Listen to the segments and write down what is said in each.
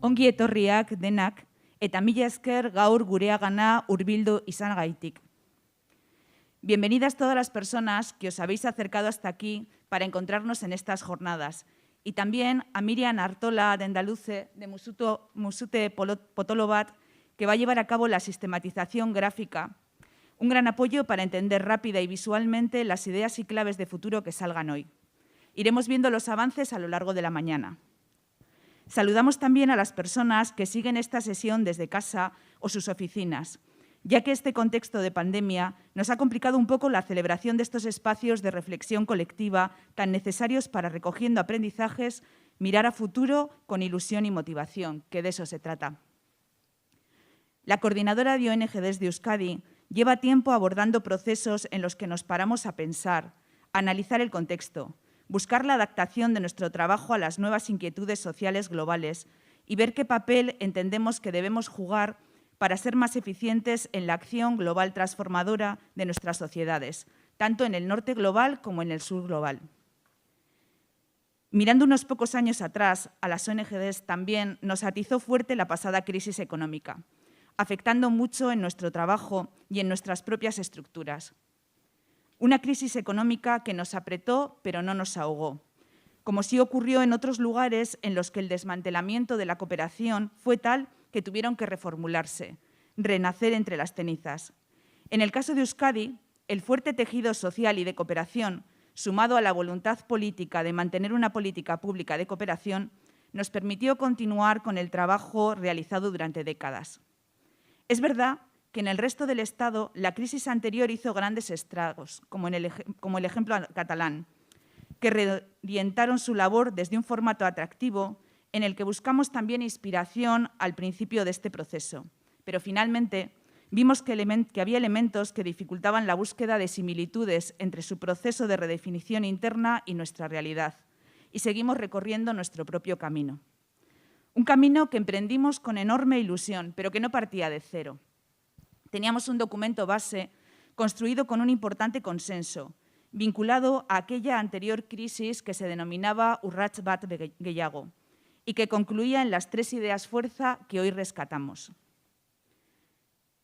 Ongi etorriak denak, eta mila esker gaur gureagana hurbildu izanagaitik. Bienvenidas todas las personas que os habéis acercado hasta aquí para encontrarnos en estas jornadas. Y también a Miriam Artola de Andaluce, de Musute Potolobat, que va a llevar a cabo la sistematización gráfica. Un gran apoyo para entender rápida y visualmente las ideas y claves de futuro que salgan hoy. Iremos viendo los avances a lo largo de la mañana. Saludamos también a las personas que siguen esta sesión desde casa o sus oficinas, ya que este contexto de pandemia nos ha complicado un poco la celebración de estos espacios de reflexión colectiva tan necesarios para, recogiendo aprendizajes, mirar a futuro con ilusión y motivación, que de eso se trata. La coordinadora de ONGs de Euskadi lleva tiempo abordando procesos en los que nos paramos a pensar, a analizar el contexto, buscar la adaptación de nuestro trabajo a las nuevas inquietudes sociales globales y ver qué papel entendemos que debemos jugar para ser más eficientes en la acción global transformadora de nuestras sociedades, tanto en el norte global como en el sur global. Mirando unos pocos años atrás, a las ONGs también nos atizó fuerte la pasada crisis económica, afectando mucho en nuestro trabajo y en nuestras propias estructuras. Una crisis económica que nos apretó, pero no nos ahogó, como sí ocurrió en otros lugares en los que el desmantelamiento de la cooperación fue tal que tuvieron que reformularse, renacer entre las cenizas. En el caso de Euskadi, el fuerte tejido social y de cooperación, sumado a la voluntad política de mantener una política pública de cooperación, nos permitió continuar con el trabajo realizado durante décadas. Es verdad que en el resto del Estado la crisis anterior hizo grandes estragos, como el ejemplo catalán, que reorientaron su labor desde un formato atractivo en el que buscamos también inspiración al principio de este proceso. Pero finalmente vimos que había elementos que dificultaban la búsqueda de similitudes entre su proceso de redefinición interna y nuestra realidad, y seguimos recorriendo nuestro propio camino. Un camino que emprendimos con enorme ilusión, pero que no partía de cero. Teníamos un documento base construido con un importante consenso, vinculado a aquella anterior crisis que se denominaba Urrats bat gehiago y que concluía en las 3 ideas fuerza que hoy rescatamos.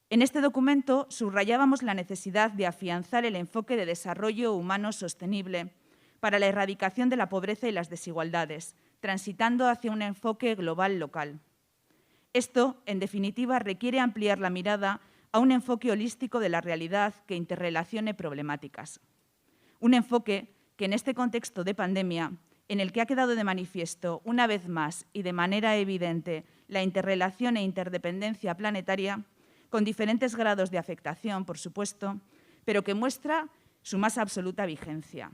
En este documento subrayábamos la necesidad de afianzar el enfoque de desarrollo humano sostenible para la erradicación de la pobreza y las desigualdades, transitando hacia un enfoque global local. Esto, en definitiva, requiere ampliar la mirada a un enfoque holístico de la realidad que interrelacione problemáticas. Un enfoque que en este contexto de pandemia, en el que ha quedado de manifiesto una vez más y de manera evidente la interrelación e interdependencia planetaria, con diferentes grados de afectación, por supuesto, pero que muestra su más absoluta vigencia.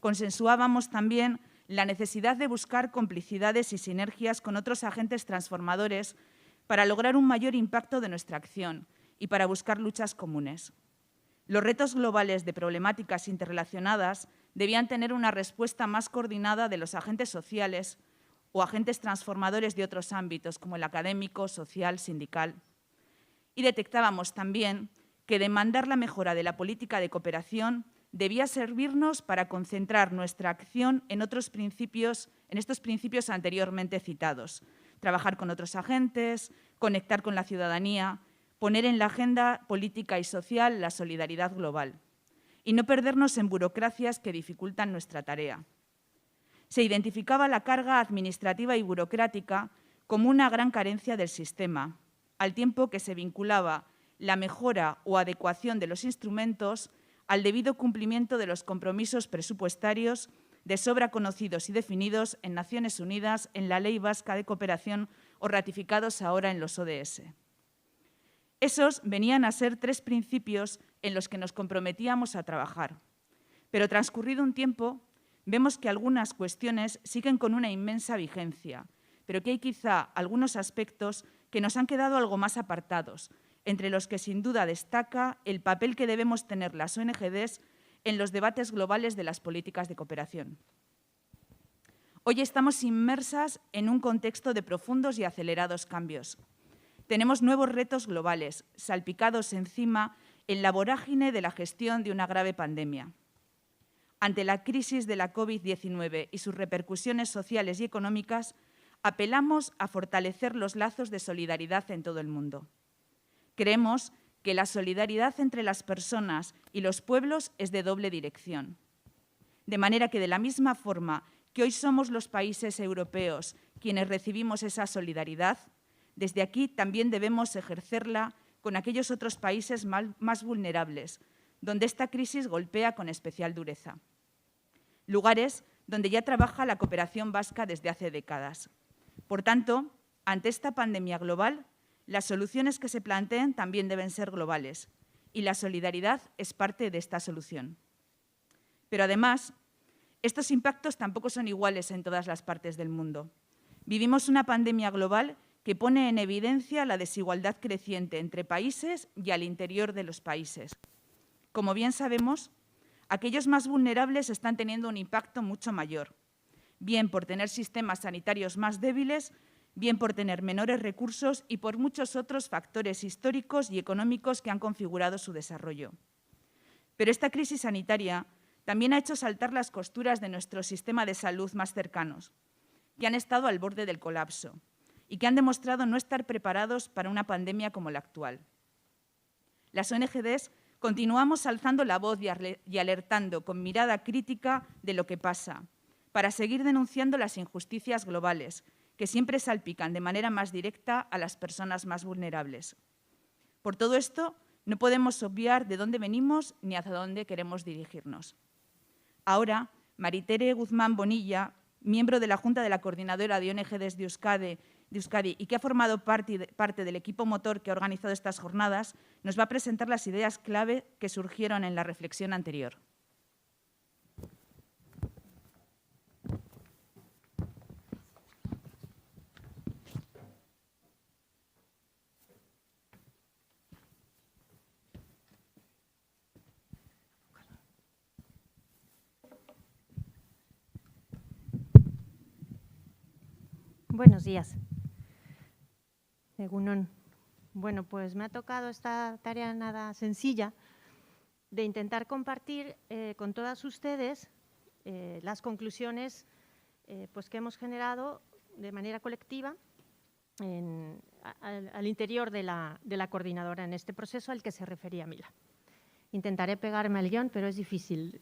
Consensuábamos también la necesidad de buscar complicidades y sinergias con otros agentes transformadores para lograr un mayor impacto de nuestra acción y para buscar luchas comunes. Los retos globales de problemáticas interrelacionadas debían tener una respuesta más coordinada de los agentes sociales o agentes transformadores de otros ámbitos, como el académico, social, sindical. Y detectábamos también que demandar la mejora de la política de cooperación debía servirnos para concentrar nuestra acción en estos principios anteriormente citados: trabajar con otros agentes, conectar con la ciudadanía, poner en la agenda política y social la solidaridad global y no perdernos en burocracias que dificultan nuestra tarea. Se identificaba la carga administrativa y burocrática como una gran carencia del sistema, al tiempo que se vinculaba la mejora o adecuación de los instrumentos al debido cumplimiento de los compromisos presupuestarios de sobra conocidos y definidos en Naciones Unidas, en la Ley Vasca de Cooperación o ratificados ahora en los ODS. Esos venían a ser 3 principios en los que nos comprometíamos a trabajar. Pero transcurrido un tiempo, vemos que algunas cuestiones siguen con una inmensa vigencia, pero que hay quizá algunos aspectos que nos han quedado algo más apartados, entre los que sin duda destaca el papel que debemos tener las ONGs en los debates globales de las políticas de cooperación. Hoy estamos inmersas en un contexto de profundos y acelerados cambios. Tenemos nuevos retos globales, salpicados encima en la vorágine de la gestión de una grave pandemia. Ante la crisis de la COVID-19 y sus repercusiones sociales y económicas, apelamos a fortalecer los lazos de solidaridad en todo el mundo. Creemos que la solidaridad entre las personas y los pueblos es de doble dirección. De manera que de la misma forma que hoy somos los países europeos quienes recibimos esa solidaridad, desde aquí también debemos ejercerla con aquellos otros países más vulnerables, donde esta crisis golpea con especial dureza. Lugares donde ya trabaja la cooperación vasca desde hace décadas. Por tanto, ante esta pandemia global, las soluciones que se planteen también deben ser globales y la solidaridad es parte de esta solución. Pero además, estos impactos tampoco son iguales en todas las partes del mundo. Vivimos una pandemia global que pone en evidencia la desigualdad creciente entre países y al interior de los países. Como bien sabemos, aquellos más vulnerables están teniendo un impacto mucho mayor, bien por tener sistemas sanitarios más débiles, bien por tener menores recursos y por muchos otros factores históricos y económicos que han configurado su desarrollo. Pero esta crisis sanitaria también ha hecho saltar las costuras de nuestro sistema de salud más cercanos, que han estado al borde del colapso y que han demostrado no estar preparados para una pandemia como la actual. Las ONGs continuamos alzando la voz y alertando con mirada crítica de lo que pasa, para seguir denunciando las injusticias globales, que siempre salpican de manera más directa a las personas más vulnerables. Por todo esto, no podemos obviar de dónde venimos ni hacia dónde queremos dirigirnos. Ahora, Maritere Guzmán Bonilla, miembro de la Junta de la Coordinadora de ONGs de Euskadi y que ha formado parte del equipo motor que ha organizado estas jornadas, nos va a presentar las ideas clave que surgieron en la reflexión anterior. Buenos días. Egunon. Bueno, pues me ha tocado esta tarea nada sencilla de intentar compartir con todas ustedes las conclusiones pues que hemos generado de manera colectiva al interior de la coordinadora en este proceso al que se refería Mila. Intentaré pegarme al guión, pero es difícil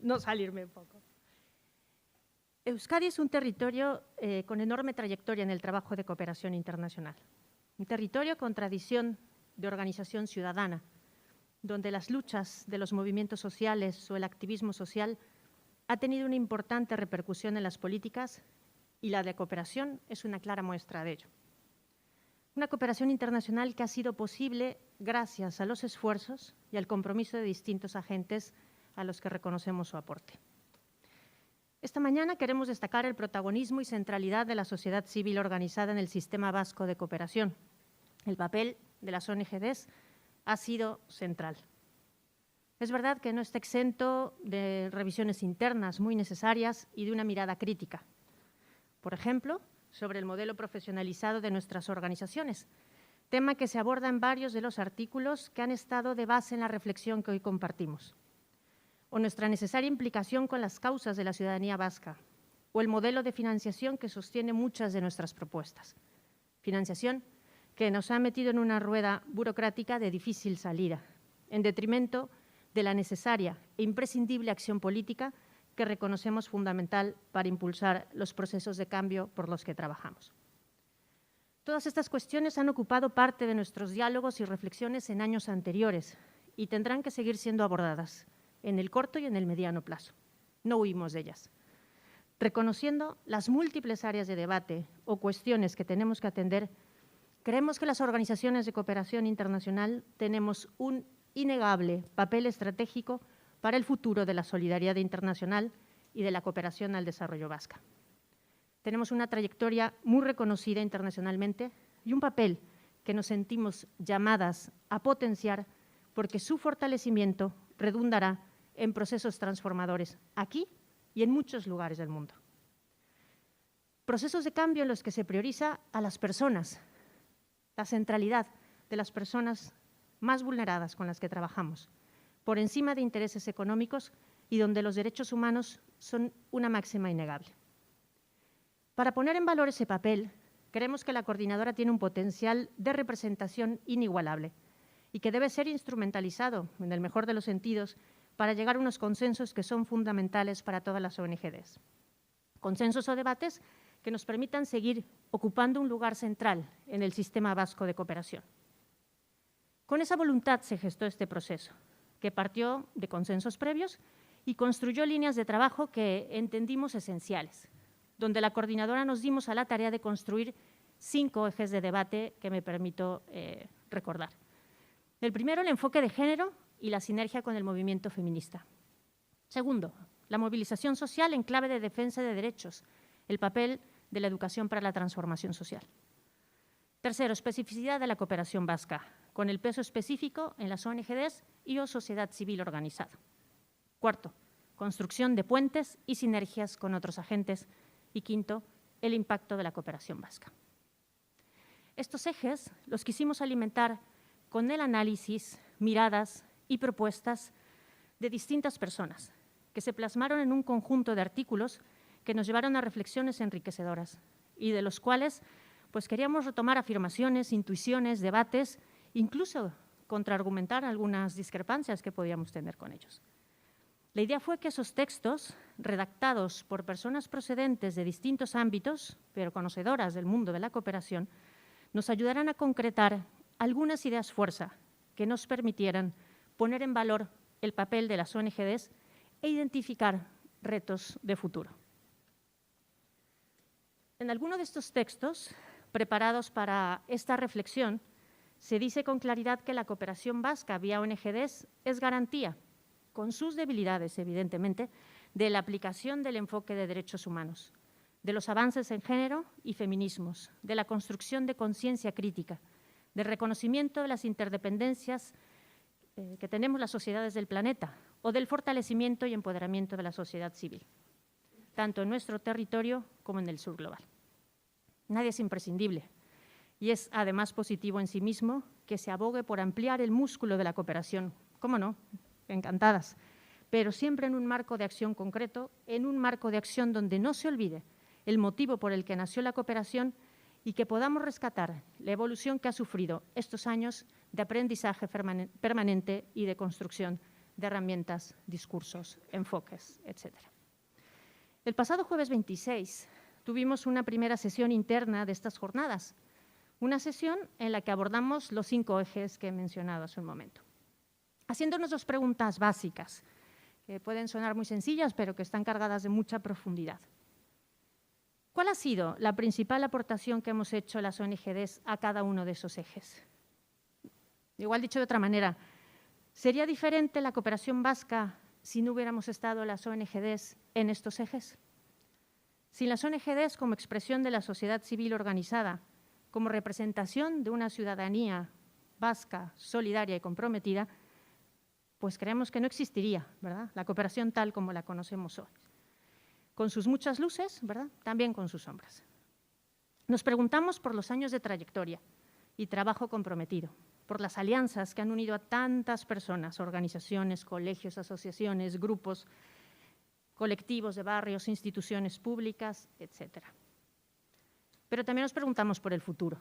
no salirme un poco. Euskadi es un territorio con enorme trayectoria en el trabajo de cooperación internacional. Un territorio con tradición de organización ciudadana, donde las luchas de los movimientos sociales o el activismo social ha tenido una importante repercusión en las políticas y la de cooperación es una clara muestra de ello. Una cooperación internacional que ha sido posible gracias a los esfuerzos y al compromiso de distintos agentes a los que reconocemos su aporte. Esta mañana queremos destacar el protagonismo y centralidad de la sociedad civil organizada en el sistema vasco de cooperación. El papel de las ONGs ha sido central. Es verdad que no está exento de revisiones internas muy necesarias y de una mirada crítica. Por ejemplo, sobre el modelo profesionalizado de nuestras organizaciones, tema que se aborda en varios de los artículos que han estado de base en la reflexión que hoy compartimos. O nuestra necesaria implicación con las causas de la ciudadanía vasca, o el modelo de financiación que sostiene muchas de nuestras propuestas. Financiación que nos ha metido en una rueda burocrática de difícil salida, en detrimento de la necesaria e imprescindible acción política que reconocemos fundamental para impulsar los procesos de cambio por los que trabajamos. Todas estas cuestiones han ocupado parte de nuestros diálogos y reflexiones en años anteriores y tendrán que seguir siendo abordadas en el corto y en el mediano plazo. No huimos de ellas. Reconociendo las múltiples áreas de debate o cuestiones que tenemos que atender, creemos que las organizaciones de cooperación internacional tenemos un innegable papel estratégico para el futuro de la solidaridad internacional y de la cooperación al desarrollo vasca. Tenemos una trayectoria muy reconocida internacionalmente y un papel que nos sentimos llamadas a potenciar porque su fortalecimiento redundará en procesos transformadores aquí y en muchos lugares del mundo. Procesos de cambio en los que se prioriza a las personas, la centralidad de las personas más vulneradas con las que trabajamos, por encima de intereses económicos y donde los derechos humanos son una máxima innegable. Para poner en valor ese papel, creemos que la coordinadora tiene un potencial de representación inigualable y que debe ser instrumentalizado, en el mejor de los sentidos, para llegar a unos consensos que son fundamentales para todas las ONGs. Consensos o debates que nos permitan seguir ocupando un lugar central en el sistema vasco de cooperación. Con esa voluntad se gestó este proceso, que partió de consensos previos y construyó líneas de trabajo que entendimos esenciales, donde la coordinadora nos dimos a la tarea de construir 5 ejes de debate que me permito recordar. El primero, el enfoque de género y la sinergia con el movimiento feminista. Segundo, la movilización social en clave de defensa de derechos, el papel de la educación para la transformación social. Tercero, especificidad de la cooperación vasca, con el peso específico en las ONGs y o sociedad civil organizada. Cuarto, construcción de puentes y sinergias con otros agentes. Y quinto, el impacto de la cooperación vasca. Estos ejes los quisimos alimentar con el análisis, miradas y propuestas de distintas personas que se plasmaron en un conjunto de artículos que nos llevaron a reflexiones enriquecedoras y de los cuales pues, queríamos retomar afirmaciones, intuiciones, debates, incluso contraargumentar algunas discrepancias que podíamos tener con ellos. La idea fue que esos textos, redactados por personas procedentes de distintos ámbitos, pero conocedoras del mundo de la cooperación, nos ayudaran a concretar algunas ideas fuerza que nos permitieran poner en valor el papel de las ONGs e identificar retos de futuro. En alguno de estos textos, preparados para esta reflexión, se dice con claridad que la cooperación vasca vía ONGs es garantía, con sus debilidades, evidentemente, de la aplicación del enfoque de derechos humanos, de los avances en género y feminismos, de la construcción de conciencia crítica, del reconocimiento de las interdependencias que tenemos las sociedades del planeta o del fortalecimiento y empoderamiento de la sociedad civil, tanto en nuestro territorio como en el sur global. Nadie es imprescindible y es además positivo en sí mismo que se abogue por ampliar el músculo de la cooperación, ¿cómo no?, encantadas, pero siempre en un marco de acción concreto, en un marco de acción donde no se olvide el motivo por el que nació la cooperación y que podamos rescatar la evolución que ha sufrido estos años de aprendizaje permanente y de construcción de herramientas, discursos, enfoques, etc. El pasado jueves 26 tuvimos una primera sesión interna de estas jornadas, una sesión en la que abordamos los 5 ejes que he mencionado hace un momento, haciéndonos 2 preguntas básicas, que pueden sonar muy sencillas, pero que están cargadas de mucha profundidad. ¿Cuál ha sido la principal aportación que hemos hecho las ONGs a cada uno de esos ejes? Igual dicho de otra manera, ¿sería diferente la cooperación vasca si no hubiéramos estado las ONGs en estos ejes? Sin las ONGs como expresión de la sociedad civil organizada, como representación de una ciudadanía vasca, solidaria y comprometida, pues creemos que no existiría, ¿verdad?, la cooperación tal como la conocemos hoy. Con sus muchas luces, ¿verdad?, también con sus sombras. Nos preguntamos por los años de trayectoria y trabajo comprometido, por las alianzas que han unido a tantas personas, organizaciones, colegios, asociaciones, grupos, colectivos de barrios, instituciones públicas, etc. Pero también nos preguntamos por el futuro.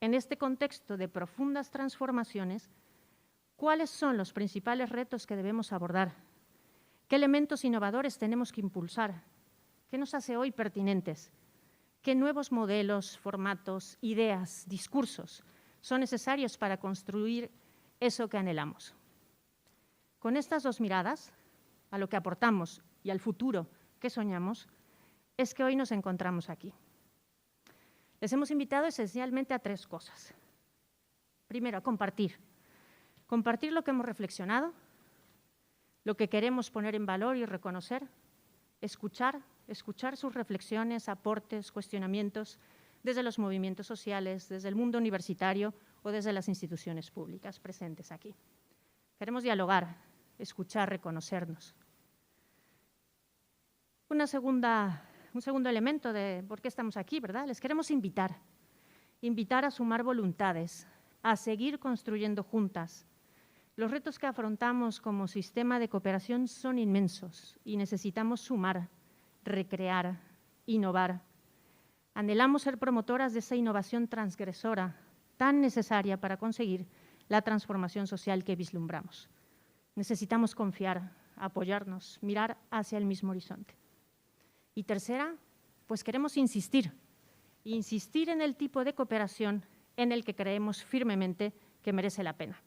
En este contexto de profundas transformaciones, ¿cuáles son los principales retos que debemos abordar? ¿Qué elementos innovadores tenemos que impulsar? ¿Qué nos hace hoy pertinentes? ¿Qué nuevos modelos, formatos, ideas, discursos son necesarios para construir eso que anhelamos? Con estas 2 miradas, a lo que aportamos y al futuro que soñamos, es que hoy nos encontramos aquí. Les hemos invitado esencialmente a 3 cosas. Primero, a compartir. Compartir lo que hemos reflexionado, lo que queremos poner en valor y reconocer, escuchar sus reflexiones, aportes, cuestionamientos desde los movimientos sociales, desde el mundo universitario o desde las instituciones públicas presentes aquí. Queremos dialogar, escuchar, reconocernos. Un segundo elemento de por qué estamos aquí, ¿verdad? Les queremos invitar a sumar voluntades, a seguir construyendo juntas. Los retos que afrontamos como sistema de cooperación son inmensos y necesitamos sumar, recrear, innovar, Anhelamos ser promotoras de esa innovación transgresora tan necesaria para conseguir la transformación social que vislumbramos. Necesitamos confiar, apoyarnos, mirar hacia el mismo horizonte. Y tercera, pues queremos insistir en el tipo de cooperación en el que creemos firmemente que merece la pena,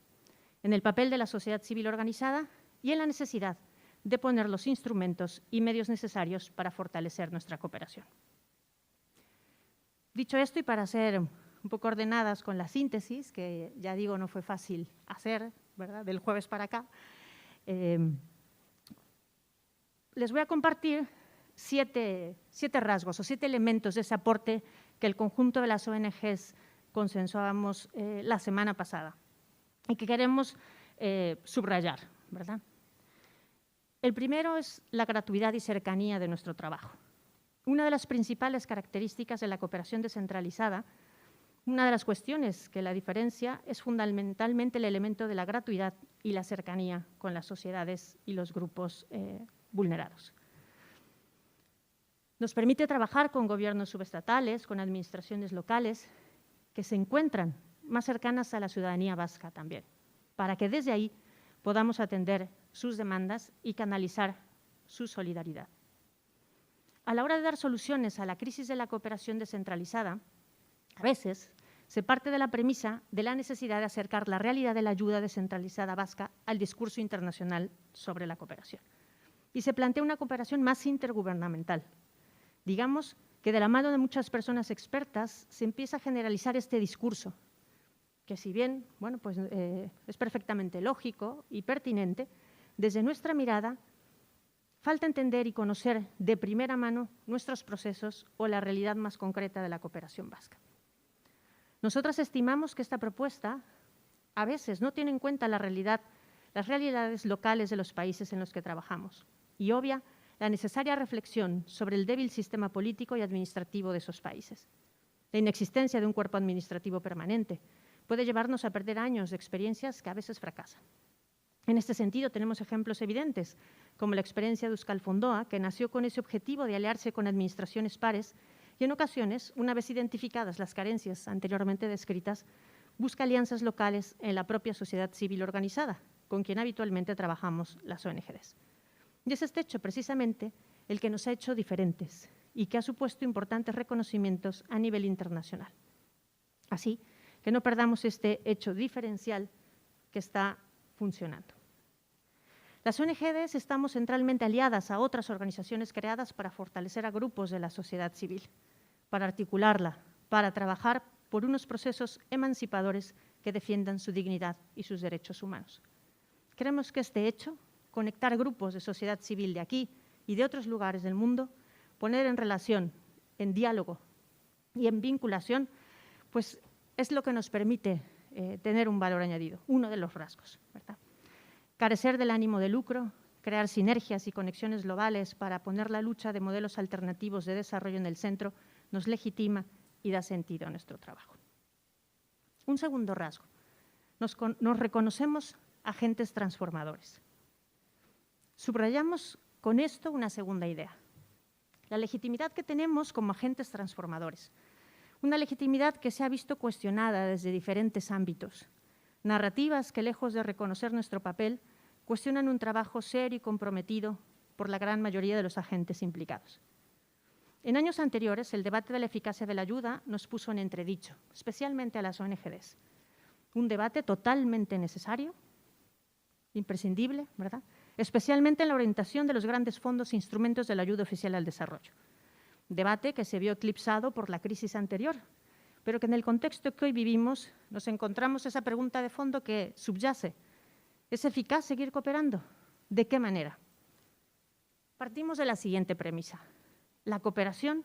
en el papel de la sociedad civil organizada y en la necesidad de poner los instrumentos y medios necesarios para fortalecer nuestra cooperación. Dicho esto, y para ser un poco ordenadas con la síntesis, que ya digo no fue fácil hacer, ¿verdad?, del jueves para acá, les voy a compartir siete rasgos o 7 elementos de ese aporte que el conjunto de las ONGs consensuábamos la semana pasada y que queremos subrayar, ¿verdad? El primero es la gratuidad y cercanía de nuestro trabajo. Una de las principales características de la cooperación descentralizada, una de las cuestiones que la diferencia es fundamentalmente el elemento de la gratuidad y la cercanía con las sociedades y los grupos vulnerados. Nos permite trabajar con gobiernos subestatales, con administraciones locales que se encuentran más cercanas a la ciudadanía vasca también, para que desde ahí podamos atender sus demandas y canalizar su solidaridad. A la hora de dar soluciones a la crisis de la cooperación descentralizada, a veces se parte de la premisa de la necesidad de acercar la realidad de la ayuda descentralizada vasca al discurso internacional sobre la cooperación. Y se plantea una cooperación más intergubernamental. Digamos que de la mano de muchas personas expertas se empieza a generalizar este discurso, que si bien bueno, pues, es perfectamente lógico y pertinente, desde nuestra mirada falta entender y conocer de primera mano nuestros procesos o la realidad más concreta de la cooperación vasca. Nosotras estimamos que esta propuesta a veces no tiene en cuenta las realidades locales de los países en los que trabajamos y obvia la necesaria reflexión sobre el débil sistema político y administrativo de esos países. La inexistencia de un cuerpo administrativo permanente puede llevarnos a perder años de experiencias que a veces fracasan. En este sentido, tenemos ejemplos evidentes, como la experiencia de Euskal Fondoa, que nació con ese objetivo de aliarse con administraciones pares y, en ocasiones, una vez identificadas las carencias anteriormente descritas, busca alianzas locales en la propia sociedad civil organizada, con quien habitualmente trabajamos las ONGs. Y es este hecho, precisamente, el que nos ha hecho diferentes y que ha supuesto importantes reconocimientos a nivel internacional. Así que no perdamos este hecho diferencial que está funcionando. Las ONGs estamos centralmente aliadas a otras organizaciones creadas para fortalecer a grupos de la sociedad civil, para articularla, para trabajar por unos procesos emancipadores que defiendan su dignidad y sus derechos humanos. Creemos que este hecho, conectar grupos de sociedad civil de aquí y de otros lugares del mundo, poner en relación, en diálogo y en vinculación, pues es lo que nos permite tener un valor añadido, uno de los rasgos, ¿verdad? Carecer del ánimo de lucro, crear sinergias y conexiones globales para poner la lucha de modelos alternativos de desarrollo en el centro, nos legitima y da sentido a nuestro trabajo. Un segundo rasgo, nos reconocemos agentes transformadores. Subrayamos con esto una segunda idea, la legitimidad que tenemos como agentes transformadores, una legitimidad que se ha visto cuestionada desde diferentes ámbitos, narrativas que, lejos de reconocer nuestro papel, cuestionan un trabajo serio y comprometido por la gran mayoría de los agentes implicados. En años anteriores, el debate de la eficacia de la ayuda nos puso en entredicho, especialmente a las ONGs. Un debate totalmente necesario, imprescindible, ¿verdad?, especialmente en la orientación de los grandes fondos e instrumentos de la ayuda oficial al desarrollo. Debate que se vio eclipsado por la crisis anterior, pero que en el contexto que hoy vivimos nos encontramos esa pregunta de fondo que subyace. ¿Es eficaz seguir cooperando? ¿De qué manera? Partimos de la siguiente premisa. La cooperación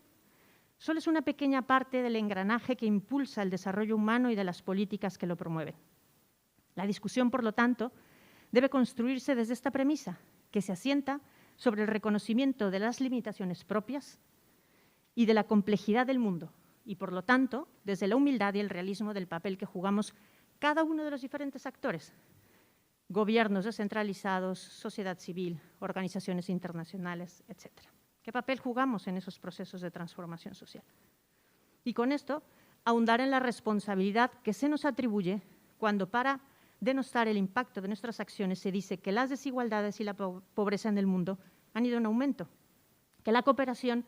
solo es una pequeña parte del engranaje que impulsa el desarrollo humano y de las políticas que lo promueven. La discusión, por lo tanto, debe construirse desde esta premisa, que se asienta sobre el reconocimiento de las limitaciones propias y de la complejidad del mundo, y por lo tanto, desde la humildad y el realismo del papel que jugamos cada uno de los diferentes actores, gobiernos descentralizados, sociedad civil, organizaciones internacionales, etc. ¿Qué papel jugamos en esos procesos de transformación social? Y con esto, ahondar en la responsabilidad que se nos atribuye cuando, para denostar el impacto de nuestras acciones, se dice que las desigualdades y la pobreza en el mundo han ido en aumento, que la cooperación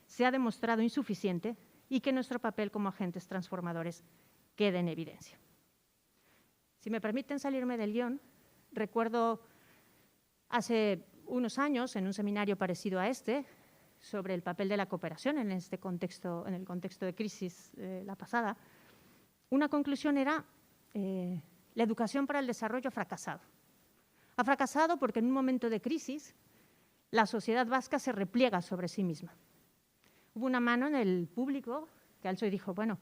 se ha demostrado insuficiente y que nuestro papel como agentes transformadores queda en evidencia. Si me permiten salirme del guión, recuerdo hace unos años, en un seminario parecido a este, sobre el papel de la cooperación en el contexto de crisis la pasada, una conclusión era la educación para el desarrollo ha fracasado. Ha fracasado porque en un momento de crisis la sociedad vasca se repliega sobre sí misma. Hubo una mano en el público que alzó y dijo, bueno,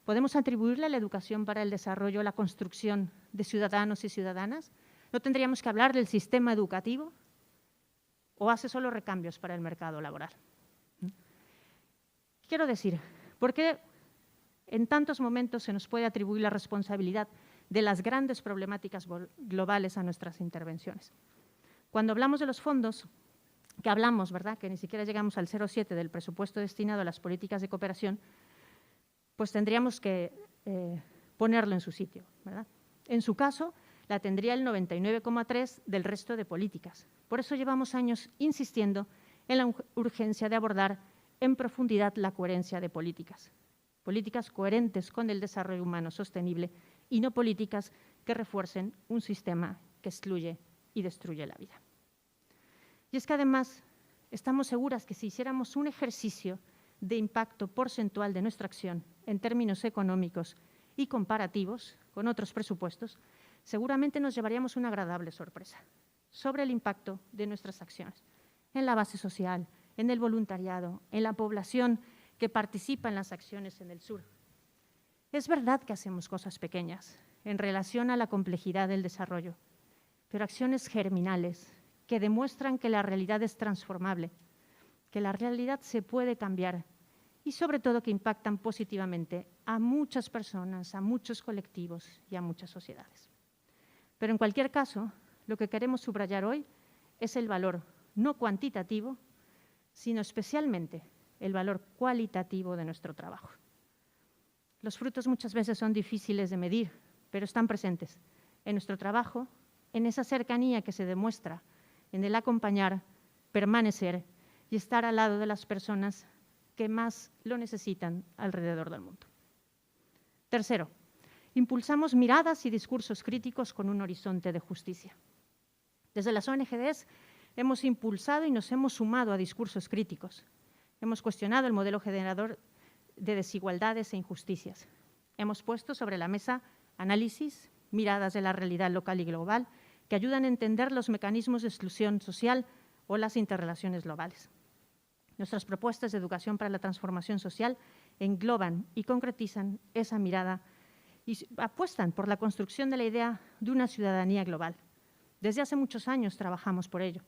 ¿podemos atribuirle a la educación para el desarrollo la construcción de ciudadanos y ciudadanas? ¿No tendríamos que hablar del sistema educativo? ¿O hace solo recambios para el mercado laboral? Quiero decir, ¿por qué en tantos momentos se nos puede atribuir la responsabilidad de las grandes problemáticas globales a nuestras intervenciones? Cuando hablamos de los fondos, que hablamos, ¿verdad?, que ni siquiera llegamos al 0,7 del presupuesto destinado a las políticas de cooperación, pues tendríamos que ponerlo en su sitio, ¿verdad? En su caso, la tendría el 99,3 del resto de políticas. Por eso llevamos años insistiendo en la urgencia de abordar en profundidad la coherencia de políticas. Políticas coherentes con el desarrollo humano sostenible y no políticas que refuercen un sistema que excluye y destruye la vida. Y es que además estamos seguras que si hiciéramos un ejercicio de impacto porcentual de nuestra acción en términos económicos y comparativos con otros presupuestos, seguramente nos llevaríamos una agradable sorpresa sobre el impacto de nuestras acciones en la base social, en el voluntariado, en la población que participa en las acciones en el sur. Es verdad que hacemos cosas pequeñas en relación a la complejidad del desarrollo, pero acciones germinales que demuestran que la realidad es transformable, que la realidad se puede cambiar y sobre todo que impactan positivamente a muchas personas, a muchos colectivos y a muchas sociedades. Pero en cualquier caso, lo que queremos subrayar hoy es el valor no cuantitativo, sino especialmente el valor cualitativo de nuestro trabajo. Los frutos muchas veces son difíciles de medir, pero están presentes en nuestro trabajo, en esa cercanía que se demuestra en el acompañar, permanecer y estar al lado de las personas que más lo necesitan alrededor del mundo. Tercero, impulsamos miradas y discursos críticos con un horizonte de justicia. Desde las ONGs hemos impulsado y nos hemos sumado a discursos críticos. Hemos cuestionado el modelo generador de desigualdades e injusticias. Hemos puesto sobre la mesa análisis, miradas de la realidad local y global que ayudan a entender los mecanismos de exclusión social o las interrelaciones globales. Nuestras propuestas de educación para la transformación social engloban y concretizan esa mirada y apuestan por la construcción de la idea de una ciudadanía global. Desde hace muchos años trabajamos por ello,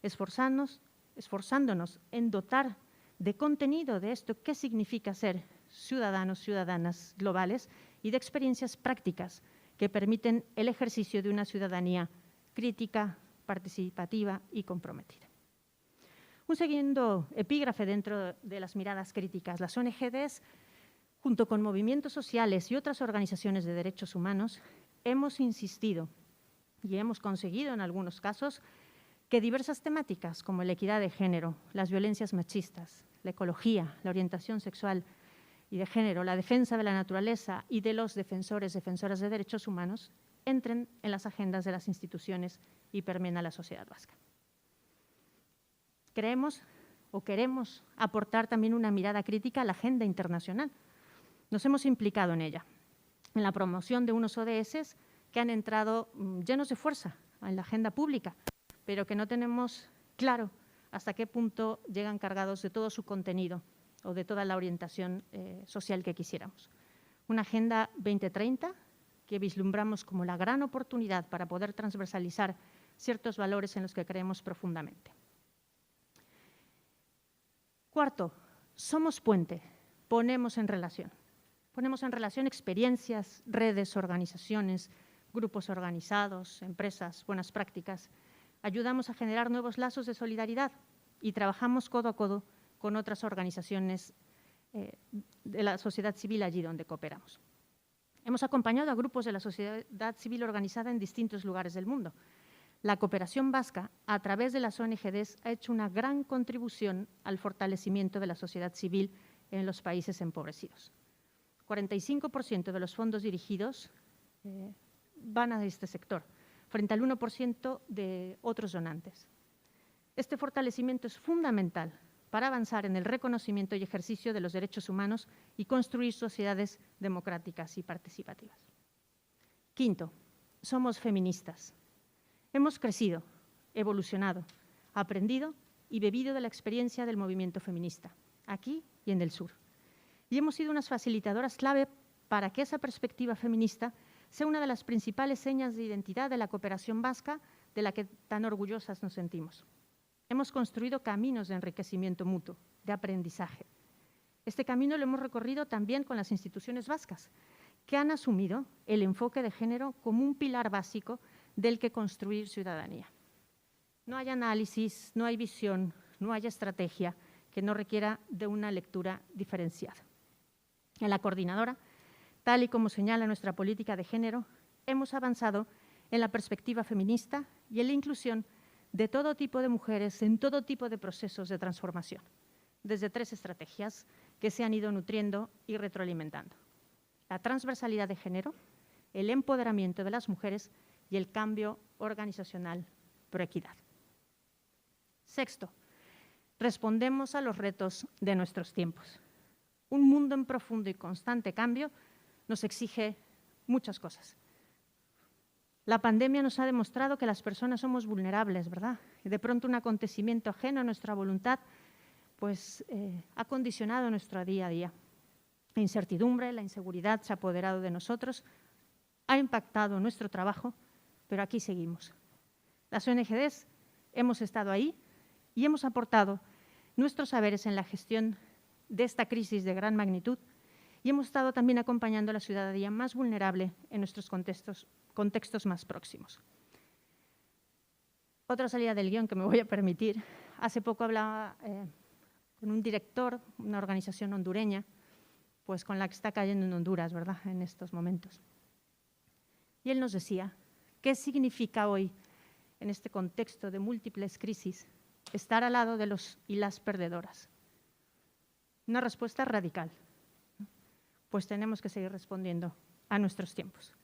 esforzándonos en dotar de contenido de esto qué significa ser ciudadanos, ciudadanas globales y de experiencias prácticas que permiten el ejercicio de una ciudadanía crítica, participativa y comprometida. Un segundo epígrafe dentro de las miradas críticas. Las ONGs, junto con movimientos sociales y otras organizaciones de derechos humanos, hemos insistido y hemos conseguido en algunos casos que diversas temáticas como la equidad de género, las violencias machistas, la ecología, la orientación sexual y de género, la defensa de la naturaleza y de los defensores, defensoras de derechos humanos, entren en las agendas de las instituciones y permeen a la sociedad vasca. Creemos o queremos aportar también una mirada crítica a la agenda internacional. Nos hemos implicado en ella, en la promoción de unos ODS que han entrado llenos de fuerza en la agenda pública, pero que no tenemos claro hasta qué punto llegan cargados de todo su contenido o de toda la orientación social que quisiéramos. Una Agenda 2030 que vislumbramos como la gran oportunidad para poder transversalizar ciertos valores en los que creemos profundamente. Cuarto, somos puente, ponemos en relación. Ponemos en relación experiencias, redes, organizaciones, grupos organizados, empresas, buenas prácticas. Ayudamos a generar nuevos lazos de solidaridad y trabajamos codo a codo con otras organizaciones de la sociedad civil allí donde cooperamos. Hemos acompañado a grupos de la sociedad civil organizada en distintos lugares del mundo. La cooperación vasca, a través de las ONGs, ha hecho una gran contribución al fortalecimiento de la sociedad civil en los países empobrecidos. 45% de los fondos dirigidos van a este sector, frente al 1% de otros donantes. Este fortalecimiento es fundamental para avanzar en el reconocimiento y ejercicio de los derechos humanos y construir sociedades democráticas y participativas. Quinto, somos feministas. Hemos crecido, evolucionado, aprendido y bebido de la experiencia del movimiento feminista, aquí y en el sur. Y hemos sido unas facilitadoras clave para que esa perspectiva feminista sea una de las principales señas de identidad de la cooperación vasca de la que tan orgullosas nos sentimos. Hemos construido caminos de enriquecimiento mutuo, de aprendizaje. Este camino lo hemos recorrido también con las instituciones vascas, que han asumido el enfoque de género como un pilar básico del que construir ciudadanía. No hay análisis, no hay visión, no hay estrategia que no requiera de una lectura diferenciada. En la coordinadora, tal y como señala nuestra política de género, hemos avanzado en la perspectiva feminista y en la inclusión de todo tipo de mujeres en todo tipo de procesos de transformación, desde 3 estrategias que se han ido nutriendo y retroalimentando: la transversalidad de género, el empoderamiento de las mujeres y el cambio organizacional por equidad. Sexto, respondemos a los retos de nuestros tiempos. Un mundo en profundo y constante cambio nos exige muchas cosas. La pandemia nos ha demostrado que las personas somos vulnerables, ¿verdad? Y de pronto un acontecimiento ajeno a nuestra voluntad pues, ha condicionado nuestro día a día. La incertidumbre, la inseguridad se ha apoderado de nosotros, ha impactado nuestro trabajo, pero aquí seguimos. Las ONGs hemos estado ahí y hemos aportado nuestros saberes en la gestión de esta crisis de gran magnitud y hemos estado también acompañando a la ciudadanía más vulnerable en nuestros contextos más próximos. Otra salida del guión que me voy a permitir. Hace poco hablaba con un director, una organización hondureña, pues con la que está cayendo en Honduras, ¿verdad?, en estos momentos. Y él nos decía, ¿qué significa hoy, en este contexto de múltiples crisis, estar al lado de los y las perdedoras? Una respuesta radical, pues tenemos que seguir respondiendo a nuestros tiempos.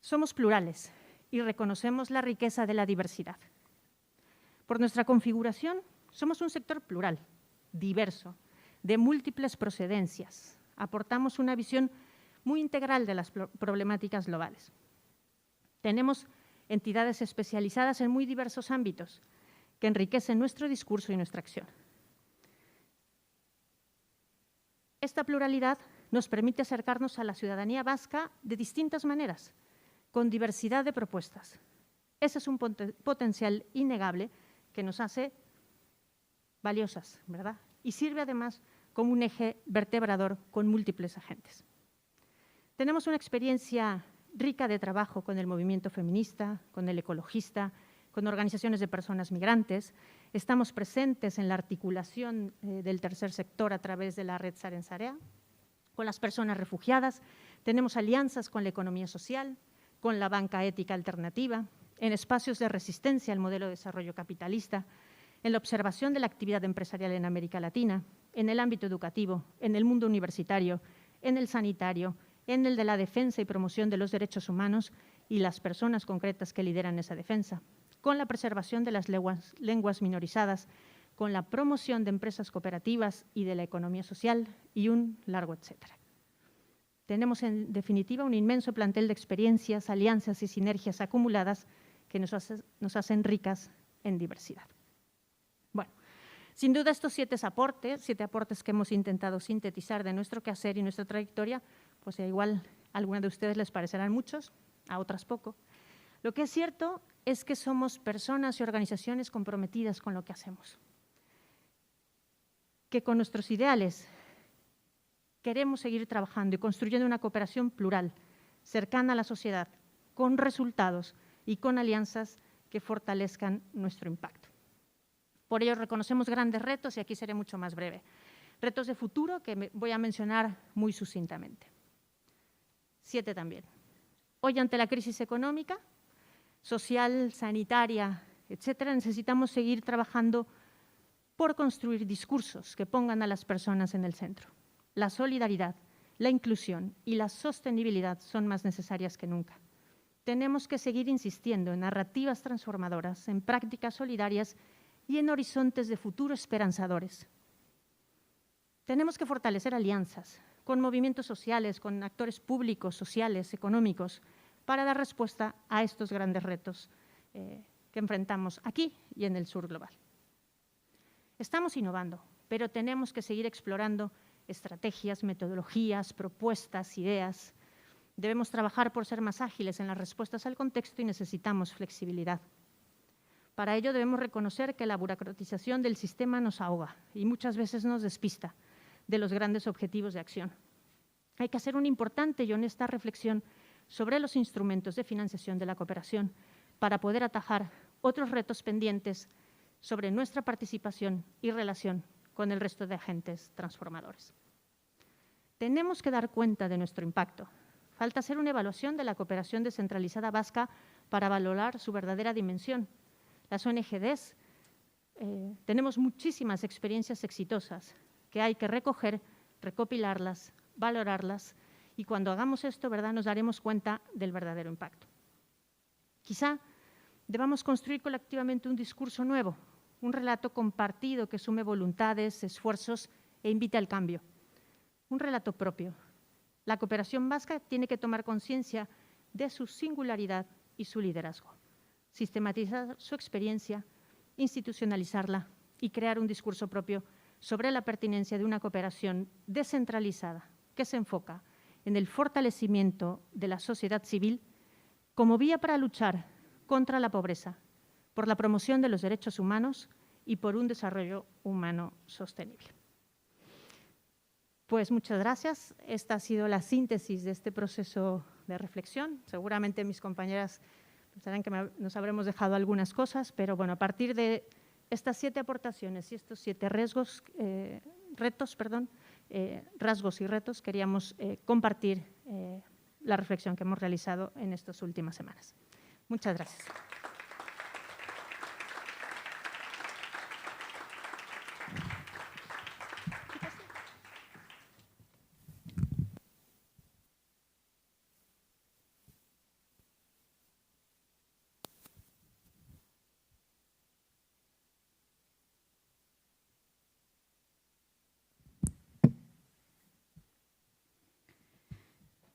Somos plurales y reconocemos la riqueza de la diversidad. Por nuestra configuración, somos un sector plural, diverso, de múltiples procedencias. Aportamos una visión muy integral de las problemáticas globales. Tenemos entidades especializadas en muy diversos ámbitos que enriquecen nuestro discurso y nuestra acción. Esta pluralidad nos permite acercarnos a la ciudadanía vasca de distintas maneras, con diversidad de propuestas. Ese es un potencial innegable que nos hace valiosas, ¿verdad? Y sirve además como un eje vertebrador con múltiples agentes. Tenemos una experiencia rica de trabajo con el movimiento feminista, con el ecologista, con organizaciones de personas migrantes. Estamos presentes en la articulación del tercer sector a través de la red Zaren Zarea, con las personas refugiadas. Tenemos alianzas con la economía social, con la banca ética alternativa, en espacios de resistencia al modelo de desarrollo capitalista, en la observación de la actividad empresarial en América Latina, en el ámbito educativo, en el mundo universitario, en el sanitario, en el de la defensa y promoción de los derechos humanos y las personas concretas que lideran esa defensa, con la preservación de las lenguas minorizadas, con la promoción de empresas cooperativas y de la economía social y un largo etcétera. Tenemos, en definitiva, un inmenso plantel de experiencias, alianzas y sinergias acumuladas que nos hacen ricas en diversidad. Bueno, sin duda estos 7 aportes que hemos intentado sintetizar de nuestro quehacer y nuestra trayectoria, pues igual a algunos de ustedes les parecerán muchos, a otras poco. Lo que es cierto es que somos personas y organizaciones comprometidas con lo que hacemos, que con nuestros ideales queremos seguir trabajando y construyendo una cooperación plural, cercana a la sociedad, con resultados y con alianzas que fortalezcan nuestro impacto. Por ello reconocemos grandes retos y aquí seré mucho más breve. Retos de futuro que voy a mencionar muy sucintamente. 7 también. Hoy, ante la crisis económica, social, sanitaria, etcétera, necesitamos seguir trabajando por construir discursos que pongan a las personas en el centro. La solidaridad, la inclusión y la sostenibilidad son más necesarias que nunca. Tenemos que seguir insistiendo en narrativas transformadoras, en prácticas solidarias y en horizontes de futuro esperanzadores. Tenemos que fortalecer alianzas con movimientos sociales, con actores públicos, sociales, económicos, para dar respuesta a estos grandes retos que enfrentamos aquí y en el sur global. Estamos innovando, pero tenemos que seguir explorando estrategias, metodologías, propuestas, ideas. Debemos trabajar por ser más ágiles en las respuestas al contexto y necesitamos flexibilidad. Para ello debemos reconocer que la burocratización del sistema nos ahoga y muchas veces nos despista de los grandes objetivos de acción. Hay que hacer una importante y honesta reflexión sobre los instrumentos de financiación de la cooperación para poder atajar otros retos pendientes sobre nuestra participación y relación con el resto de agentes transformadores. Tenemos que dar cuenta de nuestro impacto. Falta hacer una evaluación de la cooperación descentralizada vasca para valorar su verdadera dimensión. Las ONGs tenemos muchísimas experiencias exitosas que hay que recoger, recopilarlas, valorarlas, y cuando hagamos esto, ¿verdad?, nos daremos cuenta del verdadero impacto. Quizá debamos construir colectivamente un discurso nuevo, un relato compartido que sume voluntades, esfuerzos e invite al cambio. Un relato propio. La cooperación vasca tiene que tomar conciencia de su singularidad y su liderazgo, sistematizar su experiencia, institucionalizarla y crear un discurso propio sobre la pertinencia de una cooperación descentralizada que se enfoca en el fortalecimiento de la sociedad civil como vía para luchar contra la pobreza, por la promoción de los derechos humanos y por un desarrollo humano sostenible. Pues muchas gracias. Esta ha sido la síntesis de este proceso de reflexión. Seguramente mis compañeras pensarán que nos habremos dejado algunas cosas, pero bueno, a partir de estas 7 aportaciones y estos 7 rasgos y retos, queríamos compartir la reflexión que hemos realizado en estas últimas semanas. Muchas gracias.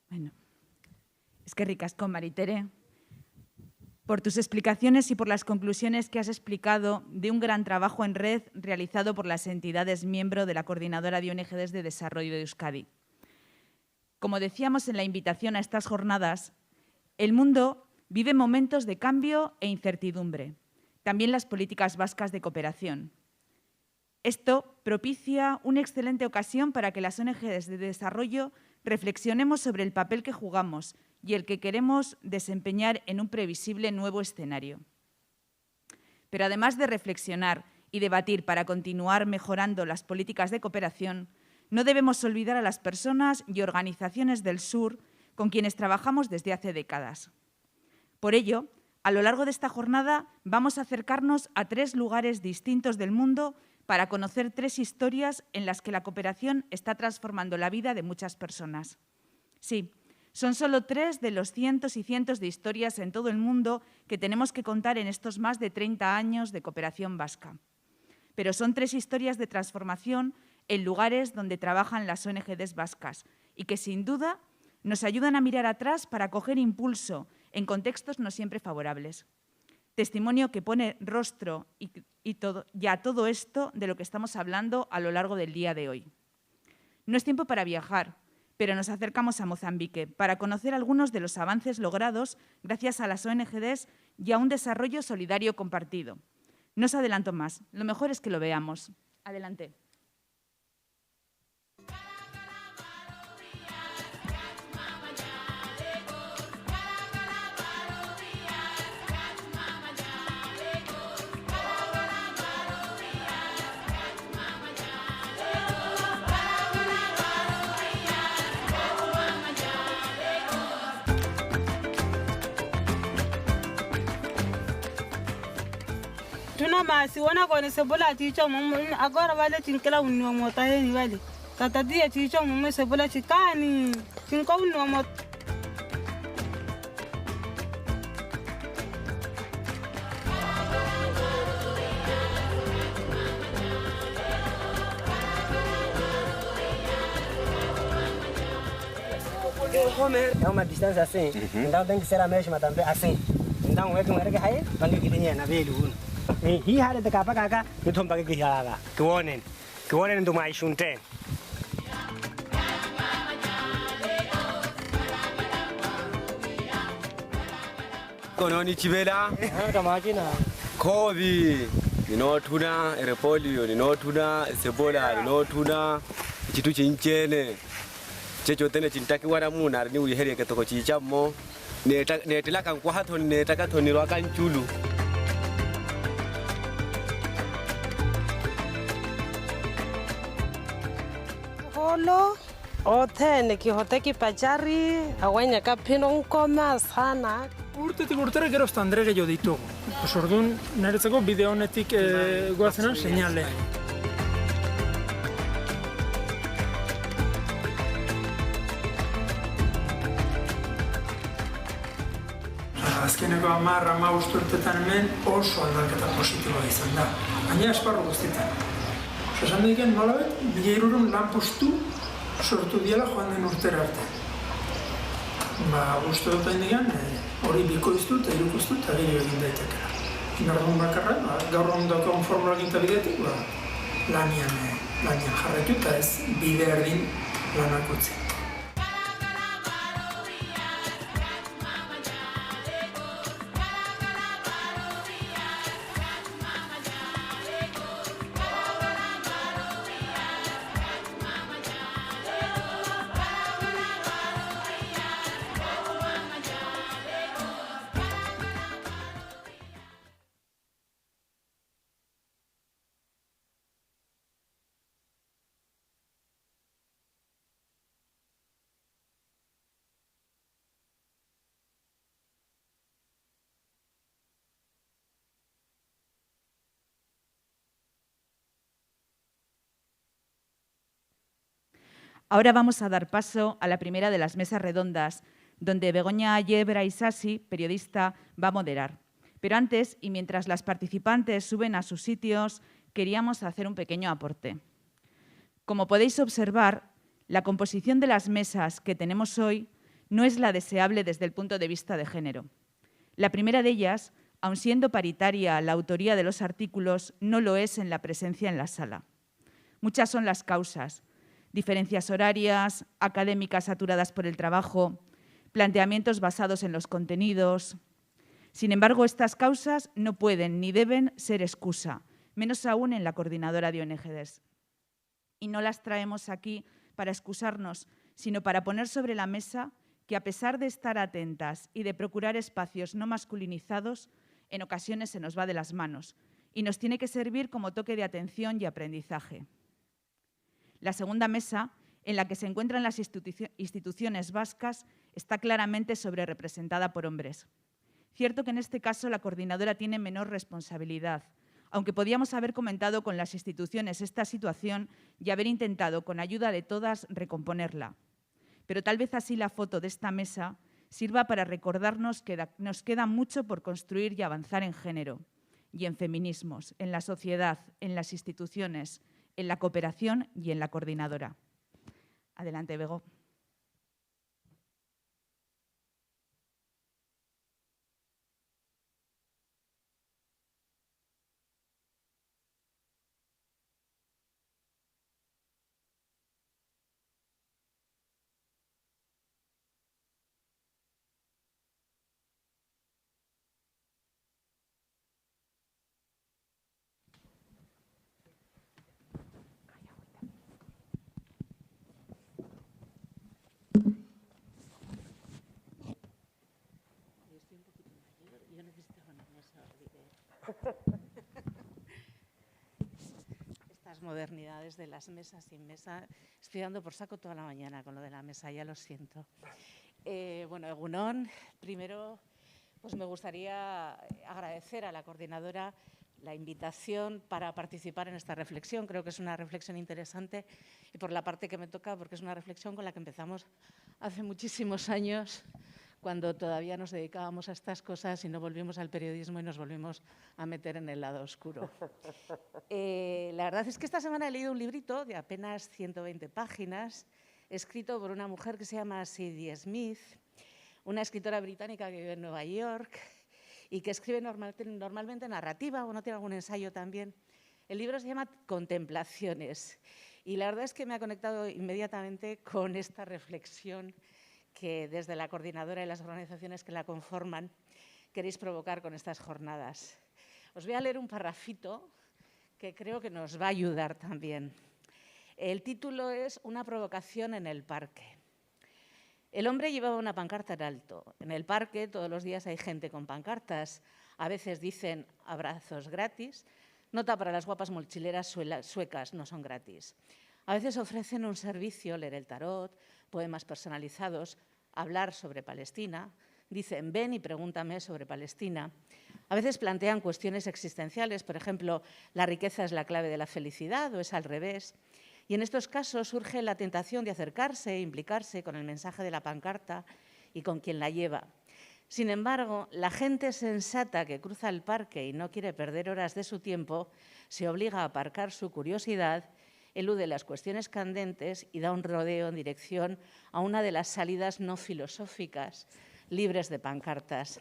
Bueno, eskerrik asko, Maritere, por tus explicaciones y por las conclusiones que has explicado de un gran trabajo en red realizado por las entidades miembro de la Coordinadora de ONGs de Desarrollo de Euskadi. Como decíamos en la invitación a estas jornadas, el mundo vive momentos de cambio e incertidumbre, también las políticas vascas de cooperación. Esto propicia una excelente ocasión para que las ONGs de desarrollo reflexionemos sobre el papel que jugamos y el que queremos desempeñar en un previsible nuevo escenario. Pero además de reflexionar y debatir para continuar mejorando las políticas de cooperación, no debemos olvidar a las personas y organizaciones del sur con quienes trabajamos desde hace décadas. Por ello, a lo largo de esta jornada vamos a acercarnos a 3 lugares distintos del mundo para conocer 3 historias en las que la cooperación está transformando la vida de muchas personas. Sí, son solo 3 de los cientos y cientos de historias en todo el mundo que tenemos que contar en estos más de 30 años de cooperación vasca. Pero son 3 historias de transformación en lugares donde trabajan las ONGs vascas y que, sin duda, nos ayudan a mirar atrás para coger impulso en contextos no siempre favorables. Testimonio que pone rostro y a todo esto de lo que estamos hablando a lo largo del día de hoy. No es tiempo para viajar, pero nos acercamos a Mozambique para conocer algunos de los avances logrados gracias a las ONGs y a un desarrollo solidario compartido. No os adelanto más, lo mejor es que lo veamos. Adelante. ma si wana kone sebola ticho mo agora vale tinkela unwa mota heni vale tata dia ticho mo sebola chikani tinko unwa mota. Comer é uma distância assim, então tem que ser a mesma também assim. Então é que aí, quando que tinha na velho. E há de capa caca, eu tomo para que já que onem do mais um tem. Kononi chivela. Kobi, ninotuna, erepolio, ninotuna, sebola, ninotuna, chitu chinchene. Checho tene chintakiwa na muna ni uliherie ketoko chichamo. Netela kankwa hato netaka tonirwa kanchulu. Holo otene kihoteki pachari awanya kapino nkoma sana. Urtetik urtera gero standre gehiago ditugu. Orduan, niretzako bideo honetik goazenan seinale. Azkeneko 10-15 urtetan hemen oso aldaketa positiboa izan da. Baina esparru guztietan. Esan diken nolabait, 1300 lanpostu sortu diela joan den urtera arte. Gustu dut hain hori bikoiztu eta irukoztu eta gehiago egin daitekela. Inordun bakarra, gaur ondoko formula ginta bidetik, lanian jarraitu eta ez bide erdin lanak utzi. Ahora vamos a dar paso a la primera de las mesas redondas, donde Begoña Yebra Isasi, periodista, va a moderar. Pero antes, y mientras las participantes suben a sus sitios, queríamos hacer un pequeño aporte. Como podéis observar, la composición de las mesas que tenemos hoy no es la deseable desde el punto de vista de género. La primera de ellas, aun siendo paritaria la autoría de los artículos, no lo es en la presencia en la sala. Muchas son las causas: diferencias horarias, académicas saturadas por el trabajo, planteamientos basados en los contenidos. Sin embargo, estas causas no pueden ni deben ser excusa, menos aún en la coordinadora de ONGDs. Y no las traemos aquí para excusarnos, sino para poner sobre la mesa que, a pesar de estar atentas y de procurar espacios no masculinizados, en ocasiones se nos va de las manos y nos tiene que servir como toque de atención y aprendizaje. La segunda mesa, en la que se encuentran las instituciones vascas, está claramente sobrerepresentada por hombres. Cierto que en este caso la coordinadora tiene menor responsabilidad, aunque podíamos haber comentado con las instituciones esta situación y haber intentado, con ayuda de todas, recomponerla. Pero tal vez así la foto de esta mesa sirva para recordarnos que nos queda mucho por construir y avanzar en género y en feminismos, en la sociedad, en las instituciones, en la cooperación y en la coordinadora. Adelante, Bego. Estas modernidades de las mesas sin mesa, estoy dando por saco toda la mañana con lo de la mesa, ya lo siento. Bueno, Egunon, primero pues me gustaría agradecer a la coordinadora la invitación para participar en esta reflexión. Creo que es una reflexión interesante y por la parte que me toca, porque es una reflexión con la que empezamos hace muchísimos años, cuando todavía nos dedicábamos a estas cosas y no volvimos al periodismo y nos volvimos a meter en el lado oscuro. La verdad es que esta semana he leído un librito de apenas 120 páginas, escrito por una mujer que se llama Sadie Smith, una escritora británica que vive en Nueva York y que escribe normalmente narrativa, o no tiene algún ensayo también. El libro se llama Contemplaciones y la verdad es que me ha conectado inmediatamente con esta reflexión que desde la coordinadora y las organizaciones que la conforman queréis provocar con estas jornadas. Os voy a leer un parrafito que creo que nos va a ayudar también. El título es Una provocación en el parque. El hombre llevaba una pancarta en alto. En el parque todos los días hay gente con pancartas. A veces dicen abrazos gratis. Nota para las guapas mochileras suecas, no son gratis. A veces ofrecen un servicio, leer el tarot, poemas personalizados, hablar sobre Palestina. Dicen, ven y pregúntame sobre Palestina. A veces plantean cuestiones existenciales, por ejemplo, ¿la riqueza es la clave de la felicidad o es al revés? Y en estos casos surge la tentación de acercarse e implicarse con el mensaje de la pancarta y con quien la lleva. Sin embargo, la gente sensata que cruza el parque y no quiere perder horas de su tiempo, se obliga a aparcar su curiosidad, elude las cuestiones candentes y da un rodeo en dirección a una de las salidas no filosóficas, libres de pancartas.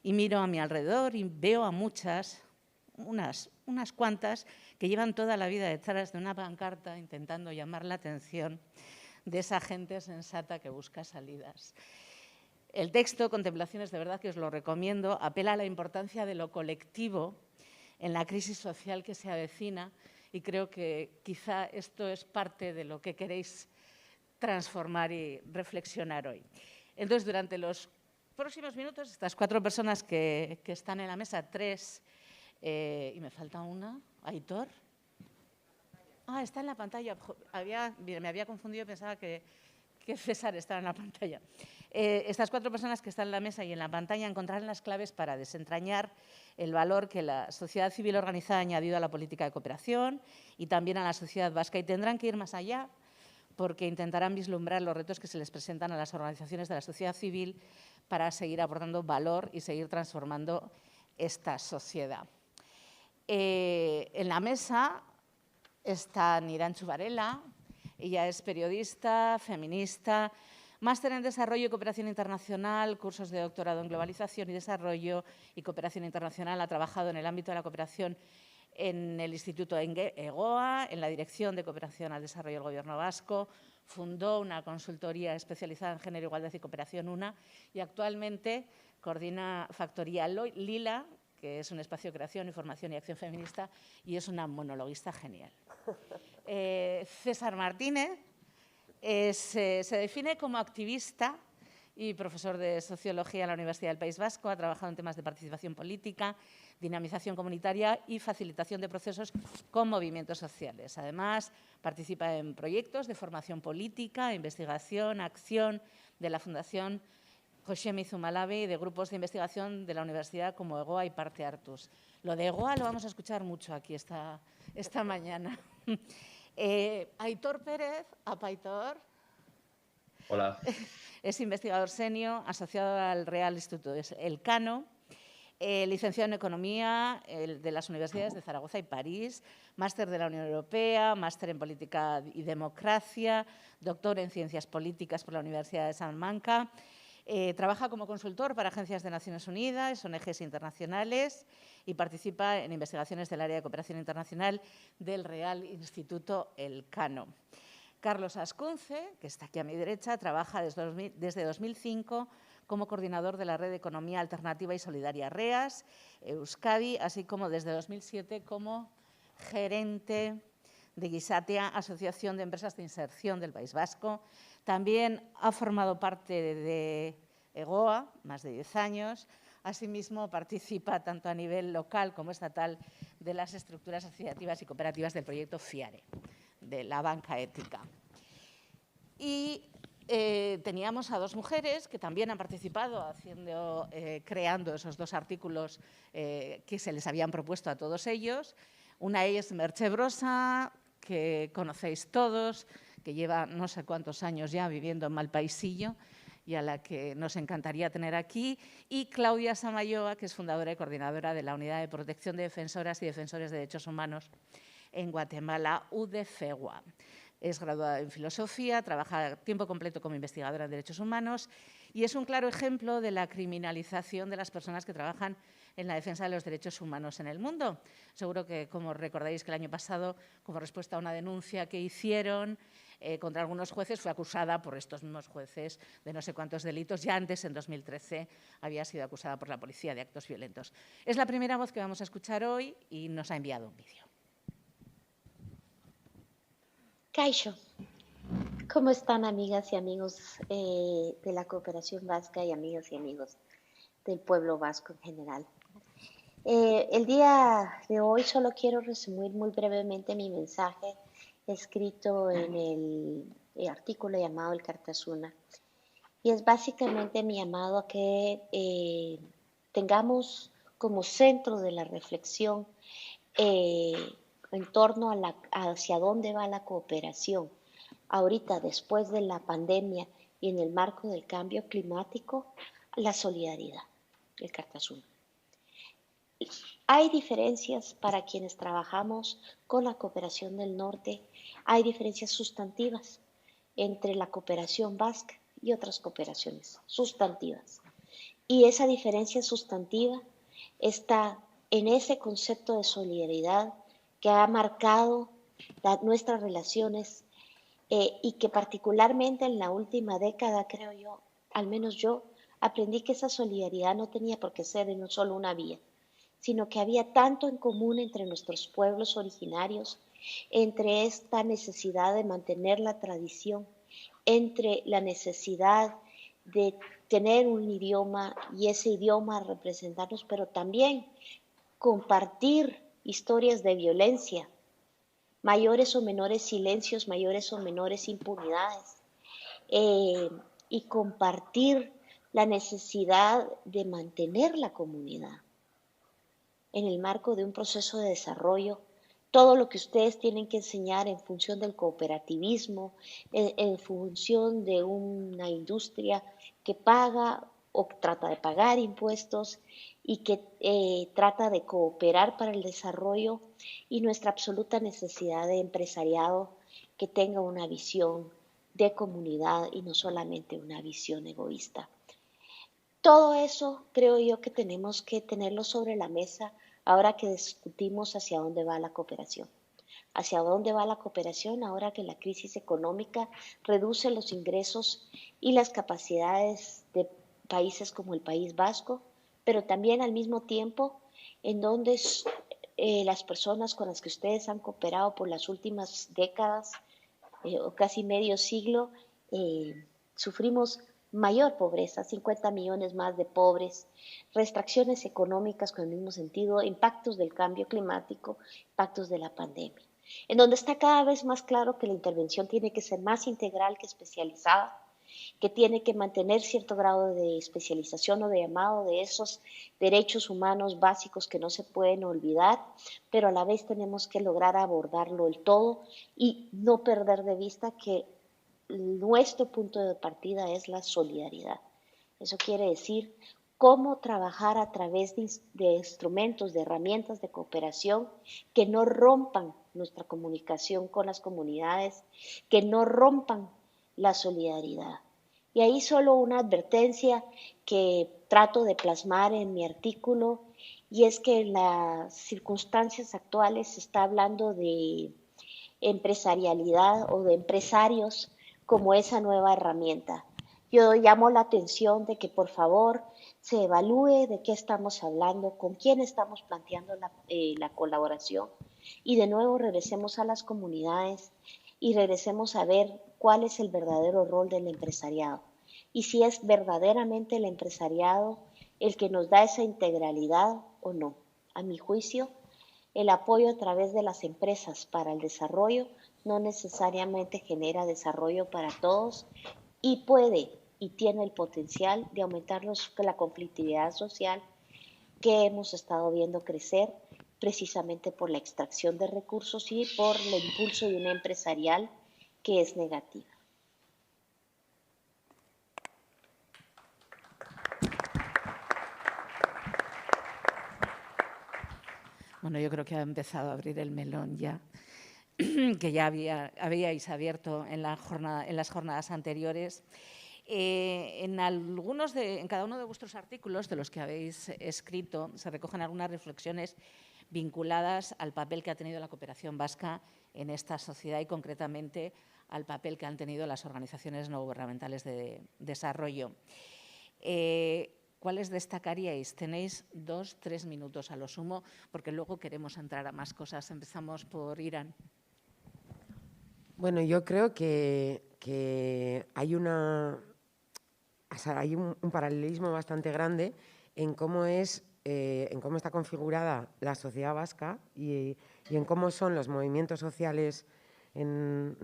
Y miro a mi alrededor y veo a muchas, unas cuantas, que llevan toda la vida detrás de una pancarta intentando llamar la atención de esa gente sensata que busca salidas. El texto, Contemplaciones, de verdad que os lo recomiendo, apela a la importancia de lo colectivo en la crisis social que se avecina y creo que quizá esto es parte de lo que queréis transformar y reflexionar hoy. Entonces, durante los próximos minutos, estas 4 personas que están en la mesa, 3, y me falta una, Aitor. Ah, está en la pantalla. Me había confundido, pensaba que César estaba en la pantalla. Estas 4 personas que están en la mesa y en la pantalla encontrarán las claves para desentrañar el valor que la sociedad civil organizada ha añadido a la política de cooperación y también a la sociedad vasca. Y tendrán que ir más allá porque intentarán vislumbrar los retos que se les presentan a las organizaciones de la sociedad civil para seguir aportando valor y seguir transformando esta sociedad. En la mesa está Nirantxu Varela. Ella es periodista, feminista, máster en Desarrollo y Cooperación Internacional, cursos de doctorado en Globalización y Desarrollo y Cooperación Internacional. Ha trabajado en el ámbito de la cooperación en el Instituto EGOA, en la Dirección de Cooperación al Desarrollo del Gobierno vasco. Fundó una consultoría especializada en género, igualdad y cooperación, UNA, y actualmente coordina Factoría Lila, que es un espacio de creación, información y acción feminista, y es una monologuista genial. César Martínez se define como activista y profesor de Sociología en la Universidad del País Vasco. Ha trabajado en temas de participación política, dinamización comunitaria y facilitación de procesos con movimientos sociales. Además, participa en proyectos de formación política, investigación, acción de la Fundación Joxemi Zumalabe y de grupos de investigación de la universidad como EGOA y Parte Hartus. Lo de EGOA lo vamos a escuchar mucho aquí esta mañana. Aitor Pérez, Apaitor. Hola. Es investigador senior, asociado al Real Instituto Elcano, licenciado en Economía de las universidades de Zaragoza y París, máster de la Unión Europea, máster en Política y Democracia, doctor en Ciencias Políticas por la Universidad de Salamanca. Trabaja como consultor para agencias de Naciones Unidas, ONGs internacionales y participa en investigaciones del área de cooperación internacional del Real Instituto Elcano. Carlos Ascunce, que está aquí a mi derecha, trabaja desde 2005 como coordinador de la Red de Economía Alternativa y Solidaria REAS, Euskadi, así como desde 2007 como gerente de Gizatea, Asociación de Empresas de Inserción del País Vasco. También ha formado parte de EGOA, más de 10 años. Asimismo, participa tanto a nivel local como estatal de las estructuras asociativas y cooperativas del proyecto FIARE, de la banca ética. Y teníamos a dos mujeres que también han participado creando esos dos artículos que se les habían propuesto a todos ellos. Una es Merche Brosa, que conocéis todos, que lleva no sé cuántos años ya viviendo en Malpaisillo y a la que nos encantaría tener aquí, y Claudia Samayoa, que es fundadora y coordinadora de la Unidad de Protección de Defensoras y Defensores de Derechos Humanos en Guatemala, UDFEGUA. Es graduada en Filosofía, trabaja a tiempo completo como investigadora en Derechos Humanos y es un claro ejemplo de la criminalización de las personas que trabajan en la defensa de los derechos humanos en el mundo. Seguro que, como recordáis, que el año pasado, como respuesta a una denuncia que hicieron contra algunos jueces, fue acusada por estos mismos jueces de no sé cuántos delitos. Ya antes, en 2013, había sido acusada por la policía de actos violentos. Es la primera voz que vamos a escuchar hoy y nos ha enviado un vídeo. Kaixo, ¿cómo están, amigas y amigos de la cooperación vasca y amigas y amigos del pueblo vasco en general? El día de hoy solo quiero resumir muy brevemente mi mensaje escrito en el artículo llamado El Cartazuna. Y es básicamente mi llamado a que tengamos como centro de la reflexión en torno a hacia dónde va la cooperación. Ahorita, después de la pandemia y en el marco del cambio climático, la solidaridad, el Cartazuna. Hay diferencias para quienes trabajamos con la cooperación del norte, hay diferencias sustantivas entre la cooperación vasca y otras cooperaciones sustantivas. Y esa diferencia sustantiva está en ese concepto de solidaridad que ha marcado nuestras relaciones y que particularmente en la última década, creo yo, al menos yo, aprendí que esa solidaridad no tenía por qué ser en solo una vía, sino que había tanto en común entre nuestros pueblos originarios, entre esta necesidad de mantener la tradición, entre la necesidad de tener un idioma y ese idioma representarnos, pero también compartir historias de violencia, mayores o menores silencios, mayores o menores impunidades, y compartir la necesidad de mantener la comunidad en el marco de un proceso de desarrollo. Todo lo que ustedes tienen que enseñar en función del cooperativismo, en función de una industria que paga o trata de pagar impuestos y que trata de cooperar para el desarrollo, y nuestra absoluta necesidad de empresariado que tenga una visión de comunidad y no solamente una visión egoísta. Todo eso creo yo que tenemos que tenerlo sobre la mesa ahora que discutimos hacia dónde va la cooperación. Hacia dónde va la cooperación ahora que la crisis económica reduce los ingresos y las capacidades de países como el País Vasco, pero también al mismo tiempo en donde las personas con las que ustedes han cooperado por las últimas décadas o casi medio siglo, sufrimos mayor pobreza, 50 millones más de pobres, restricciones económicas con el mismo sentido, impactos del cambio climático, impactos de la pandemia, en donde está cada vez más claro que la intervención tiene que ser más integral que especializada, que tiene que mantener cierto grado de especialización o de llamado de esos derechos humanos básicos que no se pueden olvidar, pero a la vez tenemos que lograr abordarlo el todo y no perder de vista que nuestro punto de partida es la solidaridad. Eso quiere decir cómo trabajar a través de instrumentos, de herramientas de cooperación que no rompan nuestra comunicación con las comunidades, que no rompan la solidaridad. Y ahí solo una advertencia que trato de plasmar en mi artículo, y es que en las circunstancias actuales se está hablando de empresarialidad o de empresarios como esa nueva herramienta. Yo llamo la atención de que por favor se evalúe de qué estamos hablando, con quién estamos planteando la colaboración, y de nuevo regresemos a las comunidades y regresemos a ver cuál es el verdadero rol del empresariado y si es verdaderamente el empresariado el que nos da esa integralidad o no. A mi juicio, el apoyo a través de las empresas para el desarrollo no necesariamente genera desarrollo para todos, y puede y tiene el potencial de aumentar la conflictividad social que hemos estado viendo crecer precisamente por la extracción de recursos y por el impulso de una empresarial que es negativa. Bueno, yo creo que ha empezado a abrir el melón ya, que ya habíais abierto en las jornadas anteriores. En cada uno de vuestros artículos, de los que habéis escrito, se recogen algunas reflexiones vinculadas al papel que ha tenido la cooperación vasca en esta sociedad y concretamente al papel que han tenido las organizaciones no gubernamentales de desarrollo. ¿Cuáles destacaríais? Tenéis 2 o 3 minutos a lo sumo, porque luego queremos entrar a más cosas. Empezamos por Irán. Bueno, yo creo que hay un paralelismo bastante grande en cómo está configurada la sociedad vasca y en cómo son los movimientos sociales en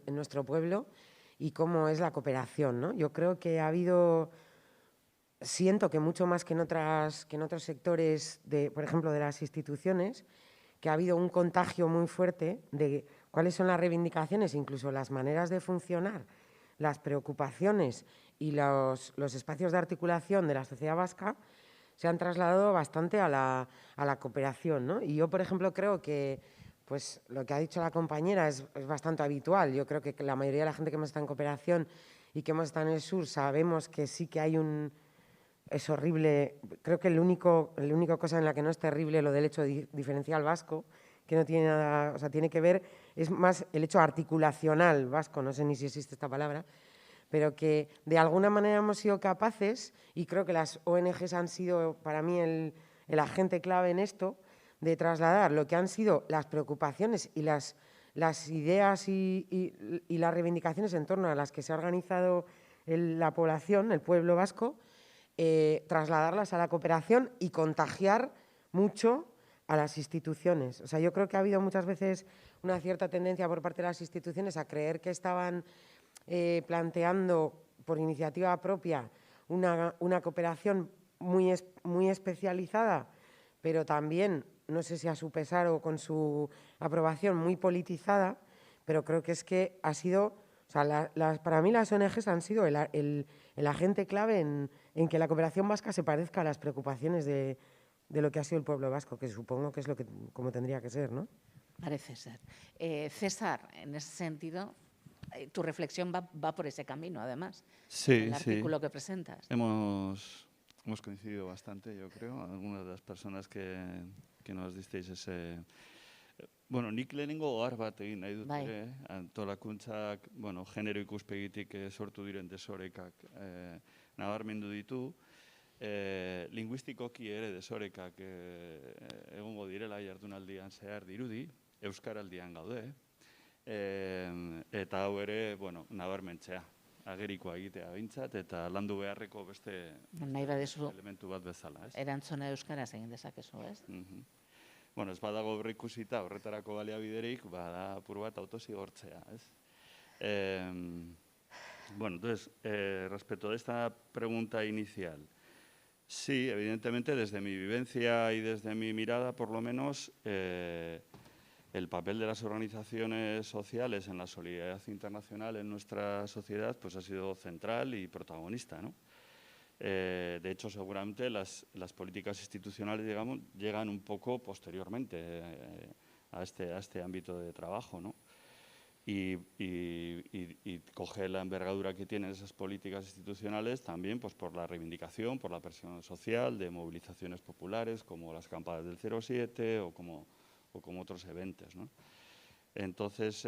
nuestro pueblo y cómo es la cooperación, ¿no? Yo creo que siento que mucho más que en otros sectores, por ejemplo, de las instituciones, que ha habido un contagio muy fuerte de cuáles son las reivindicaciones, incluso las maneras de funcionar, las preocupaciones y los espacios de articulación de la sociedad vasca se han trasladado bastante a la cooperación, ¿no? Y yo, por ejemplo, creo que pues, lo que ha dicho la compañera es bastante habitual. Yo creo que la mayoría de la gente que hemos estado en cooperación y que hemos estado en el sur sabemos que sí que hay es horrible. Creo que la única cosa en la que no es terrible lo del hecho diferencial vasco, que no tiene nada, o sea, tiene que ver, es más el hecho articulacional vasco, no sé ni si existe esta palabra, pero que de alguna manera hemos sido capaces, y creo que las ONGs han sido para mí el agente clave en esto, de trasladar lo que han sido las preocupaciones y las ideas y las reivindicaciones en torno a las que se ha organizado la población, el pueblo vasco, trasladarlas a la cooperación y contagiar mucho a las instituciones. O sea, yo creo que ha habido muchas veces una cierta tendencia por parte de las instituciones a creer que estaban planteando por iniciativa propia una cooperación muy especializada, pero también, no sé si a su pesar o con su aprobación, muy politizada, pero creo que es que ha sido, o sea, para mí las ONGs han sido el agente clave en que la cooperación vasca se parezca a las preocupaciones de lo que ha sido el pueblo vasco, que supongo que es como tendría que ser, ¿no? Parece ser. César, en ese sentido, tu reflexión va por ese camino, además, sí, el artículo que presentas. Hemos coincidido bastante, yo creo, algunas de las personas que nos disteis ese... Bueno, nik lehenengo ohar bat egin nahi dut ere, antolakuntzak, bueno, genero ikuspegitik sortu diren desorekak nabarmendu ditu, linguistikoki ere desorekak egongo direla jardunaldian zehar dirudi, euskaraldian gaude, eta hau ere, bueno, nabarmentzea, agerikoa egitea behintzat, eta landu beharreko beste elementu bat bezala, ez? Erantzuna euskaraz egin dezakezu, ez? Bueno, ez badago berrikusita horretarako baliabiderik, bada apur bat autozigortzea, ez? Bueno, entonces, respecto de esta pregunta inicial, sí, evidentemente, desde mi vivencia y desde mi mirada, por lo menos, el papel de las organizaciones sociales en la solidaridad internacional en nuestra sociedad pues, ha sido central y protagonista, ¿no? De hecho, seguramente las políticas institucionales llegan un poco posteriormente a este ámbito de trabajo, ¿no? Y coge la envergadura que tienen esas políticas institucionales también pues, por la reivindicación, por la presión social de movilizaciones populares como las campañas del 07 o como otros eventos, ¿no? Entonces,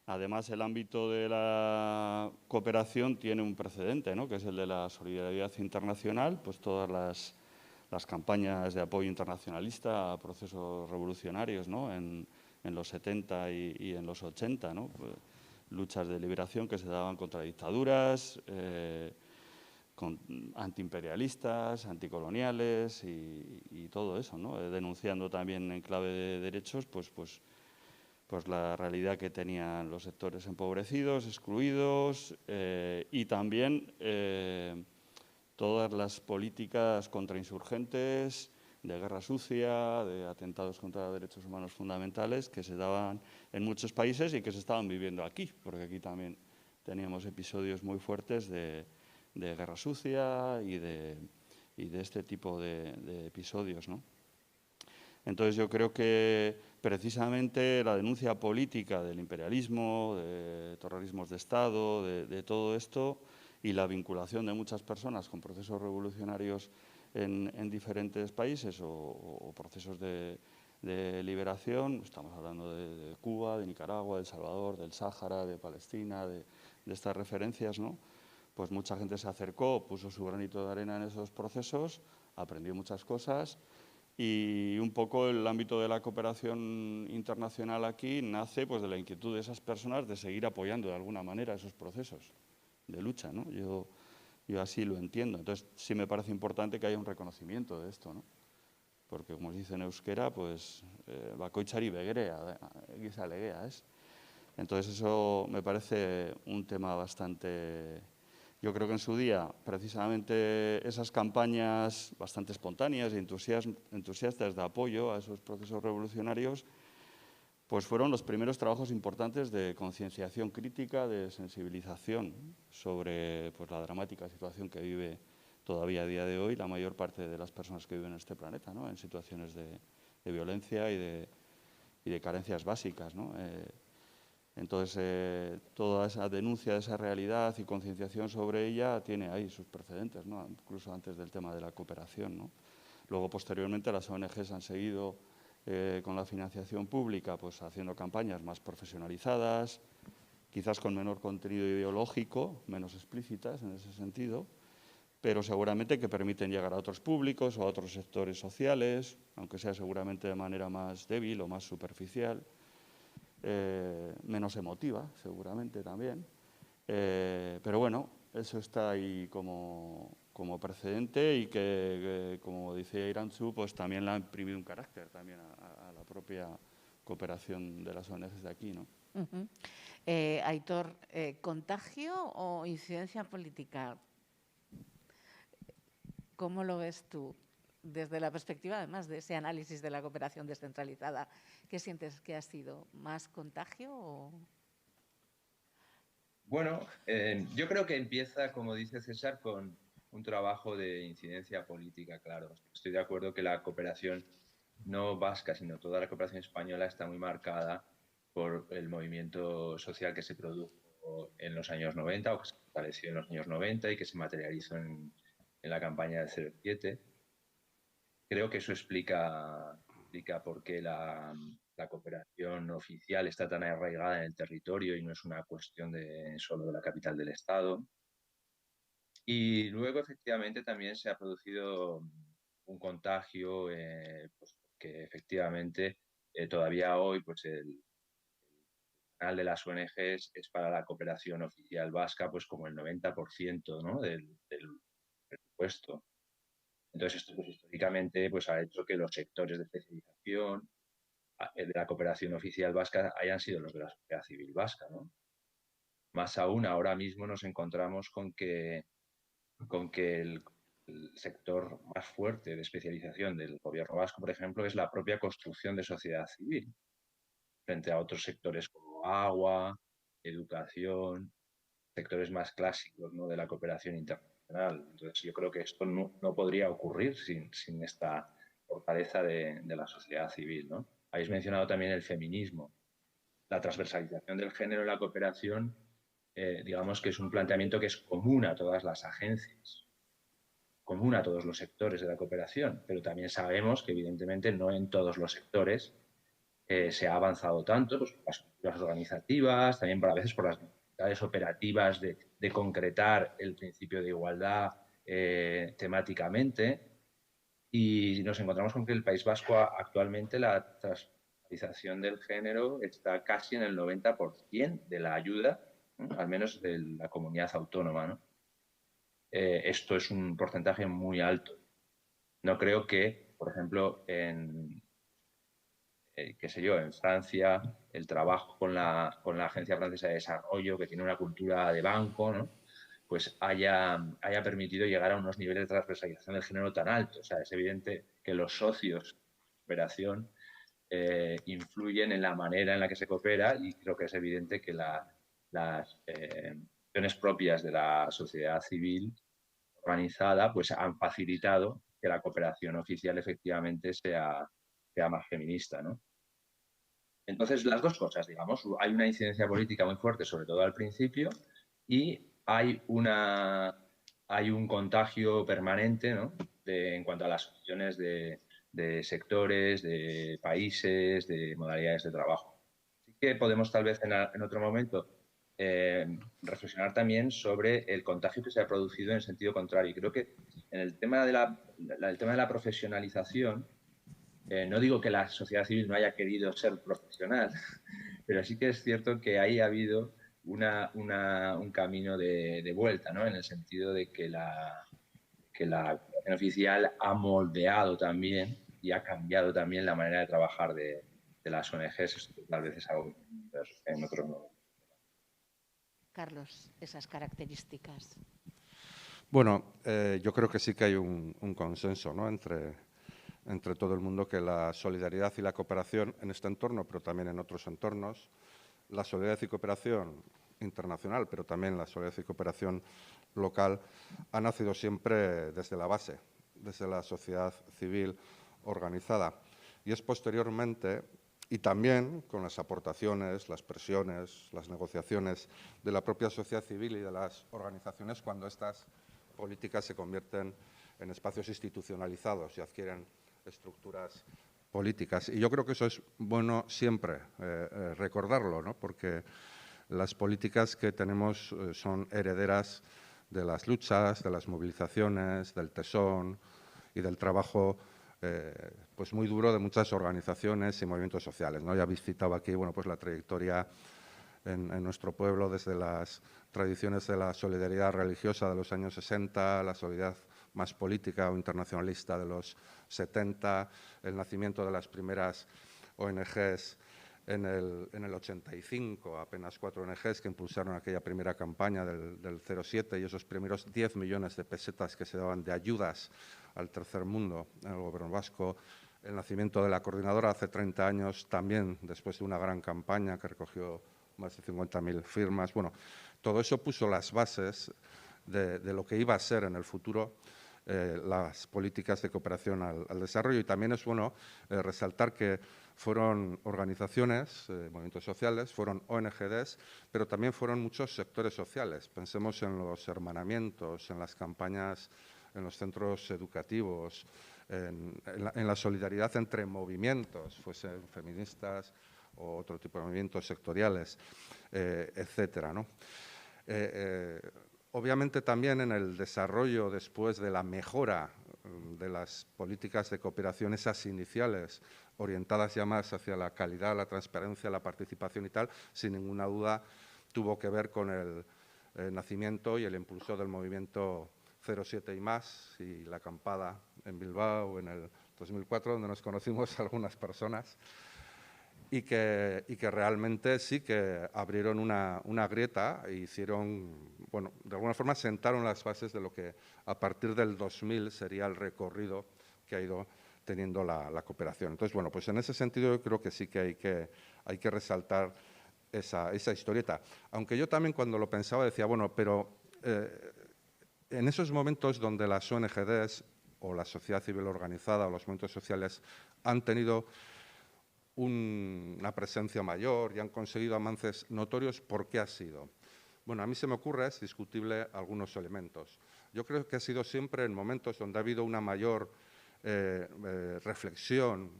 además, el ámbito de la cooperación tiene un precedente, ¿no? Que es el de la solidaridad internacional, pues todas las campañas de apoyo internacionalista a procesos revolucionarios, ¿no? En los 70 y en los 80, ¿no? Pues, luchas de liberación que se daban contra dictaduras, antiimperialistas, anticoloniales y todo eso, ¿no? Denunciando también en clave de derechos pues pues la realidad que tenían los sectores empobrecidos, excluidos, y también todas las políticas contrainsurgentes, de guerra sucia, de atentados contra los derechos humanos fundamentales que se daban en muchos países y que se estaban viviendo aquí, porque aquí también teníamos episodios muy fuertes de guerra sucia y de este tipo de episodios, ¿no? Entonces yo creo que precisamente la denuncia política del imperialismo, de terrorismos de Estado, de todo esto y la vinculación de muchas personas con procesos revolucionarios en diferentes países o procesos de liberación, estamos hablando de Cuba, de Nicaragua, de El Salvador, del Sáhara, de Palestina, de estas referencias, ¿no? Pues mucha gente se acercó, puso su granito de arena en esos procesos, aprendió muchas cosas y un poco el ámbito de la cooperación internacional aquí nace pues de la inquietud de esas personas de seguir apoyando de alguna manera esos procesos de lucha, ¿no? Yo así lo entiendo. Entonces, sí me parece importante que haya un reconocimiento de esto, ¿no? Porque, como se dice en euskera, pues, bakoitzari begerea, giza legea, ¿es? Entonces, eso me parece un tema bastante... Yo creo que en su día, precisamente, esas campañas bastante espontáneas y entusiastas de apoyo a esos procesos revolucionarios, pues fueron los primeros trabajos importantes de concienciación crítica, de sensibilización sobre pues, la dramática situación que vive todavía a día de hoy la mayor parte de las personas que viven en este planeta, ¿no? En situaciones de violencia y de carencias básicas, ¿no? Entonces, toda esa denuncia de esa realidad y concienciación sobre ella tiene ahí sus precedentes, ¿no? Incluso antes del tema de la cooperación, ¿no? Luego, posteriormente, las ONGs han seguido con la financiación pública, pues haciendo campañas más profesionalizadas, quizás con menor contenido ideológico, menos explícitas en ese sentido, pero seguramente que permiten llegar a otros públicos o a otros sectores sociales, aunque sea seguramente de manera más débil o más superficial, menos emotiva seguramente también. Pero bueno, eso está ahí como precedente y que como decía Irantzu, pues también le ha imprimido un carácter también a la propia cooperación de las ONGs de aquí, ¿no? Aitor, ¿contagio o incidencia política? ¿Cómo lo ves tú? Desde la perspectiva, además, de ese análisis de la cooperación descentralizada, ¿qué sientes que ha sido? ¿Más contagio o...? Bueno, yo creo que empieza, como dice César, con un trabajo de incidencia política, claro. Estoy de acuerdo que la cooperación no vasca, sino toda la cooperación española está muy marcada por el movimiento social que se produjo en los años 90 o que se estableció en los años 90 y que se materializó en la campaña del 07. Creo que eso explica por qué la cooperación oficial está tan arraigada en el territorio y no es una cuestión solo de la capital del Estado. Y luego, efectivamente, también se ha producido un contagio, pues, que efectivamente todavía hoy pues el canal de las ONGs es para la cooperación oficial vasca pues como el 90%, ¿no? del presupuesto. Entonces, esto pues, históricamente pues, ha hecho que los sectores de especialización de la cooperación oficial vasca hayan sido los de la sociedad civil vasca, ¿no? Más aún, ahora mismo nos encontramos con que el sector más fuerte de especialización del gobierno vasco, por ejemplo, es la propia construcción de sociedad civil, frente a otros sectores como agua, educación, sectores más clásicos, ¿no? de la cooperación internacional. Entonces, yo creo que esto no podría ocurrir sin esta fortaleza de la sociedad civil, ¿no? Habéis mencionado también el feminismo. La transversalización del género en la cooperación, digamos que es un planteamiento que es común a todas las agencias, común a todos los sectores de la cooperación, pero también sabemos que evidentemente no en todos los sectores se ha avanzado tanto, pues por las estructuras organizativas, también a veces por las necesidades operativas de concretar el principio de igualdad temáticamente. Y nos encontramos con que el País Vasco actualmente la transversalización del género está casi en el 90% de la ayuda, ¿no? Al menos de la comunidad autónoma, ¿no? Esto es un porcentaje muy alto. No creo que, por ejemplo, en qué sé yo, en Francia, el trabajo con la Agencia Francesa de Desarrollo, que tiene una cultura de banco, ¿no? Pues haya permitido llegar a unos niveles de transversalización del género tan altos. O sea, es evidente que los socios de cooperación influyen en la manera en la que se coopera, y creo que es evidente que las acciones propias de la sociedad civil organizada pues han facilitado que la cooperación oficial efectivamente sea más feminista, ¿no? Entonces, las dos cosas, digamos, hay una incidencia política muy fuerte, sobre todo al principio, y hay un contagio permanente, ¿no? En cuanto a las opciones de sectores, de países, de modalidades de trabajo. Así que podemos tal vez en otro momento reflexionar también sobre el contagio que se ha producido en sentido contrario. Y creo que en el tema de la profesionalización, no digo que la sociedad civil no haya querido ser profesional, pero sí que es cierto que ahí ha habido un camino de vuelta, ¿no? En el sentido de que la cooperación oficial ha moldeado también y ha cambiado también la manera de trabajar de las ONGs. Esto tal vez es algo en otros momentos. Carlos, esas características. Bueno, yo creo que sí que hay un consenso, ¿no?, entre todo el mundo, que la solidaridad y la cooperación en este entorno, pero también en otros entornos, la solidaridad y cooperación internacional, pero también la solidaridad y cooperación local, ha nacido siempre desde la base, desde la sociedad civil organizada. Y es posteriormente, y también con las aportaciones, las presiones, las negociaciones de la propia sociedad civil y de las organizaciones, cuando estas políticas se convierten en espacios institucionalizados y adquieren estructuras políticas. Y yo creo que eso es bueno siempre recordarlo, ¿no?, porque las políticas que tenemos son herederas de las luchas, de las movilizaciones, del tesón y del trabajo pues muy duro de muchas organizaciones y movimientos sociales, ¿no? Ya habéis citado aquí, bueno, pues la trayectoria en nuestro pueblo desde las tradiciones de la solidaridad religiosa de los años 60, la solidaridad más política o internacionalista de los 70, el nacimiento de las primeras ONGs en el 85, apenas 4 ONGs que impulsaron aquella primera campaña del 07 y esos primeros 10 millones de pesetas que se daban de ayudas al tercer mundo en el gobierno vasco, el nacimiento de la coordinadora hace 30 años, también después de una gran campaña que recogió más de 50.000 firmas. Bueno, todo eso puso las bases de lo que iba a ser en el futuro las políticas de cooperación al desarrollo. Y también es bueno resaltar que fueron organizaciones, movimientos sociales, fueron ONGs, pero también fueron muchos sectores sociales. Pensemos en los hermanamientos, en las campañas, en los centros educativos, en la solidaridad entre movimientos, fuesen feministas o otro tipo de movimientos sectoriales, etcétera, ¿no? Obviamente también en el desarrollo después de la mejora de las políticas de cooperación, esas iniciales orientadas ya más hacia la calidad, la transparencia, la participación y tal, sin ninguna duda tuvo que ver con el nacimiento y el impulso del movimiento 07 y más y la acampada en Bilbao en el 2004, donde nos conocimos algunas personas. Y que realmente sí que abrieron una grieta e hicieron, bueno, de alguna forma sentaron las bases de lo que a partir del 2000 sería el recorrido que ha ido teniendo la cooperación. Entonces, bueno, pues en ese sentido yo creo que sí que hay que resaltar esa historieta. Aunque yo también cuando lo pensaba decía, bueno, pero en esos momentos donde las ONGs o la sociedad civil organizada o los movimientos sociales han tenido una presencia mayor y han conseguido avances notorios, ¿por qué ha sido? Bueno, a mí se me ocurre, es discutible, algunos elementos. Yo creo que ha sido siempre en momentos donde ha habido una mayor reflexión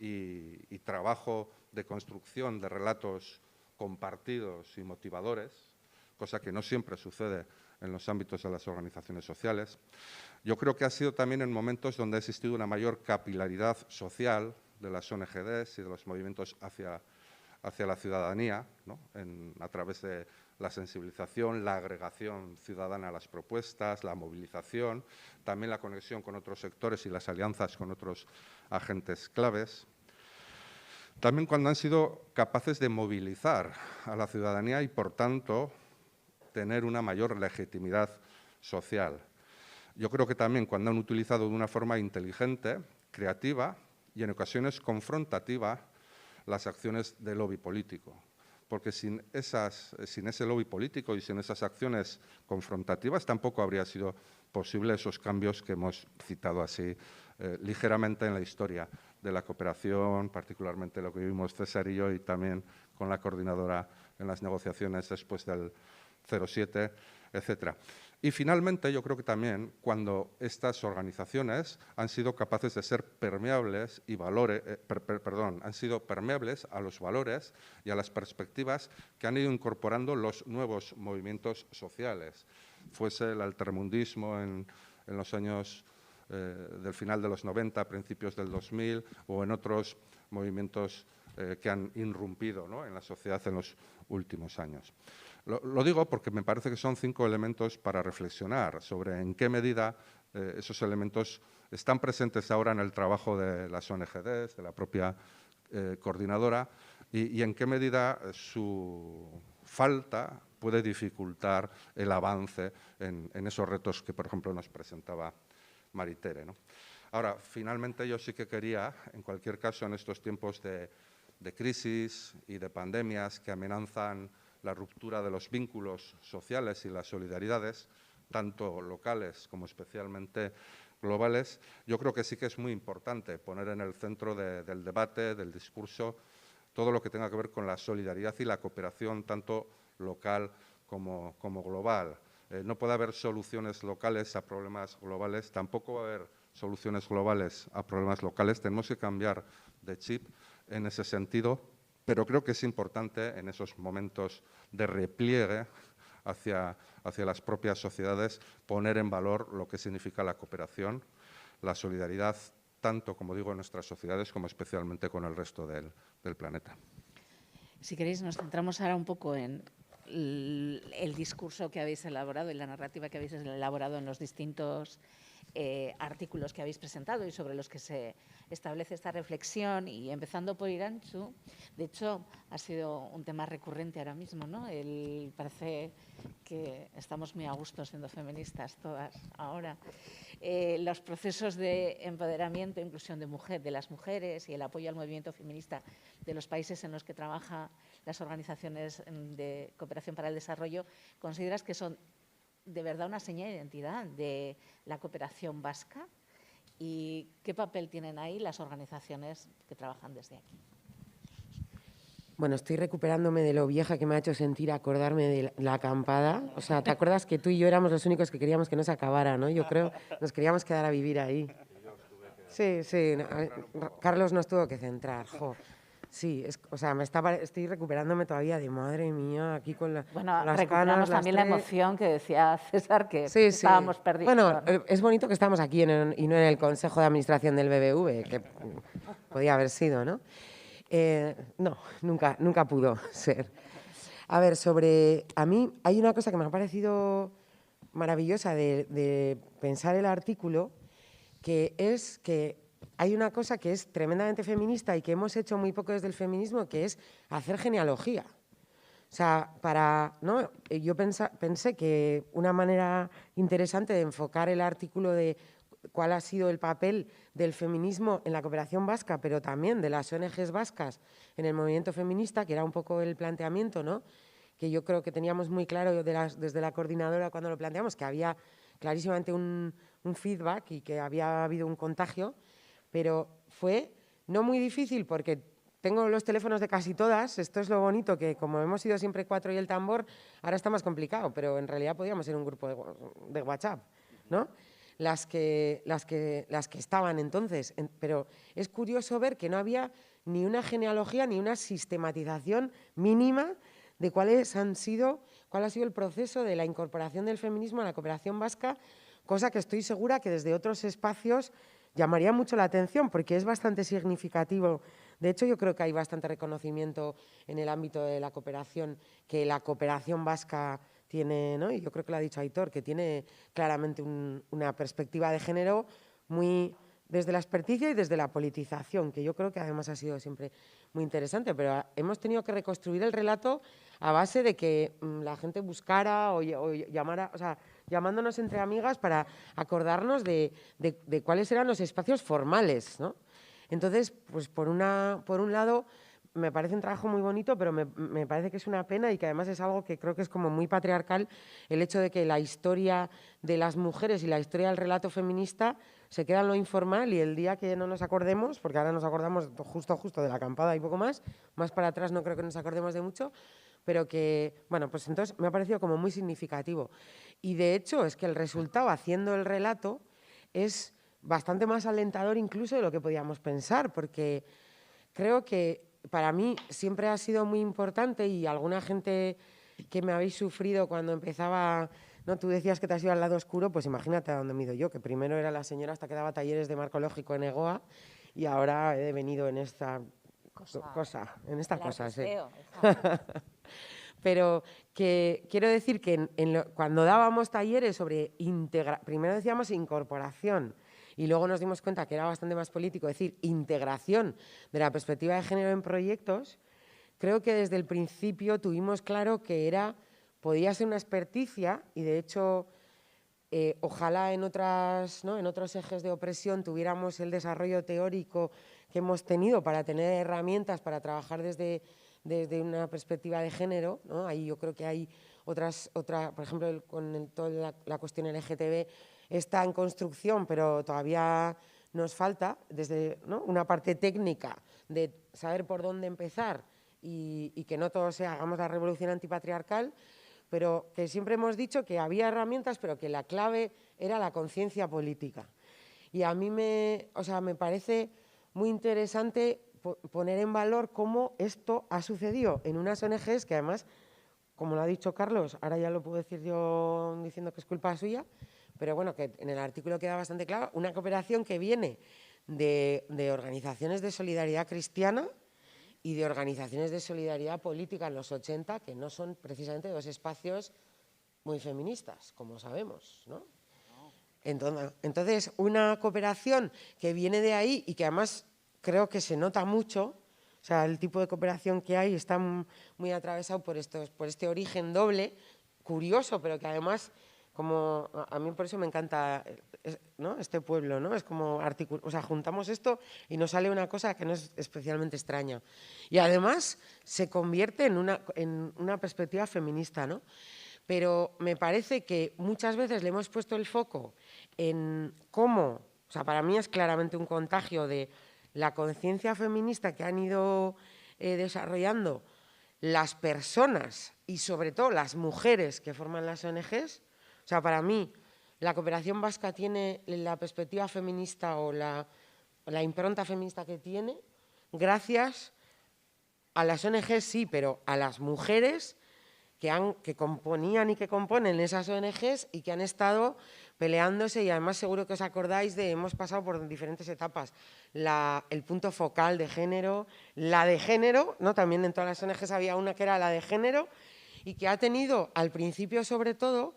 y trabajo de construcción de relatos compartidos y motivadores, cosa que no siempre sucede en los ámbitos de las organizaciones sociales. Yo creo que ha sido también en momentos donde ha existido una mayor capilaridad social de las ONGs y de los movimientos hacia la ciudadanía, ¿no?, a través de la sensibilización, la agregación ciudadana a las propuestas, la movilización, también la conexión con otros sectores y las alianzas con otros agentes claves. También cuando han sido capaces de movilizar a la ciudadanía y, por tanto, tener una mayor legitimidad social. Yo creo que también cuando han utilizado de una forma inteligente, creativa y en ocasiones confrontativa las acciones de lobby político. Porque sin ese lobby político y sin esas acciones confrontativas tampoco habría sido posible esos cambios que hemos citado así ligeramente en la historia de la cooperación, particularmente lo que vimos César y yo, y también con la coordinadora en las negociaciones después del 07, etcétera. Y finalmente, yo creo que también cuando estas organizaciones han sido capaces de ser permeables y han sido permeables a los valores y a las perspectivas que han ido incorporando los nuevos movimientos sociales, fuese el altermundismo en los años del final de los 90, principios del 2000, o en otros movimientos que han irrumpido, ¿no?, en la sociedad en los últimos años. Lo digo porque me parece que son 5 elementos para reflexionar sobre en qué medida esos elementos están presentes ahora en el trabajo de las ONGs, de la propia coordinadora, y en qué medida su falta puede dificultar el avance en esos retos que, por ejemplo, nos presentaba Maritere, ¿no? Ahora, finalmente, yo sí que quería, en cualquier caso, en estos tiempos de crisis y de pandemias que amenazan la ruptura de los vínculos sociales y las solidaridades, tanto locales como especialmente globales, yo creo que sí que es muy importante poner en el centro del debate, del discurso, todo lo que tenga que ver con la solidaridad y la cooperación, tanto local como global. No puede haber soluciones locales a problemas globales, tampoco va a haber soluciones globales a problemas locales. Tenemos que cambiar de chip en ese sentido, pero creo que es importante en esos momentos de repliegue hacia las propias sociedades poner en valor lo que significa la cooperación, la solidaridad, tanto, como digo, en nuestras sociedades como especialmente con el resto del planeta. Si queréis, nos centramos ahora un poco en el discurso que habéis elaborado y la narrativa que habéis elaborado en los distintos artículos que habéis presentado y sobre los que se establece esta reflexión, y empezando por Irantxu. De hecho, ha sido un tema recurrente ahora mismo, ¿no? Parece que estamos muy a gusto siendo feministas todas ahora. Los procesos de empoderamiento e inclusión de las mujeres y el apoyo al movimiento feminista de los países en los que trabajan las organizaciones de cooperación para el desarrollo, ¿consideras que son de verdad una seña de identidad de la cooperación vasca? ¿Y qué papel tienen ahí las organizaciones que trabajan desde aquí? Bueno, estoy recuperándome de lo vieja que me ha hecho sentir acordarme de la acampada. O sea, ¿te acuerdas que tú y yo éramos los únicos que queríamos que no se acabara, ¿no? Yo creo nos queríamos quedar a vivir ahí. Sí. Carlos nos tuvo que centrar, jo. Sí, o sea, estoy recuperándome todavía de madre mía, aquí con las recuperamos canas, también la emoción que decía César, que estábamos perdidos. Bueno, es bonito que estamos aquí y no en el Consejo de Administración del BBV, que podía haber sido, ¿no? No, nunca pudo ser. A ver, a mí hay una cosa que me ha parecido maravillosa de pensar el artículo, que es que hay una cosa que es tremendamente feminista y que hemos hecho muy poco desde el feminismo, que es hacer genealogía. O sea, ¿no? Yo pensé que una manera interesante de enfocar el artículo de cuál ha sido el papel del feminismo en la cooperación vasca, pero también de las ONGs vascas en el movimiento feminista, que era un poco el planteamiento, ¿no?, que yo creo que teníamos muy claro desde la coordinadora cuando lo planteamos, que había clarísimamente un feedback y que había habido un contagio, pero fue no muy difícil porque tengo los teléfonos de casi todas. Esto es lo bonito, que como hemos sido siempre 4 y el tambor, ahora está más complicado, pero en realidad podíamos ser un grupo de WhatsApp, ¿no? Las que estaban entonces. Pero es curioso ver que no había ni una genealogía ni una sistematización mínima de cuál ha sido el proceso de la incorporación del feminismo a la cooperación vasca, cosa que estoy segura que desde otros espacios llamaría mucho la atención, porque es bastante significativo. De hecho, yo creo que hay bastante reconocimiento en el ámbito de la cooperación, que la cooperación vasca tiene, ¿no?, y yo creo que lo ha dicho Aitor, que tiene claramente una perspectiva de género muy desde la experticia y desde la politización, que yo creo que además ha sido siempre muy interesante, pero hemos tenido que reconstruir el relato a base de que la gente buscara o llamara, o sea, llamándonos entre amigas para acordarnos de cuáles eran los espacios formales, ¿no? Entonces, pues por un lado, me parece un trabajo muy bonito, pero me parece que es una pena y que además es algo que creo que es como muy patriarcal, el hecho de que la historia de las mujeres y la historia del relato feminista se queda en lo informal y el día que no nos acordemos, porque ahora nos acordamos justo de la acampada y poco más para atrás no creo que nos acordemos de mucho, pero que, bueno, pues entonces me ha parecido como muy significativo. Y de hecho es que el resultado haciendo el relato es bastante más alentador incluso de lo que podíamos pensar, porque creo que para mí siempre ha sido muy importante y alguna gente que me habéis sufrido cuando empezaba, ¿no? Tú decías que te has ido al lado oscuro, pues imagínate a dónde me he ido yo, que primero era la señora hasta que daba talleres de marco lógico en EGOA y ahora he venido en esta cosa, sí. Pero que quiero decir que cuando dábamos talleres sobre primero decíamos incorporación, y luego nos dimos cuenta que era bastante más político decir integración de la perspectiva de género en proyectos, creo que desde el principio tuvimos claro que podía ser una experticia y de hecho ojalá en otros ejes de opresión tuviéramos el desarrollo teórico que hemos tenido para tener herramientas para trabajar desde una perspectiva de género, ¿no? Ahí yo creo que hay por ejemplo, con toda la cuestión LGTB, está en construcción, pero todavía nos falta desde, ¿no?, una parte técnica de saber por dónde empezar y que no todo hagamos la revolución antipatriarcal, pero que siempre hemos dicho que había herramientas, pero que la clave era la conciencia política. Y a mí me parece muy interesante poner en valor cómo esto ha sucedido en unas ONGs que además, como lo ha dicho Carlos, ahora ya lo puedo decir yo diciendo que es culpa suya, pero bueno, que en el artículo queda bastante claro, una cooperación que viene de organizaciones de solidaridad cristiana y de organizaciones de solidaridad política en los 80, que no son precisamente dos espacios muy feministas, como sabemos, ¿no? Entonces, una cooperación que viene de ahí y que además creo que se nota mucho, o sea, el tipo de cooperación que hay está muy atravesado por este origen doble, curioso, pero que además, como a mí por eso me encanta, ¿no?, este pueblo, ¿no? Es como juntamos esto y nos sale una cosa que no es especialmente extraña. Y además se convierte en una perspectiva feminista, ¿no? Pero me parece que muchas veces le hemos puesto el foco en cómo, o sea, para mí es claramente un contagio de la conciencia feminista que han ido desarrollando las personas y sobre todo las mujeres que forman las ONGs. O sea, para mí la cooperación vasca tiene la perspectiva feminista o la impronta feminista que tiene gracias a las ONGs, sí, pero a las mujeres que componían y que componen esas ONGs y que han estado peleándose, y además seguro que os acordáis hemos pasado por diferentes etapas, el punto focal de género, la de género, ¿no? También en todas las ONGs había una que era la de género y que ha tenido al principio sobre todo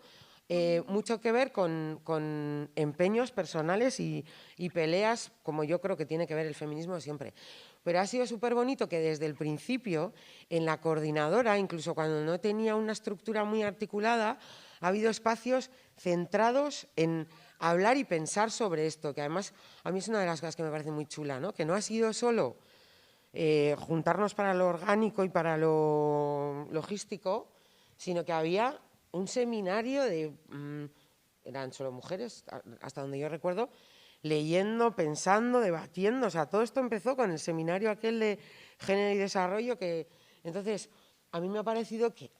mucho que ver con empeños personales y peleas, como yo creo que tiene que ver el feminismo siempre. Pero ha sido súper bonito que desde el principio, en la coordinadora, incluso cuando no tenía una estructura muy articulada, ha habido espacios centrados en hablar y pensar sobre esto, que además a mí es una de las cosas que me parece muy chula, ¿no? Que no ha sido solo juntarnos para lo orgánico y para lo logístico, sino que había un seminario eran solo mujeres, hasta donde yo recuerdo, leyendo, pensando, debatiendo. O sea, todo esto empezó con el seminario aquel de género y desarrollo, que entonces a mí me ha parecido que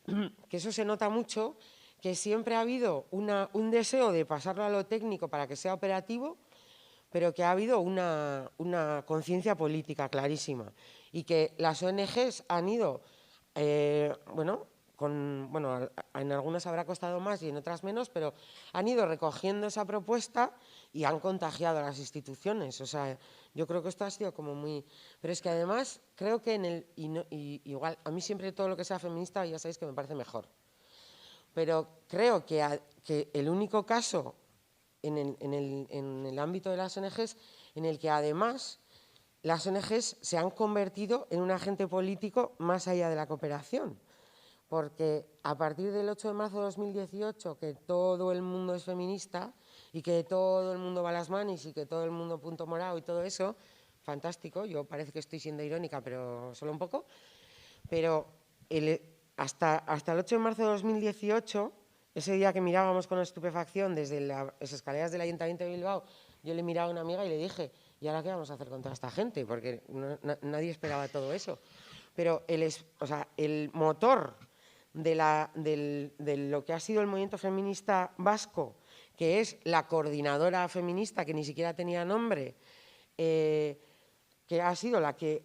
eso se nota mucho, que siempre ha habido un deseo de pasarlo a lo técnico para que sea operativo, pero que ha habido una conciencia política clarísima y que las ONGs han ido, en algunas habrá costado más y en otras menos, pero han ido recogiendo esa propuesta y han contagiado a las instituciones. O sea, yo creo que esto ha sido como muy... Pero es que además creo que igual, a mí siempre todo lo que sea feminista ya sabéis que me parece mejor. Pero creo que el único caso en el ámbito de las ONGs en el que además las ONGs se han convertido en un agente político más allá de la cooperación. Porque a partir del 8 de marzo de 2018, que todo el mundo es feminista y que todo el mundo va a las manis y que todo el mundo punto morado y todo eso, fantástico, yo parece que estoy siendo irónica, pero solo un poco, pero hasta el 8 de marzo de 2018, ese día que mirábamos con estupefacción desde las escaleras del Ayuntamiento de Bilbao, yo le miraba a una amiga y le dije, ¿y ahora qué vamos a hacer con toda esta gente? Porque nadie esperaba todo eso. Pero el motor de lo que ha sido el movimiento feminista vasco, que es la coordinadora feminista, que ni siquiera tenía nombre, que ha sido la que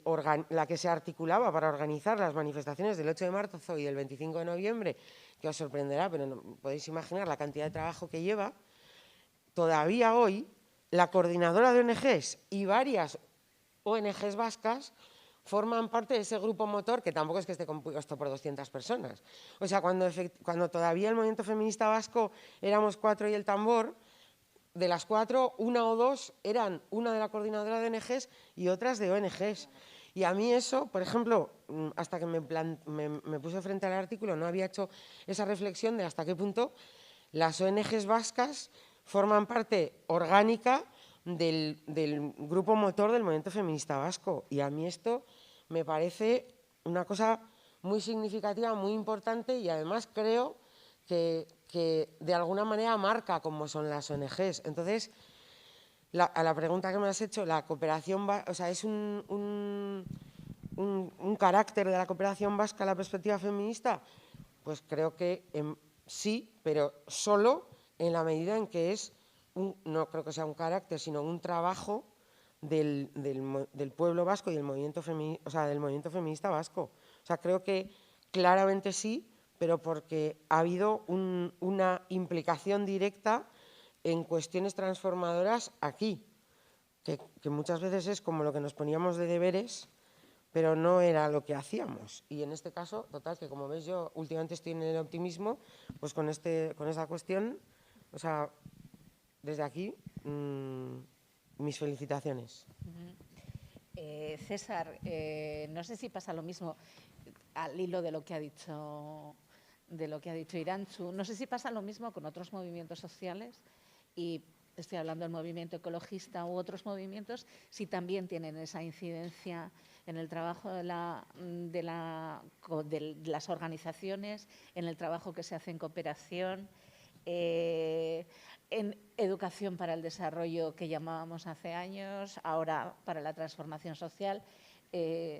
se articulaba para organizar las manifestaciones del 8 de marzo y del 25 de noviembre, que os sorprenderá, pero no podéis imaginar la cantidad de trabajo que lleva. Todavía hoy, la coordinadora de ONGs y varias ONGs vascas forman parte de ese grupo motor, que tampoco es que esté compuesto por 200 personas. O sea, cuando todavía el movimiento feminista vasco éramos 4 y el tambor, de las 4, 1 o 2 eran una de la coordinadora de ONGs y otras de ONGs. Y a mí eso, por ejemplo, hasta que me puse frente al artículo, no había hecho esa reflexión de hasta qué punto las ONGs vascas forman parte orgánica del grupo motor del movimiento feminista vasco. Y a mí esto me parece una cosa muy significativa, muy importante, y además creo que de alguna manera marca cómo son las ONGs. Entonces, a la pregunta que me has hecho, la cooperación, ¿es un carácter de la cooperación vasca la perspectiva feminista? Pues creo que sí, pero solo en la medida en que no creo que sea un carácter, sino un trabajo del pueblo vasco y del movimiento feminista vasco. O sea, creo que claramente sí, pero porque ha habido una implicación directa en cuestiones transformadoras aquí, que muchas veces es como lo que nos poníamos de deberes, pero no era lo que hacíamos. Y en este caso, total, que como veis yo últimamente estoy en el optimismo, pues con esa cuestión, o sea, desde aquí, mis felicitaciones. César, no sé si pasa lo mismo al hilo de lo que ha dicho Irantzu. No sé si pasa lo mismo con otros movimientos sociales, y estoy hablando del movimiento ecologista u otros movimientos, si también tienen esa incidencia en el trabajo de las organizaciones, en el trabajo que se hace en cooperación, en educación para el desarrollo que llamábamos hace años, ahora para la transformación social.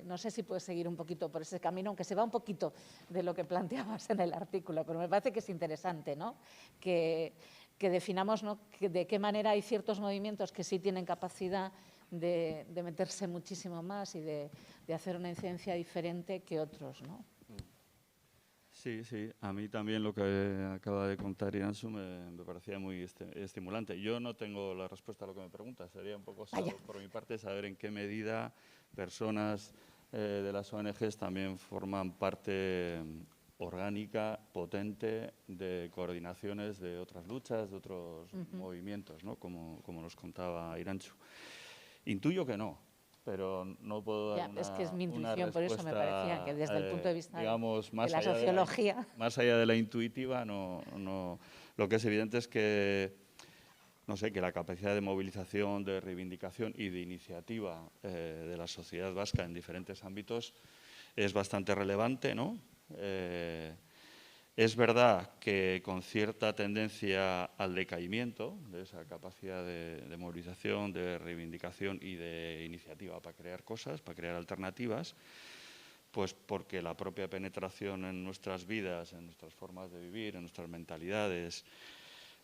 No sé si puedes seguir un poquito por ese camino, aunque se va un poquito de lo que planteabas en el artículo, pero me parece que es interesante, ¿no? Que definamos, ¿no?, de qué manera hay ciertos movimientos que sí tienen capacidad de meterse muchísimo más y de hacer una incidencia diferente que otros, ¿no? Sí, sí. A mí también lo que acaba de contar Irantzu me parecía muy estimulante. Yo no tengo la respuesta a lo que me preguntas. Sería un poco, por mi parte, saber en qué medida personas de las ONGs también forman parte orgánica, potente, de coordinaciones de otras luchas, de otros movimientos, ¿no? Como nos contaba Irantzu. Intuyo que no, pero no puedo dar es que es mi intuición, por eso me parecía que desde el punto de vista digamos, de la sociología. Más allá de la intuitiva, no, lo que es evidente es que, no sé, que la capacidad de movilización, de reivindicación y de iniciativa de la sociedad vasca en diferentes ámbitos es bastante relevante, ¿no? Es verdad que con cierta tendencia al decaimiento de esa capacidad de movilización, de reivindicación y de iniciativa para crear cosas, para crear alternativas, pues porque la propia penetración en nuestras vidas, en nuestras formas de vivir, en nuestras mentalidades,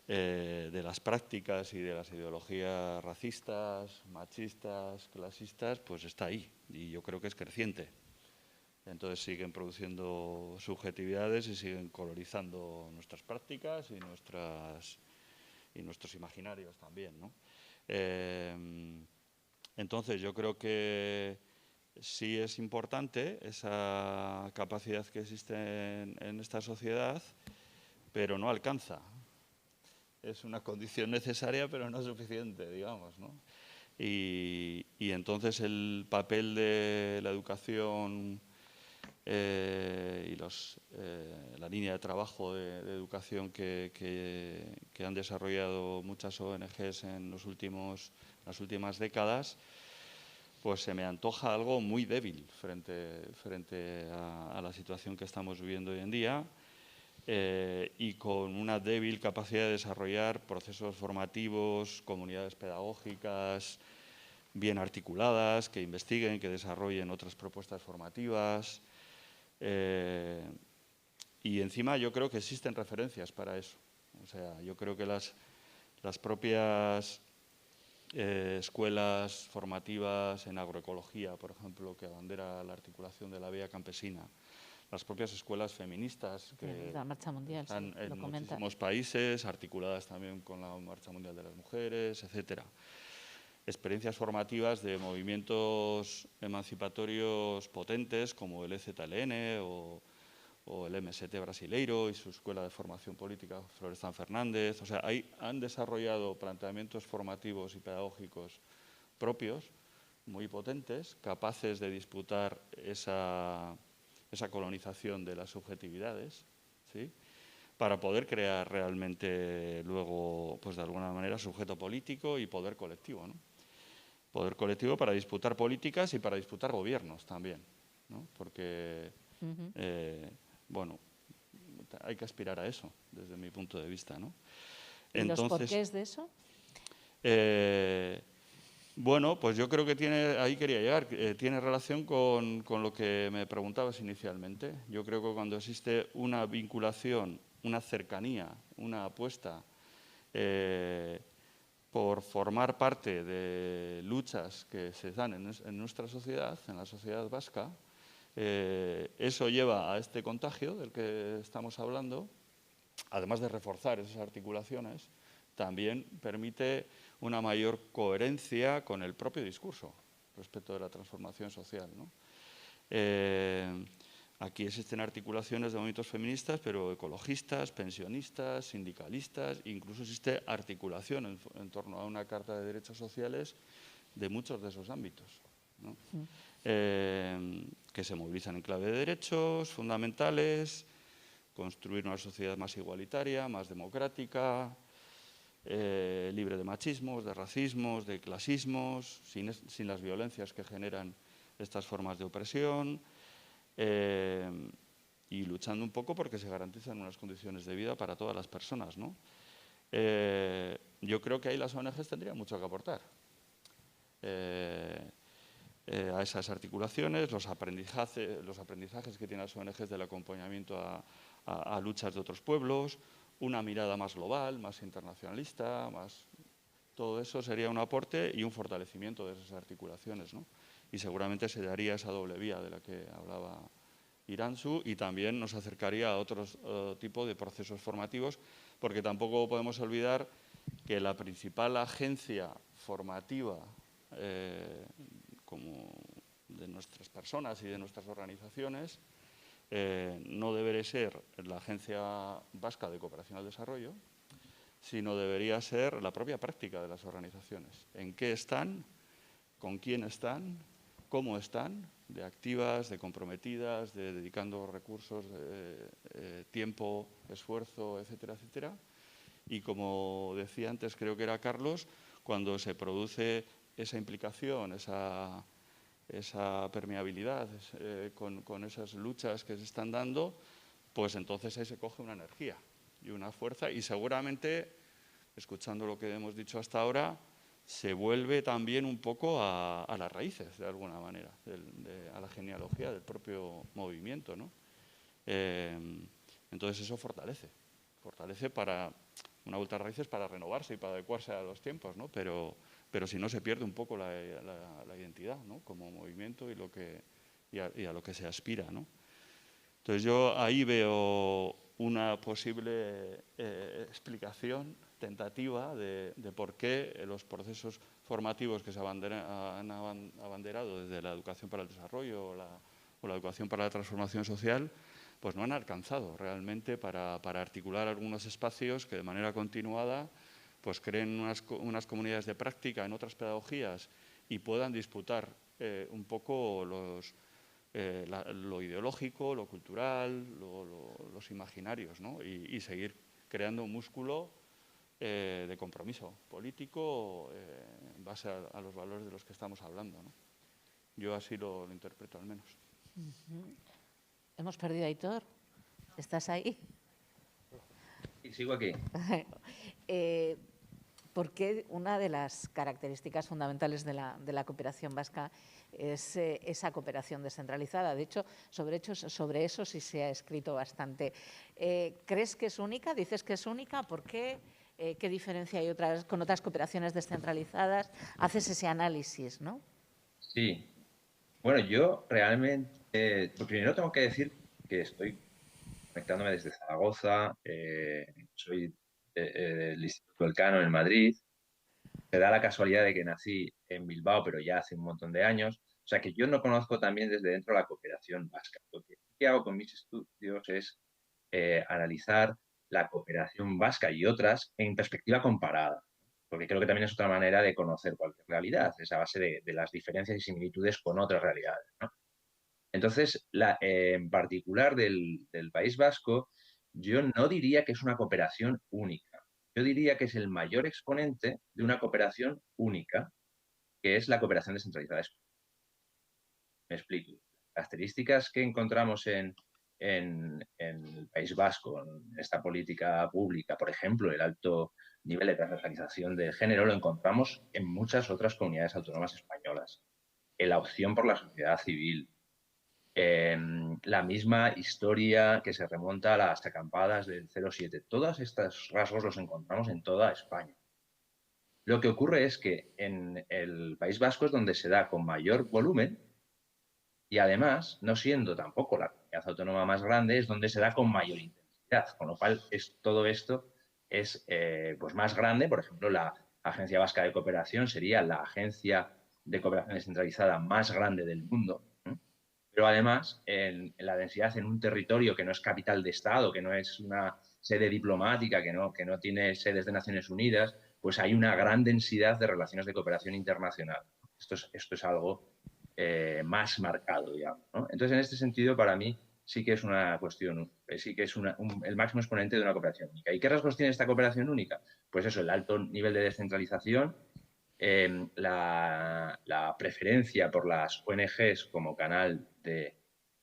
de las prácticas y de las ideologías racistas, machistas, clasistas, pues está ahí, y yo creo que es creciente. Entonces siguen produciendo subjetividades y siguen colorizando nuestras prácticas y nuestros imaginarios también, ¿no? Entonces yo creo que sí es importante esa capacidad que existe en esta sociedad, pero no alcanza. Es una condición necesaria, pero no suficiente, digamos, ¿no? Y entonces el papel de la educación y la línea de trabajo de educación que han desarrollado muchas ONGs en las últimas décadas, pues se me antoja algo muy débil frente a la situación que estamos viviendo hoy en día, y con una débil capacidad de desarrollar procesos formativos, comunidades pedagógicas bien articuladas, que investiguen, que desarrollen otras propuestas formativas. Y encima yo creo que existen referencias para eso. O sea, yo creo que las propias escuelas formativas en agroecología, por ejemplo, que abandera la articulación de la vía campesina, las propias escuelas feministas que la Marcha Mundial, están sí, en muchísimos países, articuladas también con la Marcha Mundial de las Mujeres, etcétera. Experiencias formativas de movimientos emancipatorios potentes como el EZLN o el MST brasileiro y su escuela de formación política, Florestan Fernández. O sea, ahí han desarrollado planteamientos formativos y pedagógicos propios, muy potentes, capaces de disputar esa colonización de las subjetividades, ¿sí?, para poder crear realmente luego, pues de alguna manera, sujeto político y poder colectivo, ¿no? Poder colectivo para disputar políticas y para disputar gobiernos también, ¿no? Porque, bueno, hay que aspirar a eso, desde mi punto de vista, ¿no? ¿Y los porqués de eso? Bueno, pues yo creo que ahí quería llegar, tiene relación con lo que me preguntabas inicialmente. Yo creo que cuando existe una vinculación, una cercanía, una apuesta por formar parte de luchas que se dan en nuestra sociedad, en la sociedad vasca, eso lleva a este contagio del que estamos hablando, además de reforzar esas articulaciones, también permite una mayor coherencia con el propio discurso respecto de la transformación social, ¿no? Aquí existen articulaciones de movimientos feministas, pero ecologistas, pensionistas, sindicalistas, incluso existe articulación en torno a una Carta de Derechos Sociales de muchos de esos ámbitos, ¿no? Que se movilizan en clave de derechos fundamentales, construir una sociedad más igualitaria, más democrática, libre de machismos, de racismos, de clasismos, sin las violencias que generan estas formas de opresión, y luchando un poco porque se garantizan unas condiciones de vida para todas las personas, ¿no? Yo creo que ahí las ONGs tendrían mucho que aportar a esas articulaciones, los aprendizajes que tienen las ONGs del acompañamiento a luchas de otros pueblos, una mirada más global, más internacionalista, todo eso sería un aporte y un fortalecimiento de esas articulaciones, ¿no? Y seguramente se daría esa doble vía de la que hablaba Iranzu, y también nos acercaría a otro tipo de procesos formativos, porque tampoco podemos olvidar que la principal agencia formativa como de nuestras personas y de nuestras organizaciones no debería ser la Agencia Vasca de Cooperación al Desarrollo, sino debería ser la propia práctica de las organizaciones. ¿En qué están? ¿Con quién están? ¿Cómo están? De activas, de comprometidas, de dedicando recursos, tiempo, esfuerzo, etcétera, etcétera. Y como decía antes, creo que era Carlos, cuando se produce esa implicación, esa permeabilidad con esas luchas que se están dando, pues entonces ahí se coge una energía y una fuerza, y seguramente, escuchando lo que hemos dicho hasta ahora, se vuelve también un poco a las raíces, de alguna manera, a la genealogía del propio movimiento, ¿no? Entonces eso fortalece para una vuelta a raíces, para renovarse y para adecuarse a los tiempos, ¿no? Pero si no, se pierde un poco la identidad, ¿no? Como movimiento y a lo que se aspira, ¿no? Entonces yo ahí veo una posible explicación tentativa de por qué los procesos formativos que se han abanderado desde la educación para el desarrollo o la educación para la transformación social, pues no han alcanzado realmente para articular algunos espacios que de manera continuada pues creen unas comunidades de práctica en otras pedagogías y puedan disputar un poco lo ideológico, lo cultural, los imaginarios, ¿no? Y seguir creando un músculo de compromiso político en base a los valores de los que estamos hablando, ¿no? Yo así lo interpreto al menos. Hemos perdido a Aitor. ¿Estás ahí? Y sigo aquí. Porque una de las características fundamentales de la cooperación vasca es esa cooperación descentralizada. De hecho, sobre eso sí se ha escrito bastante. ¿Crees que es única? ¿Dices que es única? ¿Por qué? ¿Qué diferencia hay con otras cooperaciones descentralizadas? Haces ese análisis, ¿no? Sí. Bueno, yo realmente, primero tengo que decir que estoy conectándome desde Zaragoza, soy del Instituto Elcano en Madrid. Se da la casualidad de que nací en Bilbao, pero ya hace un montón de años. O sea que yo no conozco también desde dentro la cooperación vasca. Lo que hago con mis estudios es analizar la cooperación vasca y otras en perspectiva comparada, porque creo que también es otra manera de conocer cualquier realidad, es a base de las diferencias y similitudes con otras realidades, ¿no? Entonces, en particular del País Vasco, yo no diría que es una cooperación única. Yo diría que es el mayor exponente de una cooperación única, que es la cooperación descentralizada. Me explico. Las características que encontramos en el País Vasco, en esta política pública, por ejemplo, el alto nivel de transversalización de género, lo encontramos en muchas otras comunidades autónomas españolas. En la opción por la sociedad civil, la misma historia que se remonta a las acampadas del 07. Todos estos rasgos los encontramos en toda España. Lo que ocurre es que en el País Vasco es donde se da con mayor volumen y además, no siendo tampoco la comunidad autónoma más grande, es donde se da con mayor intensidad, con lo cual todo esto es pues más grande. Por ejemplo, la Agencia Vasca de Cooperación sería la agencia de cooperación descentralizada más grande del mundo. Pero además, en la densidad en un territorio que no es capital de Estado, que no es una sede diplomática, que no tiene sedes de Naciones Unidas, pues hay una gran densidad de relaciones de cooperación internacional. Esto es algo más marcado, digamos, ¿no? Entonces, en este sentido, para mí, sí que es una cuestión, sí que es el máximo exponente de una cooperación única. ¿Y qué rasgos tiene esta cooperación única? Pues eso, el alto nivel de descentralización, la preferencia por las ONGs como canal de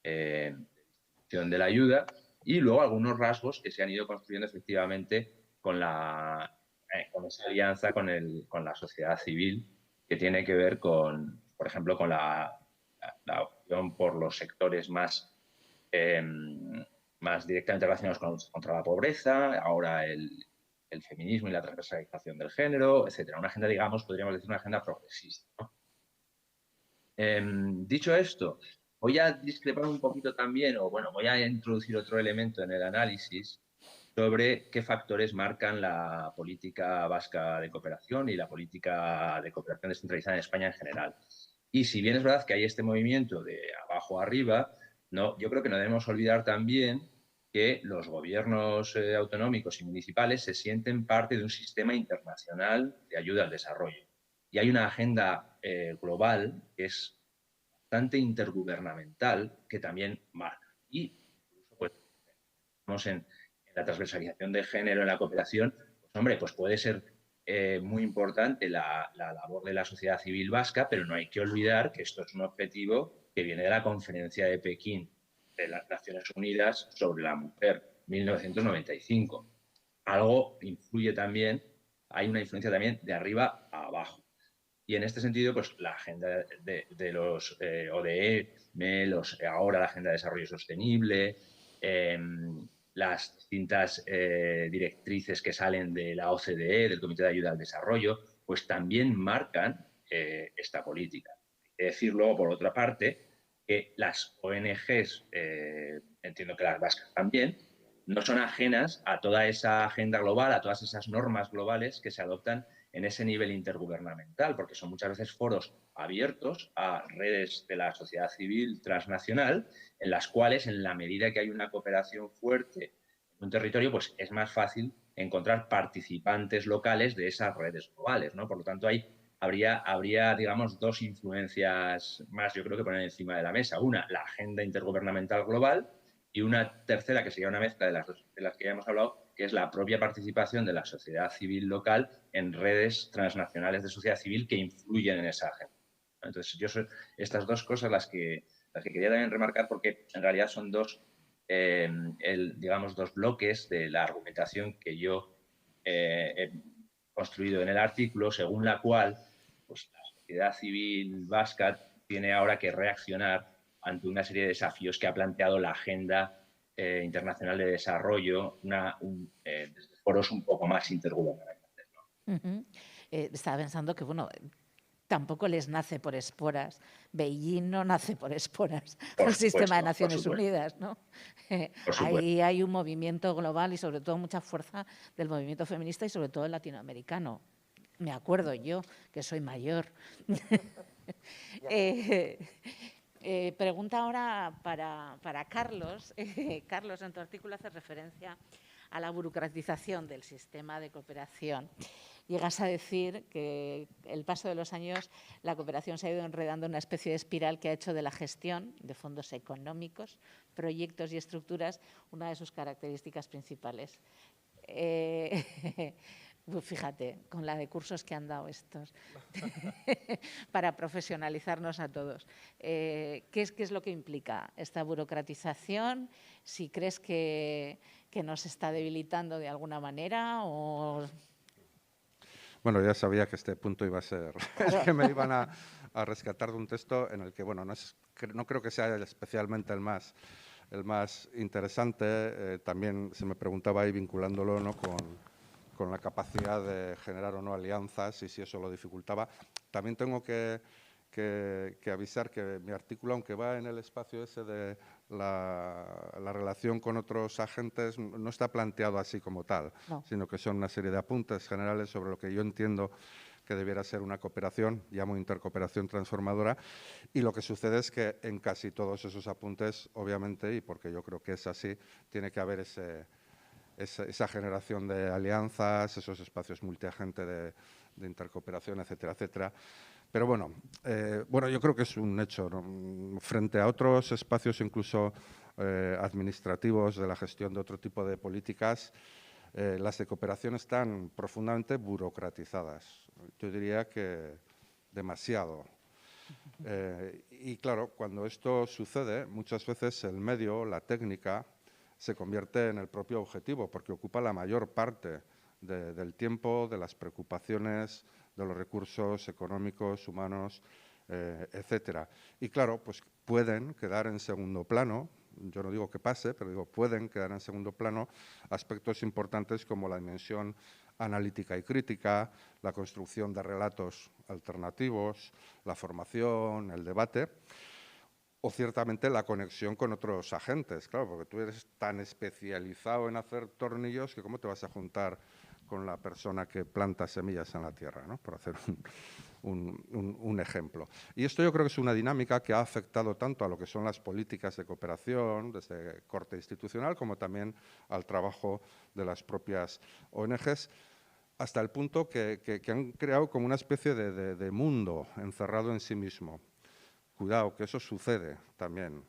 distribución de la ayuda y luego algunos rasgos que se han ido construyendo efectivamente con esa alianza con la sociedad civil, que tiene que ver con, por ejemplo, con la opción por los sectores más directamente relacionados contra la pobreza, ahora el feminismo y la transversalización del género, etcétera. Una agenda, digamos, podríamos decir una agenda progresista, ¿no? Dicho esto, voy a discrepar un poquito también, o bueno, voy a introducir otro elemento en el análisis sobre qué factores marcan la política vasca de cooperación y la política de cooperación descentralizada en España en general. Y si bien es verdad que hay este movimiento de abajo a arriba, no, yo creo que no debemos olvidar también que los gobiernos autonómicos y municipales se sienten parte de un sistema internacional de ayuda al desarrollo. Y hay una agenda global que es bastante intergubernamental que también marca. Y incluso, pues, estamos en la transversalización de género en la cooperación, pues hombre, pues puede ser muy importante la labor de la sociedad civil vasca, pero no hay que olvidar que esto es un objetivo que viene de la Conferencia de Pekín de las Naciones Unidas sobre la mujer, 1995. Algo influye también, hay una influencia también de arriba a abajo. Y en este sentido, pues la agenda de los ODE, ahora la Agenda de Desarrollo Sostenible, las distintas directrices que salen de la OCDE, del Comité de Ayuda al Desarrollo, pues también marcan esta política. Hay que decir luego, por otra parte, que las ONGs, entiendo que las vascas también, no son ajenas a toda esa agenda global, a todas esas normas globales que se adoptan en ese nivel intergubernamental, porque son muchas veces foros abiertos a redes de la sociedad civil transnacional, en las cuales, en la medida que hay una cooperación fuerte en un territorio, pues es más fácil encontrar participantes locales de esas redes globales, ¿no? Por lo tanto, habría, digamos, dos influencias más, yo creo, que poner encima de la mesa. Una, la agenda intergubernamental global, y una tercera, que sería una mezcla de las dos de las que ya hemos hablado, que es la propia participación de la sociedad civil local en redes transnacionales de sociedad civil que influyen en esa agenda. Entonces, estas dos cosas las que quería también remarcar, porque en realidad son digamos, dos bloques de la argumentación que yo he construido en el artículo, según la cual pues, la sociedad civil vasca tiene ahora que reaccionar ante una serie de desafíos que ha planteado la Agenda Internacional de Desarrollo, desde foros un poco más intergubernamentales, ¿no? Estaba pensando que, bueno, tampoco les nace por esporas. Beijing no nace por esporas del sistema de Naciones Unidas, ¿no? Ahí hay un movimiento global y sobre todo mucha fuerza del movimiento feminista y sobre todo el latinoamericano. Me acuerdo yo, que soy mayor. Pregunta ahora para Carlos. Carlos, en tu artículo hace referencia a la burocratización del sistema de cooperación. Llegas a decir que el paso de los años la cooperación se ha ido enredando en una especie de espiral que ha hecho de la gestión de fondos económicos, proyectos y estructuras una de sus características principales. Fíjate, con la de cursos que han dado estos para profesionalizarnos a todos. ¿Qué es lo que implica esta burocratización? Si crees que nos está debilitando de alguna manera o... Bueno, ya sabía que este punto iba a ser el que me iban a rescatar de un texto en el que, bueno, no creo que sea especialmente el más interesante. También se me preguntaba ahí, vinculándolo, ¿no?, con la capacidad de generar o no alianzas y si eso lo dificultaba. También tengo que avisar que mi artículo, aunque va en el espacio ese de la relación con otros agentes, no está planteado así como tal, sino que son una serie de apuntes generales sobre lo que yo entiendo que debiera ser una cooperación, llamo intercooperación transformadora, y lo que sucede es que en casi todos esos apuntes, obviamente, y porque yo creo que es así, tiene que haber esa generación de alianzas, esos espacios multiagente de intercooperación, etcétera, etcétera. Pero bueno, yo creo que es un hecho, ¿no? Frente a otros espacios incluso administrativos de la gestión de otro tipo de políticas, las de cooperación están profundamente burocratizadas. Yo diría que demasiado. Y claro, cuando esto sucede, muchas veces el medio, la técnica, se convierte en el propio objetivo, porque ocupa la mayor parte del tiempo, de las preocupaciones, de los recursos económicos, humanos, etcétera. Y claro, pues pueden quedar en segundo plano, yo no digo que pase, pero digo pueden quedar en segundo plano aspectos importantes como la dimensión analítica y crítica, la construcción de relatos alternativos, la formación, el debate, o ciertamente la conexión con otros agentes, claro, porque tú eres tan especializado en hacer tornillos que cómo te vas a juntar con la persona que planta semillas en la tierra, ¿no?, por hacer un ejemplo. Y esto yo creo que es una dinámica que ha afectado tanto a lo que son las políticas de cooperación, desde corte institucional, como también al trabajo de las propias ONGs, hasta el punto que han creado como una especie de mundo encerrado en sí mismo. Cuidado, que eso sucede también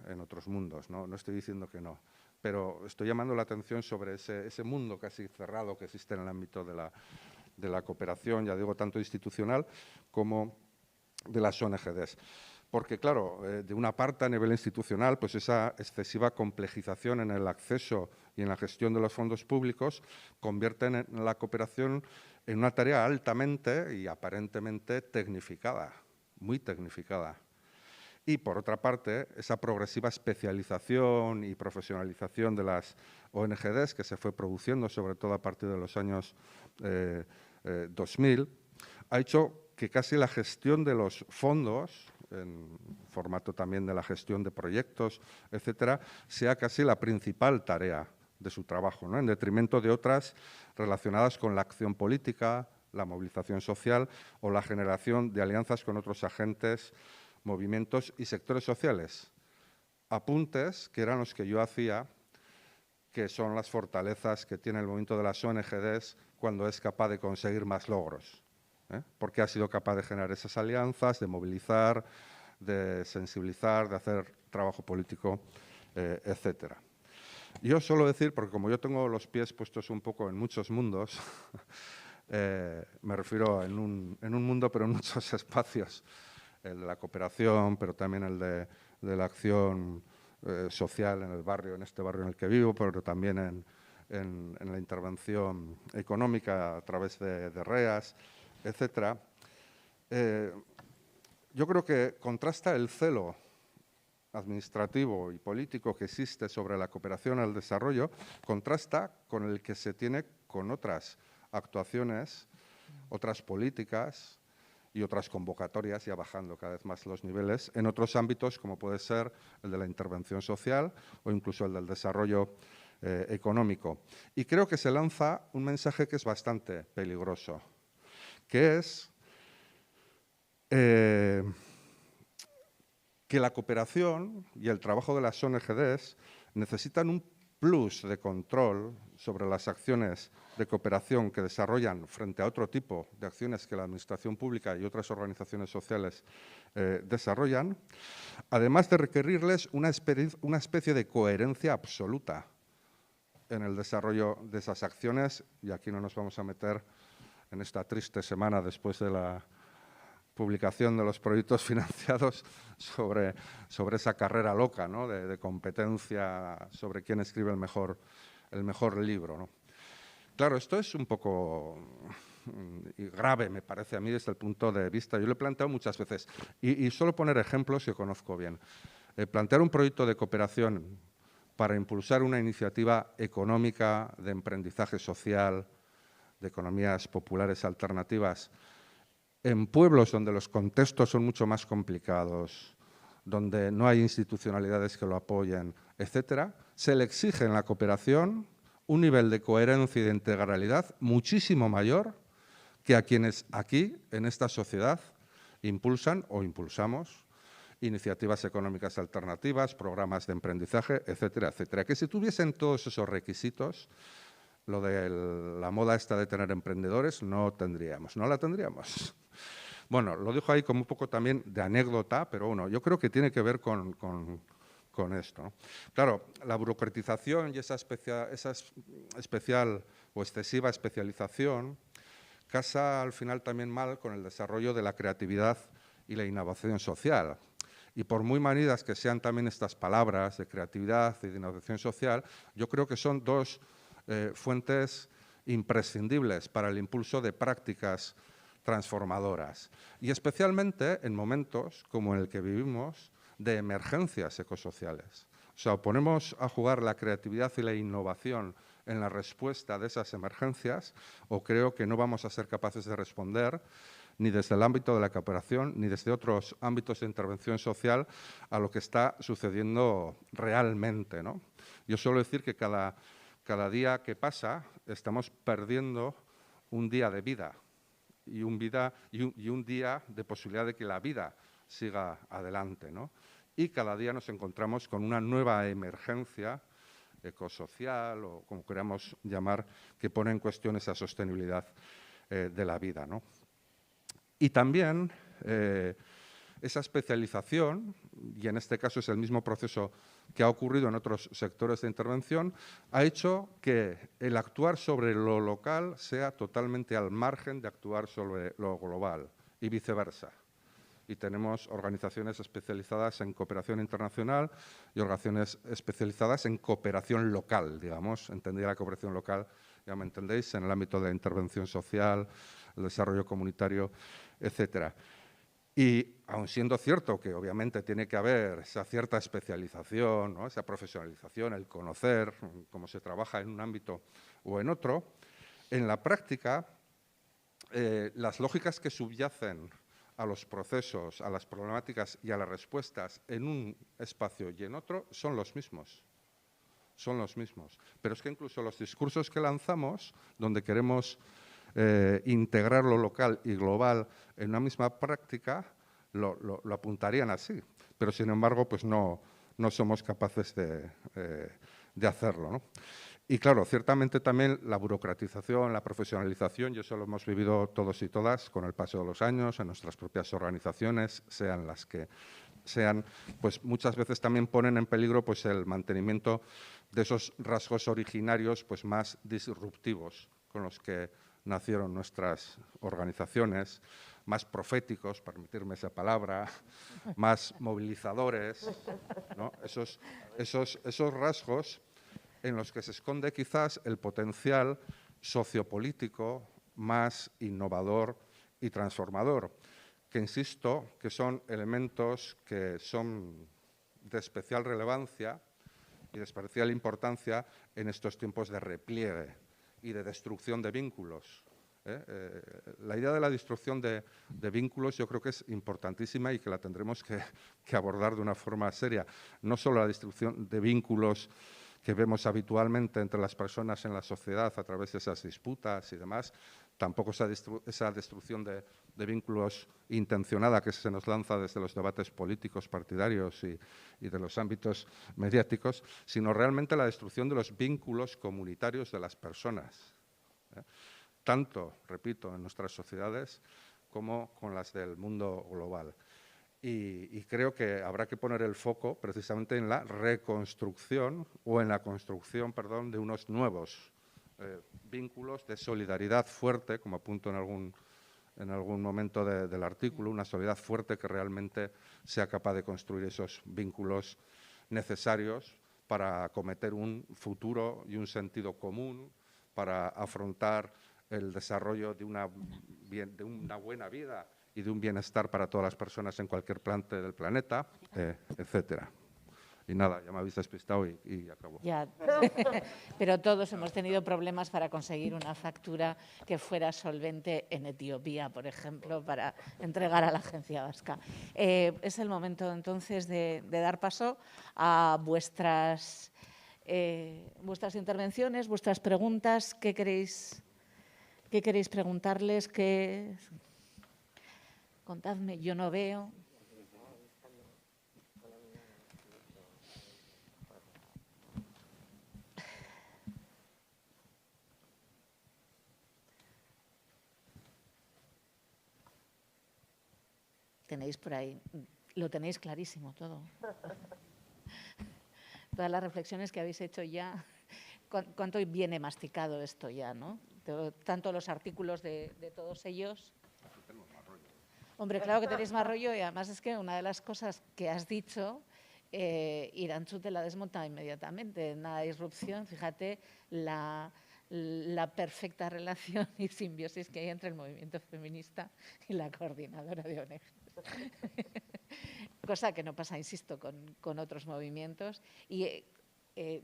en otros mundos, ¿no? No estoy diciendo que no, pero estoy llamando la atención sobre ese mundo casi cerrado que existe en el ámbito de la cooperación, ya digo, tanto institucional como de las ONGs. Porque, claro, de una parte a nivel institucional, pues esa excesiva complejización en el acceso y en la gestión de los fondos públicos convierten en la cooperación en una tarea altamente y aparentemente tecnificada, muy tecnificada. Y, por otra parte, esa progresiva especialización y profesionalización de las ONGs que se fue produciendo, sobre todo a partir de los años 2000, ha hecho que casi la gestión de los fondos, en formato también de la gestión de proyectos, etcétera, sea casi la principal tarea de su trabajo, ¿no?, en detrimento de otras relacionadas con la acción política, la movilización social o la generación de alianzas con otros agentes, movimientos y sectores sociales. Apuntes que eran los que yo hacía, que son las fortalezas que tiene el movimiento de las ONGs cuando es capaz de conseguir más logros, porque ha sido capaz de generar esas alianzas, de movilizar, de sensibilizar, de hacer trabajo político, etcétera. Yo suelo decir, porque como yo tengo los pies puestos un poco en muchos mundos, me refiero en un mundo, pero en muchos espacios, el de la cooperación, pero también el de la acción social en el barrio, en este barrio en el que vivo, pero también en la intervención económica a través de REAS, etcétera. Yo creo que contrasta el celo administrativo y político que existe sobre la cooperación al desarrollo, contrasta con el que se tiene con otras actuaciones, otras políticas y otras convocatorias, ya bajando cada vez más los niveles, en otros ámbitos como puede ser el de la intervención social o incluso el del desarrollo económico. Y creo que se lanza un mensaje que es bastante peligroso, que es que la cooperación y el trabajo de las ONGs necesitan un plus de control sobre las acciones de cooperación que desarrollan frente a otro tipo de acciones que la Administración Pública y otras organizaciones sociales desarrollan, además de requerirles una especie de coherencia absoluta en el desarrollo de esas acciones, y aquí no nos vamos a meter en esta triste semana después de la publicación de los proyectos financiados sobre esa carrera loca, ¿no?, de competencia sobre quién escribe el mejor libro, ¿no? Claro, esto es un poco grave, me parece a mí, desde el punto de vista. Yo lo he planteado muchas veces y suelo poner ejemplos que conozco bien. Plantear un proyecto de cooperación para impulsar una iniciativa económica de emprendizaje social, de economías populares alternativas, en pueblos donde los contextos son mucho más complicados, donde no hay institucionalidades que lo apoyen, etcétera, se le exige en la cooperación un nivel de coherencia y de integralidad muchísimo mayor que a quienes aquí, en esta sociedad, impulsan o impulsamos iniciativas económicas alternativas, programas de emprendizaje, etcétera, etcétera. Que si tuviesen todos esos requisitos, lo de la moda esta de tener emprendedores no la tendríamos. Bueno, lo dejo ahí como un poco también de anécdota, pero bueno, yo creo que tiene que ver con esto, ¿no? Claro, la burocratización y esa especial o excesiva especialización casa al final también mal con el desarrollo de la creatividad y la innovación social. Y por muy manidas que sean también estas palabras de creatividad y de innovación social, yo creo que son dos fuentes imprescindibles para el impulso de prácticas transformadoras, y especialmente en momentos como el que vivimos de emergencias ecosociales. O sea, ponemos a jugar la creatividad y la innovación en la respuesta de esas emergencias, o creo que no vamos a ser capaces de responder ni desde el ámbito de la cooperación, ni desde otros ámbitos de intervención social a lo que está sucediendo realmente, ¿no? Yo suelo decir que cada día que pasa estamos perdiendo un día de vida y un día de posibilidad de que la vida siga adelante, ¿no? Y cada día nos encontramos con una nueva emergencia ecosocial o como queramos llamar, que pone en cuestión esa sostenibilidad de la vida, ¿no? Y también esa especialización, y en este caso es el mismo proceso que ha ocurrido en otros sectores de intervención, ha hecho que el actuar sobre lo local sea totalmente al margen de actuar sobre lo global y viceversa. Y tenemos organizaciones especializadas en cooperación internacional y organizaciones especializadas en cooperación local, digamos, entendida la cooperación local, ya me entendéis, en el ámbito de la intervención social, el desarrollo comunitario, etcétera. Y aun siendo cierto que obviamente tiene que haber esa cierta especialización, ¿no?, esa profesionalización, el conocer cómo se trabaja en un ámbito o en otro, en la práctica las lógicas que subyacen a los procesos, a las problemáticas y a las respuestas en un espacio y en otro son los mismos. Son los mismos. Pero es que incluso los discursos que lanzamos, donde queremos integrar lo local y global en una misma práctica, lo apuntarían así. Pero, sin embargo, pues no somos capaces de hacerlo, ¿no? Y claro, ciertamente también la burocratización, la profesionalización, y eso lo hemos vivido todos y todas con el paso de los años, en nuestras propias organizaciones, sean las que sean, pues muchas veces también ponen en peligro pues el mantenimiento de esos rasgos originarios pues más disruptivos con los que nacieron nuestras organizaciones, más proféticos, permitirme esa palabra, más movilizadores, ¿no? Esos rasgos en los que se esconde quizás el potencial sociopolítico más innovador y transformador, que insisto que son elementos que son de especial relevancia y de especial importancia en estos tiempos de repliegue y de destrucción de vínculos. La idea de la destrucción de vínculos yo creo que es importantísima y que la tendremos que abordar de una forma seria. No solo la destrucción de vínculos que vemos habitualmente entre las personas en la sociedad a través de esas disputas y demás, tampoco esa destrucción de vínculos intencionada que se nos lanza desde los debates políticos, partidarios y de los ámbitos mediáticos, sino realmente la destrucción de los vínculos comunitarios de las personas, tanto, repito, en nuestras sociedades como con las del mundo global. Y creo que habrá que poner el foco precisamente en la reconstrucción o en la construcción, perdón, de unos nuevos vínculos de solidaridad fuerte, como apunto en algún momento del artículo, una solidaridad fuerte que realmente sea capaz de construir esos vínculos necesarios para acometer un futuro y un sentido común, para afrontar el desarrollo de una buena vida y de un bienestar para todas las personas en cualquier parte del planeta, etcétera. Y nada, ya me habéis despistado y acabo. Ya, pero todos hemos tenido problemas para conseguir una factura que fuera solvente en Etiopía, por ejemplo, para entregar a la agencia vasca. Es el momento entonces de dar paso a vuestras intervenciones, vuestras preguntas. ¿Qué queréis preguntarles? Contadme, yo no veo. Tenéis por ahí, lo tenéis clarísimo todo. Todas las reflexiones que habéis hecho ya, cuánto viene masticado esto ya, ¿no? Tanto los artículos de todos ellos. Hombre, claro que tenéis más rollo y además es que una de las cosas que has dicho, Irantxu te la desmonta inmediatamente. Nada de disrupción, fíjate la perfecta relación y simbiosis que hay entre el movimiento feminista y la coordinadora de ONGs. Cosa que no pasa, insisto, con otros movimientos. Y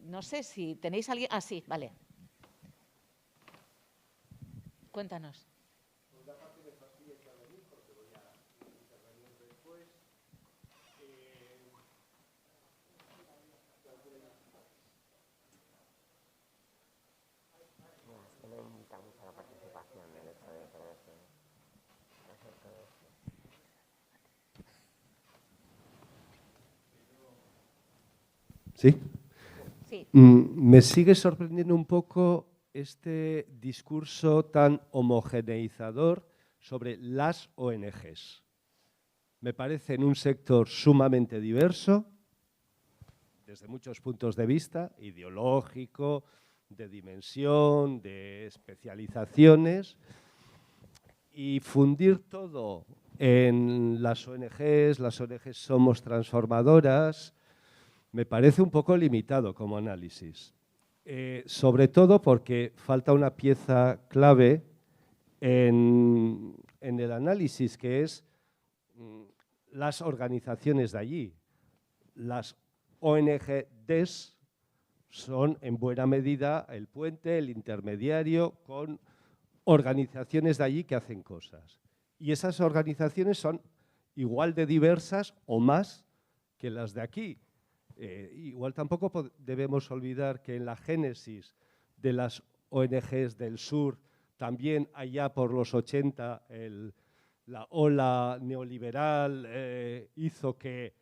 no sé si tenéis alguien... Ah, sí, vale. Cuéntanos. ¿Sí? Sí. Me sigue sorprendiendo un poco este discurso tan homogeneizador sobre las ONGs. Me parece en un sector sumamente diverso, desde muchos puntos de vista, ideológico, de dimensión, de especializaciones, y fundir todo en las ONGs somos transformadoras, me parece un poco limitado como análisis. Sobre todo porque falta una pieza clave en el análisis, que es las organizaciones de allí. Las ONGs son en buena medida el puente, el intermediario con organizaciones de allí que hacen cosas. Y esas organizaciones son igual de diversas o más que las de aquí. Igual tampoco debemos olvidar que en la génesis de las ONGs del sur, también allá por los 80, la ola neoliberal hizo que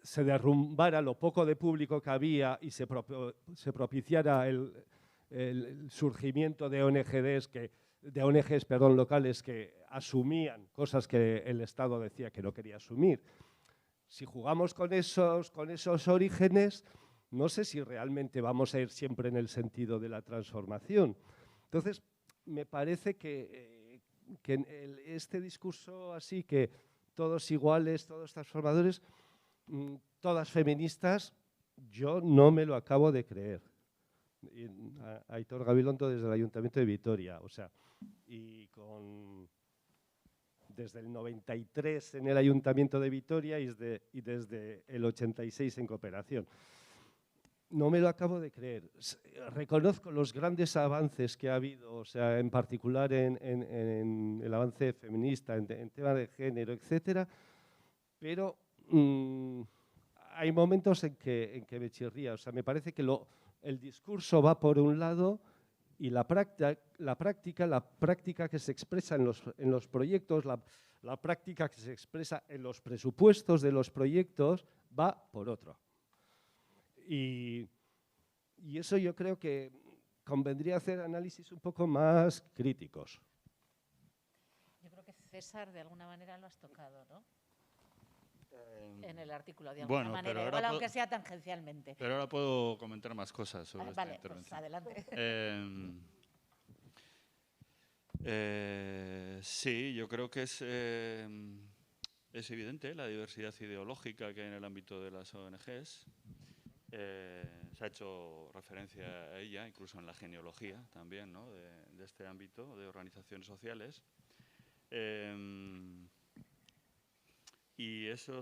se derrumbara lo poco de público que había y se propiciara el surgimiento de ONGs locales que asumían cosas que el Estado decía que no quería asumir. Si jugamos con esos orígenes, no sé si realmente vamos a ir siempre en el sentido de la transformación. Entonces, me parece que este discurso así, que todos iguales, todos transformadores, todas feministas, yo no me lo acabo de creer. Aitor Gabilondo desde el Ayuntamiento de Vitoria, o sea, y desde el 93 en el Ayuntamiento de Vitoria y desde el 86 en Cooperación. No me lo acabo de creer. Reconozco los grandes avances que ha habido, o sea, en particular en el avance feminista, en temas de género, etcétera, pero hay momentos en que me chirría. O sea, me parece que el discurso va por un lado y la práctica que se expresa en los proyectos, la práctica que se expresa en los presupuestos de los proyectos va por otro. Y eso yo creo que convendría hacer análisis un poco más críticos. Yo creo que César, de alguna manera, lo has tocado, ¿no? En el artículo, de alguna manera, igual aunque sea tangencialmente. Pero ahora puedo comentar más cosas sobre esta intervención. Pues adelante. Sí, yo creo que es evidente la diversidad ideológica que hay en el ámbito de las ONGs. Se ha hecho referencia a ella, incluso en la genealogía también, ¿no? de este ámbito de organizaciones sociales. Y eso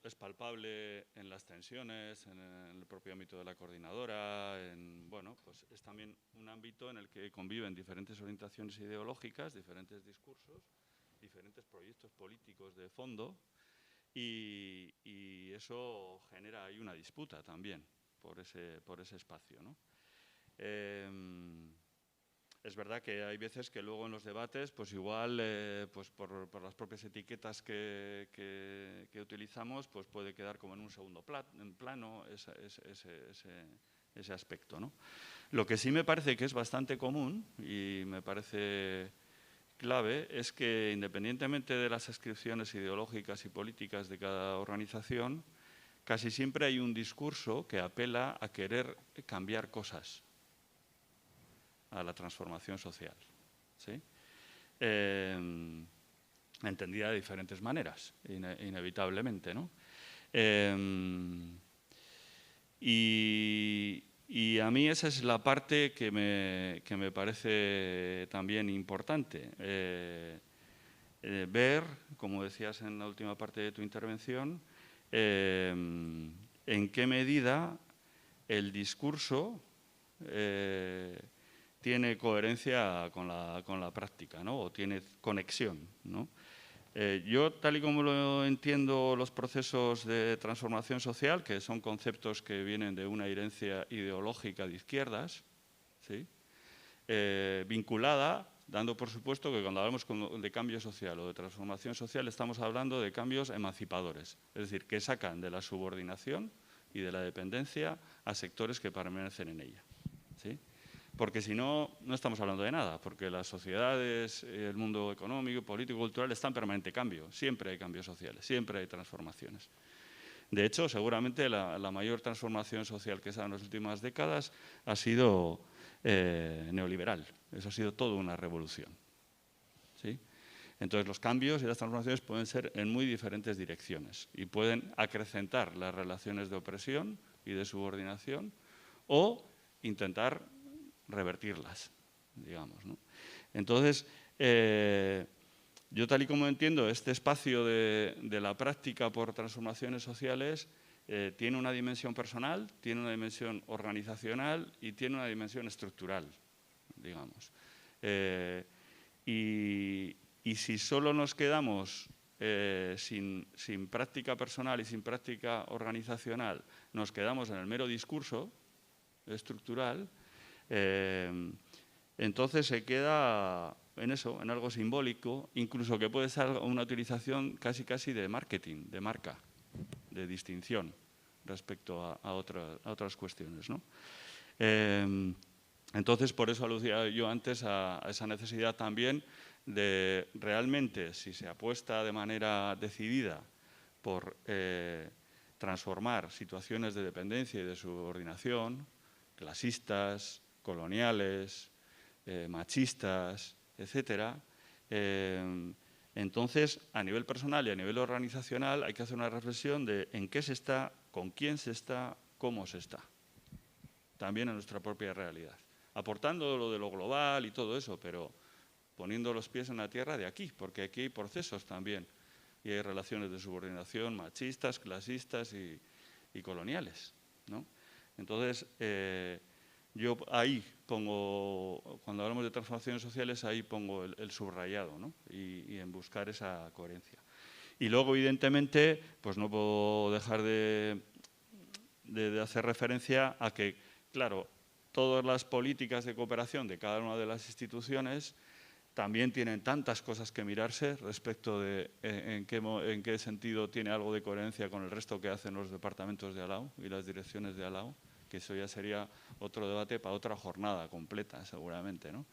es palpable en las tensiones, en el propio ámbito de la coordinadora. Bueno, pues es también un ámbito en el que conviven diferentes orientaciones ideológicas, diferentes discursos, diferentes proyectos políticos de fondo. Y eso genera ahí una disputa también por ese espacio, ¿no? Es verdad que hay veces que luego en los debates, pues igual, pues por las propias etiquetas que utilizamos, pues puede quedar como en un segundo plano ese aspecto, ¿no? Lo que sí me parece que es bastante común y me parece clave es que, independientemente de las adscripciones ideológicas y políticas de cada organización, casi siempre hay un discurso que apela a querer cambiar cosas, a la transformación social, ¿sí? Entendida de diferentes maneras, inevitablemente, ¿no? Y a mí esa es la parte que me parece también importante. Ver, como decías en la última parte de tu intervención, en qué medida el discurso tiene coherencia con la práctica, ¿no? O tiene conexión, ¿no? Yo, tal y como lo entiendo los procesos de transformación social, que son conceptos que vienen de una herencia ideológica de izquierdas, ¿sí? Vinculada, dando por supuesto que cuando hablamos de cambio social o de transformación social estamos hablando de cambios emancipadores, es decir, que sacan de la subordinación y de la dependencia a sectores que permanecen en ella, ¿sí? Porque si no, no estamos hablando de nada, porque las sociedades, el mundo económico, político, cultural está en permanente cambio. Siempre hay cambios sociales, siempre hay transformaciones. De hecho, seguramente la mayor transformación social que se ha dado en las últimas décadas ha sido neoliberal. Eso ha sido toda una revolución, ¿sí? Entonces, los cambios y las transformaciones pueden ser en muy diferentes direcciones y pueden acrecentar las relaciones de opresión y de subordinación o intentar revertirlas, digamos, ¿no? Entonces, yo tal y como entiendo, este espacio de la práctica por transformaciones sociales tiene una dimensión personal, tiene una dimensión organizacional y tiene una dimensión estructural, digamos. Y si solo nos quedamos sin práctica personal y sin práctica organizacional, nos quedamos en el mero discurso estructural, entonces se queda en eso, en algo simbólico, incluso que puede ser una utilización casi de marketing, de marca, de distinción respecto a otras cuestiones, ¿no? Entonces, por eso aludía yo antes a esa necesidad también de realmente, si se apuesta de manera decidida por transformar situaciones de dependencia y de subordinación, clasistas, coloniales, machistas, etcétera, entonces, a nivel personal y a nivel organizacional hay que hacer una reflexión de en qué se está, con quién se está, cómo se está, también en nuestra propia realidad, aportando lo de lo global y todo eso, pero poniendo los pies en la tierra de aquí, porque aquí hay procesos también y hay relaciones de subordinación machistas, clasistas y coloniales, ¿no? Entonces, yo ahí pongo, cuando hablamos de transformaciones sociales, ahí pongo el subrayado, ¿no? Y en buscar esa coherencia. Y luego, evidentemente, pues no puedo dejar de hacer referencia a que, claro, todas las políticas de cooperación de cada una de las instituciones también tienen tantas cosas que mirarse respecto de en qué sentido tiene algo de coherencia con el resto que hacen los departamentos de ALAU y las direcciones de ALAU, que eso ya sería otro debate para otra jornada completa, seguramente, ¿no?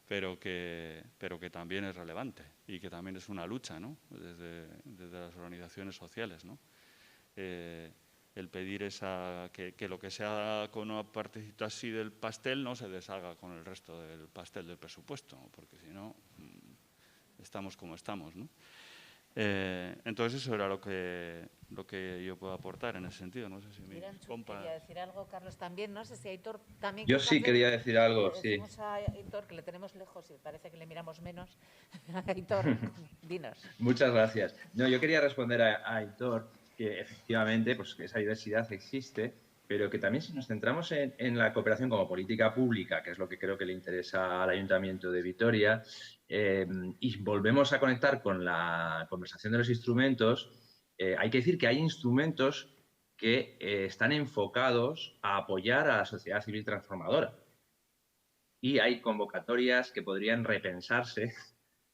Pero que también es relevante y que también es una lucha, ¿no? Desde las organizaciones sociales, ¿no? El pedir que lo que sea con una partecita así del pastel no se deshaga con el resto del pastel del presupuesto, porque si no estamos como estamos, ¿no? Entonces eso era lo que yo puedo aportar en ese sentido. No sé si mi compa... Quería decir algo, Carlos, también. No sé si Aitor también... Yo sí quería decir algo, sí. Decimos a Aitor que le tenemos lejos y parece que le miramos menos. Aitor, dinos. Muchas gracias. No, yo quería responder a Aitor que efectivamente pues, que esa diversidad existe, pero que también si nos centramos en la cooperación como política pública, que es lo que creo que le interesa al Ayuntamiento de Vitoria, y volvemos a conectar con la conversación de los instrumentos, hay que decir que hay instrumentos que están enfocados a apoyar a la sociedad civil transformadora. Y hay convocatorias que podrían repensarse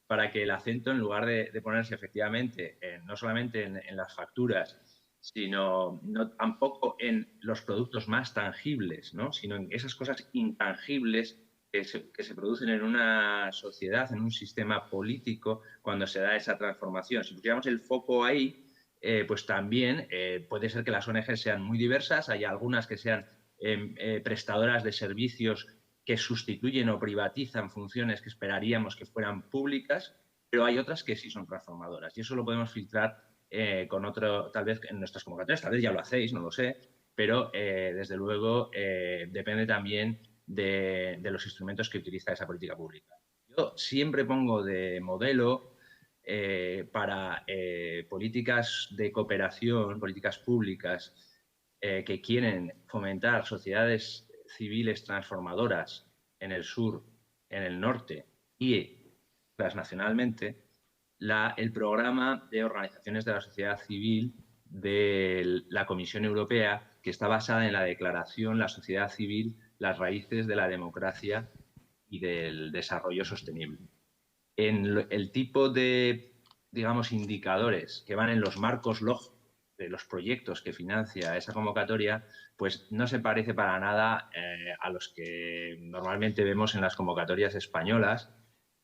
para que el acento, en lugar de ponerse efectivamente no solamente en las facturas, sino tampoco en los productos más tangibles, ¿no? Sino en esas cosas intangibles que se producen en una sociedad, en un sistema político, cuando se da esa transformación. Si pusiéramos el foco ahí, pues también puede ser que las ONG sean muy diversas, hay algunas que sean prestadoras de servicios que sustituyen o privatizan funciones que esperaríamos que fueran públicas, pero hay otras que sí son transformadoras. Y eso lo podemos filtrar con otro, tal vez en nuestras convocatorias, tal vez ya lo hacéis, no lo sé, pero desde luego depende también de los instrumentos que utiliza esa política pública. Yo siempre pongo de modelo para políticas de cooperación, políticas públicas que quieren fomentar sociedades civiles transformadoras en el sur, en el norte y transnacionalmente, el programa de organizaciones de la sociedad civil de la Comisión Europea, que está basada en la declaración La sociedad civil, las raíces de la democracia y del desarrollo sostenible. En el tipo de, digamos, indicadores que van en los marcos lógicos de los proyectos que financia esa convocatoria, pues no se parece para nada a los que normalmente vemos en las convocatorias españolas,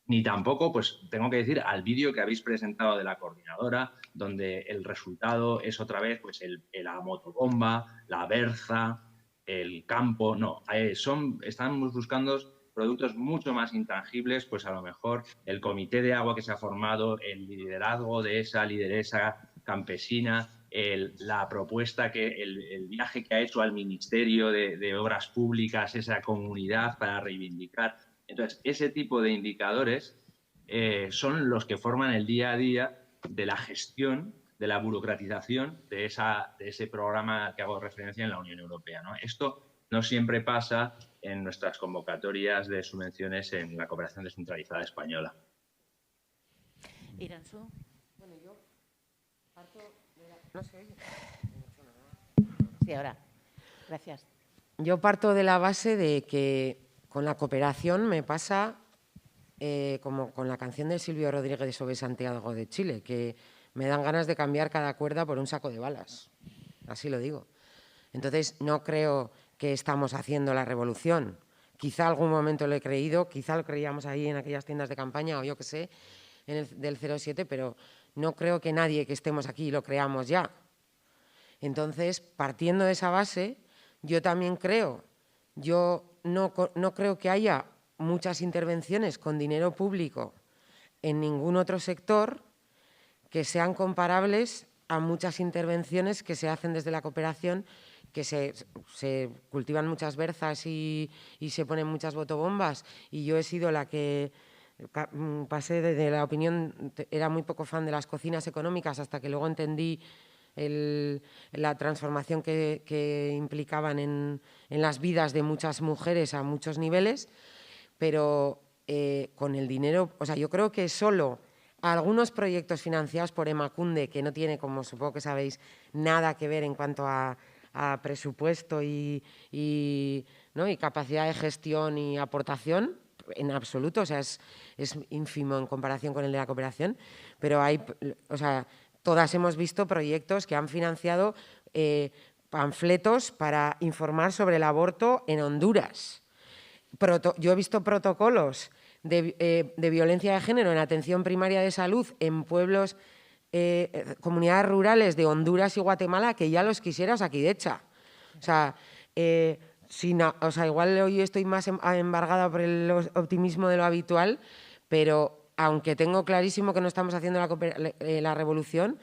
ni tampoco, pues tengo que decir, al vídeo que habéis presentado de la coordinadora, donde el resultado es otra vez pues la motobomba, la berza, el campo. No, estamos buscando productos mucho más intangibles, pues a lo mejor el comité de agua que se ha formado, el liderazgo de esa lideresa campesina, la propuesta, el viaje que ha hecho al Ministerio de Obras Públicas, esa comunidad para reivindicar. Entonces, ese tipo de indicadores son los que forman el día a día de la gestión, de la burocratización de ese programa que hago referencia en la Unión Europea, ¿no? Esto no siempre pasa en nuestras convocatorias de subvenciones en la cooperación descentralizada española. Iranzu. Bueno, yo parto de la... No sé. Sí, ahora. Gracias. Yo parto de la base de que con la cooperación me pasa como con la canción de Silvio Rodríguez sobre Santiago de Chile, que me dan ganas de cambiar cada cuerda por un saco de balas. así lo digo. Entonces, no creo que estamos haciendo la revolución. Quizá algún momento lo he creído, quizá lo creíamos ahí en aquellas tiendas de campaña o yo qué sé, del 07, pero no creo que nadie que estemos aquí lo creamos ya. Entonces, partiendo de esa base, yo también creo, yo no creo que haya muchas intervenciones con dinero público en ningún otro sector que sean comparables a muchas intervenciones que se hacen desde la cooperación, que se cultivan muchas berzas y se ponen muchas botobombas. Y yo he sido la que pasé de la opinión, era muy poco fan de las cocinas económicas hasta que luego entendí la transformación que implicaban en las vidas de muchas mujeres a muchos niveles, pero con el dinero, o sea, yo creo que solo algunos proyectos financiados por Emakunde, que no tiene, como supongo que sabéis, nada que ver en cuanto a presupuesto y capacidad de gestión y aportación, en absoluto, o sea, es ínfimo en comparación con el de la cooperación, pero hay, o sea, todas hemos visto proyectos que han financiado panfletos para informar sobre el aborto en Honduras. Yo he visto protocolos de violencia de género en atención primaria de salud en pueblos, comunidades rurales de Honduras y Guatemala que ya los quisiera Osakidetza. O sea, igual hoy estoy más embargada por el optimismo de lo habitual, pero aunque tengo clarísimo que no estamos haciendo la revolución,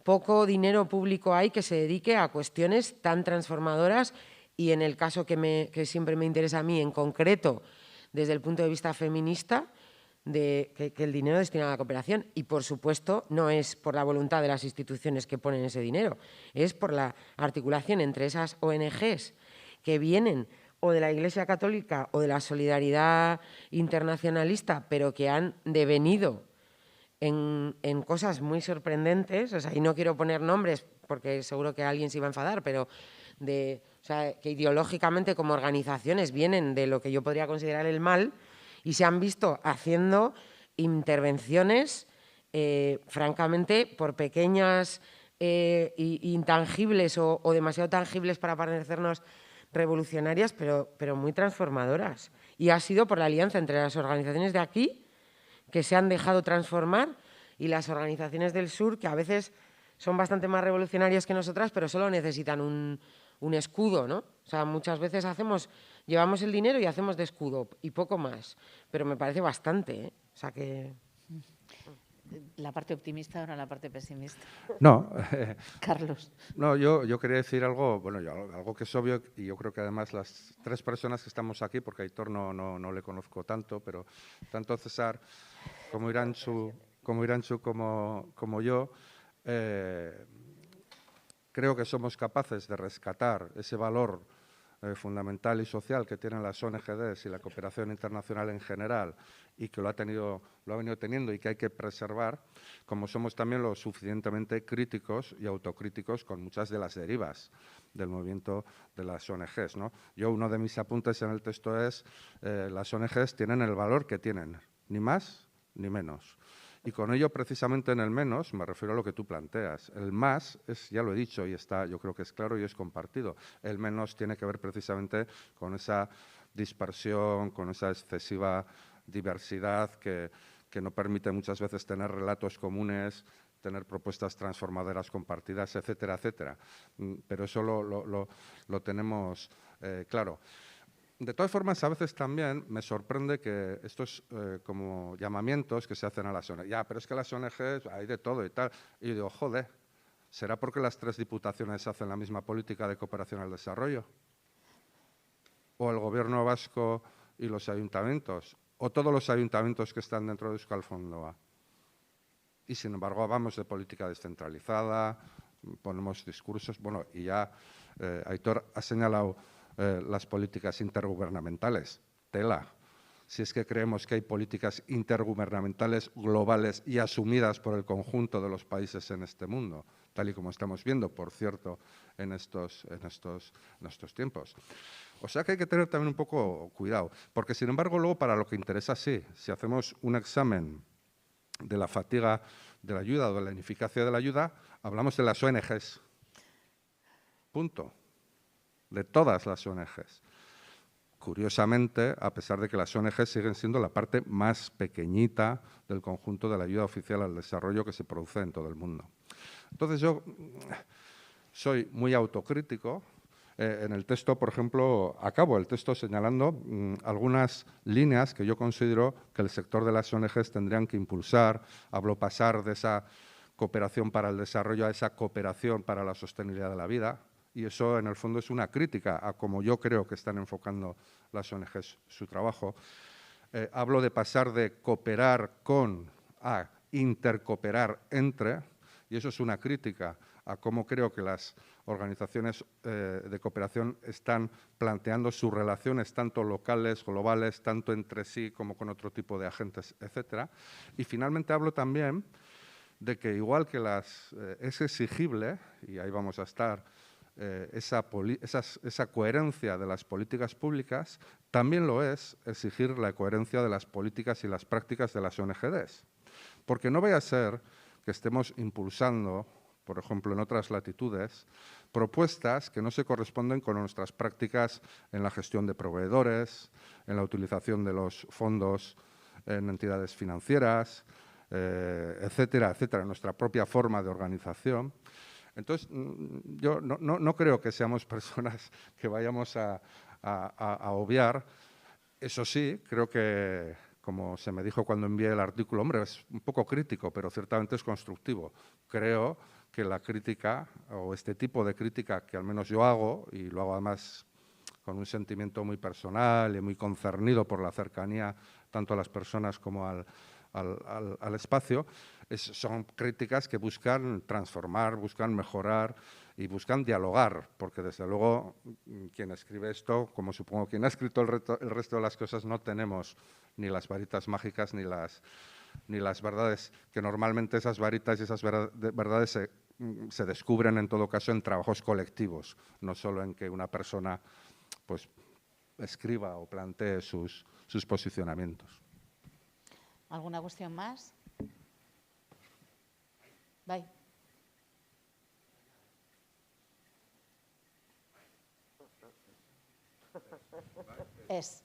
poco dinero público hay que se dedique a cuestiones tan transformadoras y en el caso que siempre me interesa a mí en concreto, desde el punto de vista feminista, que el dinero destinado a la cooperación. Y, por supuesto, no es por la voluntad de las instituciones que ponen ese dinero, es por la articulación entre esas ONGs que vienen o de la Iglesia Católica o de la solidaridad internacionalista, pero que han devenido en cosas muy sorprendentes, o sea, y no quiero poner nombres porque seguro que alguien se iba a enfadar, pero que ideológicamente como organizaciones vienen de lo que yo podría considerar el mal y se han visto haciendo intervenciones, francamente, por pequeñas intangibles o demasiado tangibles para parecernos revolucionarias, pero muy transformadoras. Y ha sido por la alianza entre las organizaciones de aquí, que se han dejado transformar, y las organizaciones del sur, que a veces son bastante más revolucionarias que nosotras, pero solo necesitan un escudo, ¿no? O sea, muchas veces llevamos el dinero y hacemos de escudo, y poco más. Pero me parece bastante, ¿eh? O sea que... ¿La parte optimista o no la parte pesimista? No. Carlos. No, yo quería decir algo, bueno, algo que es obvio, y yo creo que además las tres personas que estamos aquí, porque a Aitor no le conozco tanto, pero tanto César como Irantxu como yo, creo que somos capaces de rescatar ese valor fundamental y social que tienen las ONGs y la cooperación internacional en general, y que lo ha venido teniendo y que hay que preservar, como somos también lo suficientemente críticos y autocríticos con muchas de las derivas del movimiento de las ONGs, ¿no? Yo, uno de mis apuntes en el texto es las ONGs tienen el valor que tienen, ni más ni menos. Y con ello, precisamente en el menos, me refiero a lo que tú planteas. El más, ya lo he dicho y está, yo creo que es claro y es compartido. El menos tiene que ver precisamente con esa dispersión, con esa excesiva diversidad que no permite muchas veces tener relatos comunes, tener propuestas transformadoras compartidas, etcétera, etcétera. Pero eso lo tenemos claro. De todas formas, a veces también me sorprende que estos como llamamientos que se hacen a las ONG, ya, pero es que las ONGs hay de todo y tal, y digo, joder, ¿será porque las tres diputaciones hacen la misma política de cooperación al desarrollo? ¿O el Gobierno vasco y los ayuntamientos? ¿O todos los ayuntamientos que están dentro de Euskal Fondoa? Y sin embargo, hablamos de política descentralizada, ponemos discursos, bueno, y ya Aitor ha señalado las políticas intergubernamentales. Tela. Si es que creemos que hay políticas intergubernamentales globales y asumidas por el conjunto de los países en este mundo, tal y como estamos viendo, por cierto, en estos tiempos. O sea que hay que tener también un poco cuidado, porque sin embargo luego para lo que interesa sí, si hacemos un examen de la fatiga de la ayuda o de la ineficacia de la ayuda, hablamos de las ONGs. punto, de todas las ONGs. Curiosamente, a pesar de que las ONGs siguen siendo la parte más pequeñita del conjunto de la ayuda oficial al desarrollo que se produce en todo el mundo. Entonces, yo soy muy autocrítico. En el texto, por ejemplo, acabo el texto señalando algunas líneas que yo considero que el sector de las ONGs tendrían que impulsar. Hablo pasar de esa cooperación para el desarrollo a esa cooperación para la sostenibilidad de la vida. Y eso, en el fondo, es una crítica a cómo yo creo que están enfocando las ONGs su trabajo. Hablo de pasar de cooperar con a intercooperar entre, y eso es una crítica a cómo creo que las organizaciones de cooperación están planteando sus relaciones tanto locales, globales, tanto entre sí como con otro tipo de agentes, etcétera. Y finalmente hablo también de que igual que es exigible, y ahí vamos a estar, esa coherencia de las políticas públicas, también lo es exigir la coherencia de las políticas y las prácticas de las ONGs. Porque no vaya a ser que estemos impulsando, por ejemplo, en otras latitudes, propuestas que no se corresponden con nuestras prácticas en la gestión de proveedores, en la utilización de los fondos en entidades financieras, etcétera, etcétera, nuestra propia forma de organización. Entonces, yo no creo que seamos personas que vayamos a obviar. Eso sí, creo que, como se me dijo cuando envié el artículo, hombre, es un poco crítico, pero ciertamente es constructivo. Creo que la crítica, o este tipo de crítica que al menos yo hago, y lo hago además con un sentimiento muy personal y muy concernido por la cercanía tanto a las personas como al espacio, son críticas que buscan transformar, buscan mejorar y buscan dialogar, porque desde luego quien escribe esto, como supongo quien ha escrito el resto de las cosas, no tenemos ni las varitas mágicas ni las verdades, que normalmente esas varitas y esas verdades se descubren en todo caso en trabajos colectivos, no solo en que una persona pues escriba o plantee sus posicionamientos. ¿Alguna cuestión más? Bye. Es.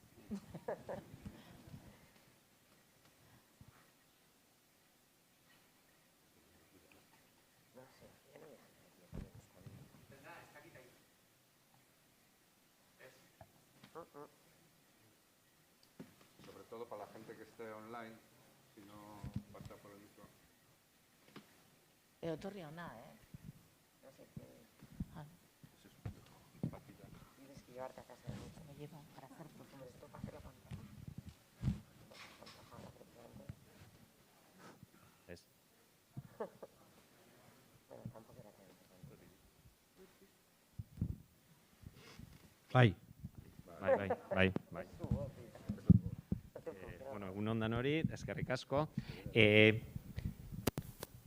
Sobre todo para la gente que esté online, si no pasa por el micro. Etorri ona, No sé qué. Ah. Tienes que llevarte a casa de noche. Me llevo para hacer fotos. Esto para hacer la pantalla. Es. Bueno, tampoco era tan importante. Bai. Bueno, egun on danori, eskerrik asko.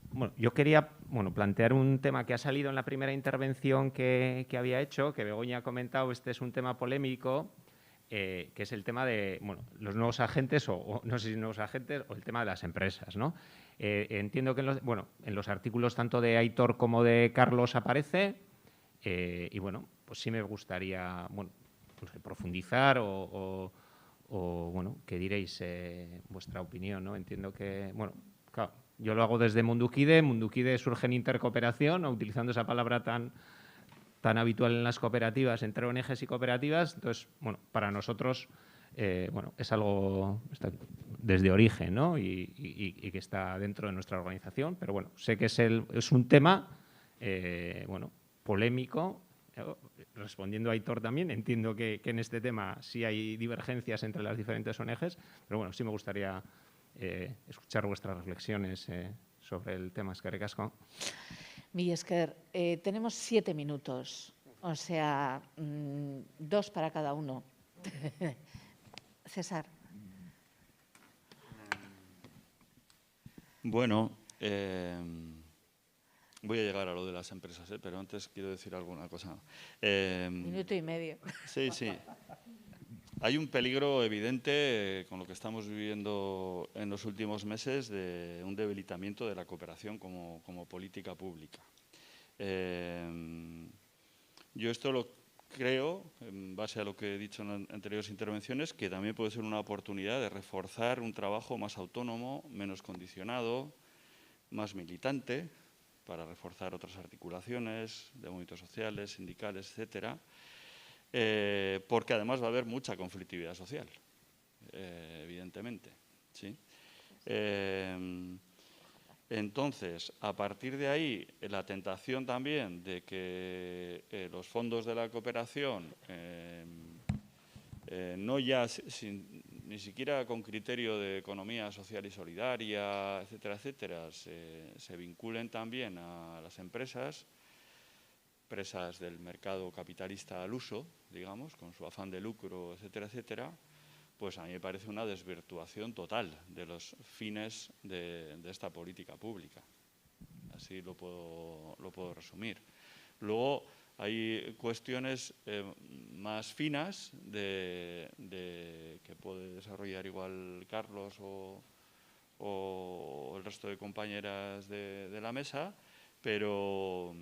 Bueno, yo quería plantear un tema que ha salido en la primera intervención que había hecho, que Begoña ha comentado. Este es un tema polémico, que es el tema de los nuevos agentes, o no sé si nuevos agentes, o el tema de las empresas, ¿no? Entiendo que en los artículos tanto de Aitor como de Carlos aparece, y bueno, pues sí me gustaría profundizar o que diréis vuestra opinión, ¿no? Entiendo que, claro, yo lo hago desde Mundukide. Mundukide surge en intercooperación, utilizando esa palabra tan habitual en las cooperativas, entre ONGs y cooperativas. Entonces, para nosotros, es algo desde origen, ¿no? y que está dentro de nuestra organización. Pero bueno, sé que es un tema, polémico. Respondiendo a Aitor también, entiendo que en este tema sí hay divergencias entre las diferentes ONGs, pero bueno, sí me gustaría escuchar vuestras reflexiones sobre el tema. Eskerrik asko. Mi esker, tenemos 7 minutos, o sea, 2 para cada uno. César. Bueno, voy a llegar a lo de las empresas, pero antes quiero decir alguna cosa. Minuto y medio. Sí. Hay un peligro evidente con lo que estamos viviendo en los últimos meses de un debilitamiento de la cooperación como política pública. Yo esto lo creo, en base a lo que he dicho en anteriores intervenciones, que también puede ser una oportunidad de reforzar un trabajo más autónomo, menos condicionado, más militante, para reforzar otras articulaciones de movimientos sociales, sindicales, etcétera, porque además va a haber mucha conflictividad social, evidentemente, ¿sí? Entonces, a partir de ahí, la tentación también de que los fondos de la cooperación, no ya ni siquiera con criterio de economía social y solidaria, etcétera, etcétera, se vinculen también a las empresas del mercado capitalista al uso, digamos, con su afán de lucro, etcétera, etcétera, pues a mí me parece una desvirtuación total de los fines de esta política pública. Así lo puedo resumir. Luego hay cuestiones más finas que puede desarrollar igual Carlos o el resto de compañeras de la mesa, pero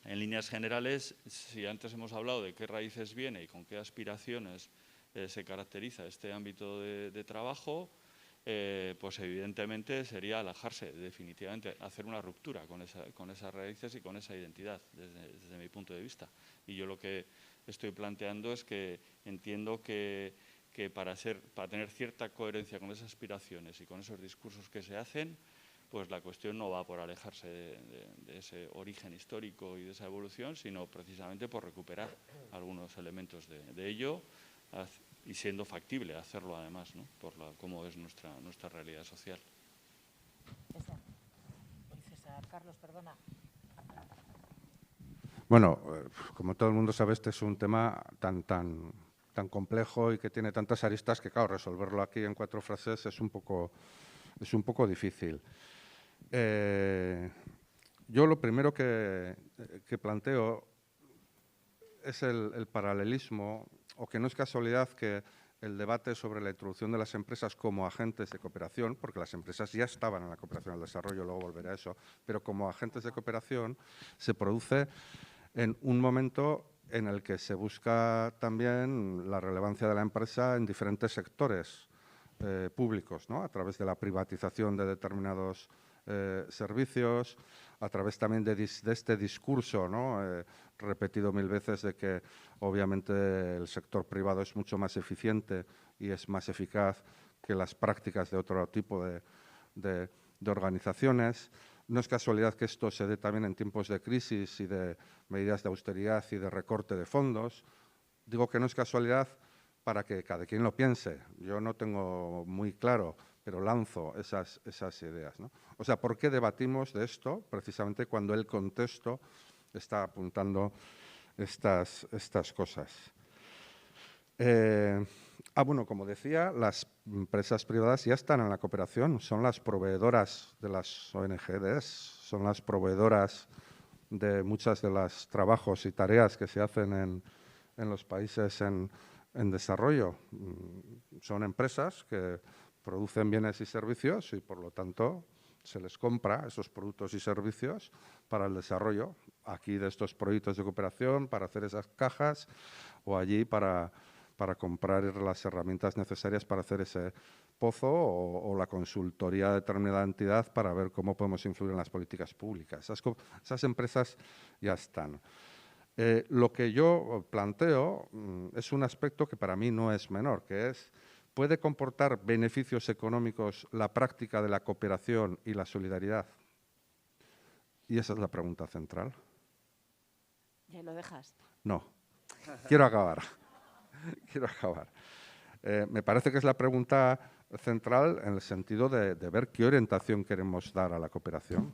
en líneas generales, si antes hemos hablado de qué raíces viene y con qué aspiraciones se caracteriza este ámbito de trabajo, pues evidentemente sería alejarse, definitivamente, hacer una ruptura con esas raíces y con esa identidad, desde mi punto de vista. Y yo lo que estoy planteando es que entiendo que para tener cierta coherencia con esas aspiraciones y con esos discursos que se hacen, pues la cuestión no va por alejarse de ese origen histórico y de esa evolución, sino precisamente por recuperar algunos elementos de ello, y siendo factible hacerlo además, ¿no? Por cómo es nuestra realidad social. César, Carlos, perdona. Bueno, como todo el mundo sabe, este es un tema tan complejo y que tiene tantas aristas que, claro, resolverlo aquí en 4 frases es un poco difícil. Yo lo primero que planteo es el paralelismo, o que no es casualidad que el debate sobre la introducción de las empresas como agentes de cooperación, porque las empresas ya estaban en la cooperación al desarrollo, luego volveré a eso, pero como agentes de cooperación se produce en un momento en el que se busca también la relevancia de la empresa en diferentes sectores públicos, ¿no? A través de la privatización de determinados servicios, a través también de este discurso, ¿no? Repetido 1000 veces, de que obviamente el sector privado es mucho más eficiente y es más eficaz que las prácticas de otro tipo de organizaciones. No es casualidad que esto se dé también en tiempos de crisis y de medidas de austeridad y de recorte de fondos. Digo que no es casualidad para que cada quien lo piense. Yo no tengo muy claro, pero lanzo esas ideas, ¿no? O sea, ¿por qué debatimos de esto? Precisamente cuando el contexto está apuntando estas cosas. Bueno, como decía, las empresas privadas ya están en la cooperación, son las proveedoras de las ONGs, son las proveedoras de muchos de los trabajos y tareas que se hacen en los países en desarrollo. Son empresas que producen bienes y servicios y, por lo tanto, se les compra esos productos y servicios para el desarrollo, aquí de estos proyectos de cooperación, para hacer esas cajas, o allí para comprar las herramientas necesarias para hacer ese pozo, o la consultoría de determinada entidad para ver cómo podemos influir en las políticas públicas. Esas empresas ya están. Lo que yo planteo es un aspecto que para mí no es menor, que es: ¿puede comportar beneficios económicos la práctica de la cooperación y la solidaridad? Y esa es la pregunta central. ¿Ya lo dejas? No. Quiero acabar. Me parece que es la pregunta central en el sentido de ver qué orientación queremos dar a la cooperación.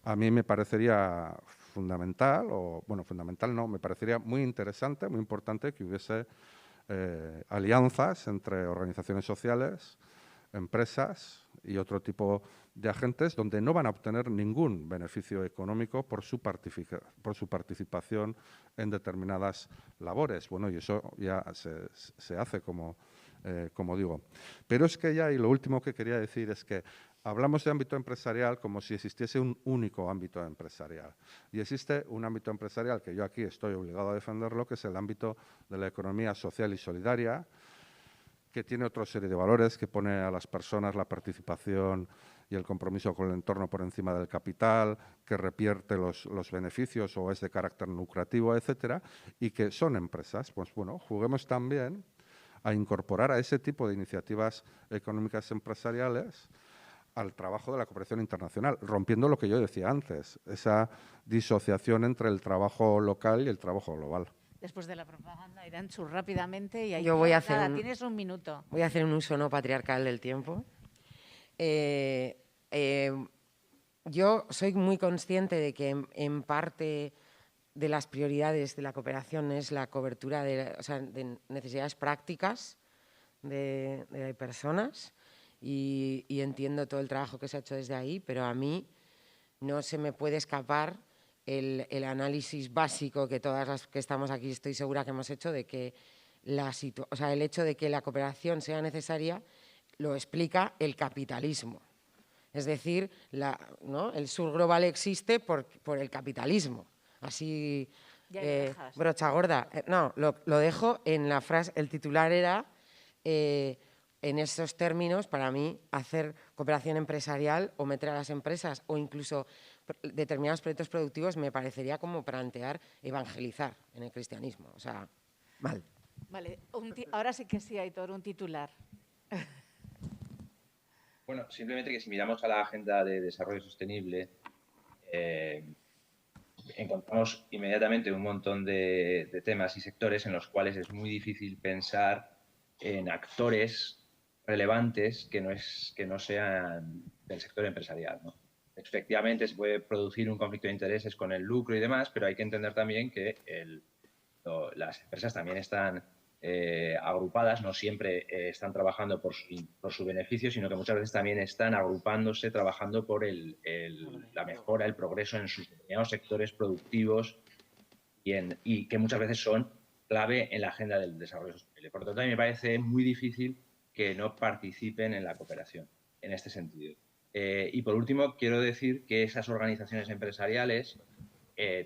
A mí me parecería fundamental, fundamental no, me parecería muy interesante, muy importante que hubiese alianzas entre organizaciones sociales, empresas y otro tipo de agentes, donde no van a obtener ningún beneficio económico por su participación en determinadas labores. Bueno, y eso ya se hace, como digo. Pero es que ya, y lo último que quería decir es que hablamos de ámbito empresarial como si existiese un único ámbito empresarial. Y existe un ámbito empresarial que yo aquí estoy obligado a defenderlo, que es el ámbito de la economía social y solidaria, que tiene otra serie de valores, que pone a las personas la participación y el compromiso con el entorno por encima del capital, que repierte los beneficios o es de carácter lucrativo, etcétera, y que son empresas. Pues bueno, juguemos también a incorporar a ese tipo de iniciativas económicas empresariales al trabajo de la cooperación internacional, rompiendo lo que yo decía antes, esa disociación entre el trabajo local y el trabajo global. Después de la propaganda, Irantxu, rápidamente. Y ahí Yo voy a hacer nada, tienes un minuto. Voy a hacer un uso no patriarcal del tiempo. Yo soy muy consciente de que en parte de las prioridades de la cooperación es la cobertura de necesidades prácticas de personas y entiendo todo el trabajo que se ha hecho desde ahí, pero a mí no se me puede escapar el análisis básico que todas las que estamos aquí estoy segura que hemos hecho de que el hecho de que la cooperación sea necesaria lo explica el capitalismo. Es decir, el sur global existe por el capitalismo. Así, brocha gorda. No, lo dejo en la frase, el titular era, en estos términos, para mí, hacer cooperación empresarial o meter a las empresas o incluso determinados proyectos productivos me parecería como plantear evangelizar en el cristianismo. O sea, mal. Vale, ahora sí que sí, Aitor, un titular. Bueno, simplemente que si miramos a la Agenda de Desarrollo Sostenible, encontramos inmediatamente un montón de temas y sectores en los cuales es muy difícil pensar en actores relevantes que no sean del sector empresarial, ¿no? Efectivamente, se puede producir un conflicto de intereses con el lucro y demás, pero hay que entender también que las empresas también están agrupadas, no siempre están trabajando por su beneficio, sino que muchas veces también están agrupándose, trabajando por la mejora, el progreso en sus determinados sectores productivos y que muchas veces son clave en la agenda del desarrollo sostenible. Por lo tanto, a mí me parece muy difícil que no participen en la cooperación en este sentido. Y por último, quiero decir que esas organizaciones empresariales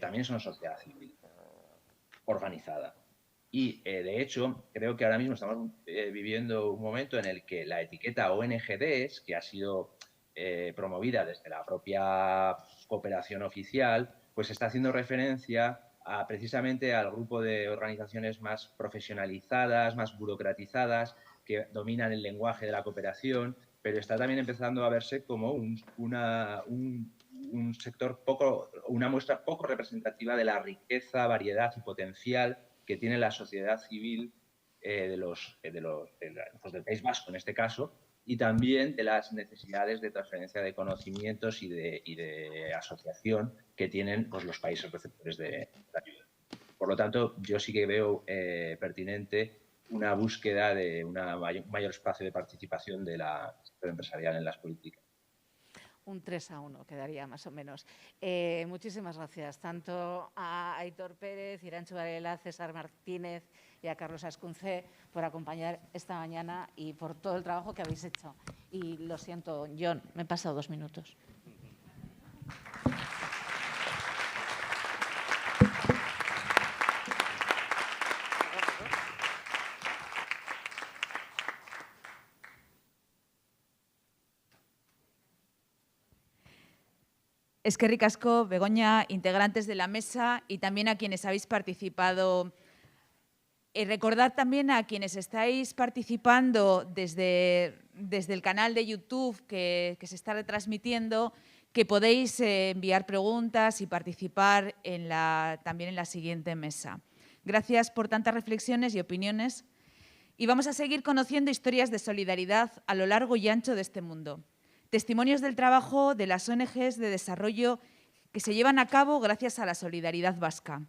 también son sociedad civil organizada. Y, de hecho, creo que ahora mismo estamos viviendo un momento en el que la etiqueta ONGDs, que ha sido promovida desde la propia cooperación oficial, pues está haciendo referencia precisamente al grupo de organizaciones más profesionalizadas, más burocratizadas, que dominan el lenguaje de la cooperación, pero está también empezando a verse como un sector una muestra poco representativa de la riqueza, variedad y potencial que tiene la sociedad civil del País Vasco, en este caso, y también de las necesidades de transferencia de conocimientos y de asociación que tienen pues, los países receptores de ayuda. Por lo tanto, yo sí que veo pertinente una búsqueda de un mayor espacio de participación del sector empresarial en las políticas. Un 3-1 quedaría más o menos. Muchísimas gracias tanto a Aitor Pérez, Irantxu Varela, César Martínez y a Carlos Ascunce por acompañar esta mañana y por todo el trabajo que habéis hecho. Y lo siento, Jon, me he pasado 2 minutos. Eskerrik asko, Begoña, integrantes de la mesa y también a quienes habéis participado. Recordad también a quienes estáis participando desde el canal de YouTube que se está retransmitiendo que podéis enviar preguntas y participar también en la siguiente mesa. Gracias por tantas reflexiones y opiniones. Y vamos a seguir conociendo historias de solidaridad a lo largo y ancho de este mundo. Testimonios del trabajo de las ONGs de desarrollo que se llevan a cabo gracias a la solidaridad vasca.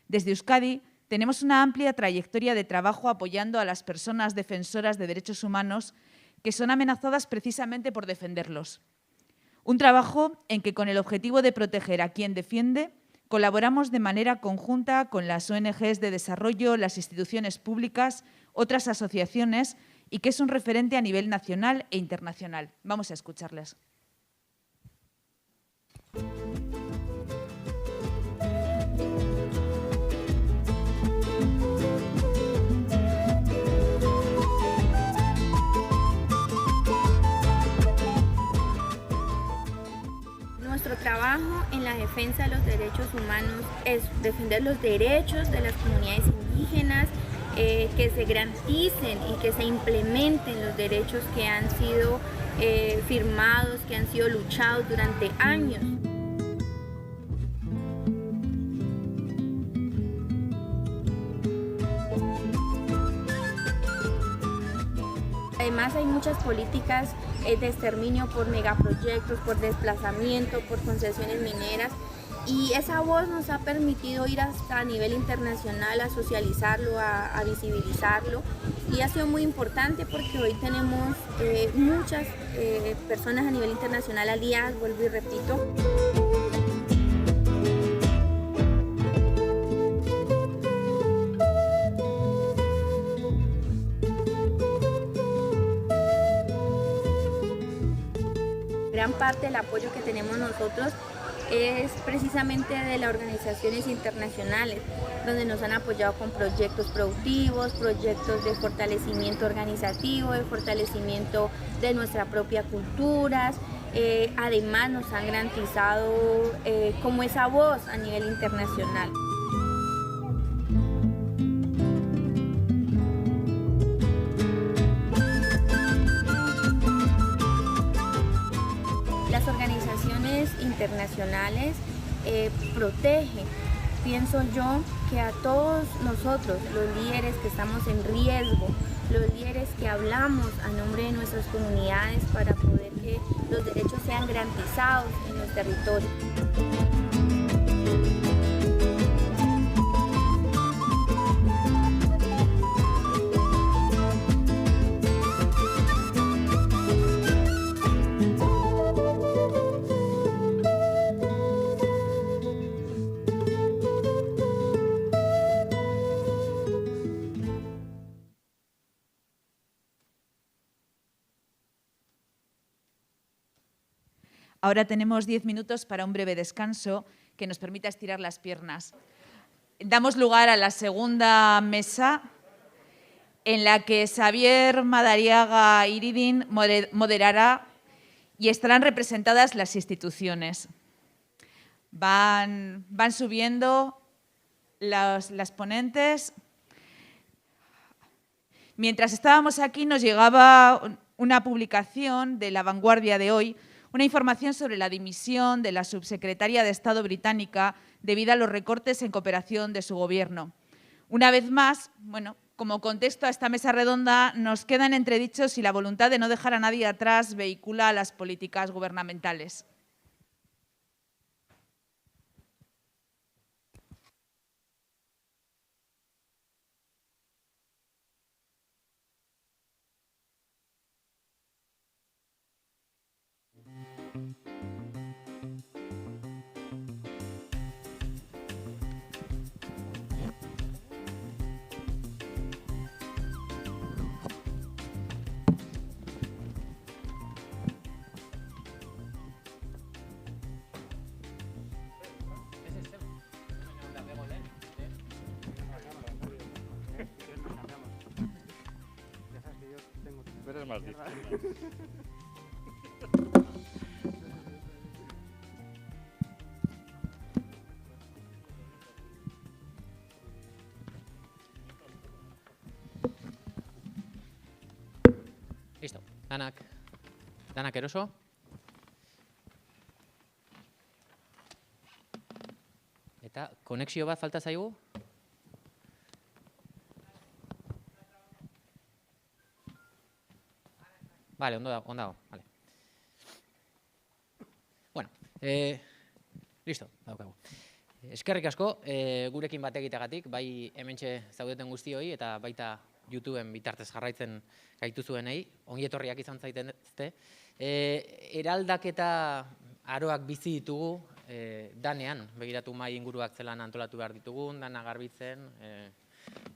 Desde Euskadi tenemos una amplia trayectoria de trabajo apoyando a las personas defensoras de derechos humanos que son amenazadas precisamente por defenderlos. Un trabajo en que, con el objetivo de proteger a quien defiende, colaboramos de manera conjunta con las ONGs de desarrollo, las instituciones públicas, otras asociaciones y que es un referente a nivel nacional e internacional. Vamos a escucharles. nuestro trabajo en la defensa de los derechos humanos es defender los derechos de las comunidades indígenas, que se garanticen y que se implementen los derechos que han sido firmados, que han sido luchados durante años. Además hay muchas políticas de exterminio por megaproyectos, por desplazamiento, por concesiones mineras, y esa voz nos ha permitido ir hasta a nivel internacional a socializarlo, a visibilizarlo, y ha sido muy importante porque hoy tenemos muchas personas a nivel internacional aliadas, vuelvo y repito. Gran parte del apoyo que tenemos nosotros es precisamente de las organizaciones internacionales, donde nos han apoyado con proyectos productivos, proyectos de fortalecimiento organizativo, de fortalecimiento de nuestra propia cultura. Además nos han garantizado como esa voz a nivel internacional. Las organizaciones internacionales protegen, pienso yo, que a todos nosotros, los líderes que estamos en riesgo, los líderes que hablamos a nombre de nuestras comunidades para poder que los derechos sean garantizados en los territorios. Ahora tenemos 10 minutos para un breve descanso que nos permita estirar las piernas. Damos lugar a la segunda mesa, en la que Xavier Madariaga Iridín moderará y estarán representadas las instituciones. Van subiendo las ponentes. Mientras estábamos aquí nos llegaba una publicación de La Vanguardia de hoy, una información sobre la dimisión de la subsecretaria de Estado británica debido a los recortes en cooperación de su gobierno. Una vez más, como contexto a esta mesa redonda, nos quedan entredichos si la voluntad de no dejar a nadie atrás vehicula las políticas gubernamentales. Más Listo, danak eroso. Eta konexio bat falta zaigu? Vale, ondo dago, vale. Bueno, listo, daukagu. Eskerrik asko, gurekin bat egiteagatik, bai hementxe zaudeten guztioi eta baita YouTubeen bitartez jarraitzen gaituzuenei, ongi etorriak izan zaitezte. Eraldaketa aroak bizi ditugu danean, begiratu mahai inguruak zelan antolatu behar ditugun, dana garbitzen,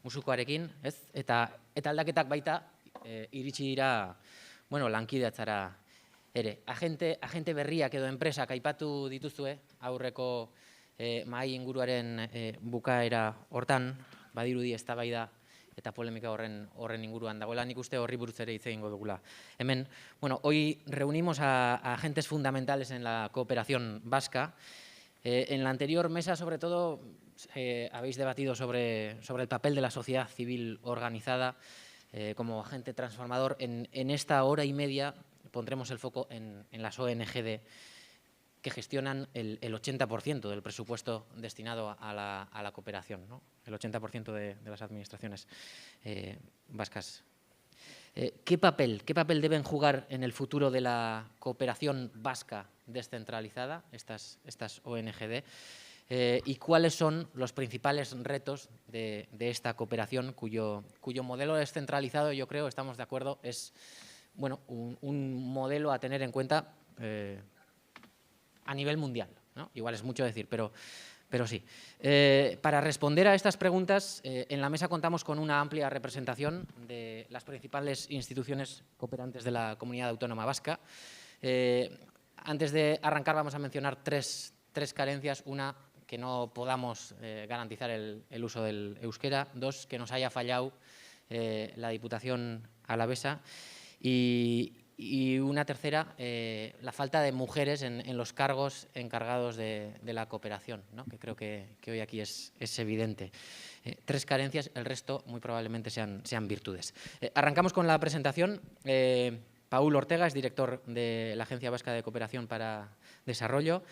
musukoarekin, ez? Eta aldaketak baita iritsi dira lankidetzara ere. Agente berriak edo enpresak aipatu dituzue, aurreko mahai inguruaren bukaera hortan, badirudi eztabaida eta polemika horren inguruan dagoela, nik uste horri buruz ere hitz egingo dugula. Hemen, bueno, hoy reunimos a agentes fundamentales en la cooperación vasca. En la anterior mesa, sobre todo, habéis debatido sobre el papel de la sociedad civil organizada como agente transformador. En esta hora y media pondremos el foco en las ONG que gestionan el 80% del presupuesto destinado a la cooperación, ¿no? El 80% de las administraciones vascas. ¿Qué papel deben jugar en el futuro de la cooperación vasca descentralizada estas ONG? ¿Y cuáles son los principales retos de esta cooperación cuyo modelo descentralizado, yo creo, estamos de acuerdo, es un modelo a tener en cuenta a nivel mundial, ¿no? Igual es mucho decir, pero sí. Para responder a estas preguntas, en la mesa contamos con una amplia representación de las principales instituciones cooperantes de la Comunidad Autónoma Vasca. Antes de arrancar vamos a mencionar tres carencias. Una, que no podamos garantizar el uso del euskera. Dos, que nos haya fallado la Diputación alavesa. Y una tercera, la falta de mujeres en los cargos encargados de la cooperación, ¿no? Que creo que hoy aquí es evidente. Tres carencias, el resto muy probablemente sean virtudes. Arrancamos con la presentación. Paul Ortega es director de la Agencia Vasca de Cooperación para Desarrollo.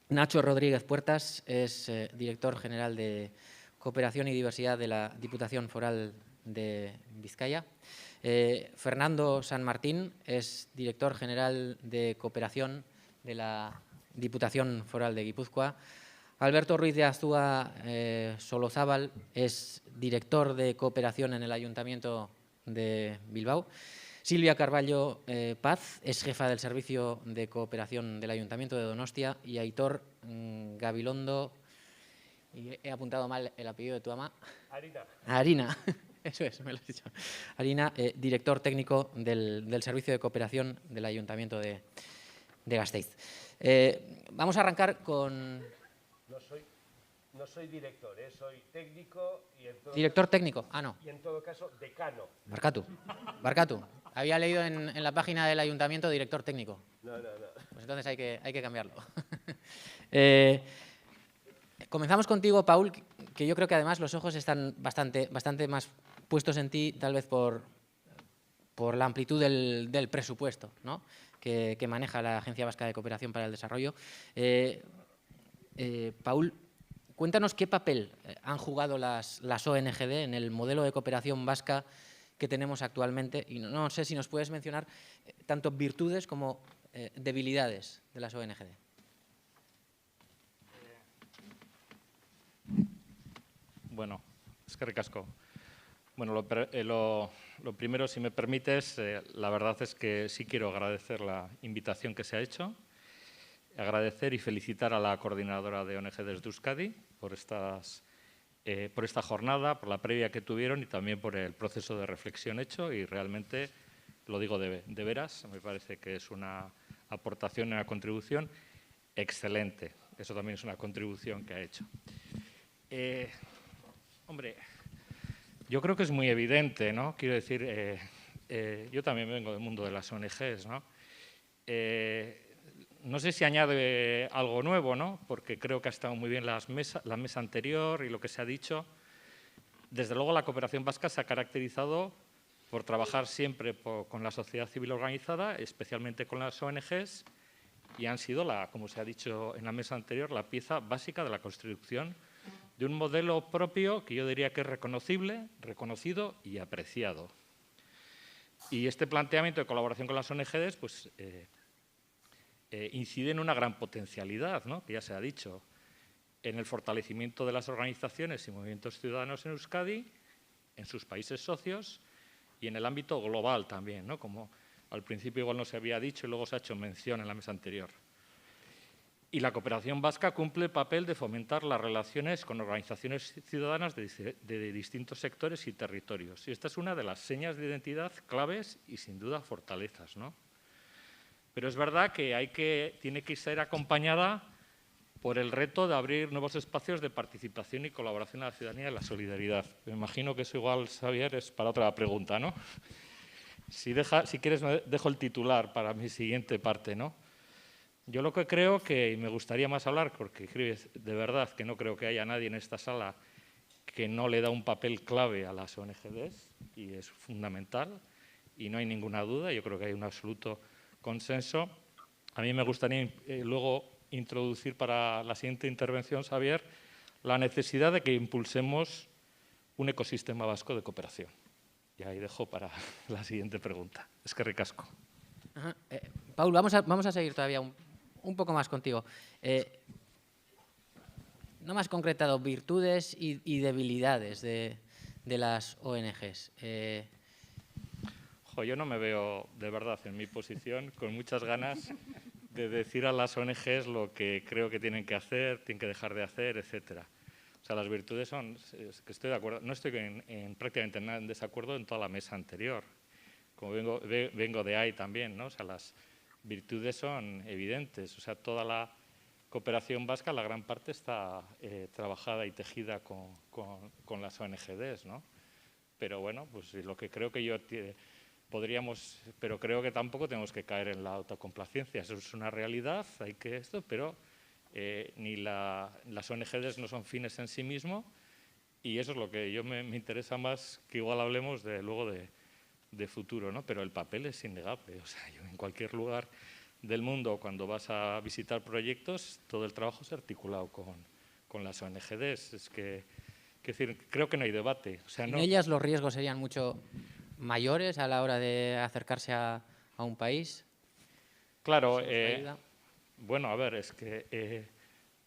Nacho Rodríguez Puertas es director general de Cooperación y Diversidad de la Diputación Foral de Vizcaya. Fernando San Martín es director general de Cooperación de la Diputación Foral de Guipúzcoa. Alberto Ruiz de Azúa Solozábal es director de Cooperación en el Ayuntamiento de Bilbao. Silvia Carballo Paz es jefa del Servicio de Cooperación del Ayuntamiento de Donostia. Y Aitor Gabilondo, y he apuntado mal el apellido de tu ama. Arina. Eso es, me lo has dicho. Arina, director técnico del Servicio de Cooperación del Ayuntamiento de Gasteiz. Vamos a arrancar con... No soy director, soy técnico y en todo director caso, técnico, no. Y en todo caso, decano. Barkatu. Había leído en la página del Ayuntamiento director técnico. No. Pues entonces hay que cambiarlo. Comenzamos contigo, Paul, que yo creo que además los ojos están bastante más puestos en ti, tal vez por la amplitud del presupuesto, ¿no? que maneja la Agencia Vasca de Cooperación para el Desarrollo. Paul, cuéntanos qué papel han jugado las ONGD en el modelo de cooperación vasca que tenemos actualmente, y no sé si nos puedes mencionar tanto virtudes como debilidades de las ONGD. Bueno, eskerrik asko. Bueno, lo primero, si me permites, la verdad es que sí quiero agradecer la invitación que se ha hecho, agradecer y felicitar a la coordinadora de ONG de Euskadi por esta jornada, por la previa que tuvieron y también por el proceso de reflexión hecho, y realmente lo digo de veras, me parece que es una aportación, una contribución excelente. Eso también es una contribución que ha hecho. Hombre, yo creo que es muy evidente, ¿no? Quiero decir, yo también vengo del mundo de las ONGs, ¿no? No sé si añade algo nuevo, ¿no? Porque creo que ha estado muy bien la mesa anterior y lo que se ha dicho. Desde luego, la cooperación vasca se ha caracterizado por trabajar siempre con la sociedad civil organizada, especialmente con las ONGs, y han sido, como se ha dicho en la mesa anterior, la pieza básica de la construcción de un modelo propio que yo diría que es reconocible, reconocido y apreciado. Y este planteamiento de colaboración con las ONGs pues, incide en una gran potencialidad, ¿no? Que ya se ha dicho, en el fortalecimiento de las organizaciones y movimientos ciudadanos en Euskadi, en sus países socios y en el ámbito global también, ¿no? Como al principio igual no se había dicho y luego se ha hecho mención en la mesa anterior. Y la cooperación vasca cumple el papel de fomentar las relaciones con organizaciones ciudadanas de distintos sectores y territorios. Y esta es una de las señas de identidad claves y, sin duda, fortalezas, ¿no? Pero es verdad que tiene que ser acompañada por el reto de abrir nuevos espacios de participación y colaboración a la ciudadanía y la solidaridad. Me imagino que eso igual, Xavier, es para otra pregunta, ¿no? Si quieres, dejo el titular para mi siguiente parte, ¿no? Yo lo que creo que, y me gustaría más hablar, porque de verdad que no creo que haya nadie en esta sala que no le da un papel clave a las ONGs, y es fundamental, y no hay ninguna duda, yo creo que hay un absoluto consenso. A mí me gustaría luego introducir para la siguiente intervención, Xavier, la necesidad de que impulsemos un ecosistema vasco de cooperación. Y ahí dejo para la siguiente pregunta. Eskerrik asko. Paul, vamos a seguir todavía un poco más contigo. No me has concretado virtudes y debilidades de las ONGs. Yo no me veo, de verdad, en mi posición, con muchas ganas de decir a las ONGs lo que creo que tienen que hacer, tienen que dejar de hacer, etcétera. O sea, las virtudes son, es que estoy de acuerdo, no estoy prácticamente nada en desacuerdo en toda la mesa anterior. Como vengo de ahí también, ¿no? O sea, las virtudes son evidentes. O sea, toda la cooperación vasca, la gran parte está trabajada y tejida con las ONGs, ¿no? Pero bueno, pues lo que creo que yo podríamos, pero creo que tampoco tenemos que caer en la autocomplacencia. Eso es una realidad, hay que esto, pero las ONGs no son fines en sí mismos, y eso es lo que yo me interesa más, que igual hablemos luego de futuro, ¿no? Pero el papel es innegable. O sea, yo en cualquier lugar del mundo, cuando vas a visitar proyectos, todo el trabajo es articulado con las ONGs. Es que, decir, creo que no hay debate. O sea, ¿En ellas los riesgos serían mucho mayores a la hora de acercarse a un país? Claro, bueno, a ver, es que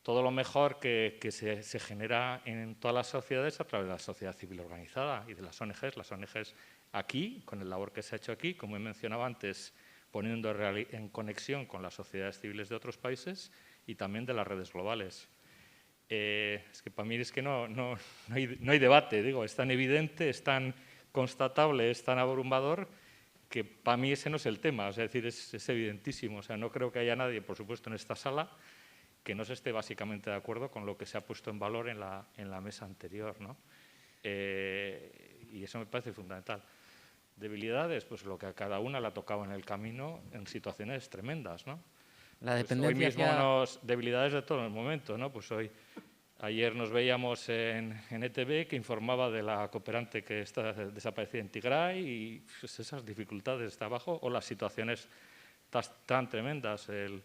todo lo mejor que se genera en todas las sociedades a través de la sociedad civil organizada y de las ONGs aquí, con el labor que se ha hecho aquí, como he mencionado antes, poniendo en conexión con las sociedades civiles de otros países y también de las redes globales. Es que para mí es que no hay debate, digo, es tan evidente, es tan constatable, es tan abrumador, que para mí ese no es el tema, o sea, es decir, es evidentísimo. O sea, no creo que haya nadie, por supuesto, en esta sala que no se esté básicamente de acuerdo con lo que se ha puesto en valor en la mesa anterior, ¿no? Y eso me parece fundamental. Debilidades, pues lo que a cada una le ha tocado en el camino en situaciones tremendas, ¿no? La dependencia pues hoy mismo debilidades de todo el momento, ¿no? Pues ayer nos veíamos en ETV, que informaba de la cooperante que está desaparecida en Tigray, y pues esas dificultades de abajo, o las situaciones tan tremendas. El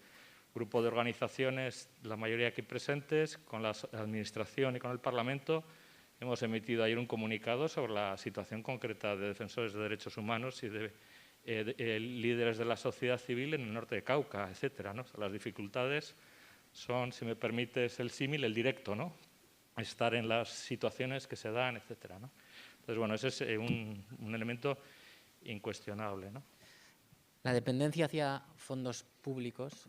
grupo de organizaciones, la mayoría aquí presentes, con la Administración y con el Parlamento, hemos emitido ayer un comunicado sobre la situación concreta de defensores de derechos humanos y de líderes de la sociedad civil en el norte de Cauca, etcétera, ¿no? O sea, las dificultades son, si me permites el símil, el directo, ¿no? Estar en las situaciones que se dan, etcétera, ¿no? Entonces, bueno, ese es un elemento incuestionable, ¿no? ¿La dependencia hacia fondos públicos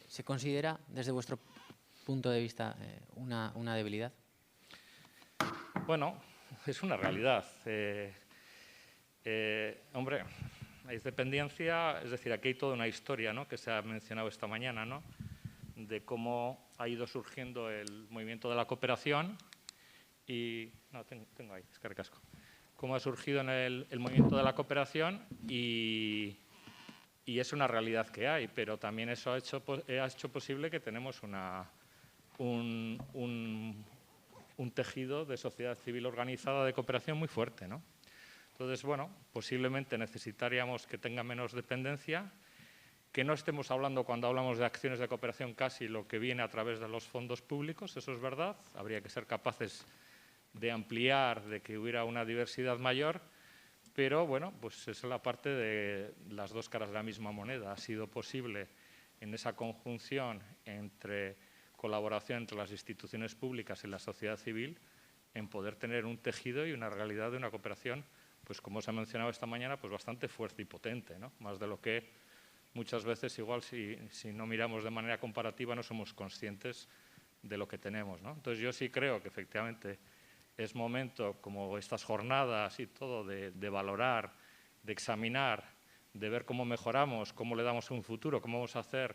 se considera, desde vuestro punto de vista, una debilidad? Bueno, es una realidad. Hombre, hay dependencia, es decir, aquí hay toda una historia, ¿no?, que se ha mencionado esta mañana, ¿no?, de cómo ha ido surgiendo el movimiento de la cooperación y... No, tengo ahí, es carcasco. Cómo ha surgido en el movimiento de la cooperación y es una realidad que hay, pero también eso ha hecho posible que tenemos un tejido de sociedad civil organizada de cooperación muy fuerte, ¿no? Entonces, bueno, posiblemente necesitaríamos que tenga menos dependencia, que no estemos hablando, cuando hablamos de acciones de cooperación, casi lo que viene a través de los fondos públicos, eso es verdad. Habría que ser capaces de ampliar, de que hubiera una diversidad mayor, pero bueno, pues es la parte de las dos caras de la misma moneda. Ha sido posible en esa conjunción entre colaboración entre las instituciones públicas y la sociedad civil en poder tener un tejido y una realidad de una cooperación, pues como se ha mencionado esta mañana, pues bastante fuerte y potente, ¿no? Más de lo que muchas veces, igual si no miramos de manera comparativa, no somos conscientes de lo que tenemos, ¿no? Entonces yo sí creo que efectivamente es momento, como estas jornadas y todo, de valorar, de examinar, de ver cómo mejoramos, cómo le damos un futuro, cómo vamos a hacer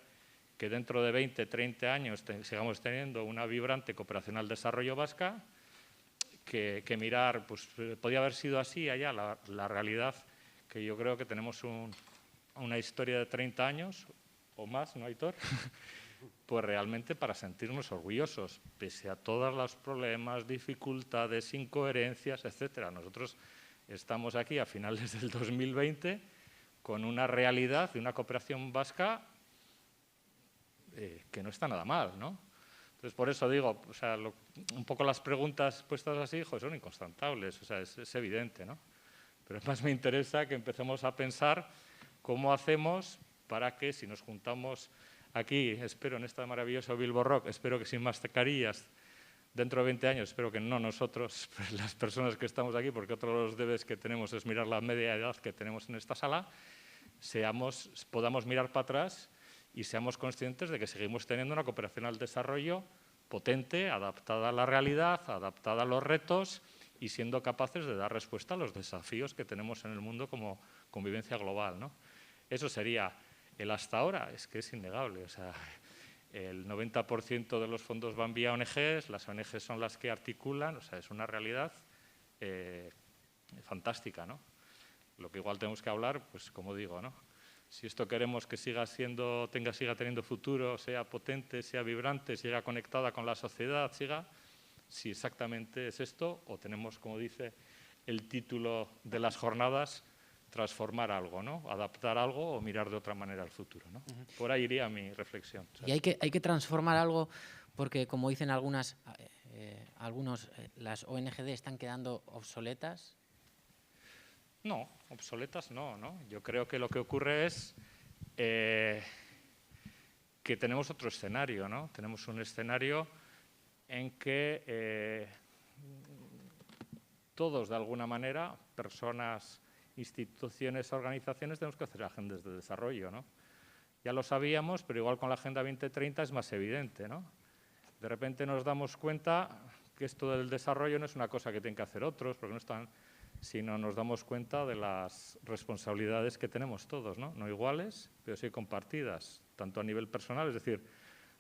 que dentro de 20, 30 años sigamos teniendo una vibrante cooperación al desarrollo vasca, que mirar, pues podía haber sido así allá, la realidad, que yo creo que tenemos una historia de 30 años o más, ¿no, Aitor? Pues realmente para sentirnos orgullosos, pese a todos los problemas, dificultades, incoherencias, etcétera. Nosotros estamos aquí a finales del 2020 con una realidad de una cooperación vasca que no está nada mal, ¿no? Entonces, por eso digo, o sea, un poco las preguntas puestas así, son inconstatables, o sea, es evidente, ¿no? Pero más me interesa que empecemos a pensar cómo hacemos para que, si nos juntamos aquí, espero en esta maravillosa Bilbo Rock, espero que sin mascarillas, dentro de 20 años, espero que no nosotros, pues las personas que estamos aquí, porque otro de los debes que tenemos es mirar la media edad que tenemos en esta sala, podamos mirar para atrás y seamos conscientes de que seguimos teniendo una cooperación al desarrollo potente, adaptada a la realidad, adaptada a los retos y siendo capaces de dar respuesta a los desafíos que tenemos en el mundo como convivencia global, ¿no? Eso sería el hasta ahora, es que es innegable. O sea, el 90% de los fondos van vía ONGs, las ONGs son las que articulan, o sea, es una realidad fantástica, ¿no? Lo que igual tenemos que hablar, pues como digo, ¿no? Si esto queremos que siga teniendo futuro, sea potente, sea vibrante, siga conectada con la sociedad, si exactamente es esto, o tenemos, como dice el título de las jornadas, transformar algo, ¿no? Adaptar algo o mirar de otra manera al futuro, ¿no? Por ahí iría mi reflexión. Y hay que transformar algo porque, como dicen algunos, las ONGD están quedando obsoletas. No, obsoletas no, ¿no? Yo creo que lo que ocurre es que tenemos otro escenario, ¿no? Tenemos un escenario en que todos, de alguna manera, personas, instituciones, organizaciones, tenemos que hacer agendas de desarrollo, ¿no? Ya lo sabíamos, pero igual con la Agenda 2030 es más evidente, ¿no? De repente nos damos cuenta que esto del desarrollo no es una cosa que tienen que hacer otros, porque no están, sino nos damos cuenta de las responsabilidades que tenemos todos, ¿no? No iguales, pero sí compartidas, tanto a nivel personal, es decir,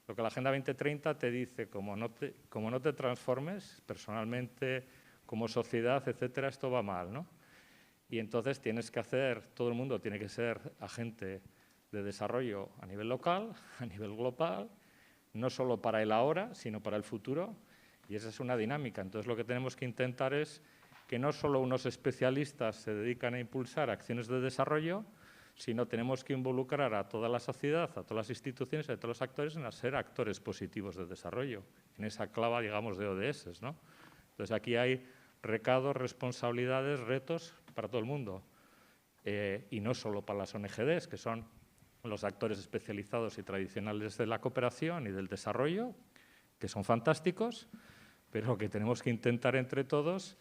lo que la Agenda 2030 te dice, como no te transformes personalmente, como sociedad, etcétera, esto va mal, ¿no? Y entonces todo el mundo tiene que ser agente de desarrollo a nivel local, a nivel global, no solo para el ahora, sino para el futuro, y esa es una dinámica. Entonces lo que tenemos que intentar es que no solo unos especialistas se dedican a impulsar acciones de desarrollo, sino tenemos que involucrar a toda la sociedad, a todas las instituciones, a todos los actores en ser actores positivos de desarrollo, en esa clava, digamos, de ODS, ¿no? Entonces aquí hay recados, responsabilidades, retos para todo el mundo, y no solo para las ONGDs, que son los actores especializados y tradicionales de la cooperación y del desarrollo, que son fantásticos, pero lo que tenemos que intentar entre todos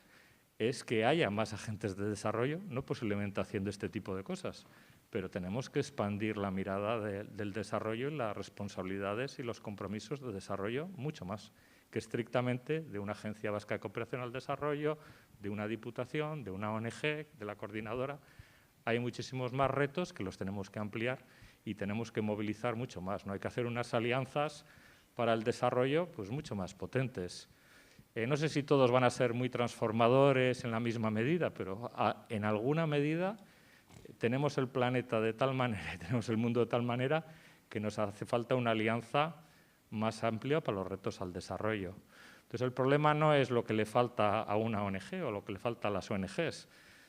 es que haya más agentes de desarrollo, no posiblemente haciendo este tipo de cosas, pero tenemos que expandir la mirada del desarrollo y las responsabilidades y los compromisos de desarrollo mucho más que estrictamente de una Agencia Vasca de Cooperación al Desarrollo, de una diputación, de una ONG, de la coordinadora. Hay muchísimos más retos que los tenemos que ampliar y tenemos que movilizar mucho más, ¿no? Hay que hacer unas alianzas para el desarrollo pues mucho más potentes. No sé si todos van a ser muy transformadores en la misma medida, pero en alguna medida tenemos el planeta de tal manera, tenemos el mundo de tal manera que nos hace falta una alianza más amplia para los retos al desarrollo. Entonces, el problema no es lo que le falta a una ONG o lo que le falta a las ONGs,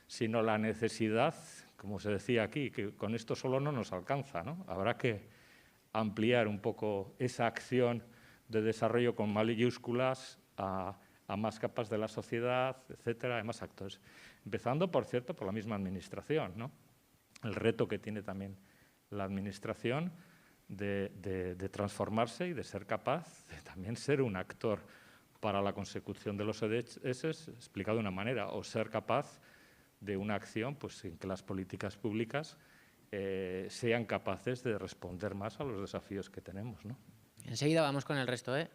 sino la necesidad, como se decía aquí, que con esto solo no nos alcanza, ¿no? Habrá que ampliar un poco esa acción de desarrollo con mayúsculas a más capas de la sociedad, etcétera, a más actores. Empezando, por cierto, por la misma administración, ¿no? El reto que tiene también la administración de transformarse y de ser capaz de también ser un actor para la consecución de los ODS, explicado de una manera, o ser capaz de una acción pues, en que las políticas públicas sean capaces de responder más a los desafíos que tenemos, ¿no? Enseguida vamos con el resto, ¿eh?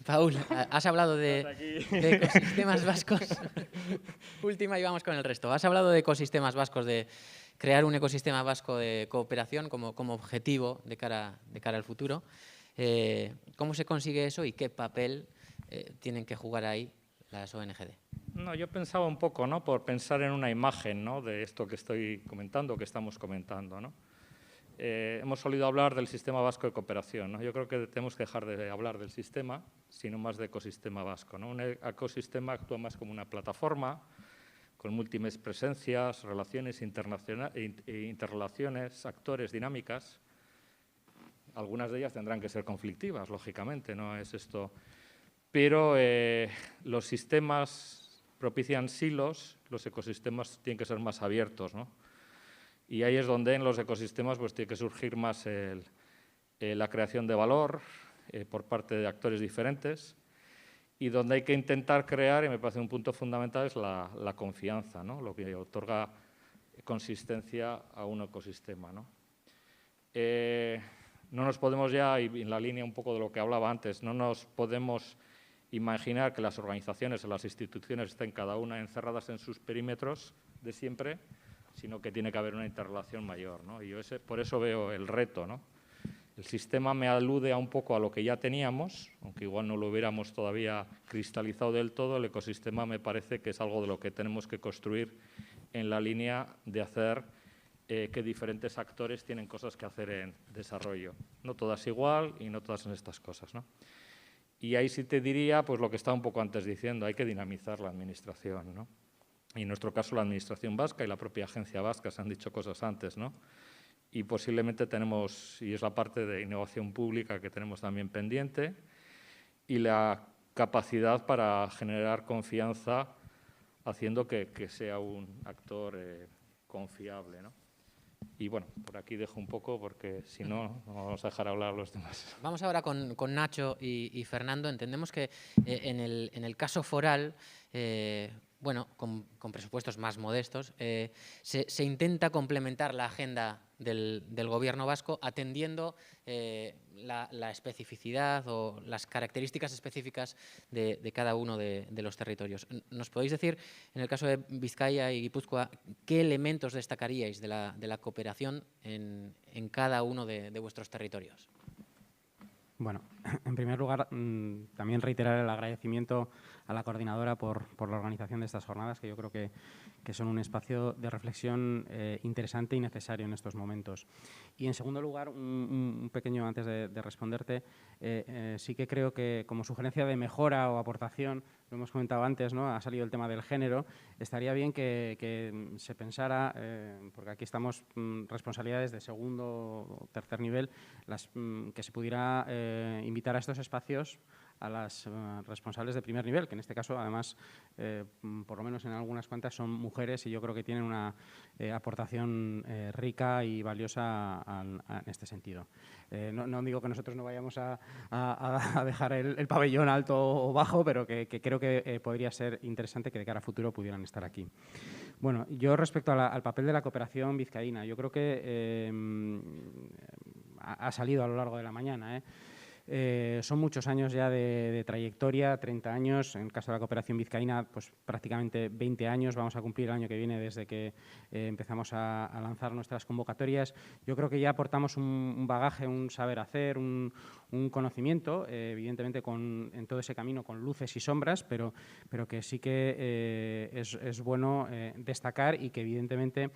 Paul, has hablado de ecosistemas vascos. Última y vamos con el resto. Has hablado de ecosistemas vascos, de crear un ecosistema vasco de cooperación como objetivo de cara al futuro. ¿Cómo se consigue eso y qué papel tienen que jugar ahí las ONGD? No, yo pensaba un poco, ¿no?, por pensar en una imagen, ¿no?, de esto que estoy comentando, que estamos comentando, ¿no? Hemos oído hablar del sistema vasco de cooperación, ¿no? Yo creo que tenemos que dejar de hablar del sistema, sino más de ecosistema vasco, ¿no? Un ecosistema actúa más como una plataforma con múltiples presencias, relaciones interrelaciones, actores, dinámicas. Algunas de ellas tendrán que ser conflictivas, lógicamente, no es esto. Pero los sistemas propician silos, los ecosistemas tienen que ser más abiertos, ¿no? Y ahí es donde en los ecosistemas pues, tiene que surgir más la creación de valor por parte de actores diferentes y donde hay que intentar crear, y me parece un punto fundamental, es la confianza, ¿no?, lo que otorga consistencia a un ecosistema, ¿no? No nos podemos ya, y en la línea un poco de lo que hablaba antes, no nos podemos imaginar que las organizaciones o las instituciones estén cada una encerradas en sus perímetros de siempre, sino que tiene que haber una interrelación mayor, ¿no? Y yo por eso veo el reto, ¿no? El sistema me alude un poco a lo que ya teníamos, aunque igual no lo hubiéramos todavía cristalizado del todo. El ecosistema me parece que es algo de lo que tenemos que construir en la línea de hacer que diferentes actores tienen cosas que hacer en desarrollo. No todas igual y no todas en estas cosas, ¿no? Y ahí sí te diría pues, lo que estaba un poco antes diciendo, hay que dinamizar la administración, ¿no? Y en nuestro caso la administración vasca y la propia agencia vasca, se han dicho cosas antes, ¿no? Y posiblemente tenemos, y es la parte de innovación pública que tenemos también pendiente, y la capacidad para generar confianza haciendo que sea un actor confiable, ¿no? Y bueno, por aquí dejo un poco porque si no, no vamos a dejar hablar a los demás. Vamos ahora con Nacho y Fernando. Entendemos que en el caso foral, bueno, con presupuestos más modestos, se intenta complementar la agenda del Gobierno vasco atendiendo la especificidad o las características específicas de cada uno de los territorios. ¿Nos podéis decir, en el caso de Vizcaya y Guipúzcoa, qué elementos destacaríais de la cooperación en cada uno de vuestros territorios? Bueno, en primer lugar, también reiterar el agradecimiento a la coordinadora por la organización de estas jornadas, que yo creo que son un espacio de reflexión interesante y necesario en estos momentos. Y en segundo lugar, un pequeño, antes de responderte, sí que creo que como sugerencia de mejora o aportación, lo hemos comentado antes, ¿no?, ha salido el tema del género, estaría bien que se pensara, porque aquí estamos responsabilidades de segundo o tercer nivel, que se pudiera invitar a estos espacios a las responsables de primer nivel, que en este caso, además, por lo menos en algunas cuantas son mujeres y yo creo que tienen una aportación rica y valiosa en este sentido. No digo que nosotros no vayamos a dejar el pabellón alto o bajo, pero que creo que podría ser interesante que de cara a futuro pudieran estar aquí. Bueno, yo respecto al papel de la cooperación vizcaína, yo creo que ha salido a lo largo de la mañana, son muchos años ya de trayectoria, 30 años, en el caso de la cooperación vizcaína, pues prácticamente 20 años, vamos a cumplir el año que viene desde que empezamos a lanzar nuestras convocatorias. Yo creo que ya aportamos un bagaje, un saber hacer, un conocimiento, evidentemente en todo ese camino con luces y sombras, pero que sí que es bueno destacar y que evidentemente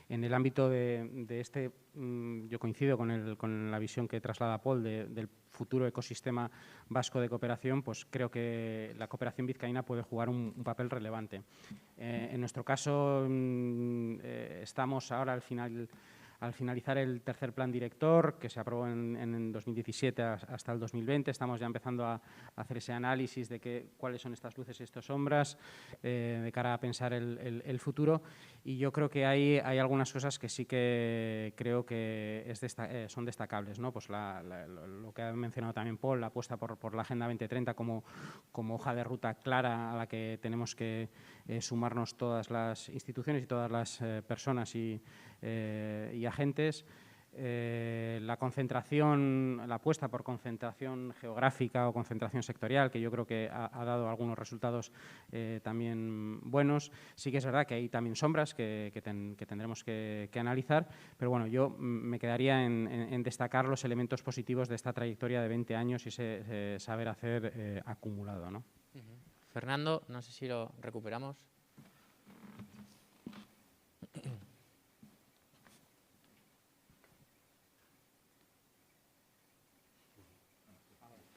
en el ámbito de este, yo coincido con la visión que traslada Paul del futuro ecosistema vasco de cooperación, pues creo que la cooperación vizcaína puede jugar un papel relevante. En nuestro caso, estamos ahora al finalizar el tercer plan director, que se aprobó en 2017 hasta el 2020, estamos ya empezando a hacer ese análisis de cuáles son estas luces y estas sombras de cara a pensar el futuro. Y yo creo que hay algunas cosas que sí que creo que son destacables, ¿no? Pues lo que ha mencionado también Paul, la apuesta por la Agenda 2030 como hoja de ruta clara a la que tenemos que sumarnos todas las instituciones y todas las personas y agentes. la concentración, la apuesta por concentración geográfica o concentración sectorial, que yo creo que ha dado algunos resultados también buenos. Sí que es verdad que hay también sombras que tendremos que analizar, pero bueno, yo me quedaría en destacar los elementos positivos de esta trayectoria de 20 años y ese saber hacer acumulado, ¿no? Fernando, no sé si lo recuperamos.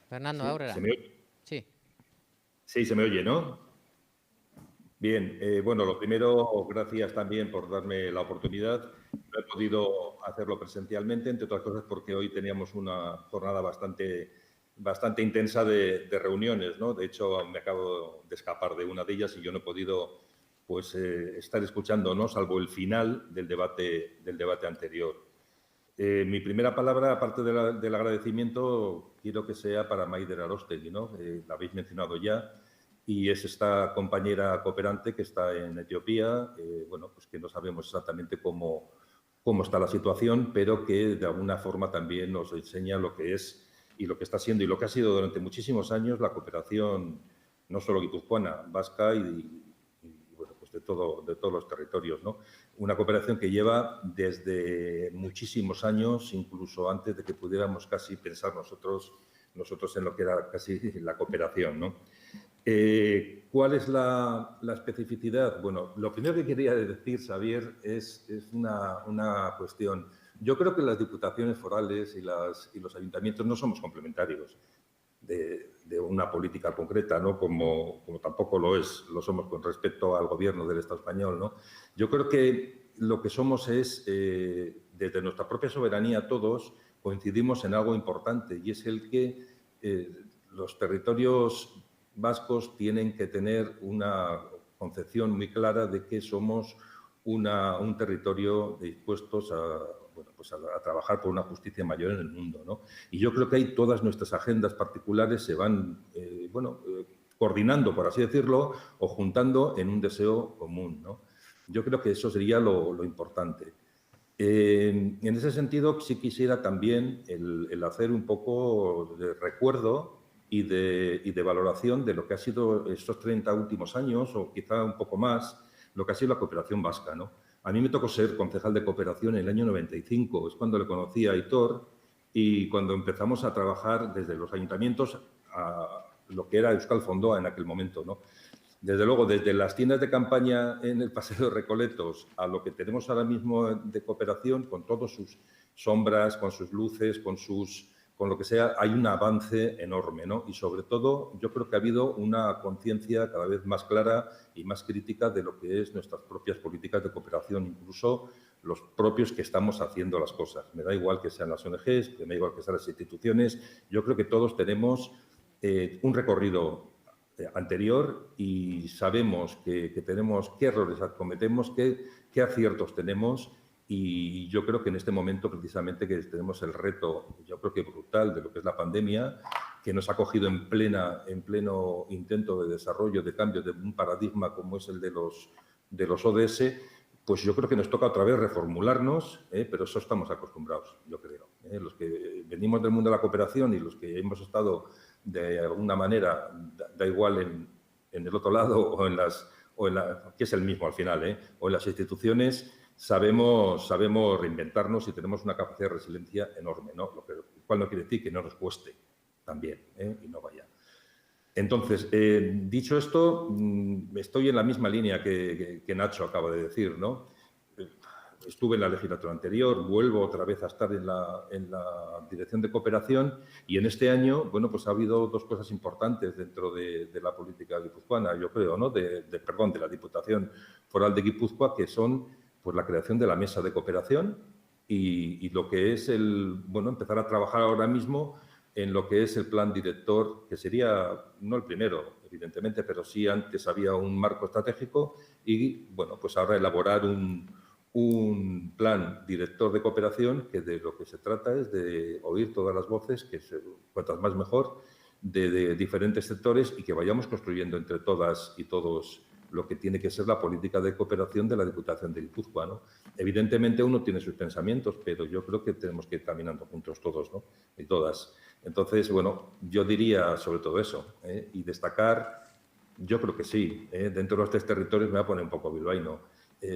Fernando, sí, Aurora. ¿Se me oye? Sí. Sí, se me oye, ¿no? Bien, bueno, lo primero, gracias también por darme la oportunidad. No he podido hacerlo presencialmente, entre otras cosas porque hoy teníamos una jornada bastante intensa de reuniones, ¿no? De hecho, me acabo de escapar de una de ellas y yo no he podido pues, estar escuchando, ¿no? Salvo el final del debate anterior. Mi primera palabra, aparte del agradecimiento, quiero que sea para Maider Arostegui, ¿no? La habéis mencionado ya, y es esta compañera cooperante que está en Etiopía, bueno, pues que no sabemos exactamente cómo está la situación, pero que de alguna forma también nos enseña lo que es y lo que está siendo y lo que ha sido durante muchísimos años la cooperación, no solo guipuzcoana, vasca y bueno, pues de todos los territorios, ¿no? Una cooperación que lleva desde muchísimos años, incluso antes de que pudiéramos casi pensar nosotros en lo que era casi la cooperación, ¿no? ¿Cuál es la especificidad? Bueno, lo primero que quería decir, Xavier, es una cuestión. Yo creo que las diputaciones forales y los ayuntamientos no somos complementarios de una política concreta, ¿no? Como tampoco lo somos con respecto al gobierno del Estado español, ¿no? Yo creo que lo que somos es, desde nuestra propia soberanía, todos coincidimos en algo importante, y es el que los territorios vascos tienen que tener una concepción muy clara de que somos un territorio dispuestos a trabajar por una justicia mayor en el mundo, ¿no? Y yo creo que ahí todas nuestras agendas particulares se van coordinando, por así decirlo, o juntando en un deseo común, ¿no? Yo creo que eso sería lo importante. En ese sentido, sí quisiera también el hacer un poco de recuerdo y de valoración de lo que ha sido estos 30 últimos años, o quizá un poco más, lo que ha sido la cooperación vasca, ¿no? A mí me tocó ser concejal de cooperación en el año 95, es cuando le conocí a Aitor y cuando empezamos a trabajar desde los ayuntamientos a lo que era Euskal Fondoa en aquel momento, ¿no? Desde luego, desde las tiendas de campaña en el Paseo de Recoletos a lo que tenemos ahora mismo de cooperación, con todas sus sombras, con sus luces, con lo que sea, hay un avance enorme, ¿no? Y sobre todo, yo creo que ha habido una conciencia cada vez más clara y más crítica de lo que es nuestras propias políticas de cooperación, incluso los propios que estamos haciendo las cosas. Me da igual que sean las ONGs, me da igual que sean las instituciones. Yo creo que todos tenemos un recorrido anterior y sabemos que tenemos qué errores cometemos, qué aciertos tenemos. Y yo creo que en este momento, precisamente, que tenemos el reto, yo creo que brutal, de lo que es la pandemia, que nos ha cogido en pleno intento de desarrollo, de cambio de un paradigma como es el de los ODS, pues yo creo que nos toca otra vez reformularnos, pero eso estamos acostumbrados, yo creo. Los que venimos del mundo de la cooperación y los que hemos estado de alguna manera, da igual en el otro lado que es el mismo al final, o en las instituciones, sabemos reinventarnos y tenemos una capacidad de resiliencia enorme, ¿no? Lo cual no quiere decir que no nos cueste también, y no vaya. Entonces, dicho esto, estoy en la misma línea que Nacho acaba de decir, ¿no? Estuve en la legislatura anterior, vuelvo otra vez a estar en la dirección de cooperación y en este año, bueno, pues ha habido dos cosas importantes dentro de la política guipuzcoana, yo creo, ¿no? De la Diputación Foral de Guipúzcoa, que son pues la creación de la mesa de cooperación y lo que es empezar a trabajar ahora mismo en lo que es el plan director, que sería no el primero, evidentemente, pero sí antes había un marco estratégico y, bueno, pues ahora elaborar un plan director de cooperación que de lo que se trata es de oír todas las voces, cuantas más mejor, de diferentes sectores y que vayamos construyendo entre todas y todos lo que tiene que ser la política de cooperación de la Diputación de Guipúzcoa, ¿no? Evidentemente uno tiene sus pensamientos, pero yo creo que tenemos que ir caminando juntos todos, ¿no? Y todas. Entonces, bueno, yo diría sobre todo eso, y destacar, yo creo que sí, dentro de los 3 territorios me voy a poner un poco bilbaíno.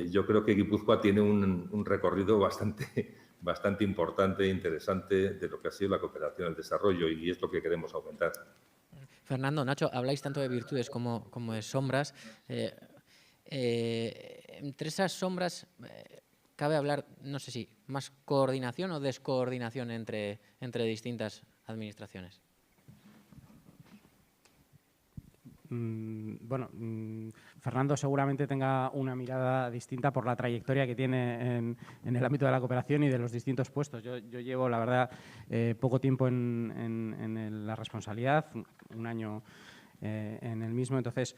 Yo creo que Guipúzcoa tiene un recorrido bastante importante e interesante de lo que ha sido la cooperación y el desarrollo, y es lo que queremos aumentar. Fernando, Nacho, habláis tanto de virtudes como de sombras. Entre esas sombras, cabe hablar, no sé si, más coordinación o descoordinación entre distintas administraciones. Bueno, Fernando seguramente tenga una mirada distinta por la trayectoria que tiene en el ámbito de la cooperación y de los distintos puestos. Yo llevo, la verdad, poco tiempo en la responsabilidad, un año en el mismo, entonces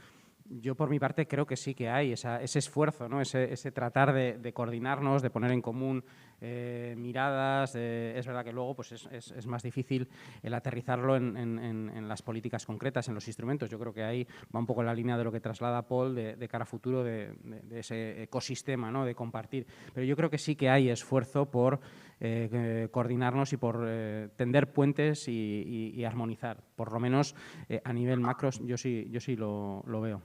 yo por mi parte creo que sí que hay ese esfuerzo, ¿no? ese tratar de coordinarnos, de poner en común miradas. Es verdad que luego pues es más difícil el aterrizarlo en las políticas concretas, en los instrumentos. Yo creo que ahí va un poco en la línea de lo que traslada Paul de cara a futuro de ese ecosistema, ¿no? De compartir. Pero yo creo que sí que hay esfuerzo por coordinarnos y por tender puentes y armonizar. Por lo menos a nivel macro yo sí lo veo.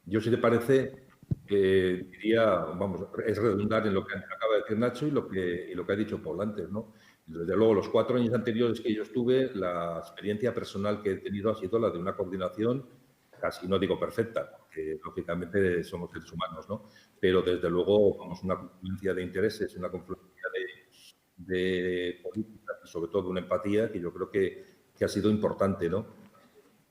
Yo, si te parece, diría, vamos, es redundar en lo que acaba de decir Nacho y lo que ha dicho Paul antes, ¿no? Desde luego, los 4 años anteriores que yo estuve, la experiencia personal que he tenido ha sido la de una coordinación casi, no digo perfecta, porque lógicamente somos seres humanos, ¿no? Pero desde luego, vamos, una confluencia de intereses, una confluencia de políticas y sobre todo una empatía que yo creo que ha sido importante, ¿no?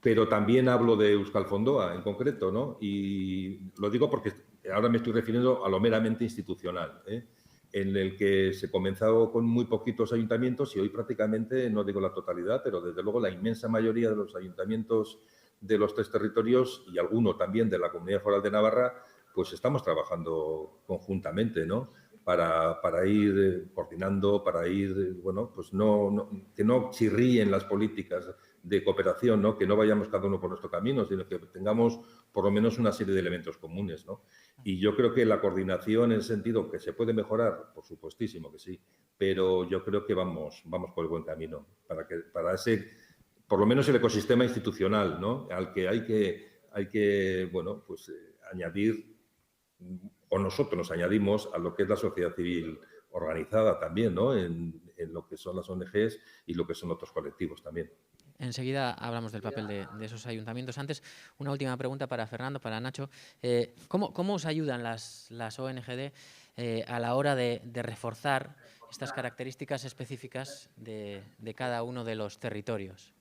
Pero también hablo de Euskal Fondoa en concreto, ¿no? Y lo digo porque ahora me estoy refiriendo a lo meramente institucional, en el que se comenzó con muy poquitos ayuntamientos y hoy prácticamente, no digo la totalidad, pero desde luego la inmensa mayoría de los ayuntamientos de los 3 territorios y alguno también de la Comunidad Foral de Navarra, pues estamos trabajando conjuntamente, ¿no? Para ir coordinando, para ir, bueno, pues que no chirríen las políticas de cooperación, ¿no? Que no vayamos cada uno por nuestro camino, sino que tengamos por lo menos una serie de elementos comunes, ¿no? Y yo creo que la coordinación en el sentido que se puede mejorar, por supuestísimo que sí, pero yo creo que vamos por el buen camino para ese, por lo menos el ecosistema institucional, ¿no? Al que hay que bueno, pues añadir, o nosotros nos añadimos a lo que es la sociedad civil organizada también, ¿no? En lo que son las ONGs y lo que son otros colectivos también. Enseguida hablamos del papel de esos ayuntamientos. Antes, una última pregunta para Fernando, para Nacho. ¿Cómo os ayudan las ONGD a la hora de reforzar estas características específicas de cada uno de los territorios?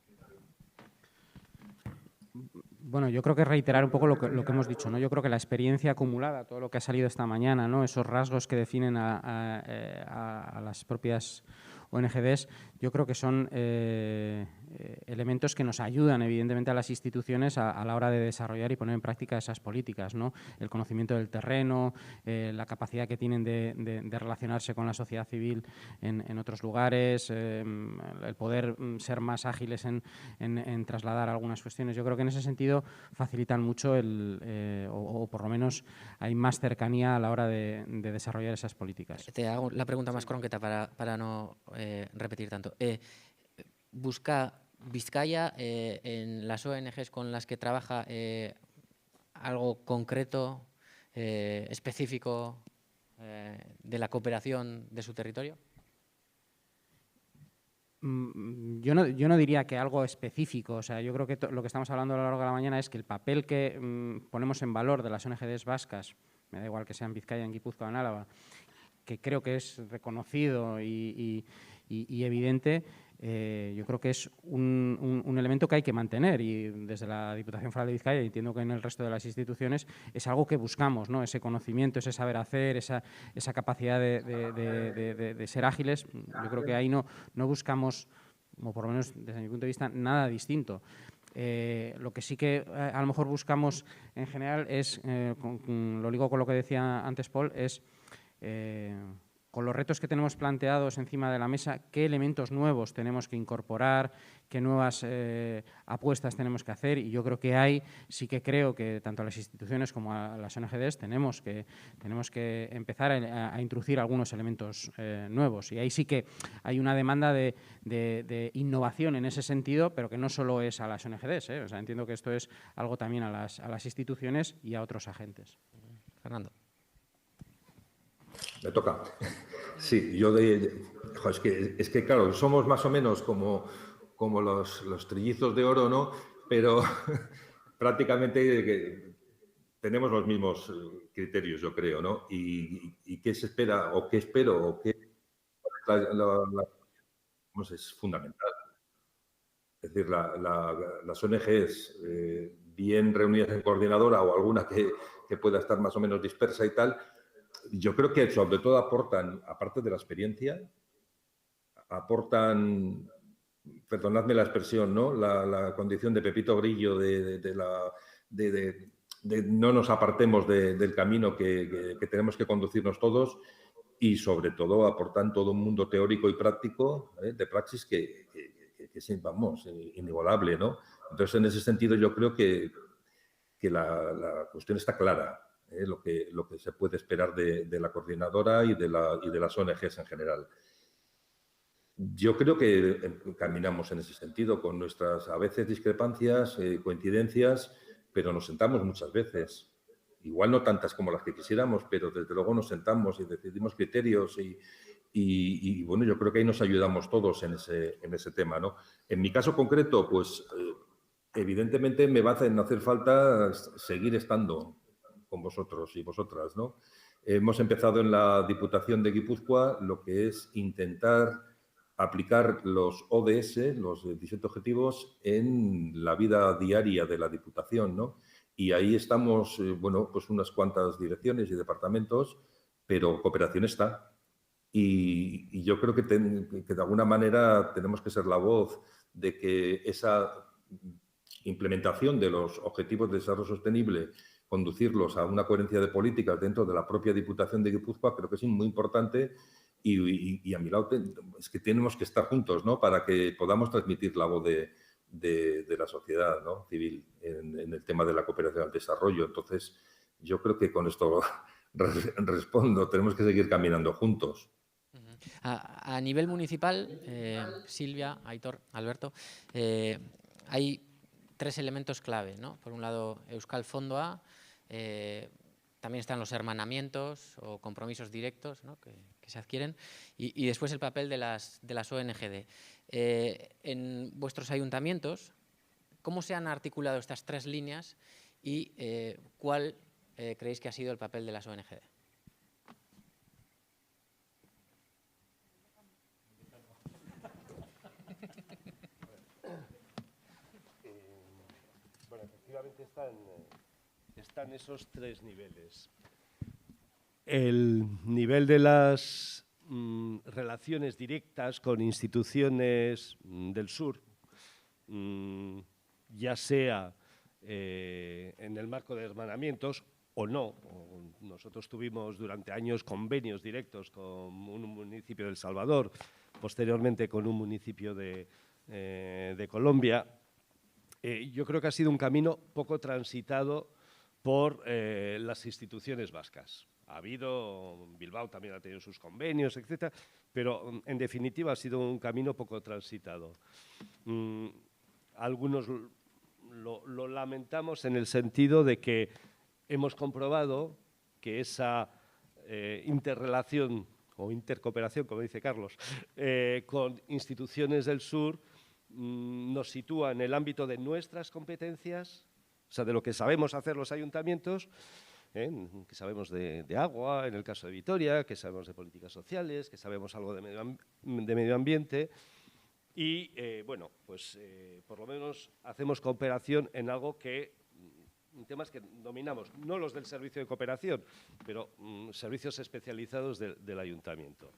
Bueno, yo creo que reiterar un poco lo que hemos dicho, ¿no? Yo creo que la experiencia acumulada, todo lo que ha salido esta mañana, ¿no? Esos rasgos que definen a las propias ONGDs, yo creo que son elementos que nos ayudan, evidentemente, a las instituciones a la hora de desarrollar y poner en práctica esas políticas, ¿no? El conocimiento del terreno, la capacidad que tienen de relacionarse con la sociedad civil en otros lugares, el poder ser más ágiles en trasladar algunas cuestiones. Yo creo que en ese sentido facilitan mucho o por lo menos hay más cercanía a la hora de desarrollar esas políticas. Te hago la pregunta más cronqueta para no repetir tanto. ¿Busca Vizcaya en las ONGs con las que trabaja algo concreto, específico de la cooperación de su territorio? Yo no diría que algo específico. O sea, yo creo que lo que estamos hablando a lo largo de la mañana es que el papel que ponemos en valor de las ONGs vascas, me da igual que sean Vizcaya, en Guipúzcoa o en Álava, que creo que es reconocido y evidente, yo creo que es un elemento que hay que mantener y desde la Diputación Foral de Vizcaya, y entiendo que en el resto de las instituciones, es algo que buscamos, ¿no? Ese conocimiento, ese saber hacer, esa capacidad de ser ágiles. Yo creo que ahí no buscamos, o por lo menos desde mi punto de vista, nada distinto. Lo que sí que a lo mejor buscamos en general es, lo ligo con lo que decía antes Paul, es con los retos que tenemos planteados encima de la mesa, qué elementos nuevos tenemos que incorporar, qué nuevas apuestas tenemos que hacer. Y yo creo que sí que creo que tanto a las instituciones como a las ONGs tenemos que empezar a introducir algunos elementos nuevos. Y ahí sí que hay una demanda de innovación en ese sentido, pero que no solo es a las ONGs, O sea, entiendo que esto es algo también a las instituciones y a otros agentes. Fernando. Me toca. Sí, es que claro, somos más o menos como los trillizos de oro, ¿no? Pero prácticamente tenemos los mismos criterios, yo creo, ¿no? Y qué se espera o qué espero o qué es fundamental. Es decir, las ONGs bien reunidas en coordinadora o alguna que pueda estar más o menos dispersa y tal, yo creo que sobre todo aportan, aparte de la experiencia, aportan, perdonadme la expresión, ¿no? La condición de Pepito Grillo, de no nos apartemos del camino que tenemos que conducirnos todos, y sobre todo aportan todo un mundo teórico y práctico, de praxis que es, vamos, inigualable, ¿no? Entonces, en ese sentido, yo creo que la cuestión está clara. Lo que se puede esperar de la coordinadora y de las ONGs en general. Yo creo que caminamos en ese sentido con nuestras a veces discrepancias, coincidencias, pero nos sentamos muchas veces. Igual no tantas como las que quisiéramos, pero desde luego nos sentamos y decidimos criterios y bueno, yo creo que ahí nos ayudamos todos en ese tema, ¿no? En mi caso concreto, pues evidentemente me va a hacer falta seguir estando con vosotros y vosotras, ¿no? Hemos empezado en la Diputación de Guipúzcoa lo que es intentar aplicar los ODS, los 17 objetivos, en la vida diaria de la Diputación, ¿no? Y ahí estamos, bueno, pues unas cuantas direcciones y departamentos, pero cooperación está. Y yo creo que de alguna manera tenemos que ser la voz de que esa implementación de los objetivos de desarrollo sostenible, conducirlos a una coherencia de políticas dentro de la propia Diputación de Guipúzcoa, creo que es muy importante y a mi lado es que tenemos que estar juntos, ¿no? Para que podamos transmitir la voz de la sociedad, ¿no? Civil en el tema de la cooperación al desarrollo. Entonces, yo creo que con esto respondo, tenemos que seguir caminando juntos. A nivel municipal, Silvia, Aitor, Alberto, hay 3 elementos clave, ¿no? Por un lado, Euskal Fondoa, también están los hermanamientos o compromisos directos, ¿no? que se adquieren, y después el papel de las ONGD. En vuestros ayuntamientos, ¿cómo se han articulado estas 3 líneas y cuál creéis que ha sido el papel de las ONGD? Bueno, efectivamente están esos 3 niveles. El nivel de las relaciones directas con instituciones del sur, ya sea en el marco de hermanamientos o no. Nosotros tuvimos durante años convenios directos con un municipio de El Salvador, posteriormente con un municipio de Colombia. Yo creo que ha sido un camino poco transitado por las instituciones vascas. Ha habido, Bilbao también ha tenido sus convenios, etcétera, pero en definitiva ha sido un camino poco transitado. Algunos lo lamentamos en el sentido de que hemos comprobado que esa interrelación o intercooperación, como dice Carlos, con instituciones del sur nos sitúa en el ámbito de nuestras competencias, o sea, de lo que sabemos hacer los ayuntamientos, que sabemos de agua, en el caso de Vitoria, que sabemos de políticas sociales, que sabemos algo de medio ambiente y, bueno, pues por lo menos hacemos cooperación en algo que, temas que dominamos, no los del servicio de cooperación, pero servicios especializados del ayuntamiento.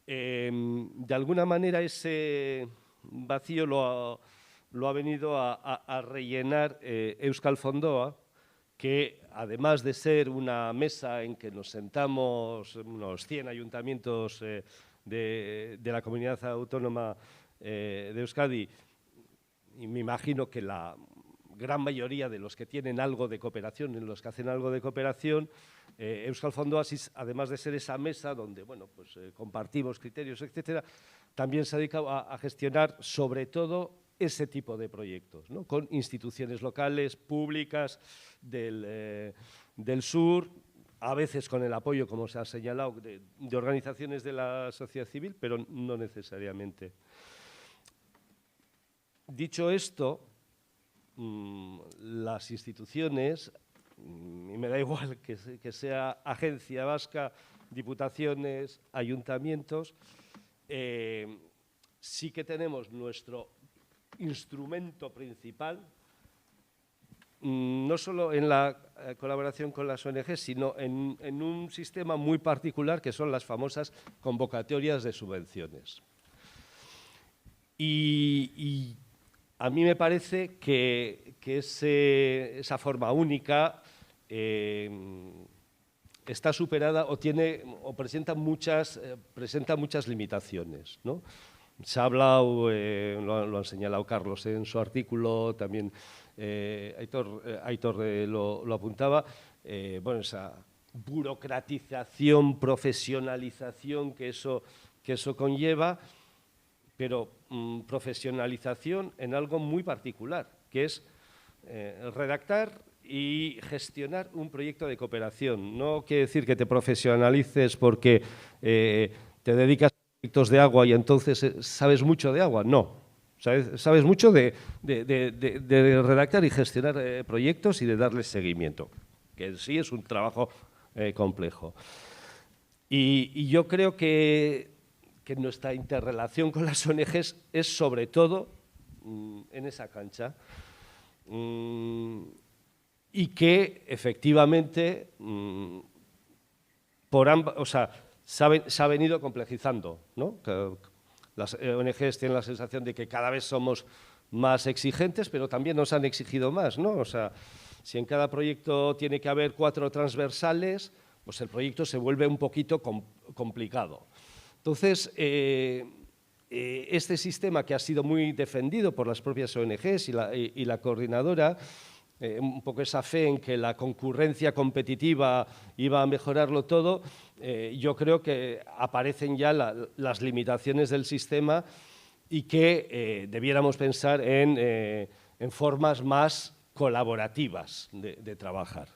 De alguna manera ese vacío lo ha venido a rellenar Euskal Fondoa, que además de ser una mesa en que nos sentamos unos 100 ayuntamientos de la comunidad autónoma de Euskadi, y me imagino que la gran mayoría de los que tienen algo de cooperación, en los que hacen algo de cooperación, Euskal Fondoasis, además de ser esa mesa donde bueno, pues, compartimos criterios, etcétera, también se ha dedicado a gestionar sobre todo ese tipo de proyectos, ¿no? Con instituciones locales, públicas del sur, a veces con el apoyo, como se ha señalado, de organizaciones de la sociedad civil, pero no necesariamente. Dicho esto, las instituciones, y me da igual que sea agencia vasca, diputaciones, ayuntamientos, sí que tenemos nuestro instrumento principal, no solo en la colaboración con las ONG, sino en un sistema muy particular que son las famosas convocatorias de subvenciones. Y a mí me parece que esa forma única está superada o presenta muchas limitaciones, ¿no? Se ha hablado, lo han señalado Carlos en su artículo, también Aitor lo apuntaba, bueno, esa burocratización, profesionalización que eso conlleva, pero profesionalización en algo muy particular, que es redactar y gestionar un proyecto de cooperación. No quiere decir que te profesionalices porque te dedicas a proyectos de agua y entonces sabes mucho de agua. No, sabes mucho de redactar y gestionar proyectos y de darles seguimiento, que en sí es un trabajo complejo. Y yo creo que nuestra interrelación con las ONGs es sobre todo en esa cancha y que efectivamente se ha venido complejizando, ¿no? Que las ONGs tienen la sensación de que cada vez somos más exigentes, pero también nos han exigido más, ¿no? O sea, si en cada proyecto tiene que haber 4 transversales, pues el proyecto se vuelve un poquito complicado. Entonces, este sistema que ha sido muy defendido por las propias ONGs y la coordinadora, un poco esa fe en que la concurrencia competitiva iba a mejorarlo todo, yo creo que aparecen ya las limitaciones del sistema y que debiéramos pensar en formas más colaborativas de trabajar.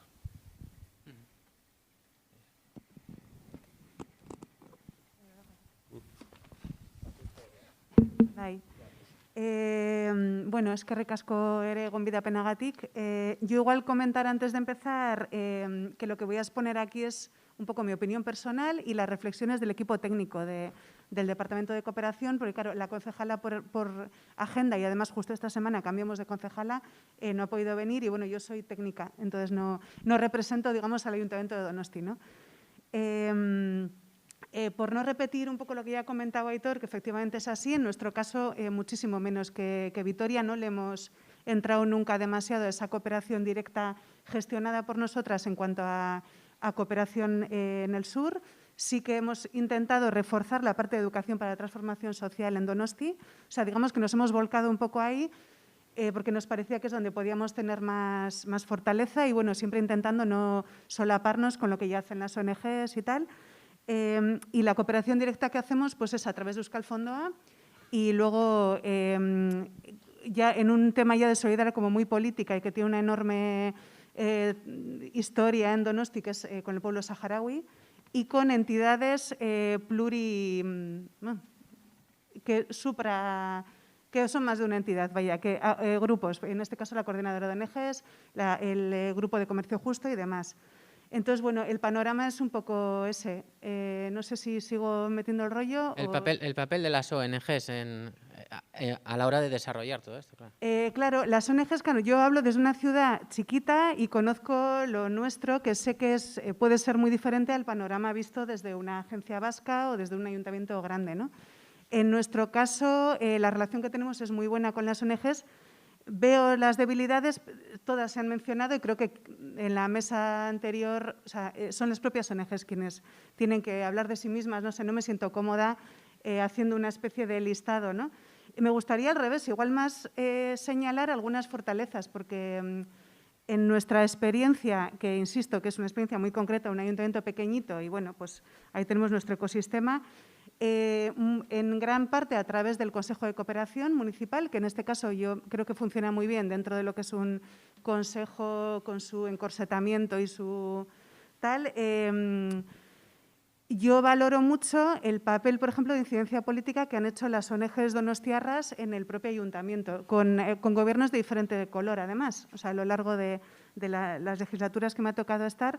Bai. Bueno, eskerrik asko ere gonbidapenagatik. Yo igual comentar antes de empezar que lo que voy a exponer aquí es un poco mi opinión personal y las reflexiones del equipo técnico del Departamento de Cooperación, porque claro, la concejala por agenda y además justo esta semana cambiamos de concejala, no ha podido venir y bueno, yo soy técnica, entonces no represento, digamos, al Ayuntamiento de Donosti, ¿no? Por no repetir un poco lo que ya ha comentado Aitor, que efectivamente es así, en nuestro caso muchísimo menos que Vitoria, no le hemos entrado nunca demasiado a esa cooperación directa gestionada por nosotras en cuanto a cooperación en el sur. Sí que hemos intentado reforzar la parte de educación para la transformación social en Donosti, o sea, digamos que nos hemos volcado un poco ahí porque nos parecía que es donde podíamos tener más fortaleza y bueno, siempre intentando no solaparnos con lo que ya hacen las ONGs y tal. Y la cooperación directa que hacemos pues es a través de Euskal Fondoa y luego ya en un tema ya de solidaridad como muy política y que tiene una enorme historia en Donosti, que es con el pueblo saharaui, y con entidades que son más de una entidad, vaya, que grupos, en este caso la coordinadora de ONGs, el grupo de comercio justo y demás. Entonces, bueno, el panorama es un poco ese. No sé si sigo metiendo el rollo. El papel de las ONGs a la hora de desarrollar todo esto, claro. Claro, las ONGs, claro, yo hablo desde una ciudad chiquita y conozco lo nuestro, que sé que puede ser muy diferente al panorama visto desde una agencia vasca o desde un ayuntamiento grande, ¿no? En nuestro caso, la relación que tenemos es muy buena con las ONGs, veo las debilidades, todas se han mencionado y creo que en la mesa anterior son las propias ONGs quienes tienen que hablar de sí mismas. No sé, no me siento cómoda haciendo una especie de listado, ¿no? Me gustaría al revés, igual más señalar algunas fortalezas, porque en nuestra experiencia, que insisto que es una experiencia muy concreta, un ayuntamiento pequeñito y bueno, pues ahí tenemos nuestro ecosistema, en gran parte a través del Consejo de Cooperación Municipal, que en este caso yo creo que funciona muy bien dentro de lo que es un consejo con su encorsetamiento y su tal. Yo valoro mucho el papel, por ejemplo, de incidencia política que han hecho las ONGs donostiarras en el propio ayuntamiento, con gobiernos de diferente color, además. O sea, a lo largo de las legislaturas que me ha tocado estar,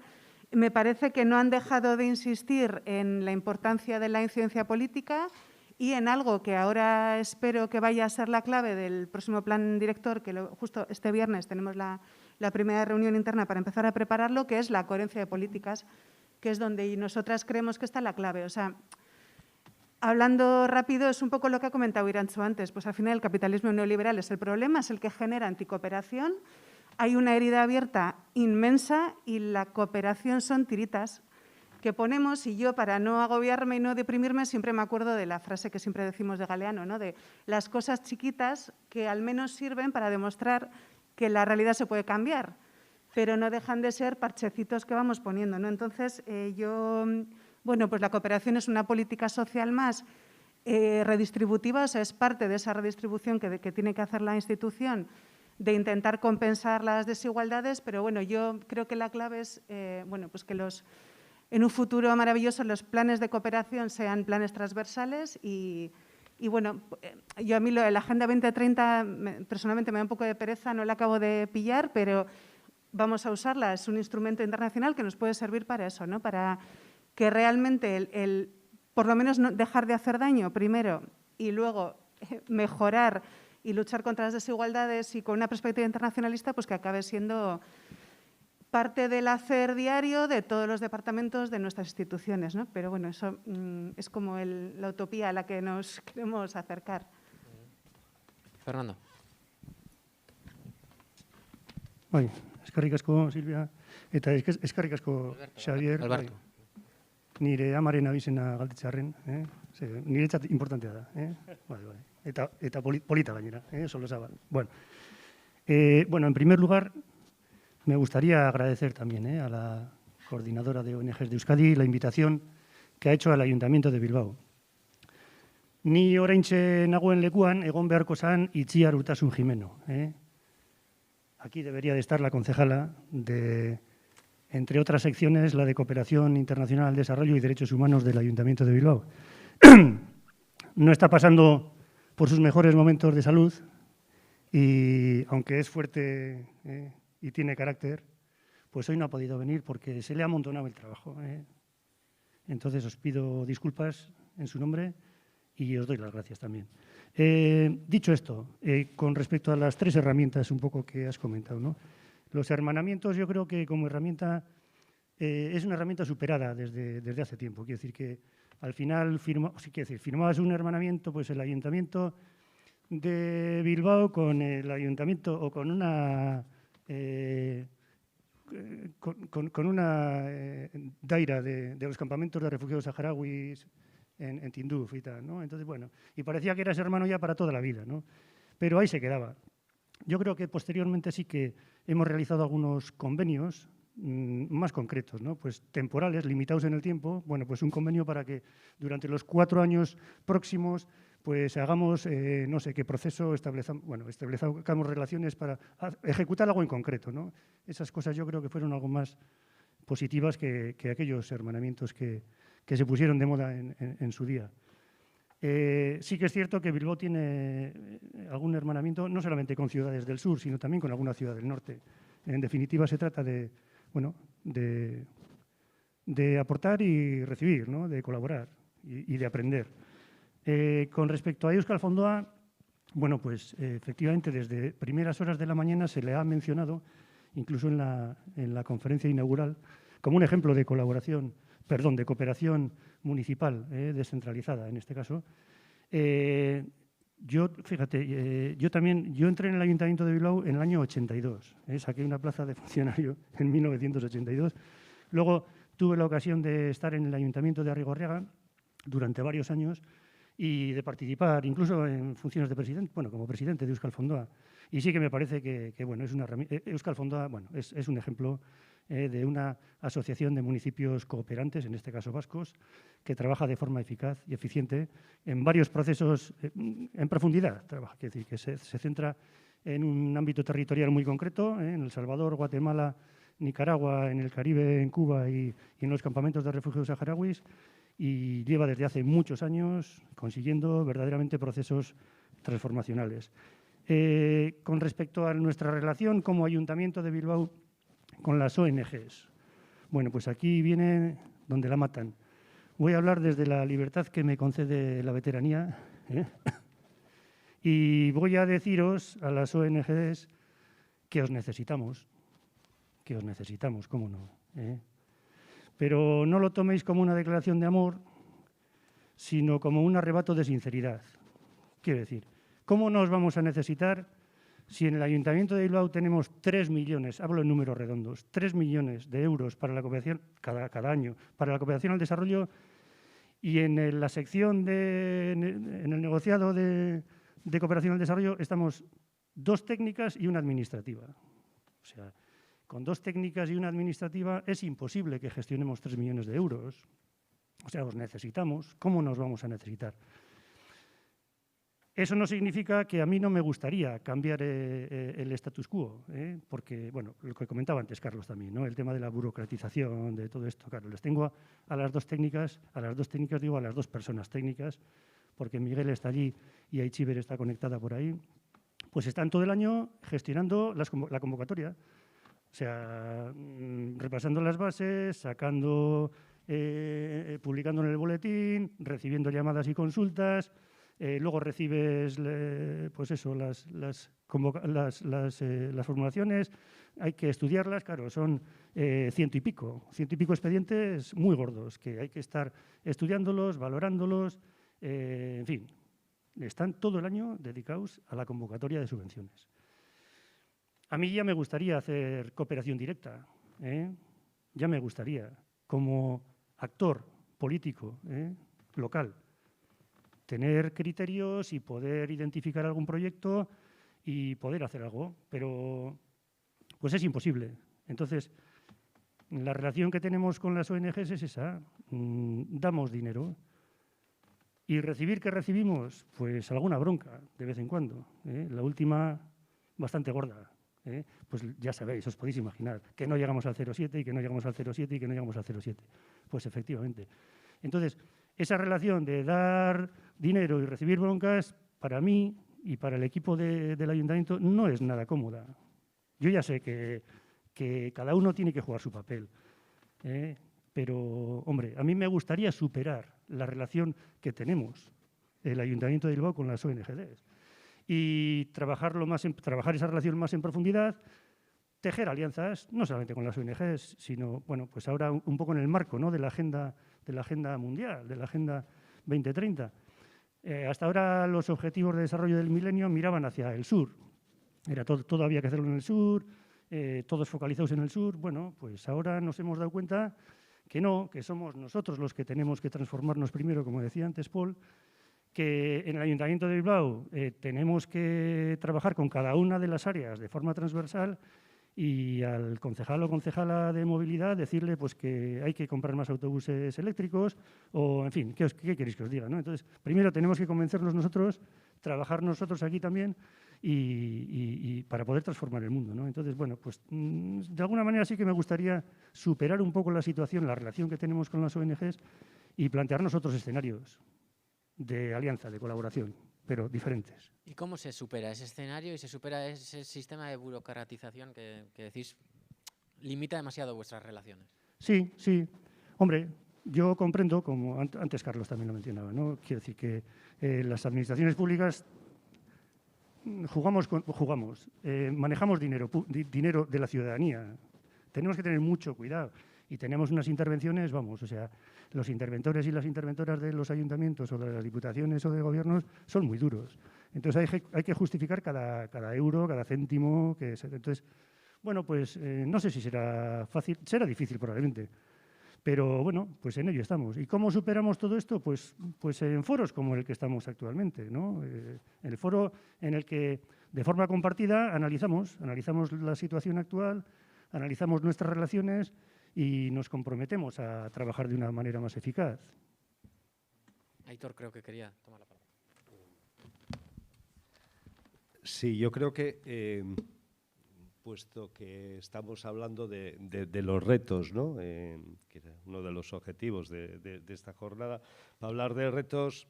me parece que no han dejado de insistir en la importancia de la incidencia política y en algo que ahora espero que vaya a ser la clave del próximo plan director, que justo este viernes tenemos la primera reunión interna para empezar a prepararlo, que es la coherencia de políticas, que es donde nosotras creemos que está la clave. O sea, hablando rápido, es un poco lo que ha comentado Irantxu antes, pues al final el capitalismo neoliberal es el problema, es el que genera anticooperación. Hay una herida abierta inmensa y la cooperación son tiritas que ponemos, y yo para no agobiarme y no deprimirme siempre me acuerdo de la frase que siempre decimos de Galeano, ¿no? De las cosas chiquitas que al menos sirven para demostrar que la realidad se puede cambiar, pero no dejan de ser parchecitos que vamos poniendo, ¿no? Entonces, bueno, pues la cooperación es una política social más redistributiva, o sea, es parte de esa redistribución que tiene que hacer la institución, de intentar compensar las desigualdades, pero bueno, yo creo que la clave es bueno, pues que en un futuro maravilloso los planes de cooperación sean planes transversales y bueno, yo a mí la Agenda 2030 personalmente me da un poco de pereza, no la acabo de pillar, pero vamos a usarla, es un instrumento internacional que nos puede servir para eso, ¿no? Para que realmente por lo menos no dejar de hacer daño primero y luego mejorar y luchar contra las desigualdades y con una perspectiva internacionalista, pues que acabe siendo parte del hacer diario de todos los departamentos de nuestras instituciones, ¿no? Pero bueno, eso es como la utopía a la que nos queremos acercar. Fernando. Bai, eskerrik asko, Silvia, eta eskerrik asko, Xavier. Alberto. Nire amaren abizena galdetzearren, niretzat importantea da. Bai. Eta polita gainera, solo zabal. Bueno, en primer lugar, me gustaría agradecer también a la coordinadora de ONGs de Euskadi la invitación que ha hecho al Ayuntamiento de Bilbao. Ni oraintxe nagoen lekuan egon beharko zan Itziar Urtasun Jimeno. Aquí debería de estar la concejala de, entre otras secciones, la de Cooperación Internacional al Desarrollo y Derechos Humanos del Ayuntamiento de Bilbao. No está pasando por sus mejores momentos de salud y, aunque es fuerte y tiene carácter, pues hoy no ha podido venir porque se le ha amontonado el trabajo. Entonces os pido disculpas en su nombre y os doy las gracias también. Dicho esto, con respecto a las tres herramientas un poco que has comentado, ¿no? Los hermanamientos yo creo que como herramienta es una herramienta superada desde hace tiempo. Quiero decir que al final firmabas un hermanamiento, pues el Ayuntamiento de Bilbao con el Ayuntamiento o con una daira de los campamentos de refugiados saharauis en Tinduf y tal, ¿no? Entonces, bueno, y parecía que era ese hermano ya para toda la vida, ¿no? Pero ahí se quedaba. Yo creo que posteriormente sí que hemos realizado algunos convenios más concretos, ¿no? Pues temporales, limitados en el tiempo. Bueno, pues un convenio para que durante los 4 años próximos pues hagamos, no sé qué proceso, establezcamos relaciones para ejecutar algo en concreto, ¿no? Esas cosas yo creo que fueron algo más positivas que aquellos hermanamientos que se pusieron de moda en su día. Sí que es cierto que Bilbao tiene algún hermanamiento, no solamente con ciudades del sur, sino también con alguna ciudad del norte. En definitiva, se trata de aportar y recibir, ¿no? De colaborar y de aprender. Con respecto a Euskal Fondoa, bueno, pues efectivamente desde primeras horas de la mañana se le ha mencionado, incluso en la conferencia inaugural, como un ejemplo de cooperación municipal descentralizada en este caso. Fíjate, yo entré en el Ayuntamiento de Bilbao en el año 82. Saqué una plaza de funcionario en 1982. Luego tuve la ocasión de estar en el Ayuntamiento de Arrigorriaga durante varios años y de participar incluso en funciones de presidente, bueno, como presidente de Euskal Fondoa. Y sí que me parece que bueno, es una Euskal Fondoa, bueno, es un ejemplo de una asociación de municipios cooperantes, en este caso vascos, que trabaja de forma eficaz y eficiente en varios procesos en profundidad. Es decir, que se centra en un ámbito territorial muy concreto, en El Salvador, Guatemala, Nicaragua, en el Caribe, en Cuba y en los campamentos de refugiados saharauis, y lleva desde hace muchos años consiguiendo verdaderamente procesos transformacionales. Con respecto a nuestra relación como Ayuntamiento de Bilbao con las ONGs, bueno, pues aquí viene donde la matan. Voy a hablar desde la libertad que me concede la veteranía, y voy a deciros a las ONGs que os necesitamos, cómo no, Pero no lo toméis como una declaración de amor, sino como un arrebato de sinceridad. Quiero decir, ¿cómo nos vamos a necesitar si en el Ayuntamiento de Bilbao tenemos 3 millones, hablo en números redondos, 3 millones de euros para la cooperación cada año, para la cooperación al desarrollo, y en la sección en el negociado de cooperación al desarrollo estamos 2 técnicas y una administrativa? O sea, con 2 técnicas y una administrativa es imposible que gestionemos 3 millones de euros. O sea, os necesitamos. ¿Cómo nos vamos a necesitar? Eso no significa que a mí no me gustaría cambiar el status quo, porque, bueno, lo que comentaba antes Carlos también, ¿no? El tema de la burocratización, de todo esto. Claro, les tengo a las 2 técnicas, digo a las 2 personas técnicas, porque Miguel está allí y Aichiber está conectada por ahí, pues están todo el año gestionando la convocatoria. O sea, repasando las bases, sacando, publicando en el boletín, recibiendo llamadas y consultas, luego recibes, pues eso, las formulaciones, hay que estudiarlas, claro, son 100 y pico expedientes muy gordos, que hay que estar estudiándolos, valorándolos, en fin, están todo el año dedicados a la convocatoria de subvenciones. A mí ya me gustaría hacer cooperación directa, ya me gustaría, como actor político local, tener criterios y poder identificar algún proyecto y poder hacer algo, pero pues es imposible. Entonces, la relación que tenemos con las ONGs es esa, damos dinero y recibir, ¿qué recibimos? Pues alguna bronca de vez en cuando, la última bastante gorda. Pues ya sabéis, os podéis imaginar, que no llegamos al 0,7 y que no llegamos al 0,7 y que no llegamos al 0,7. Pues efectivamente. Entonces, esa relación de dar dinero y recibir broncas, para mí y para el equipo del ayuntamiento, no es nada cómoda. Yo ya sé que cada uno tiene que jugar su papel, pero, hombre, a mí me gustaría superar la relación que tenemos el Ayuntamiento de Bilbao con las ONGs. Y trabajar esa relación más en profundidad, tejer alianzas, no solamente con las ONGs, sino, bueno, pues ahora un poco en el marco, ¿no?, de la agenda mundial, de la Agenda 2030. Hasta ahora los objetivos de desarrollo del milenio miraban hacia el sur. Todo había que hacerlo en el sur, todos focalizados en el sur. Bueno, pues ahora nos hemos dado cuenta que no, que somos nosotros los que tenemos que transformarnos primero, como decía antes Paul, que en el Ayuntamiento de Bilbao tenemos que trabajar con cada una de las áreas de forma transversal y al concejal o concejala de movilidad decirle pues, que hay que comprar más autobuses eléctricos o, en fin, ¿qué queréis que os diga, ¿no? Entonces, primero tenemos que convencernos nosotros, trabajar nosotros aquí también y para poder transformar el mundo, ¿no? Entonces, bueno, pues de alguna manera sí que me gustaría superar un poco la situación, la relación que tenemos con las ONGs y plantearnos otros escenarios de alianza, de colaboración, pero diferentes. ¿Y cómo se supera ese escenario y se supera ese sistema de burocratización que decís limita demasiado vuestras relaciones? Sí. Hombre, yo comprendo, como antes Carlos también lo mencionaba, ¿no? Quiero decir que las administraciones públicas manejamos dinero de la ciudadanía. Tenemos que tener mucho cuidado. Y tenemos unas intervenciones, vamos, o sea, los interventores y las interventoras de los ayuntamientos o de las diputaciones o de gobiernos son muy duros. Entonces hay que justificar cada euro, cada céntimo. Entonces, bueno, pues no sé si será fácil, será difícil probablemente. Pero bueno, pues en ello estamos. ¿Y cómo superamos todo esto? Pues en foros como el que estamos actualmente, ¿no? El foro en el que de forma compartida analizamos la situación actual, analizamos nuestras relaciones y nos comprometemos a trabajar de una manera más eficaz. Aitor creo que quería tomar la palabra. Sí, yo creo que, puesto que estamos hablando de los retos, ¿no? Que era uno de los objetivos de esta jornada, para hablar de retos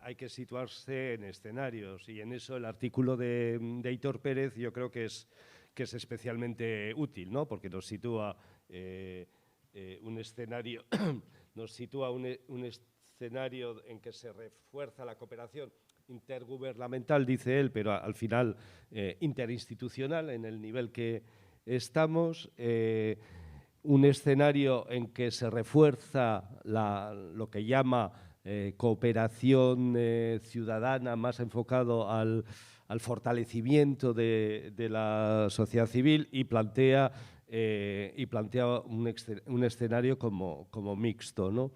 hay que situarse en escenarios, y en eso el artículo de Aitor Pérez yo creo que es especialmente útil, ¿no? Porque nos sitúa un escenario, un escenario en que se refuerza la cooperación intergubernamental, dice él, pero al final interinstitucional en el nivel que estamos, un escenario en que se refuerza lo que llama cooperación ciudadana, más enfocado al fortalecimiento de la sociedad civil, y plantea un escenario como mixto, ¿no?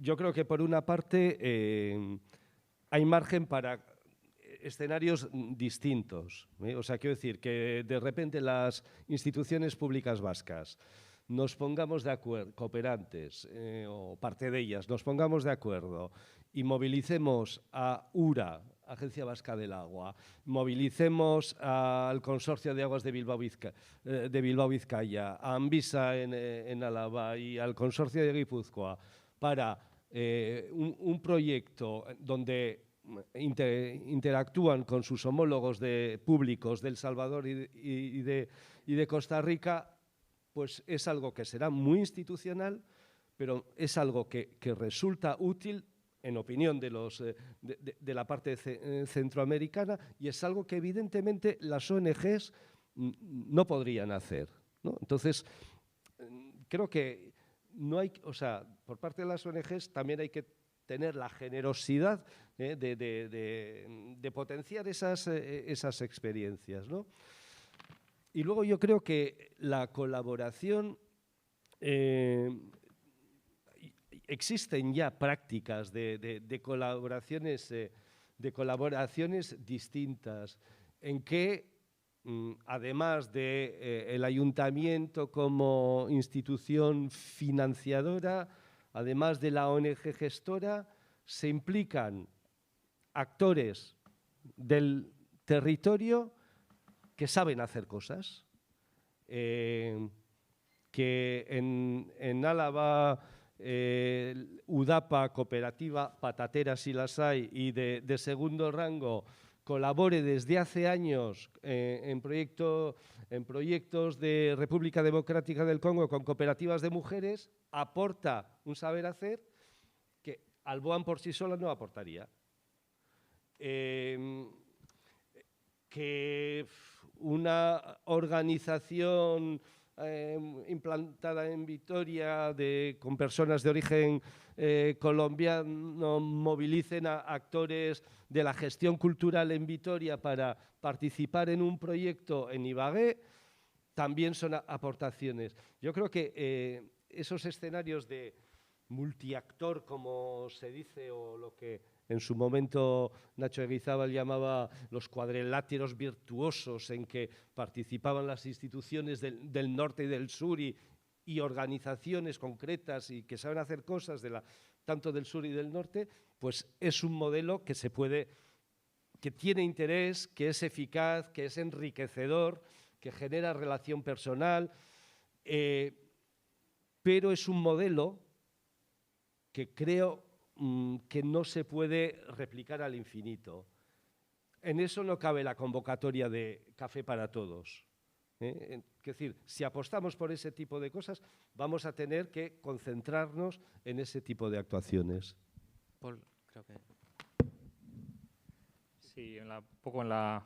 Yo creo que por una parte hay margen para escenarios distintos, ¿eh? O sea, quiero decir que de repente las instituciones públicas vascas nos pongamos de acuerdo, cooperantes o parte de ellas, nos pongamos de acuerdo y movilicemos a URA, Agencia Vasca del Agua, movilicemos al Consorcio de Aguas de Bilbao Vizcaya, a Anvisa en Álava y al Consorcio de Guipúzcoa para un proyecto donde interactúan con sus homólogos públicos de El Salvador y de Costa Rica, pues es algo que será muy institucional, pero es algo que resulta útil, en opinión de la parte centroamericana, y es algo que evidentemente las ONGs no podrían hacer, ¿no? Entonces, creo que no hay, o sea, por parte de las ONGs también hay que tener la generosidad de potenciar esas experiencias, ¿no? Y luego yo creo que la colaboración, existen ya prácticas de colaboraciones distintas, en que además del ayuntamiento como institución financiadora, además de la ONG gestora, se implican actores del territorio que saben hacer cosas, que en Álava, UDAPA, Cooperativa Patateras y las hay, y de segundo rango, colabore desde hace años en proyectos de República Democrática del Congo con cooperativas de mujeres, aporta un saber hacer que Alboan por sí sola no aportaría. Que una organización implantada en Vitoria con personas de origen colombiano movilicen a actores de la gestión cultural en Vitoria para participar en un proyecto en Ibagué, también son aportaciones. Yo creo que esos escenarios de multiactor, como se dice, o lo que en su momento Nacho Eguizábal llamaba los cuadriláteros virtuosos, en que participaban las instituciones del norte y del sur y organizaciones concretas y que saben hacer cosas tanto del sur y del norte, pues es un modelo que tiene interés, que es eficaz, que es enriquecedor, que genera relación personal, pero es un modelo que creo que no se puede replicar al infinito. En eso no cabe la convocatoria de Café para Todos. Es decir, si apostamos por ese tipo de cosas, vamos a tener que concentrarnos en ese tipo de actuaciones. Paul, creo que... Sí, un poco en la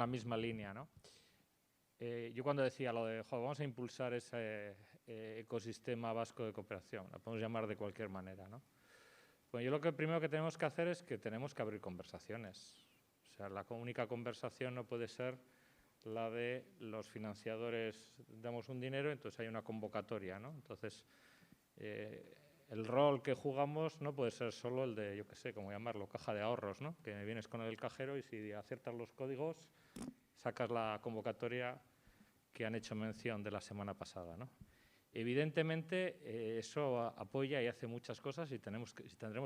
misma línea, ¿no? Yo cuando decía lo de, vamos a impulsar ecosistema vasco de cooperación. La podemos llamar de cualquier manera, ¿no? Bueno, yo lo que primero que tenemos que hacer es que tenemos que abrir conversaciones. O sea, la única conversación no puede ser la de los financiadores damos un dinero, entonces hay una convocatoria, ¿no? Entonces, el rol que jugamos no puede ser solo el de, yo qué sé, cómo llamarlo, caja de ahorros, ¿no? Que vienes con el cajero y si aciertas los códigos, sacas la convocatoria que han hecho mención de la semana pasada, ¿no? Evidentemente, eso apoya y hace muchas cosas y tendremos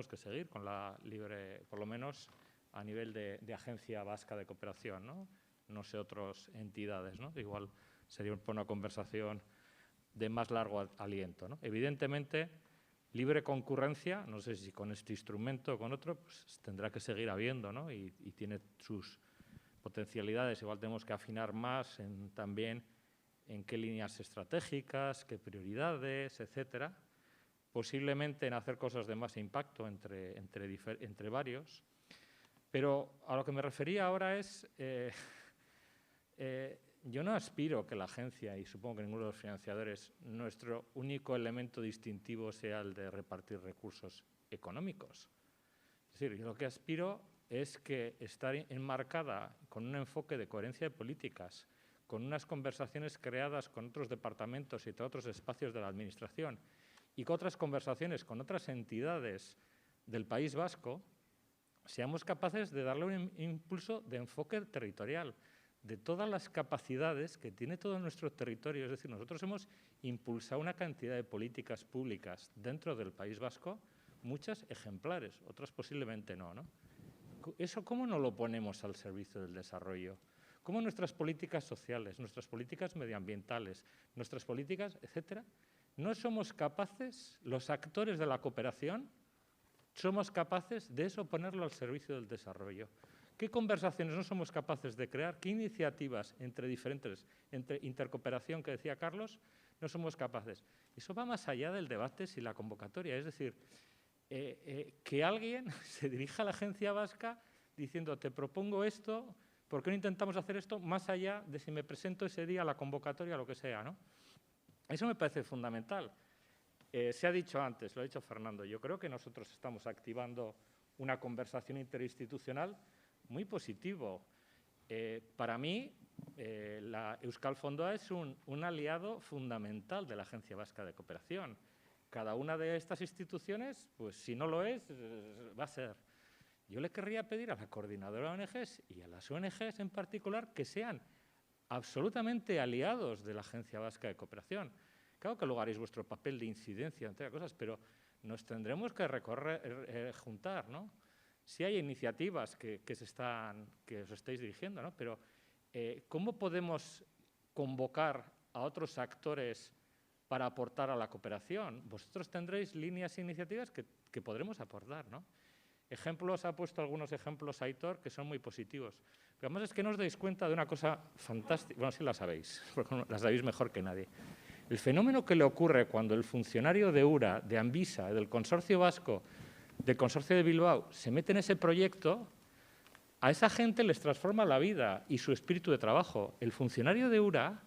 que seguir con la libre, por lo menos a nivel de agencia vasca de cooperación, ¿no? No sé otras entidades, ¿no? Igual sería una conversación de más largo aliento, ¿no? Evidentemente, libre concurrencia, no sé si con este instrumento o con otro, pues tendrá que seguir habiendo, ¿no? Y tiene sus potencialidades. Igual tenemos que afinar más también en qué líneas estratégicas, qué prioridades, etcétera. Posiblemente en hacer cosas de más impacto entre varios. Pero a lo que me refería ahora es, yo no aspiro que la agencia, y supongo que ninguno de los financiadores, nuestro único elemento distintivo sea el de repartir recursos económicos. Es decir, yo lo que aspiro es que estar enmarcada con un enfoque de coherencia de políticas, con unas conversaciones creadas con otros departamentos y otros espacios de la Administración y con otras conversaciones con otras entidades del País Vasco, seamos capaces de darle un impulso de enfoque territorial, de todas las capacidades que tiene todo nuestro territorio. Es decir, nosotros hemos impulsado una cantidad de políticas públicas dentro del País Vasco, muchas ejemplares, otras posiblemente no, ¿no? ¿Eso cómo no lo ponemos al servicio del desarrollo? ¿Cómo nuestras políticas sociales, nuestras políticas medioambientales, nuestras políticas, etcétera, no somos capaces, los actores de la cooperación, somos capaces de eso ponerlo al servicio del desarrollo? ¿Qué conversaciones no somos capaces de crear? ¿Qué iniciativas entre intercooperación que decía Carlos, no somos capaces? Eso va más allá del debate si la convocatoria. Es decir, que alguien se dirija a la agencia vasca diciendo te propongo esto, ¿por qué no intentamos hacer esto más allá de si me presento ese día a la convocatoria o lo que sea, ¿no? Eso me parece fundamental. Se ha dicho antes, lo ha dicho Fernando, yo creo que nosotros estamos activando una conversación interinstitucional muy positivo. Para mí, la Euskal Fondoa es un aliado fundamental de la Agencia Vasca de Cooperación. Cada una de estas instituciones, pues si no lo es, va a ser. Yo le querría pedir a la coordinadora de ONGs y a las ONGs en particular que sean absolutamente aliados de la Agencia Vasca de Cooperación. Claro que luego haréis vuestro papel de incidencia, entre cosas, pero nos tendremos que juntar, ¿no? Sí hay iniciativas que os estáis dirigiendo, ¿no? Pero ¿cómo podemos convocar a otros actores para aportar a la cooperación? Vosotros tendréis líneas e iniciativas que podremos aportar, ¿no? Ejemplos, ha puesto algunos ejemplos Aitor que son muy positivos. Pero además es que no os dais cuenta de una cosa fantástica, bueno, sí la sabéis, porque la sabéis mejor que nadie. El fenómeno que le ocurre cuando el funcionario de URA, de Anvisa, del Consorcio Vasco, del Consorcio de Bilbao, se mete en ese proyecto, a esa gente les transforma la vida y su espíritu de trabajo. El funcionario de URA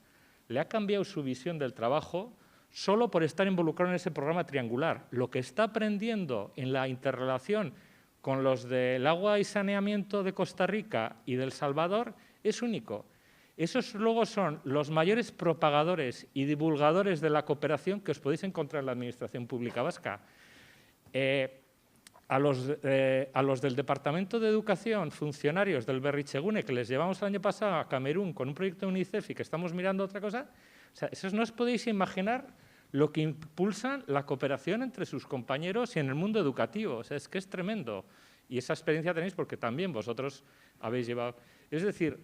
le ha cambiado su visión del trabajo solo por estar involucrado en ese programa triangular. Lo que está aprendiendo en la interrelación con los del agua y saneamiento de Costa Rica y del Salvador es único. Esos luego son los mayores propagadores y divulgadores de la cooperación que os podéis encontrar en la Administración Pública Vasca. A los del Departamento de Educación, funcionarios del Berrichegune, que les llevamos el año pasado a Camerún con un proyecto de UNICEF y que estamos mirando otra cosa, o sea, esos no os podéis imaginar lo que impulsan la cooperación entre sus compañeros y en el mundo educativo. O sea, es que es tremendo. Y esa experiencia tenéis porque también vosotros habéis llevado. Es decir,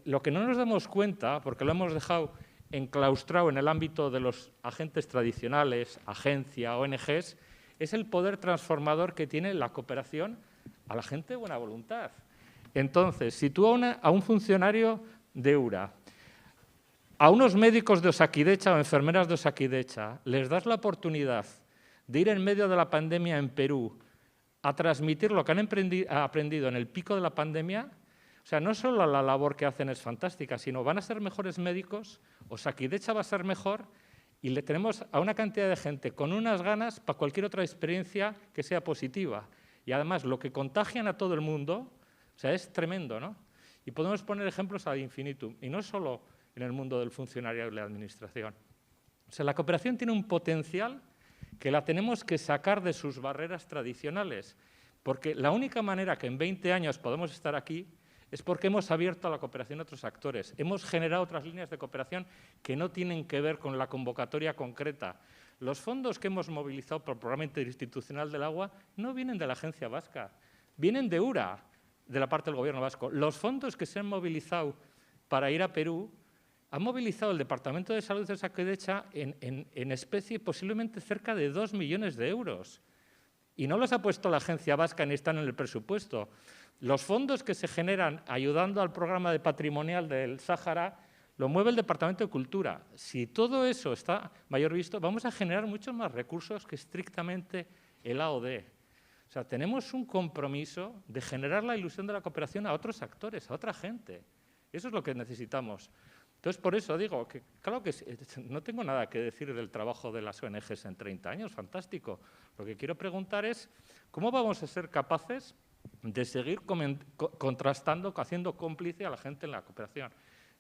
lo que no nos damos cuenta, porque lo hemos dejado enclaustrado en el ámbito de los agentes tradicionales, agencia, ONGs, es el poder transformador que tiene la cooperación a la gente de buena voluntad. Entonces, si tú a un funcionario de URA, a unos médicos de Osakidecha o enfermeras de Osakidecha, les das la oportunidad de ir en medio de la pandemia en Perú a transmitir lo que han aprendido en el pico de la pandemia, o sea, no solo la labor que hacen es fantástica, sino van a ser mejores médicos, Osakidecha va a ser mejor Y le tenemos a una cantidad de gente con unas ganas para cualquier otra experiencia que sea positiva. Y además lo que contagian a todo el mundo, o sea, es tremendo, ¿no? Y podemos poner ejemplos ad infinitum, y no solo en el mundo del funcionariado y la administración. O sea, la cooperación tiene un potencial que la tenemos que sacar de sus barreras tradicionales, porque la única manera que en 20 años podemos estar aquí es porque hemos abierto a la cooperación a otros actores, hemos generado otras líneas de cooperación que no tienen que ver con la convocatoria concreta. Los fondos que hemos movilizado por el Programa Interinstitucional del Agua no vienen de la Agencia Vasca, vienen de URA, de la parte del Gobierno vasco. Los fondos que se han movilizado para ir a Perú han movilizado el Departamento de Salud de Osakidetza en especie posiblemente cerca de 2 millones de euros. Y no los ha puesto la Agencia Vasca ni están en el presupuesto. Los fondos que se generan ayudando al programa de patrimonial del Sáhara lo mueve el Departamento de Cultura. Si todo eso está mayor visto, vamos a generar muchos más recursos que estrictamente el AOD. O sea, tenemos un compromiso de generar la ilusión de la cooperación a otros actores, a otra gente. Eso es lo que necesitamos. Entonces, por eso digo que, claro que no tengo nada que decir del trabajo de las ONGs en 30 años, fantástico. Lo que quiero preguntar es, ¿cómo vamos a ser capaces de seguir contrastando, haciendo cómplice a la gente en la cooperación?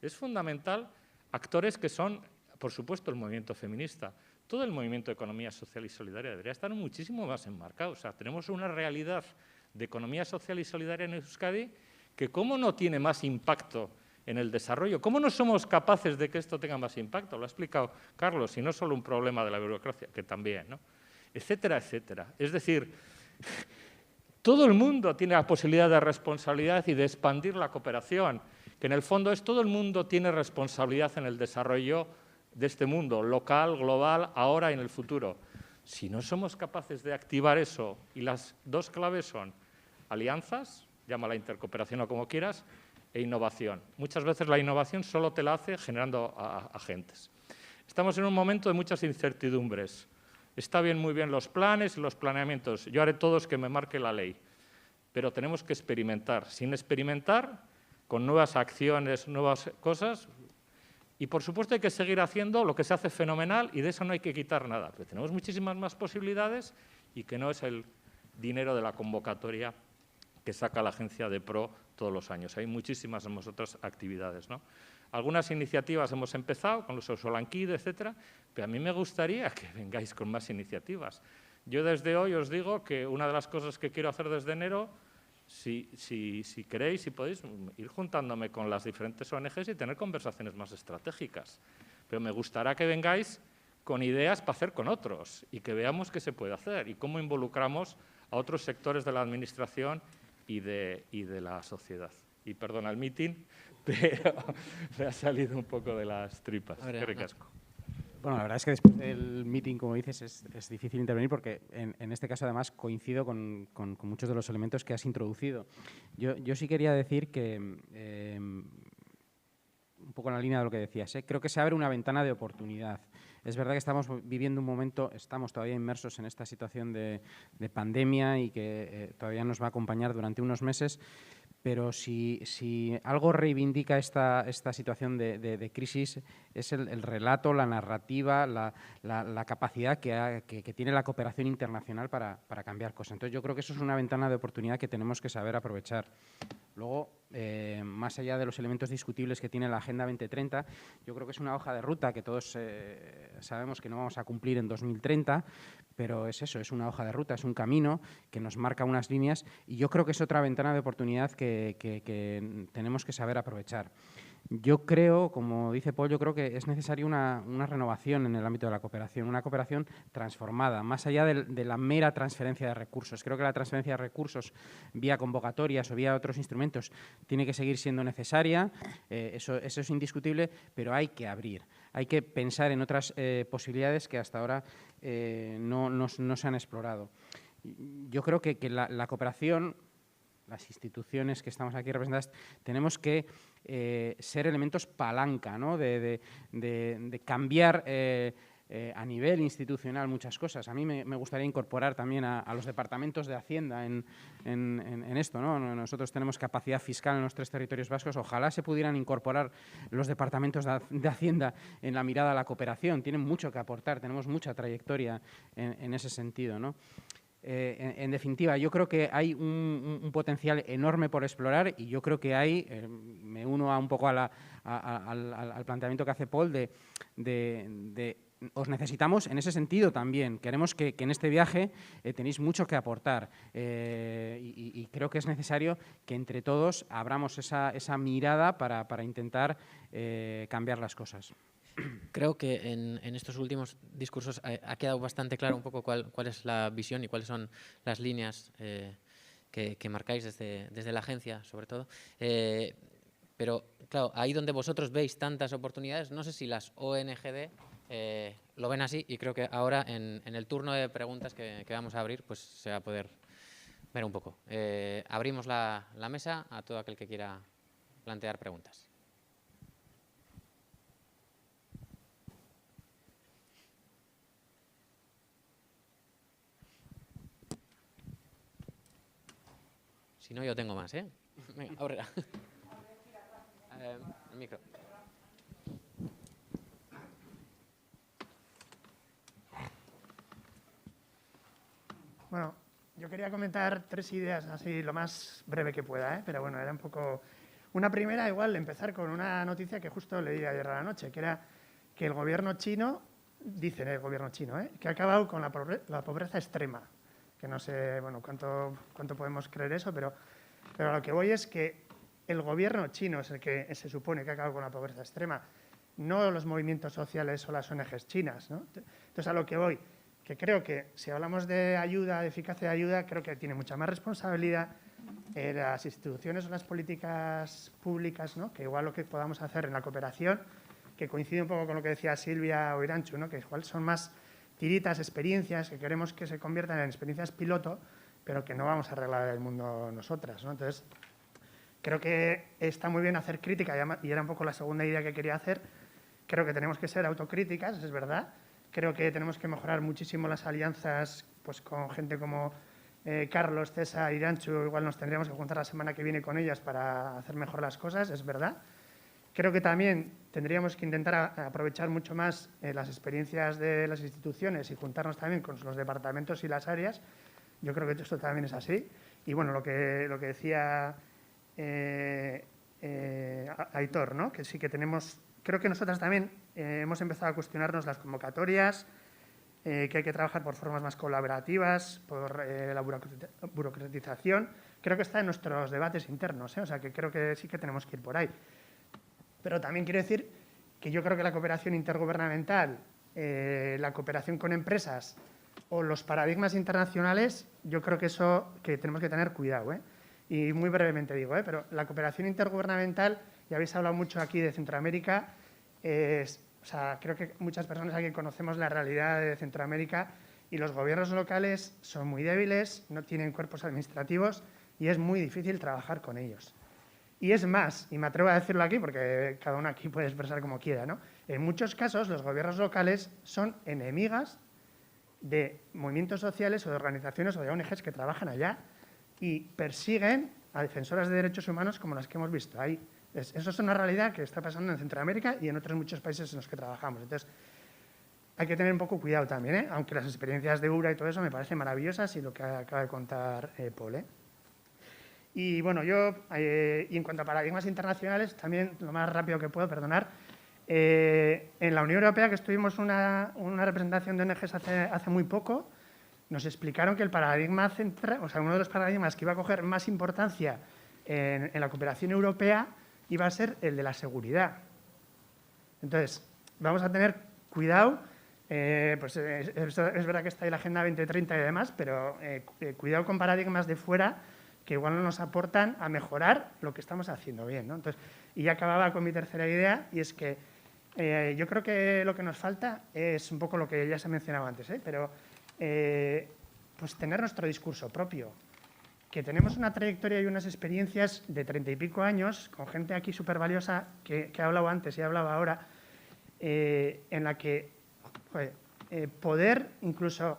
Es fundamental actores que son, por supuesto, el movimiento feminista. Todo el movimiento de economía social y solidaria debería estar muchísimo más enmarcado. O sea, tenemos una realidad de economía social y solidaria en Euskadi que cómo no tiene más impacto en el desarrollo. ¿Cómo no somos capaces de que esto tenga más impacto? Lo ha explicado Carlos, y no solo un problema de la burocracia, que también, ¿no? Etcétera, etcétera. Es decir, todo el mundo tiene la posibilidad de responsabilidad y de expandir la cooperación, que en el fondo es todo el mundo tiene responsabilidad en el desarrollo de este mundo, local, global, ahora y en el futuro. Si no somos capaces de activar eso, y las dos claves son alianzas, llámala intercooperación o como quieras, e innovación. Muchas veces la innovación solo te la hace generando agentes. Estamos en un momento de muchas incertidumbres. Está bien, muy bien los planes y los planeamientos. Yo haré todos que me marque la ley. Pero tenemos que experimentar. Sin experimentar, con nuevas acciones, nuevas cosas. Y, por supuesto, hay que seguir haciendo lo que se hace fenomenal y de eso no hay que quitar nada. Pero tenemos muchísimas más posibilidades y que no es el dinero de la convocatoria que saca la agencia de PRO todos los años. Hay muchísimas otras actividades, ¿no? Algunas iniciativas hemos empezado, con los Solanquid, etcétera, pero a mí me gustaría que vengáis con más iniciativas. Yo desde hoy os digo que una de las cosas que quiero hacer desde enero, si queréis, si podéis, ir juntándome con las diferentes ONGs y tener conversaciones más estratégicas. Pero me gustará que vengáis con ideas para hacer con otros y que veamos qué se puede hacer y cómo involucramos a otros sectores de la administración y de la sociedad. Y perdona el meeting, pero me ha salido un poco de las tripas. Qué casco. Bueno, la verdad es que después del meeting, como dices, es difícil intervenir porque en este caso además coincido con muchos de los elementos que has introducido. Yo sí quería decir que, un poco en la línea de lo que decías, creo que se abre una ventana de oportunidad. Es verdad que estamos viviendo un momento, estamos todavía inmersos en esta situación de pandemia y que todavía nos va a acompañar durante unos meses, pero si algo reivindica esta situación de crisis es el relato, la narrativa, la capacidad que tiene la cooperación internacional para cambiar cosas. Entonces yo creo que eso es una ventana de oportunidad que tenemos que saber aprovechar. Luego, más allá de los elementos discutibles que tiene la Agenda 2030, yo creo que es una hoja de ruta que todos sabemos que no vamos a cumplir en 2030, pero es eso, es una hoja de ruta, es un camino que nos marca unas líneas y yo creo que es otra ventana de oportunidad que tenemos que saber aprovechar. Yo creo, como dice Paul, yo creo que es necesaria una renovación en el ámbito de la cooperación, una cooperación transformada, más allá de la mera transferencia de recursos. Creo que la transferencia de recursos vía convocatorias o vía otros instrumentos tiene que seguir siendo necesaria, eso es indiscutible, pero hay que abrir, hay que pensar en otras posibilidades que hasta ahora no se han explorado. Yo creo que la cooperación, las instituciones que estamos aquí representadas, tenemos que ser elementos palanca, ¿no? de cambiar a nivel institucional muchas cosas. A mí me gustaría incorporar también a los departamentos de Hacienda en esto, ¿no? Nosotros tenemos capacidad fiscal en los 3 territorios vascos. Ojalá se pudieran incorporar los departamentos de Hacienda en la mirada a la cooperación. Tienen mucho que aportar, tenemos mucha trayectoria en ese sentido, ¿no? En definitiva, yo creo que hay un potencial enorme por explorar y yo creo que hay, me uno un poco al planteamiento que hace Paul de os necesitamos en ese sentido también. Queremos que en este viaje tenéis mucho que aportar y creo que es necesario que entre todos abramos esa mirada para intentar cambiar las cosas. Creo que en estos últimos discursos ha quedado bastante claro un poco cuál es la visión y cuáles son las líneas que marcáis desde la agencia, sobre todo. Pero, claro, ahí donde vosotros veis tantas oportunidades, no sé si las ONGD lo ven así y creo que ahora en el turno de preguntas que vamos a abrir, pues se va a poder ver un poco. Abrimos la mesa a todo aquel que quiera plantear preguntas. Si no, yo tengo más, ¿eh? Venga, ahora. El micro. Bueno, yo quería comentar 3 ideas, así lo más breve que pueda, ¿eh? Pero bueno, era un poco... Una primera, igual, empezar con una noticia que justo leí ayer a la noche, que era que el gobierno chino, dicen el gobierno chino, que ha acabado con la pobreza extrema. Que no sé, bueno, cuánto podemos creer eso, pero a lo que voy es que el gobierno chino es el que se supone que ha acabado con la pobreza extrema, no los movimientos sociales o las ONGs chinas, ¿no? Entonces, a lo que voy, que creo que si hablamos de ayuda, de eficacia de ayuda, creo que tiene mucha más responsabilidad las instituciones o las políticas públicas, ¿no? Que igual lo que podamos hacer en la cooperación, que coincide un poco con lo que decía Silvia o Irantxu, ¿no? Que igual son más tiritas, experiencias, que queremos que se conviertan en experiencias piloto, pero que no vamos a arreglar el mundo nosotras, ¿no? Entonces, creo que está muy bien hacer crítica, y era un poco la segunda idea que quería hacer. Creo que tenemos que ser autocríticas, es verdad. Creo que tenemos que mejorar muchísimo las alianzas pues, con gente como Carlos, César, Irantxu. Igual nos tendríamos que juntar la semana que viene con ellas para hacer mejor las cosas, es verdad. Creo que también tendríamos que intentar aprovechar mucho más las experiencias de las instituciones y juntarnos también con los departamentos y las áreas. Yo creo que esto también es así. Y bueno, lo que decía Aitor, ¿no? Que sí que tenemos... Creo que nosotras también hemos empezado a cuestionarnos las convocatorias, que hay que trabajar por formas más colaborativas, por la burocratización. Creo que está en nuestros debates internos, o sea que creo que sí que tenemos que ir por ahí. Pero también quiero decir que yo creo que la cooperación intergubernamental, la cooperación con empresas o los paradigmas internacionales, yo creo que eso que tenemos que tener cuidado. Y muy brevemente digo, pero la cooperación intergubernamental, ya habéis hablado mucho aquí de Centroamérica, o sea, creo que muchas personas aquí conocemos la realidad de Centroamérica y los gobiernos locales son muy débiles, no tienen cuerpos administrativos y es muy difícil trabajar con ellos. Y es más, y me atrevo a decirlo aquí porque cada uno aquí puede expresar como quiera, ¿no? En muchos casos los gobiernos locales son enemigas de movimientos sociales o de organizaciones o de ONGs que trabajan allá y persiguen a defensoras de derechos humanos como las que hemos visto ahí. Eso es una realidad que está pasando en Centroamérica y en otros muchos países en los que trabajamos. Entonces, hay que tener un poco cuidado también, aunque las experiencias de URA y todo eso me parecen maravillosas y lo que acaba de contar Paul. Y bueno, y en cuanto a paradigmas internacionales, también lo más rápido que puedo, perdonar, en la Unión Europea, que estuvimos una representación de ONGs hace muy poco, nos explicaron que el paradigma central, o sea, uno de los paradigmas que iba a coger más importancia en la cooperación europea iba a ser el de la seguridad. Entonces, vamos a tener cuidado, pues es verdad que está ahí la Agenda 2030 y demás, pero cuidado con paradigmas de fuera que igual no nos aportan a mejorar lo que estamos haciendo bien, ¿no? Entonces, y ya acababa con mi tercera idea, y es que yo creo que lo que nos falta es un poco lo que ya se ha mencionado antes, pero pues tener nuestro discurso propio, que tenemos una trayectoria y unas experiencias de 30 y pico años, con gente aquí súper valiosa que ha hablado antes y ha hablado ahora, en la que joder, poder incluso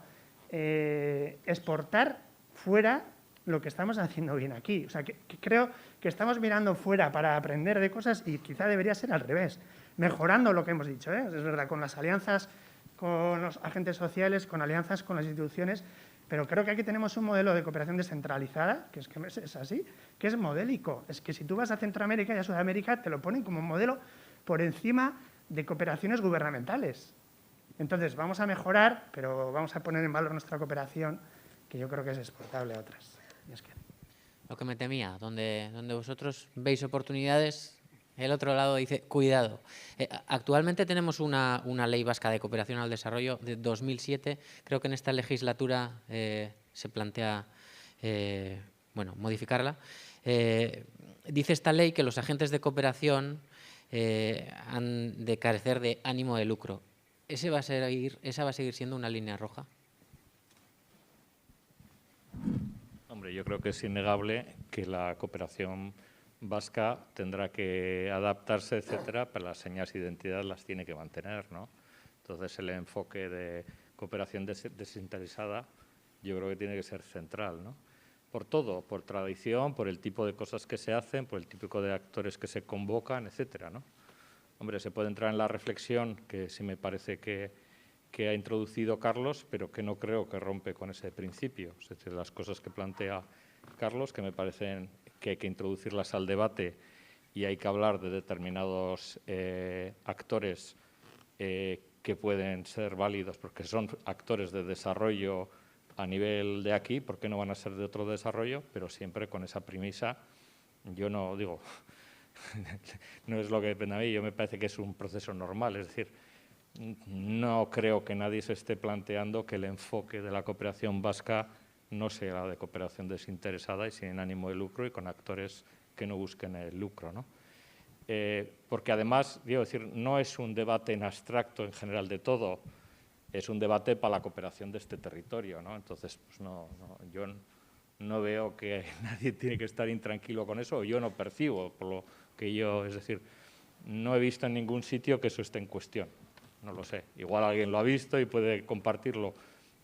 exportar fuera lo que estamos haciendo bien aquí. O sea, que creo que estamos mirando fuera para aprender de cosas y quizá debería ser al revés, mejorando lo que hemos dicho, ¿eh? Es verdad, con las alianzas con los agentes sociales, con alianzas con las instituciones, pero creo que aquí tenemos un modelo de cooperación descentralizada, que es así, que es modélico. Es que si tú vas a Centroamérica y a Sudamérica, te lo ponen como modelo por encima de cooperaciones gubernamentales. Entonces, vamos a mejorar, pero vamos a poner en valor nuestra cooperación, que yo creo que es exportable a otras. Y es que... Lo que me temía, donde vosotros veis oportunidades, el otro lado dice, cuidado. Actualmente tenemos una ley vasca de cooperación al desarrollo de 2007. Creo que en esta legislatura se plantea modificarla. Dice esta ley que los agentes de cooperación han de carecer de ánimo de lucro. ¿Esa va a seguir siendo una línea roja? Hombre, yo creo que es innegable que la cooperación vasca tendrá que adaptarse, etcétera, pero las señas de identidad las tiene que mantener, ¿no? Entonces, el enfoque de cooperación desinteresada yo creo que tiene que ser central, ¿no? Por todo, por tradición, por el tipo de cosas que se hacen, por el tipo de actores que se convocan, etcétera, ¿no? Hombre, se puede entrar en la reflexión, que sí me parece que ha introducido Carlos, pero que no creo que rompe con ese principio. Es decir, las cosas que plantea Carlos, que me parecen que hay que introducirlas al debate y hay que hablar de determinados actores que pueden ser válidos porque son actores de desarrollo a nivel de aquí, ¿por qué no van a ser de otro desarrollo? Pero siempre con esa premisa, yo no digo, no es lo que depende de mí, yo me parece que es un proceso normal, es decir, no creo que nadie se esté planteando que el enfoque de la cooperación vasca no sea la de cooperación desinteresada y sin ánimo de lucro y con actores que no busquen el lucro, ¿no? Porque además, digo, decir, no es un debate en abstracto en general de todo, es un debate para la cooperación de este territorio, ¿no? Entonces, pues yo no veo que nadie tiene que estar intranquilo con eso, o yo no percibo, por lo que yo, es decir, no he visto en ningún sitio que eso esté en cuestión. No lo sé. Igual alguien lo ha visto y puede compartirlo.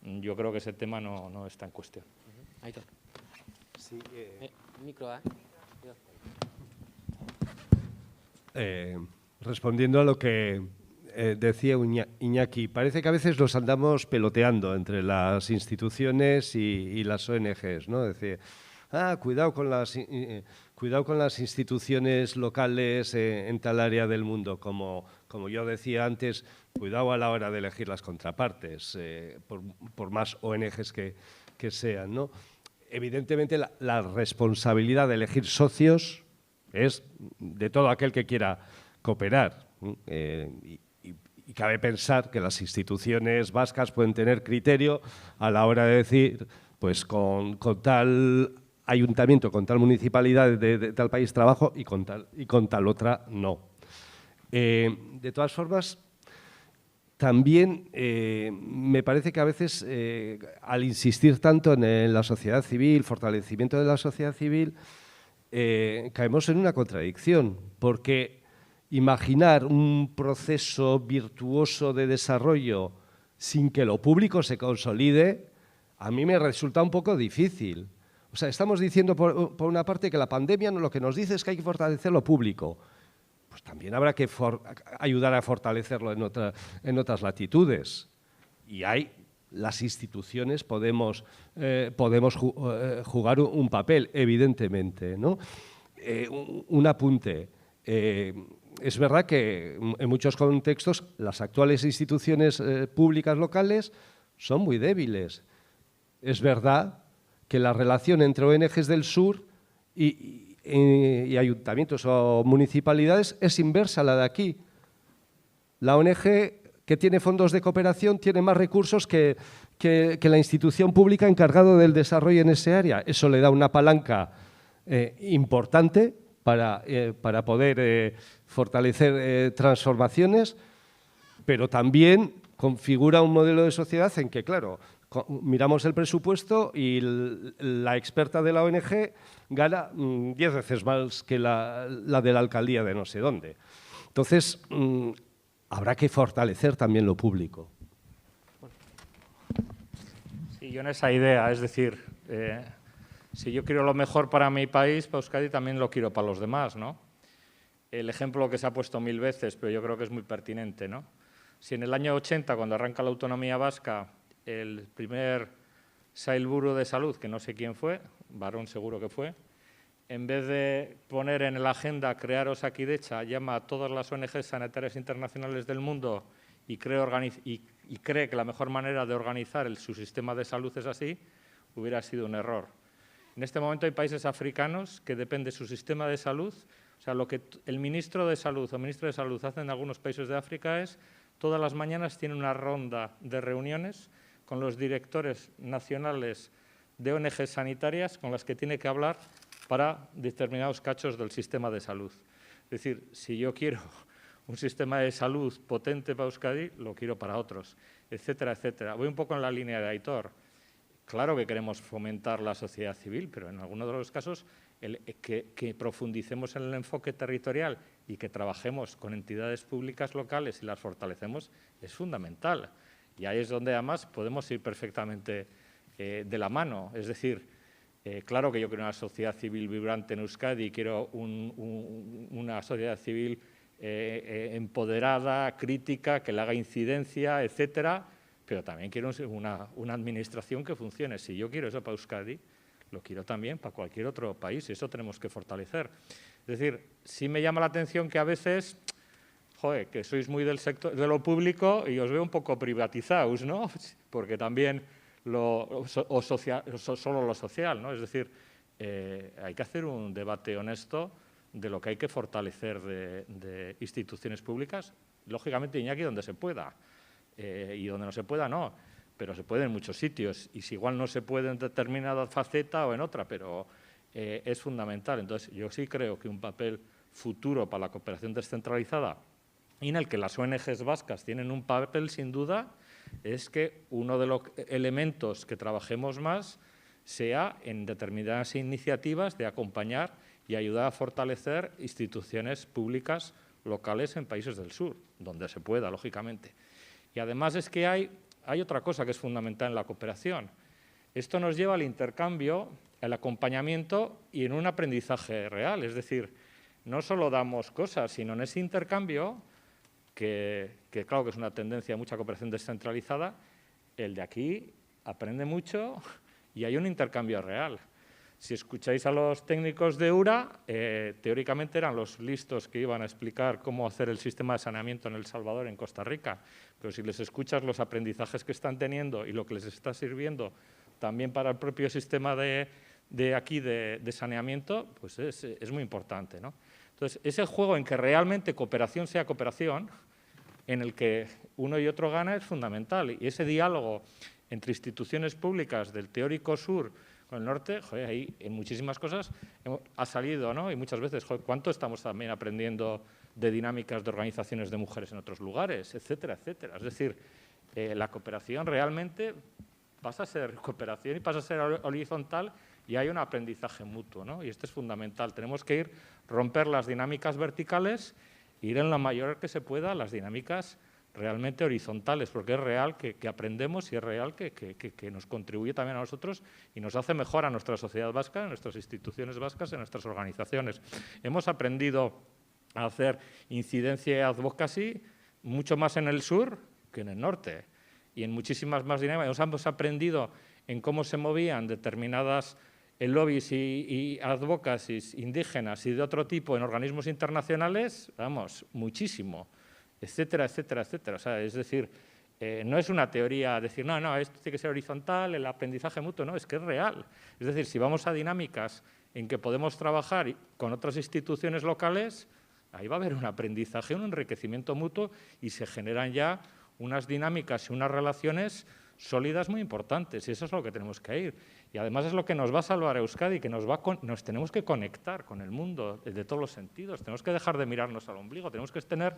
Yo creo que ese tema no está en cuestión. Aitor. Sí, micro, respondiendo a lo que decía Iñaki, parece que a veces nos andamos peloteando entre las instituciones y las ONGs, ¿no? Es decir, cuidado con las instituciones locales en tal área del mundo, como yo decía antes, cuidado a la hora de elegir las contrapartes, por más ONGs que sean, ¿no? Evidentemente, la responsabilidad de elegir socios es de todo aquel que quiera cooperar. Y cabe pensar que las instituciones vascas pueden tener criterio a la hora de decir, pues con tal ayuntamiento, con tal municipalidad de tal país trabajo y con tal otra no. De todas formas, también me parece que a veces, al insistir tanto en la sociedad civil, fortalecimiento de la sociedad civil, caemos en una contradicción, porque imaginar un proceso virtuoso de desarrollo sin que lo público se consolide, a mí me resulta un poco difícil. O sea, estamos diciendo por una parte que la pandemia lo que nos dice es que hay que fortalecer lo público. Pues también habrá que ayudar a fortalecerlo en otras latitudes. Y las instituciones podemos jugar un papel, evidentemente, ¿no? Un apunte. Es verdad que en muchos contextos las actuales instituciones públicas locales son muy débiles. Es verdad que la relación entre ONGs del sur y ayuntamientos o municipalidades es inversa a la de aquí. La ONG que tiene fondos de cooperación tiene más recursos que la institución pública encargada del desarrollo en ese área. Eso le da una palanca importante para poder fortalecer transformaciones, pero también configura un modelo de sociedad en que, claro, miramos el presupuesto y la experta de la ONG gana 10 veces más que la de la alcaldía de no sé dónde. Entonces, habrá que fortalecer también lo público. Sí, yo en esa idea, es decir, si yo quiero lo mejor para mi país, para Euskadi, también lo quiero para los demás, ¿no? El ejemplo que se ha puesto 1000 veces, pero yo creo que es muy pertinente, ¿no? Si en el año 80, cuando arranca la autonomía vasca, el primer Sailburu de Salud, que no sé quién fue, varón seguro que fue, en vez de poner en la agenda crear Osakidetza, llama a todas las ONGs sanitarias internacionales del mundo y cree que la mejor manera de organizar su sistema de salud es así, hubiera sido un error. En este momento hay países africanos que depende de su sistema de salud. O sea, lo que el ministro de Salud o ministro de Salud hace en algunos países de África es todas las mañanas tiene una ronda de reuniones con los directores nacionales de ONGs sanitarias con las que tiene que hablar para determinados cachos del sistema de salud. Es decir, si yo quiero un sistema de salud potente para Euskadi, lo quiero para otros, etcétera, etcétera. Voy un poco en la línea de Aitor. Claro que queremos fomentar la sociedad civil, pero en algunos de los casos que profundicemos en el enfoque territorial y que trabajemos con entidades públicas locales y las fortalecemos es fundamental. Y ahí es donde además podemos ir perfectamente de la mano. Es decir, claro que yo quiero una sociedad civil vibrante en Euskadi, quiero una sociedad civil empoderada, crítica, que le haga incidencia, etcétera, pero también quiero una administración que funcione. Si yo quiero eso para Euskadi, lo quiero también para cualquier otro país y eso tenemos que fortalecer. Es decir, sí me llama la atención que a veces, joder, que sois muy del sector de lo público y os veo un poco privatizados, ¿no? Porque también solo lo social, ¿no? Es decir, hay que hacer un debate honesto de lo que hay que fortalecer de instituciones públicas, lógicamente, Iñaki, donde se pueda, y donde no se pueda, no, pero se puede en muchos sitios, y si igual no se puede en determinada faceta o en otra, pero es fundamental. Entonces, yo sí creo que un papel futuro para la cooperación descentralizada y en el que las ONGs vascas tienen un papel, sin duda, es que uno de los elementos que trabajemos más sea en determinadas iniciativas de acompañar y ayudar a fortalecer instituciones públicas locales en países del sur, donde se pueda, lógicamente. Y además es que hay otra cosa que es fundamental en la cooperación. Esto nos lleva al intercambio, al acompañamiento y en un aprendizaje real. Es decir, no solo damos cosas, sino en ese intercambio, que claro que es una tendencia de mucha cooperación descentralizada, el de aquí aprende mucho y hay un intercambio real. Si escucháis a los técnicos de URA, teóricamente eran los listos que iban a explicar cómo hacer el sistema de saneamiento en El Salvador, en Costa Rica, pero si les escuchas los aprendizajes que están teniendo y lo que les está sirviendo también para el propio sistema de saneamiento, pues es muy importante, ¿no? Entonces, ese juego en que realmente cooperación sea cooperación, en el que uno y otro gana, es fundamental. Y ese diálogo entre instituciones públicas del teórico sur con el norte, joder, ahí en muchísimas cosas ha salido, ¿no? Y muchas veces, joder, ¿cuánto estamos también aprendiendo de dinámicas de organizaciones de mujeres en otros lugares, etcétera, etcétera? Es decir, la cooperación realmente pasa a ser cooperación y pasa a ser horizontal y hay un aprendizaje mutuo, ¿no? Y esto es fundamental. Tenemos que romper las dinámicas verticales e ir en la mayor que se pueda a las dinámicas realmente horizontales, porque es real que aprendemos y es real que nos contribuye también a nosotros y nos hace mejor a nuestra sociedad vasca, a nuestras instituciones vascas, a nuestras organizaciones. Hemos aprendido a hacer incidencia y advocacy mucho más en el sur que en el norte y en muchísimas más dinámicas. Hemos aprendido en cómo se movían determinadas lobbies y advocacies indígenas y de otro tipo en organismos internacionales, vamos, muchísimo, etcétera, etcétera, etcétera. O sea, es decir, no es una teoría decir, no, esto tiene que ser horizontal, el aprendizaje mutuo, no, es que es real. Es decir, si vamos a dinámicas en que podemos trabajar con otras instituciones locales, ahí va a haber un aprendizaje, un enriquecimiento mutuo y se generan ya unas dinámicas y unas relaciones sólidas muy importantes y eso es lo que tenemos que ir. Y además es lo que nos va a salvar a Euskadi, que nos tenemos que conectar con el mundo de todos los sentidos, tenemos que dejar de mirarnos al ombligo, tenemos que tener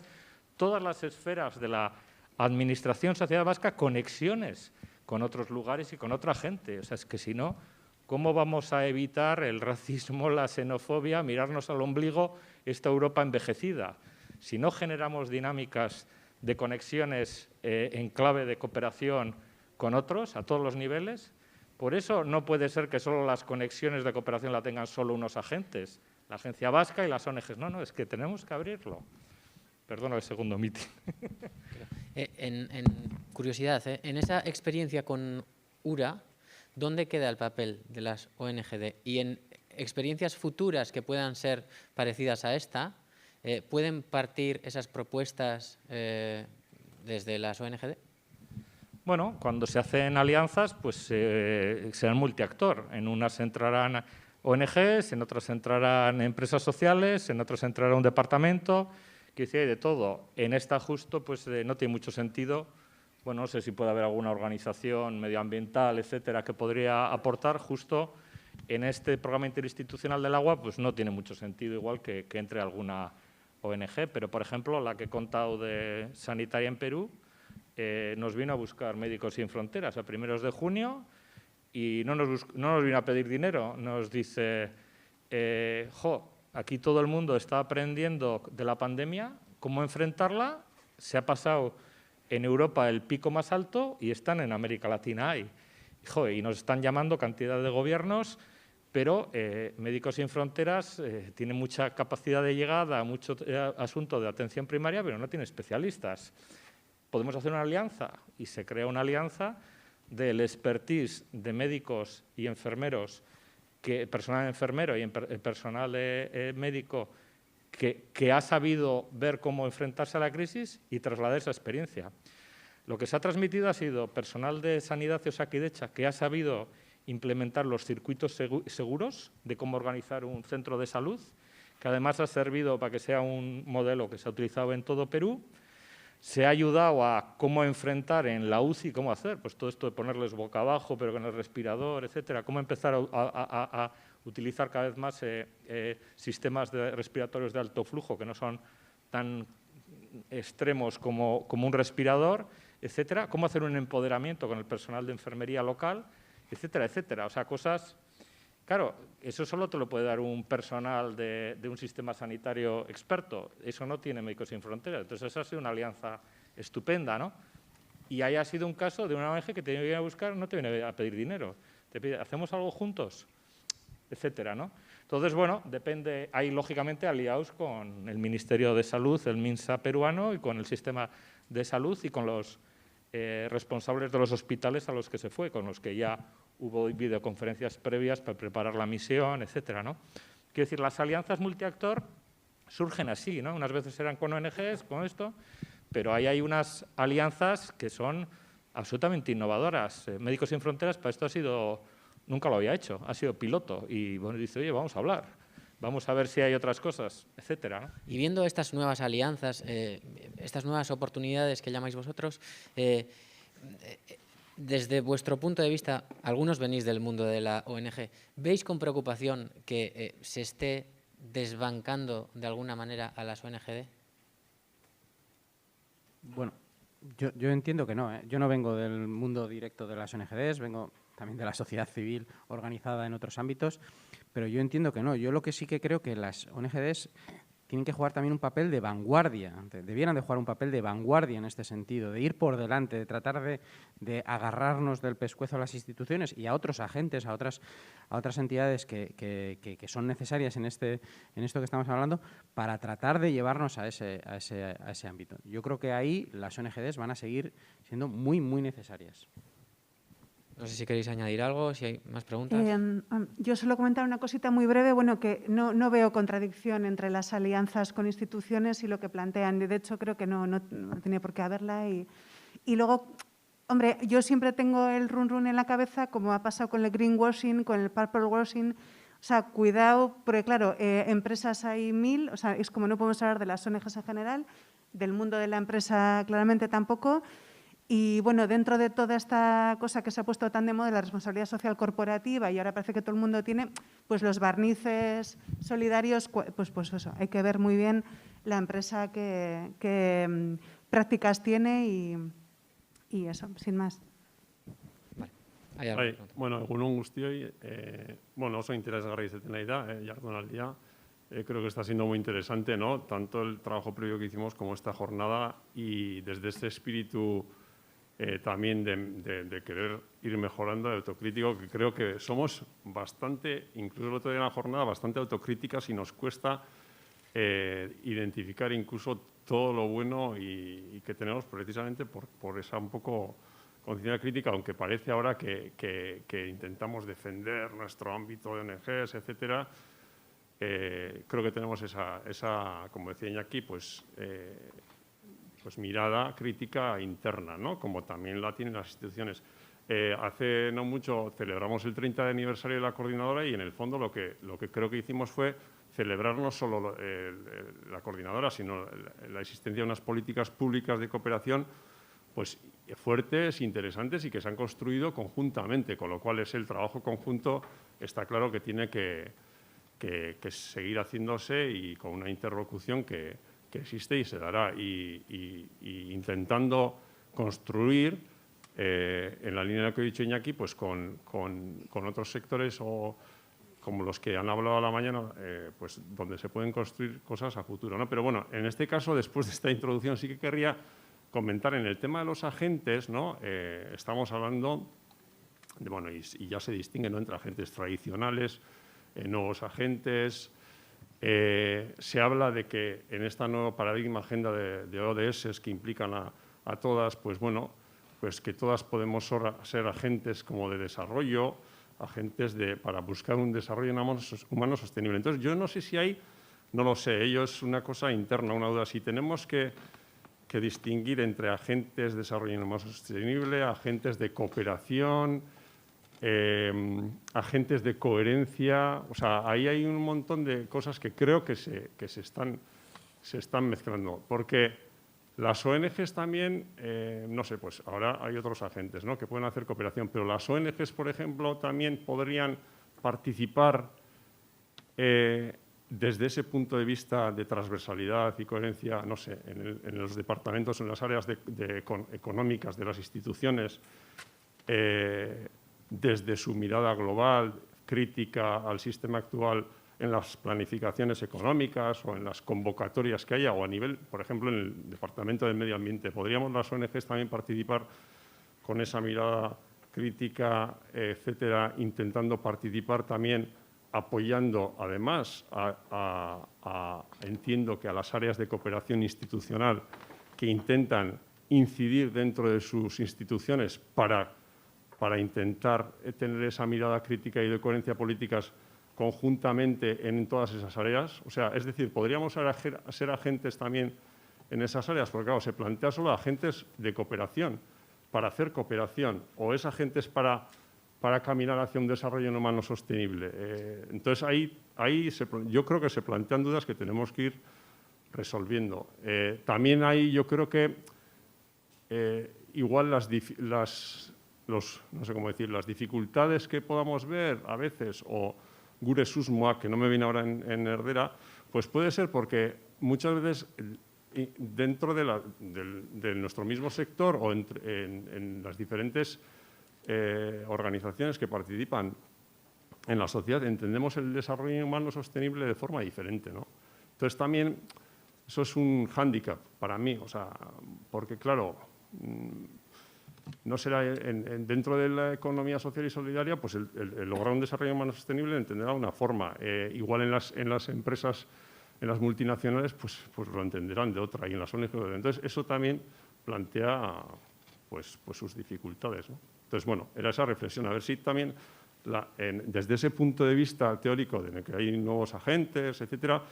todas las esferas de la administración sociedad vasca conexiones con otros lugares y con otra gente. O sea, es que si no, ¿cómo vamos a evitar el racismo, la xenofobia, mirarnos al ombligo esta Europa envejecida? Si no generamos dinámicas de conexiones en clave de cooperación con otros a todos los niveles, Por eso no puede ser que solo las conexiones de cooperación la tengan solo unos agentes, la Agencia Vasca y las ONGs. No, no, es que tenemos que abrirlo. Perdona el segundo mitin. En curiosidad, en esa experiencia con URA, ¿dónde queda el papel de las ONGD? Y en experiencias futuras que puedan ser parecidas a esta, ¿pueden partir esas propuestas desde las ONGD? Bueno, cuando se hacen alianzas, pues serán multiactor. En unas entrarán ONGs, en otras entrarán empresas sociales, en otras entrará un departamento. Quiero decir, hay de todo. En esta justo pues no tiene mucho sentido. Bueno, no sé si puede haber alguna organización medioambiental, etcétera, que podría aportar. Justo en este programa interinstitucional del agua, pues no tiene mucho sentido, igual que entre alguna ONG. Pero, por ejemplo, la que he contado de Sanitaria en Perú, nos vino a buscar Médicos Sin Fronteras a primeros de junio y no nos vino a pedir dinero. Nos dice, aquí todo el mundo está aprendiendo de la pandemia, cómo enfrentarla. Se ha pasado en Europa el pico más alto y están en América Latina ahí. Y nos están llamando cantidad de gobiernos, pero Médicos Sin Fronteras tiene mucha capacidad de llegada a mucho asunto de atención primaria, pero no tiene especialistas. Podemos hacer una alianza y se crea una alianza del expertise de médicos y enfermeros, personal enfermero y personal médico que ha sabido ver cómo enfrentarse a la crisis y trasladar esa experiencia. Lo que se ha transmitido ha sido personal de sanidad de Osakidecha que ha sabido implementar los circuitos seguros de cómo organizar un centro de salud, que además ha servido para que sea un modelo que se ha utilizado en todo Perú. Se ha ayudado a cómo enfrentar en la UCI, cómo hacer, pues todo esto de ponerles boca abajo, pero con el respirador, etcétera, cómo empezar a utilizar cada vez más sistemas respiratorios de alto flujo que no son tan extremos como un respirador, etcétera, cómo hacer un empoderamiento con el personal de enfermería local, etcétera, etcétera. O sea, cosas. Claro, eso solo te lo puede dar un personal de un sistema sanitario experto. Eso no tiene Médicos Sin Fronteras. Entonces, esa ha sido una alianza estupenda, ¿no? Y ahí ha sido un caso de una ONG que te viene a buscar, no te viene a pedir dinero. Te pide, ¿hacemos algo juntos? Etcétera, ¿no? Entonces, bueno, depende, hay lógicamente aliados con el Ministerio de Salud, el MINSA peruano, y con el sistema de salud y con los responsables de los hospitales a los que se fue, con los que ya hubo videoconferencias previas para preparar la misión, etcétera, ¿no? Quiero decir, las alianzas multiactor surgen así, ¿no? Unas veces eran con ONGs, con esto, pero ahí hay unas alianzas que son absolutamente innovadoras. Médicos Sin Fronteras para esto nunca lo había hecho, ha sido piloto y bueno, dice, oye, vamos a hablar, vamos a ver si hay otras cosas, etcétera, ¿no? Y viendo estas nuevas alianzas, estas nuevas oportunidades que llamáis vosotros, desde vuestro punto de vista, algunos venís del mundo de la ONG, ¿veis con preocupación que se esté desbancando de alguna manera a las ONGD? Bueno, yo entiendo que no. Yo no vengo del mundo directo de las ONGDs, vengo también de la sociedad civil organizada en otros ámbitos, pero yo entiendo que no. Yo lo que sí que creo que las ONGDs tienen que jugar también un papel de vanguardia, debieran de jugar un papel de vanguardia en este sentido, de ir por delante, de tratar de agarrarnos del pescuezo a las instituciones y a otros agentes, a otras entidades que son necesarias en esto que estamos hablando, para tratar de llevarnos a ese ámbito. Yo creo que ahí las ONGs van a seguir siendo muy, muy necesarias. No sé si queréis añadir algo, si hay más preguntas. Yo solo comentar una cosita muy breve, bueno, que no veo contradicción entre las alianzas con instituciones y lo que plantean. De hecho, creo que no tenía por qué haberla. Y luego, hombre, yo siempre tengo el run en la cabeza, como ha pasado con el greenwashing, con el purple washing. O sea, cuidado, porque claro, empresas hay 1000, o sea, es como no podemos hablar de las ONGs en general, del mundo de la empresa claramente tampoco. Y bueno, dentro de toda esta cosa que se ha puesto tan de moda, la responsabilidad social corporativa, y ahora parece que todo el mundo tiene, pues los barnices solidarios, pues eso, hay que ver muy bien la empresa que prácticas tiene y eso, sin más. Vale. Bueno, egunon guztioi, oso interesgarria izaten nahi da, jardunaldia. Creo que está siendo muy interesante, ¿no? Tanto el trabajo previo que hicimos como esta jornada, y desde este espíritu también de querer ir mejorando, de autocrítico, que creo que somos bastante, incluso el otro día en la jornada, bastante autocríticas y nos cuesta identificar incluso todo lo bueno y que tenemos precisamente por esa un poco conciencia crítica, aunque parece ahora que intentamos defender nuestro ámbito de ONGs, etcétera. Creo que tenemos esa, como decía Iñaki, pues mirada crítica interna, ¿no? Como también la tienen las instituciones. Hace no mucho celebramos el 30 aniversario de la coordinadora y en el fondo lo que creo que hicimos fue celebrar no solo la coordinadora, sino la existencia de unas políticas públicas de cooperación pues fuertes, interesantes y que se han construido conjuntamente, con lo cual el trabajo conjunto está claro que tiene que seguir haciéndose y con una interlocución que existe y se dará y intentando construir en la línea de lo que ha dicho Iñaki pues con otros sectores o como los que han hablado a la mañana, pues donde se pueden construir cosas a futuro, ¿no? Pero bueno, en este caso, después de esta introducción, sí que querría comentar en el tema de los agentes, ¿no? Estamos hablando, bueno, y ya se distingue, ¿no?, entre agentes tradicionales, nuevos agentes. Se habla de que en esta nueva paradigma agenda de ODS que implican a todas, pues bueno, pues que todas podemos ser agentes como de desarrollo, agentes para buscar un desarrollo humano sostenible. Entonces, yo no sé si hay, no lo sé, ello es una cosa interna, una duda, si tenemos que distinguir entre agentes de desarrollo humano sostenible, agentes de cooperación, agentes de coherencia, o sea, ahí hay un montón de cosas que creo que se están mezclando, porque las ONGs también, no sé, pues ahora hay otros agentes, ¿no?, que pueden hacer cooperación, pero las ONGs, por ejemplo, también podrían participar desde ese punto de vista de transversalidad y coherencia, no sé, en los departamentos, en las áreas económicas de las instituciones, desde su mirada global, crítica al sistema actual en las planificaciones económicas o en las convocatorias que haya o a nivel, por ejemplo, en el Departamento de Medio Ambiente. ¿Podríamos las ONGs también participar con esa mirada crítica, etcétera, intentando participar también apoyando además entiendo que a las áreas de cooperación institucional que intentan incidir dentro de sus instituciones para intentar tener esa mirada crítica y de coherencia políticas conjuntamente en todas esas áreas? O sea, es decir, ¿podríamos ser agentes también en esas áreas? Porque, claro, se plantea solo agentes de cooperación, para hacer cooperación, o es agentes para caminar hacia un desarrollo humano sostenible. Entonces, ahí yo creo que se plantean dudas que tenemos que ir resolviendo. También hay, yo creo que igual no sé cómo decir, las dificultades que podamos ver a veces, o gure susmoa, que no me viene ahora en Erdera, pues puede ser porque muchas veces dentro de nuestro mismo sector o en las diferentes organizaciones que participan en la sociedad entendemos el desarrollo humano sostenible de forma diferente, ¿no? Entonces también eso es un hándicap para mí, o sea, porque claro, no será dentro de la economía social y solidaria, pues el lograr un desarrollo humano sostenible entenderá una forma. Igual en las empresas, en las multinacionales, pues lo entenderán de otra, y en las ONG. Entonces, eso también plantea pues sus dificultades, ¿no? Entonces, bueno, era esa reflexión, a ver si también desde ese punto de vista teórico de que hay nuevos agentes, etcétera,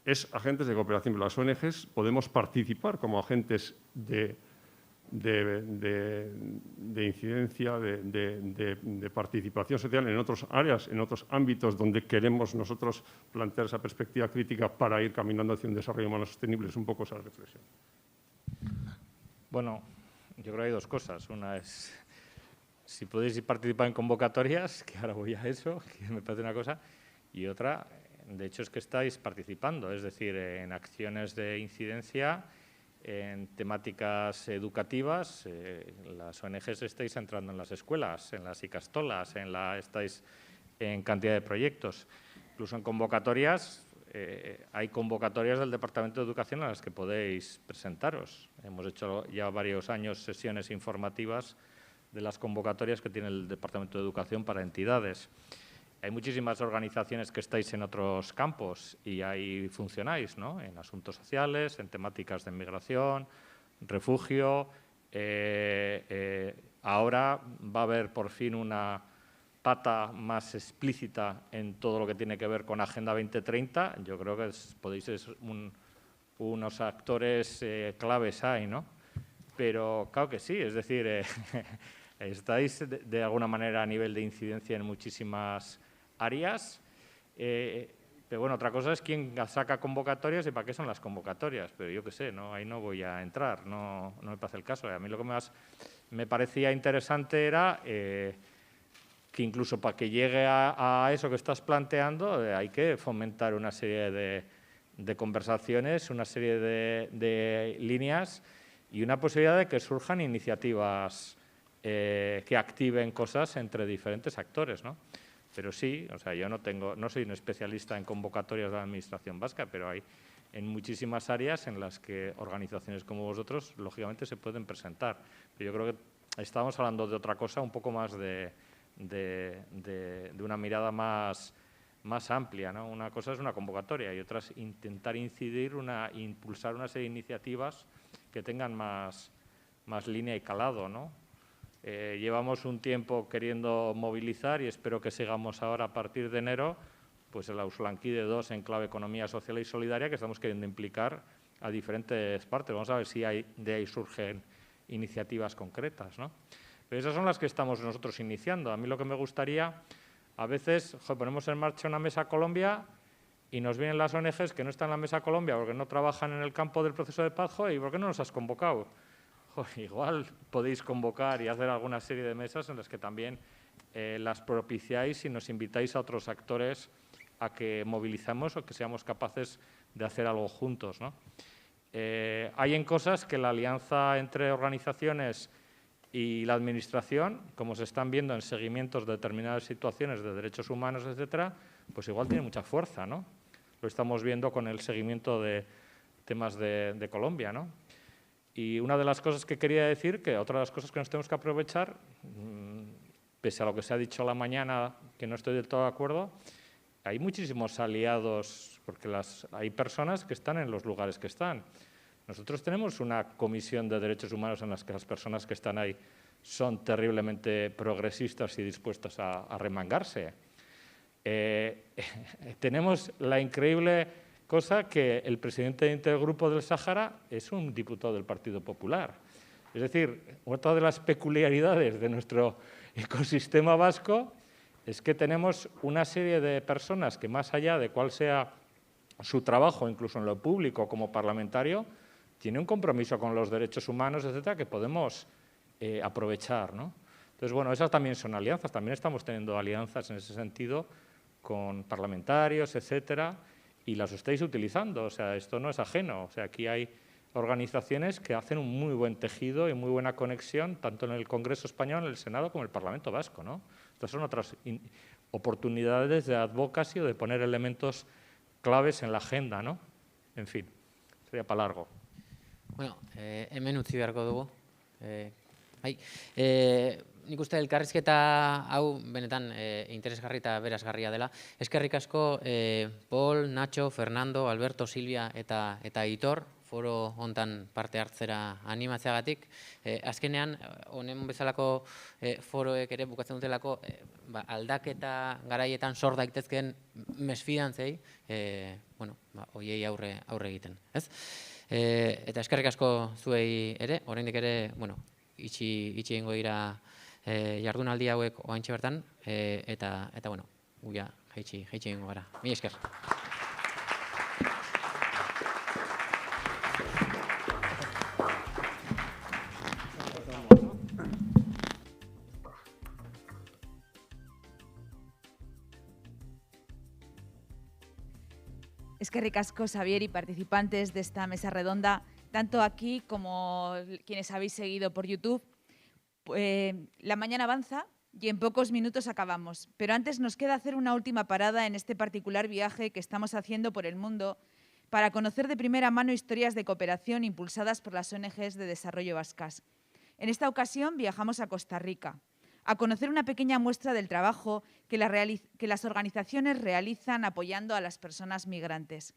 es agentes de cooperación, pero las ONGs podemos participar como agentes de incidencia, de participación social en otras áreas, en otros ámbitos donde queremos nosotros plantear esa perspectiva crítica para ir caminando hacia un desarrollo humano sostenible. Es un poco esa reflexión. Bueno, yo creo que hay dos cosas. Una es si podéis participar en convocatorias, que ahora voy a eso, que me parece una cosa, y otra, de hecho, es que estáis participando, es decir, en acciones de incidencia, en temáticas educativas. Las ONGs estáis entrando en las escuelas, en las icastolas, estáis en cantidad de proyectos. Incluso en convocatorias hay convocatorias del Departamento de Educación a las que podéis presentaros. Hemos hecho ya varios años sesiones informativas de las convocatorias que tiene el Departamento de Educación para entidades. Hay muchísimas organizaciones que estáis en otros campos y ahí funcionáis, ¿no? En asuntos sociales, en temáticas de inmigración, refugio. Ahora va a haber por fin una pata más explícita en todo lo que tiene que ver con Agenda 2030. Yo creo que podéis ser unos actores claves ahí, ¿no? Pero claro que sí, es decir, estáis de alguna manera a nivel de incidencia en muchísimas áreas. Pero bueno, otra cosa es quién saca convocatorias y para qué son las convocatorias. Pero yo qué sé, ¿no? Ahí no voy a entrar, no me parece el caso. A mí lo que más me parecía interesante era que incluso para que llegue a eso que estás planteando hay que fomentar una serie de conversaciones, una serie de líneas y una posibilidad de que surjan iniciativas que activen cosas entre diferentes actores, ¿no? Pero sí, o sea, yo no soy un especialista en convocatorias de la Administración vasca, pero hay en muchísimas áreas en las que organizaciones como vosotros, lógicamente, se pueden presentar. Pero yo creo que estamos hablando de otra cosa, un poco más de una mirada más amplia, ¿no? Una cosa es una convocatoria y otra es intentar incidir, impulsar una serie de iniciativas que tengan más línea y calado, ¿no? Llevamos un tiempo queriendo movilizar y espero que sigamos ahora a partir de enero, pues el Auslanquide 2 en clave economía social y solidaria que estamos queriendo implicar a diferentes partes. Vamos a ver si de ahí surgen iniciativas concretas, ¿no? Pero esas son las que estamos nosotros iniciando. A mí lo que me gustaría, a veces ponemos en marcha una Mesa Colombia y nos vienen las ONGs que no están en la Mesa Colombia porque no trabajan en el campo del proceso de paz, y ¿por qué no nos has convocado? Igual podéis convocar y hacer alguna serie de mesas en las que también las propiciáis y nos invitáis a otros actores a que movilizamos o que seamos capaces de hacer algo juntos, ¿no? Hay en cosas que la alianza entre organizaciones y la Administración, como se están viendo en seguimientos de determinadas situaciones de derechos humanos, etcétera, pues igual tiene mucha fuerza, ¿no? Lo estamos viendo con el seguimiento de temas de Colombia, ¿no? Y una de las cosas que quería decir, que otra de las cosas que nos tenemos que aprovechar, pese a lo que se ha dicho a la mañana, que no estoy del todo de acuerdo, hay muchísimos aliados, porque hay personas que están en los lugares que están. Nosotros tenemos una comisión de derechos humanos en las que las personas que están ahí son terriblemente progresistas y dispuestas a remangarse. Tenemos la increíble cosa que el presidente del Intergrupo del Sáhara es un diputado del Partido Popular. Es decir, otra de las peculiaridades de nuestro ecosistema vasco es que tenemos una serie de personas que, más allá de cuál sea su trabajo, incluso en lo público como parlamentario, tiene un compromiso con los derechos humanos, etcétera, que podemos aprovechar, ¿no? Entonces, bueno, esas también son alianzas. También estamos teniendo alianzas en ese sentido con parlamentarios, etcétera, y las estáis utilizando. O sea, esto no es ajeno. O sea, aquí hay organizaciones que hacen un muy buen tejido y muy buena conexión, tanto en el Congreso Español, en el Senado, como en el Parlamento Vasco, ¿no? Estas son otras oportunidades de advocacy o de poner elementos claves en la agenda, ¿no? En fin, sería para largo. Bueno, hemen utzi beharko dugu. Nik uste elkarrizketa hau benetan interesgarri eta berazgarria dela. Eskerrik asko Pol, Nacho, Fernando, Alberto, Silvia eta Aitor foro hontan parte hartzera animatzeagatik. Azkenean, honen bezalako foroek ere bukatzen dutelako aldaketa garaietan sor daitezkeen mesfidantzei, hoiei aurre egiten, ez? Eta eskerrik asko zuei ere, oraindik ere, itxi egingo dira jardunaldi hauek oraintxe bertan, eta guia jaitsi egingo gara. Mila esker. Eskerrik asko, Xavier, y participantes de esta mesa redonda, tanto aquí como quienes habéis seguido por YouTube. La mañana avanza Y en pocos minutos acabamos, pero antes nos queda hacer una última parada en este particular viaje que estamos haciendo por el mundo para conocer de primera mano historias de cooperación impulsadas por las ONGs de desarrollo vascas. En esta ocasión viajamos a Costa Rica, a conocer una pequeña muestra del trabajo que las organizaciones realizan apoyando a las personas migrantes.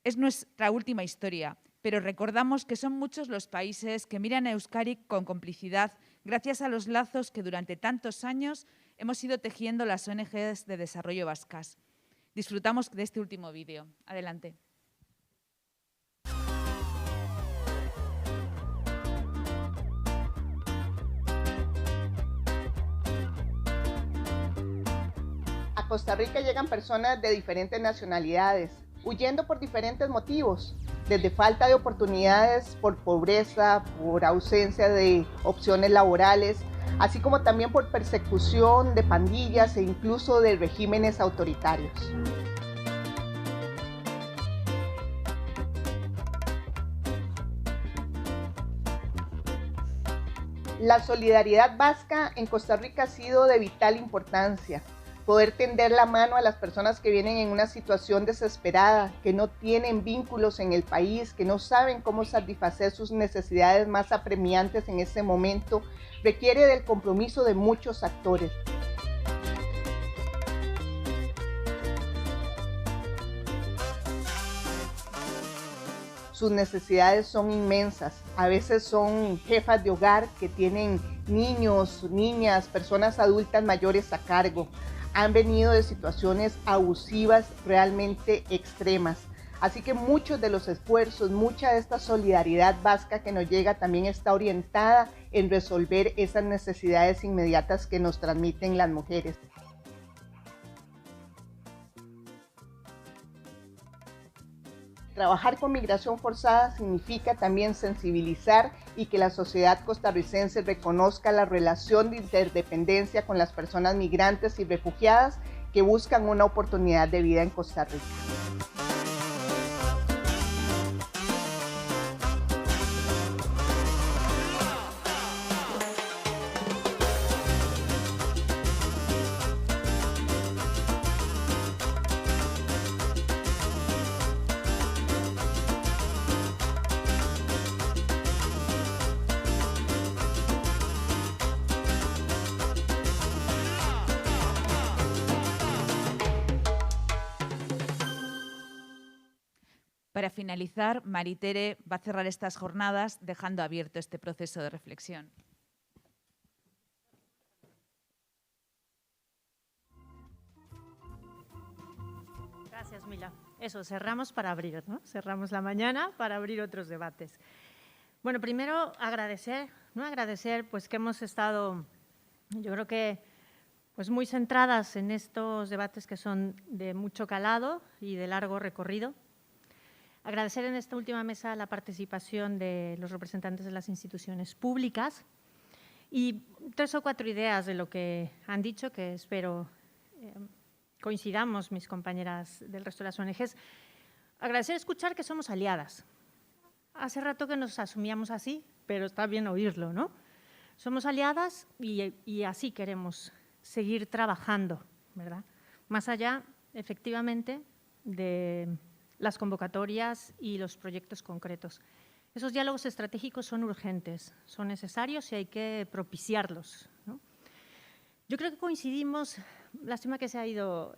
Es nuestra última historia, pero recordamos que son muchos los países que miran a Euskadi con complicidad gracias a los lazos que durante tantos años hemos ido tejiendo las ONGs de desarrollo vascas. Disfrutamos de este último vídeo. Adelante. A Costa Rica llegan personas de diferentes nacionalidades, huyendo por diferentes motivos, desde falta de oportunidades, por pobreza, por ausencia de opciones laborales, así como también por persecución de pandillas e incluso de regímenes autoritarios. La solidaridad vasca en Costa Rica ha sido de vital importancia. Poder tender la mano a las personas que vienen en una situación desesperada, que no tienen vínculos en el país, que no saben cómo satisfacer sus necesidades más apremiantes en ese momento, requiere del compromiso de muchos actores. Sus necesidades son inmensas. A veces son jefas de hogar que tienen niños, niñas, personas adultas mayores a cargo. Han venido de situaciones abusivas realmente extremas. Así que muchos de los esfuerzos, mucha de esta solidaridad vasca que nos llega también está orientada en resolver esas necesidades inmediatas que nos transmiten las mujeres. Trabajar con migración forzada significa también sensibilizar y que la sociedad costarricense reconozca la relación de interdependencia con las personas migrantes y refugiadas que buscan una oportunidad de vida en Costa Rica. Para finalizar, Maritere va a cerrar estas jornadas dejando abierto este proceso de reflexión. Gracias, Mila. Eso, cerramos para abrir, ¿no? Cerramos la mañana para abrir otros debates. Bueno, primero agradecer, ¿no? Agradecer pues, que hemos estado, yo creo que pues, muy centradas en estos debates que son de mucho calado y de largo recorrido. Agradecer en esta última mesa la participación de los representantes de las instituciones públicas y 3 o 4 ideas de lo que han dicho, que espero coincidamos mis compañeras del resto de las ONGs. Agradecer escuchar que somos aliadas. Hace rato que nos asumíamos así, pero está bien oírlo, ¿no? Somos aliadas y así queremos seguir trabajando, ¿verdad? Más allá, efectivamente, de las convocatorias y los proyectos concretos. Esos diálogos estratégicos son urgentes, son necesarios y hay que propiciarlos, ¿no? Yo creo que coincidimos, lástima que se ha ido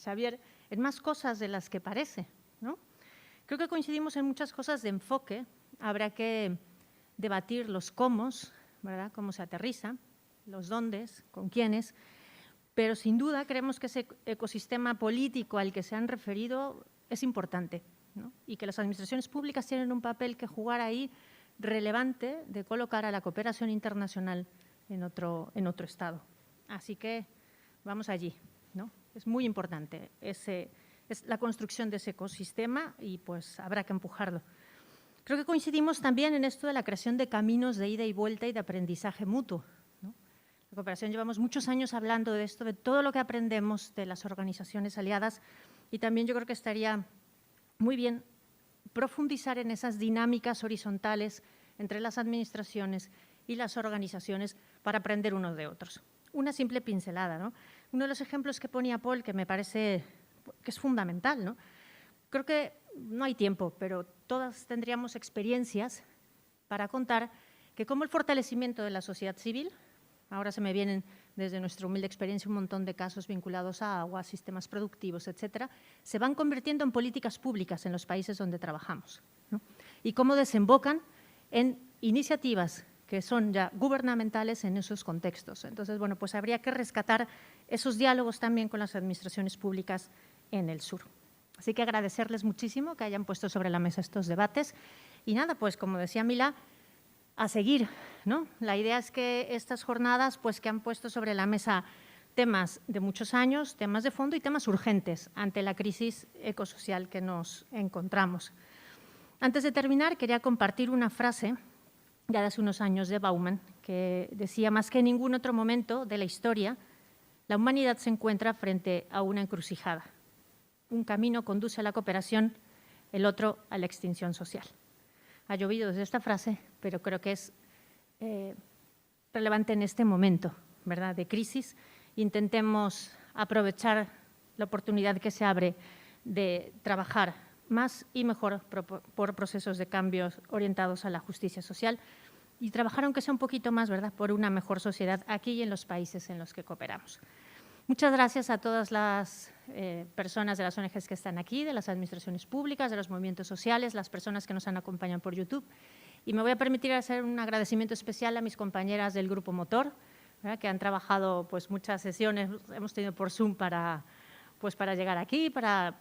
Xavier, en más cosas de las que parece, ¿no? Creo que coincidimos en muchas cosas de enfoque, habrá que debatir los cómo, ¿verdad? Cómo se aterriza, los dóndes, con quiénes, pero sin duda creemos que ese ecosistema político al que se han referido es importante, ¿no? Y que las administraciones públicas tienen un papel que jugar ahí relevante de colocar a la cooperación internacional en otro estado. Así que vamos allí, ¿no? Es muy importante, es la construcción de ese ecosistema y pues habrá que empujarlo. Creo que coincidimos también en esto de la creación de caminos de ida y vuelta y de aprendizaje mutuo, ¿no? La cooperación llevamos muchos años hablando de esto, de todo lo que aprendemos de las organizaciones aliadas. Y también yo creo que estaría muy bien profundizar en esas dinámicas horizontales entre las administraciones y las organizaciones para aprender unos de otros. una simple pincelada, ¿no? Uno de los ejemplos que ponía Paul, que me parece que es fundamental, ¿no? Creo que no hay tiempo, pero todas tendríamos experiencias para contar que como el fortalecimiento de la sociedad civil, ahora se me vienen desde nuestra humilde experiencia un montón de casos vinculados a agua, sistemas productivos, etcétera, se van convirtiendo en políticas públicas en los países donde trabajamos, ¿no? Y cómo desembocan en iniciativas que son ya gubernamentales en esos contextos. Entonces, bueno, pues habría que rescatar esos diálogos también con las administraciones públicas en el sur. Así que agradecerles muchísimo que hayan puesto sobre la mesa estos debates. Y nada, pues como decía Mila, a seguir, ¿no? La idea es que estas jornadas, pues que han puesto sobre la mesa temas de muchos años, temas de fondo y temas urgentes ante la crisis ecosocial que nos encontramos. Antes de terminar, quería compartir una frase ya de hace unos años de Bauman, que decía: más que en ningún otro momento de la historia, la humanidad se encuentra frente a una encrucijada. Un camino conduce a la cooperación, el otro a la extinción social. Ha llovido desde esta frase, pero creo que es relevante en este momento, ¿verdad?, de crisis. Intentemos aprovechar la oportunidad que se abre de trabajar más y mejor por procesos de cambios orientados a la justicia social y trabajar, aunque sea un poquito más, ¿verdad?, por una mejor sociedad aquí y en los países en los que cooperamos. Muchas gracias a todas las personas de las ONGs que están aquí, de las administraciones públicas, de los movimientos sociales, las personas que nos han acompañado por YouTube. Y me voy a permitir hacer un agradecimiento especial a mis compañeras del Grupo Motor, ¿verdad?, que han trabajado pues, muchas sesiones, hemos tenido por Zoom para llegar aquí, para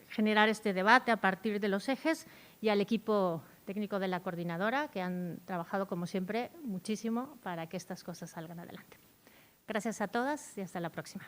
generar este debate a partir de los ejes, y al equipo técnico de la coordinadora, que han trabajado, como siempre, muchísimo para que estas cosas salgan adelante. Gracias a todas y hasta la próxima.